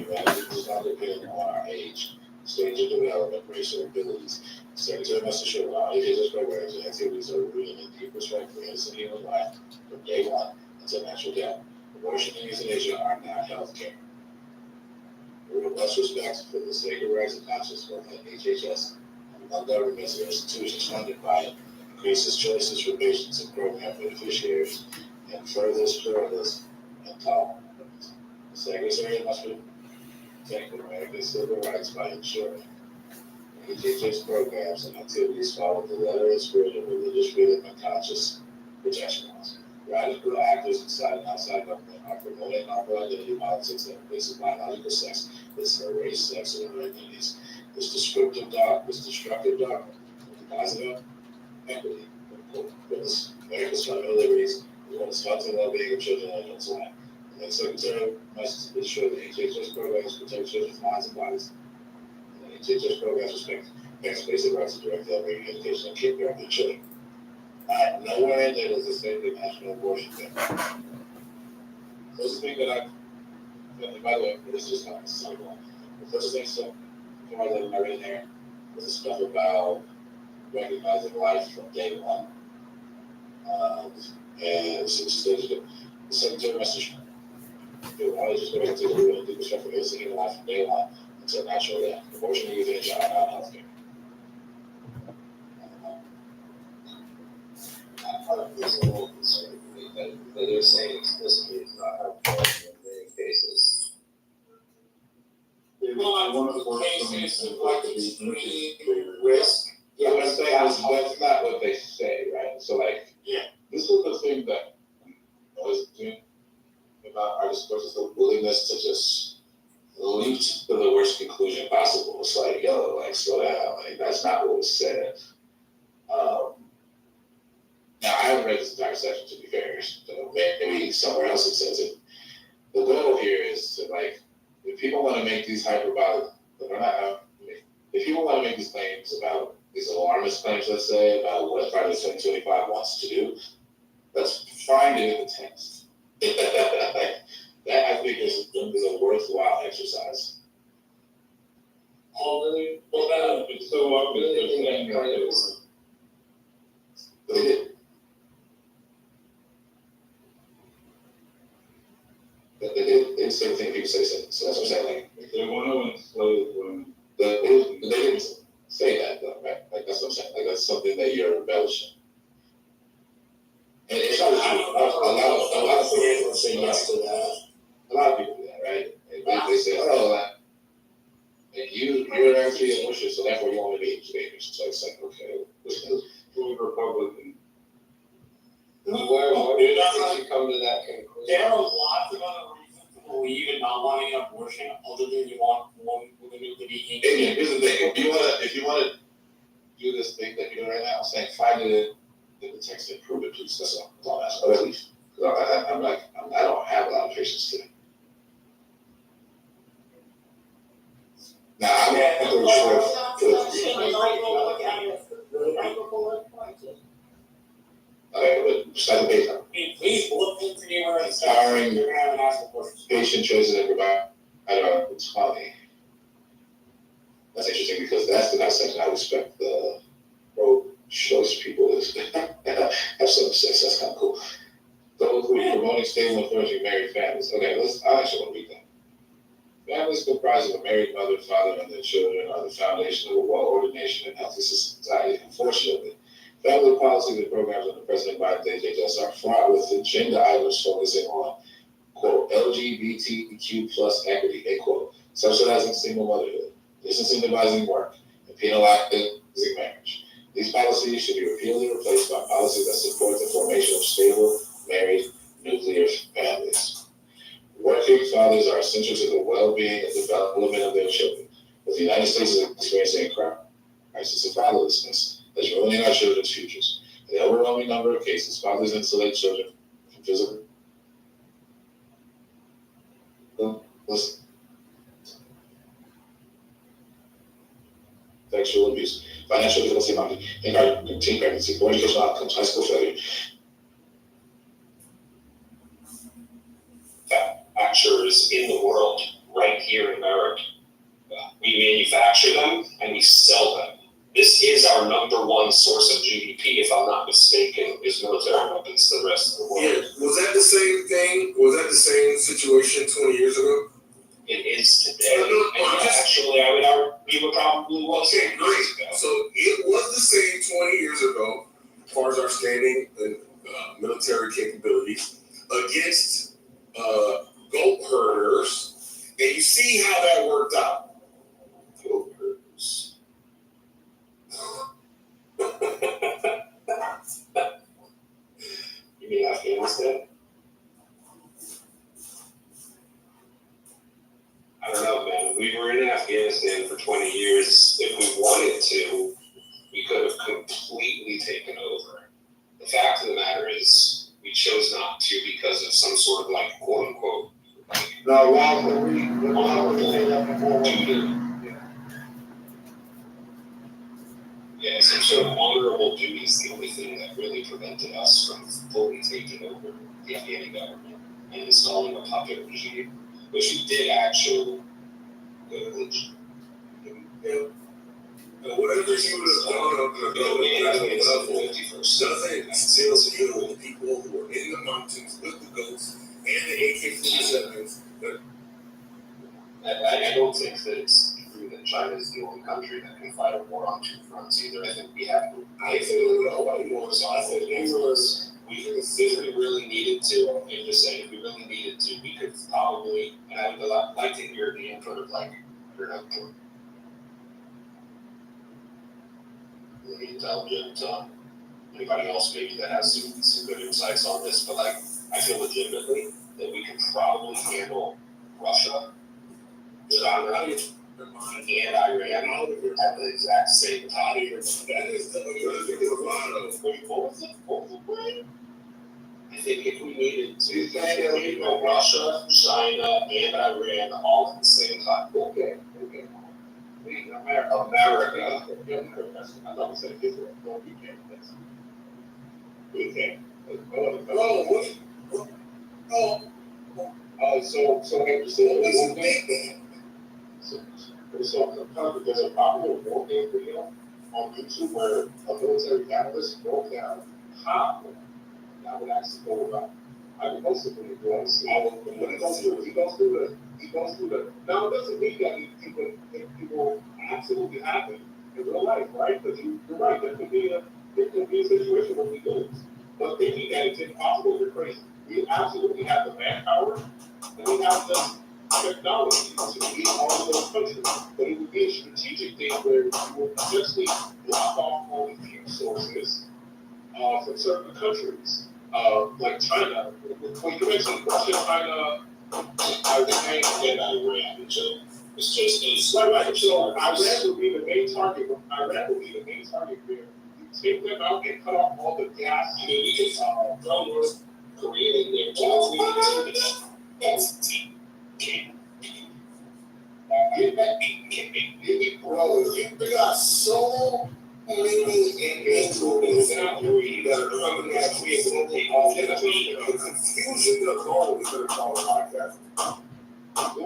value does not depend on our age, stage of development, race, or abilities. The Secretary must ensure that all HHS programs and activities are rooted in deep respect for innocent human life from day 1 until natural death. Abortion and euthanasia are not health care. A robust respect for the sacred rights and conscience both at HHS and among governments and institutions funded by it increases choices for patients and program beneficiaries and furthers pluralism and tolerance. The Secretary must protect America's civil rights by ensuring HHS programs and activities follow the letter and spirit of religious freedom and conscious protection laws. Radical actors inside and outside government are promoting novel identity politics that bases biological sex, this race, sex, and other identities. This destructive dogma, positive equity, goodness, America's fundamental liberties, as well as health and well-being of children and adults alike. The Secretary must ensure that HHS programs protect children's minds and bodies. And the HHS programs respect parents' basic rights to direct their education and care of their children. Nowhere in there does it say the national abortion thing. Those are things that and by the way, this is just not a single. The first thing before I read in there was the stuff about recognizing life from day 1. And since stages of the Secretary message, I just going to take a deep respect for innocent human life from day 1 until natural death. Abortion and euthanasia are not health care. It's a little concerning to me that they're saying explicitly it's not helpful in many cases. One of the cases of like extreme risk. Yeah, what I'm saying is that's not what they say, right? So like, this is the thing that I was doing about our discourse is the willingness to just leap to the worst conclusion possible. It's like, yo, like slow down, like that's not what was said. Now, I haven't read this entire section, to be fair, so maybe somewhere else it says it. The goal here is to, like, if people want to make these hyperbolic, if people want to make these claims about, these alarmist claims, let's say, about what Private 725 wants to do, let's find it in the text. That, I think, is a worthwhile exercise. Oh, really? Well, it's so obvious they're saying that it was. They did. But they did say the thing people say, so that's what I'm saying. Like, They want to enslave women. They didn't say that, though, right? Like, that's what I'm saying. Like, that's something that you're embellishing. And it's not a lot of people say yes to that. A lot of people do that, right? They say, oh, like, you're actually a Busher, so therefore you want to be babies. So it's like, okay, Fully Republican. Where did you come to that conclusion? There are lots of other reasons to believe in not wanting an abortion other than you want women to be Adrian, here's the thing. If you want to do this thing that you're doing right now, saying find it in the text and prove it, please. That's all I'm asking. Or at least, I don't have a lot of patience today. Now, I'm going to Please look into your Inspiring you're gonna have an ask questions. patient choices and provide autonomy. That's interesting because that's the kind of section I respect the pro-choice people is have some sense. That's kind of cool. Those who are promoting stable and flourishing married families. Okay, I actually want to read that. Families comprised of a married mother, father, and their children are the foundation of a well-ordered nation and healthy society. Unfortunately, family policies and programs under President Biden's HHS are fraught with agenda items focusing on, quote, LGBTQ plus equity, a quote, subsidizing single motherhood, disincentivizing work, and penalizing marriage. These policies should be repealed and replaced by policies that support the formation of stable, married, nuclear families. Working fathers are essential to the well-being and development of their children. But the United States is experiencing a crisis of fatherlessness that's ruining our children's futures. In the overwhelming number of cases, fathers insulate children from physical, sexual abuse, financial difficulty, teen pregnancy, poor educational outcomes, high school failure. Manufacturers in the world, right here in America. We manufacture them and we sell them. This is our number one source of GDP, if I'm not mistaken, is military weapons to the rest of the world. Yeah, was that the same thing? Was that the same situation 20 years ago? It is today. Actually, I would argue it probably was. Okay, great. So it was the same 20 years ago, as far as our standing and military capabilities against goat herders, and you see how that worked out. Goat herders. You mean Afghanistan? I don't know, man. We were in Afghanistan for 20 years. If we wanted to, we could have completely taken over. The fact of the matter is, we chose not to because of some sort of like quote unquote honorable duty. Yeah, some sort of honorable duty is the only thing that really prevented us from fully taking over the Afghani government and installing a puppet regime, which we did actually go to legit. Whatever you nothing still deal with the people who were in the mountains with the goats and the AK-47s. I don't think that it's true that China is the only country that can fight a war on two fronts either. I think we have to. I think nobody wants on it. If we really needed to, I'm just saying, if we really needed to, we could probably, and I would like to hear the input of like, really intelligent, anybody else maybe that has some good insights on this, but like, I feel legitimately that we can probably handle Russia, China, and Iran at the exact same time. That is the What was it? I think if we needed to handle Russia, China, and Iran all at the same time. Okay. America. I thought we said Israel. No, we can't. We can't. So there's a popular war game video on YouTube where a military analyst broke down how that would actually go about. I can post it when you want to see. When he goes through the. Now it doesn't mean that people absolutely happen in real life, right? Because you're right. There could be a situation where we lose, but thinking that it's impossible, you're crazy. We absolutely have the manpower, and we have the technology to beat all of those countries. But it would be a strategic thing where we will essentially block off all the fuel sources from certain countries, like China. When you mentioned Russia, China, Iran, and Iran, it's just right. So Iran would be the main target. There. You take them out and cut off all the gas. I mean, we can throw North Korea in there too. We got so many individuals that are coming at me and take off the a goal instead of calling a podcast. I'm not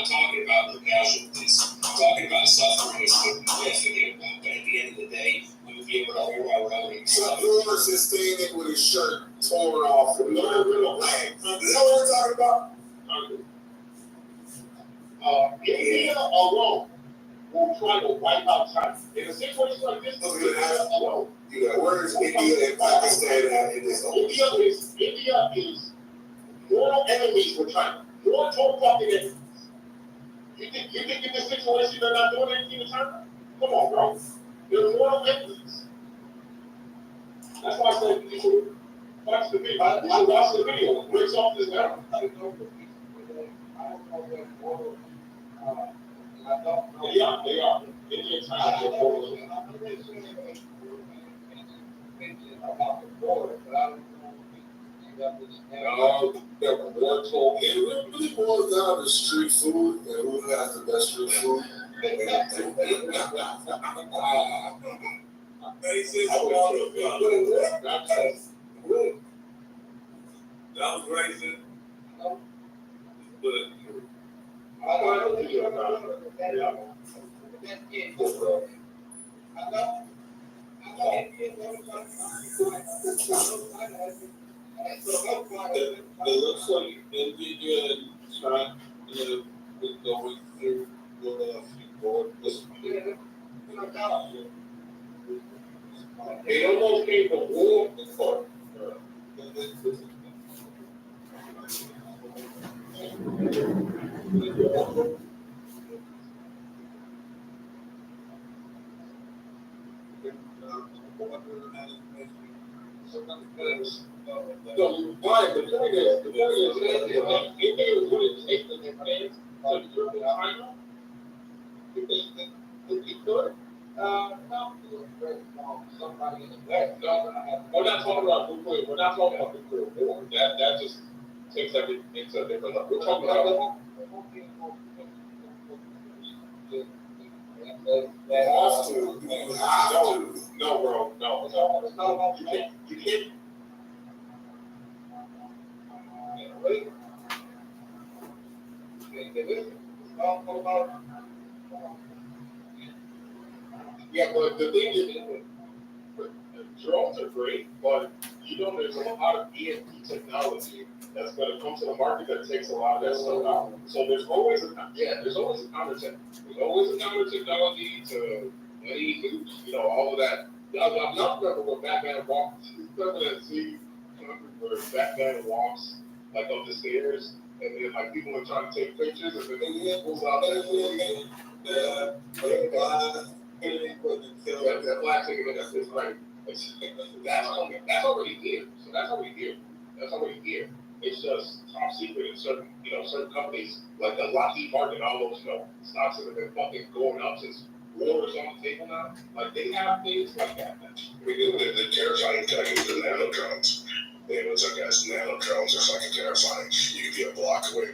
talking about the casualties. I'm talking about suffering is something we have to forget about. But at the end of the day, we would be able to hear our own. Lawrence is standing with his shirt torn off with no real leg. Is that what we're talking about? India alone will try to wipe out China. In a situation like this, alone. Where is India and Pakistan at in this? India is more enemies with China. More total fucking enemies. You think in this situation they're not doing anything to China? Come on, bro. They're more enemies. That's why I said you should watch the video. You should watch the video. It breaks off this down. They are. India and China are both. About the border, but I don't know. It really boils down to street food and who has the best street food. That was racist. But it looks like India and China is going through what a few board this They almost came to war before. No, why? The point is, India wouldn't take the advantage to Europe and China if they could. Somebody in the West. No, we're not talking about nuclear. We're not talking about nuclear war. That just takes everything to a different level. We're talking about. No, bro, no. You can't. Yeah, but the thing is, drones are great, but there's a lot of EMP technology that's going to come to the market that takes a lot of that stuff out. So there's always a counter technology to any nukes, all of that. I'm not remember where Batman walks. Remember that scene where Batman walks like up the stairs, and then like people are trying to take pictures, and then he pulls out that black thing, and that's his right. That's already here. So that's already here. It's just top secret in certain companies like the Lockheed Martin, all those stocks that have been fucking going up since war is on the table now. Like they have things like that. The terrifying thing is the nanodrones. They look like nanodrones are fucking terrifying. You could be a block away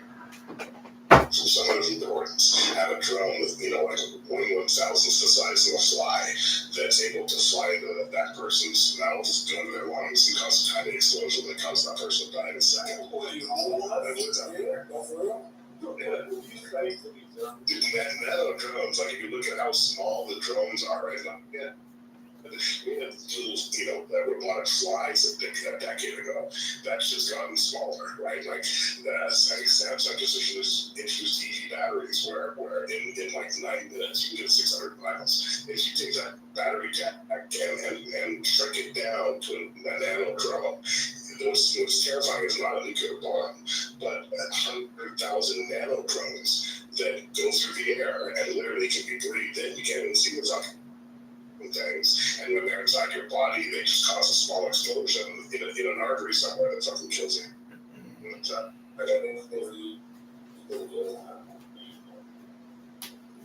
from someone who's importance. Have a drone with, like 21 thousandths the size of a fly that's able to fly into that person's mouth, go into their lungs, and cause a tiny explosion that causes that person to die in a second. That's what's out there. Nanodrones, like if you look at how small the drones are right now, little, robotic flies a decade ago, that's just gotten smaller, right? Like Samsung just introduced EV batteries where in like 9 minutes you can get 600 miles. If you take that battery pack and shrink it down to a nano drone, what's terrifying is not a nuclear bomb, but 100,000 nano drones that go through the air and literally can be breathed in. You can't even see what's up. Things, and when they're inside your body, they just cause a small explosion in an artery somewhere that fucking kills you.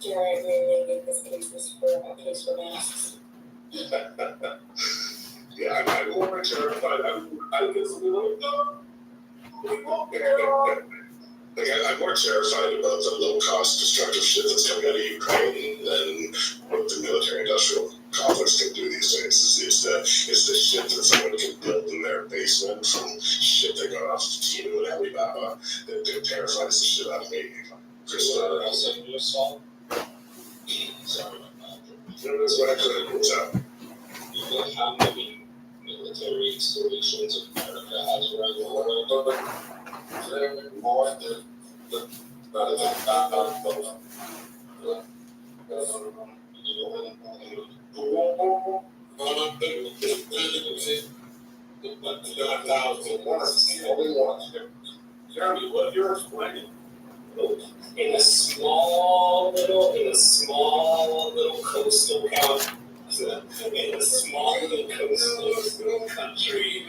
Jerry, I really think this case is for a case for masks. Yeah, I'm more terrified. I'm more terrified about the low-cost destructive shit that's coming out of Ukraine than what the military-industrial complex can do these days. It's It's the shit that someone can build in their basement, some shit they got off Tino and Alibaba that terrorizes the shit out of me. Just Sorry about that. that's what I couldn't put out. You know how many military installations America has around the world? More than Jeremy, what you're explaining in a small little coastal county, in a small little coastal country,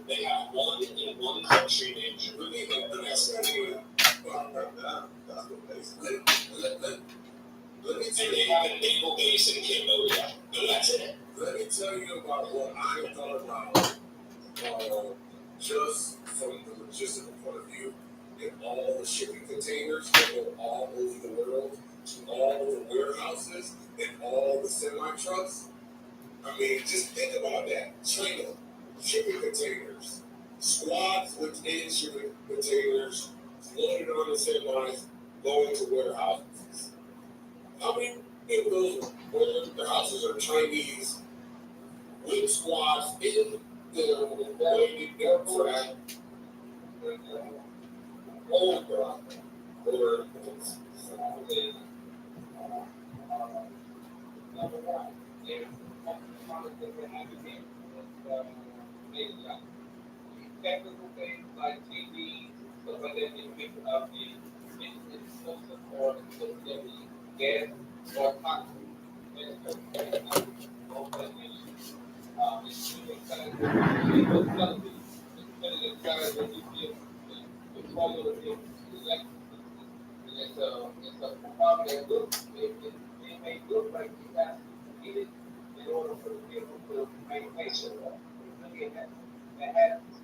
they have one in one country named Germany, and they have a naval base in Cambodia. No, that's it. Let me tell you about what I thought about just from the logistical point of view, in all the shipping containers that go all over the world, to all the warehouses, and all the semi-trucks. I mean, just think about that. China, shipping containers, squads within shipping containers, loaded on the semis, going to warehouses. How many of those warehouses are Chinese with squads in there waiting there for that? Technical things like TV, stuff like that, you pick up the explosive or explosive gas or toxic. It's a problem that looks, it may look like you have to eat it in order for the people to maintain it. That happens.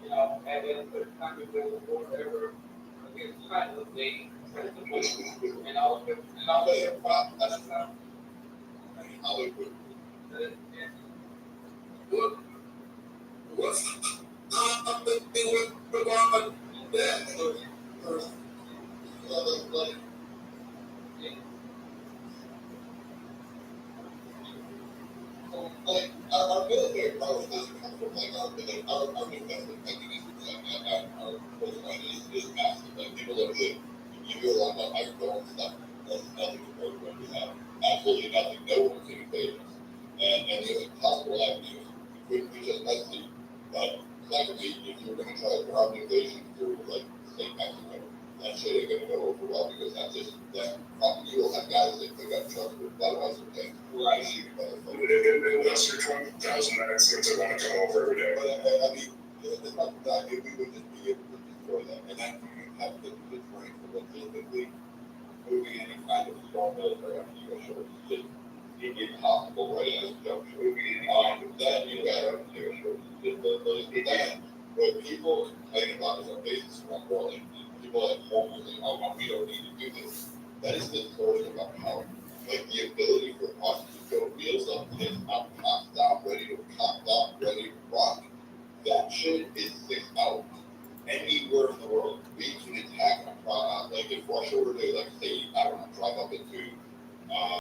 You know, and then the time we go whatever against China, they send the money and all of it, that's how Hollywood. what's Like, our military power doesn't come from like our investment mechanisms our force is massive. Like people are good. You hear a lot about hydropower stuff. That's nothing compared to what we have. Absolutely nothing. No one can invade us. And there's impossible avenues. We just let's see. But secondly, if you're gonna try a ground invasion through like say Mexico, that shit ain't gonna go over well because you will have guys that pick up trucks with Budweiser tanks. Right. Shooting motherfuckers. Unless you're 20,000 Mexicans that want to come over every day. But I mean, it's not that we would just be able to destroy that. And then you have the terrain for logistically moving any kind of strong military on the U.S. shores. It's just impossible right at this juncture. Then you got on the U.S. shores. Then what people complain about is our bases around the world. And people at home will say, oh, no, we don't need to do this. That is the story about power. Like the ability for us to go wheels up, tits up, cops down, ready to rock. That shit is 6 out. Anywhere in the world, we can attack like if Russia were to like say, I don't know, drive up into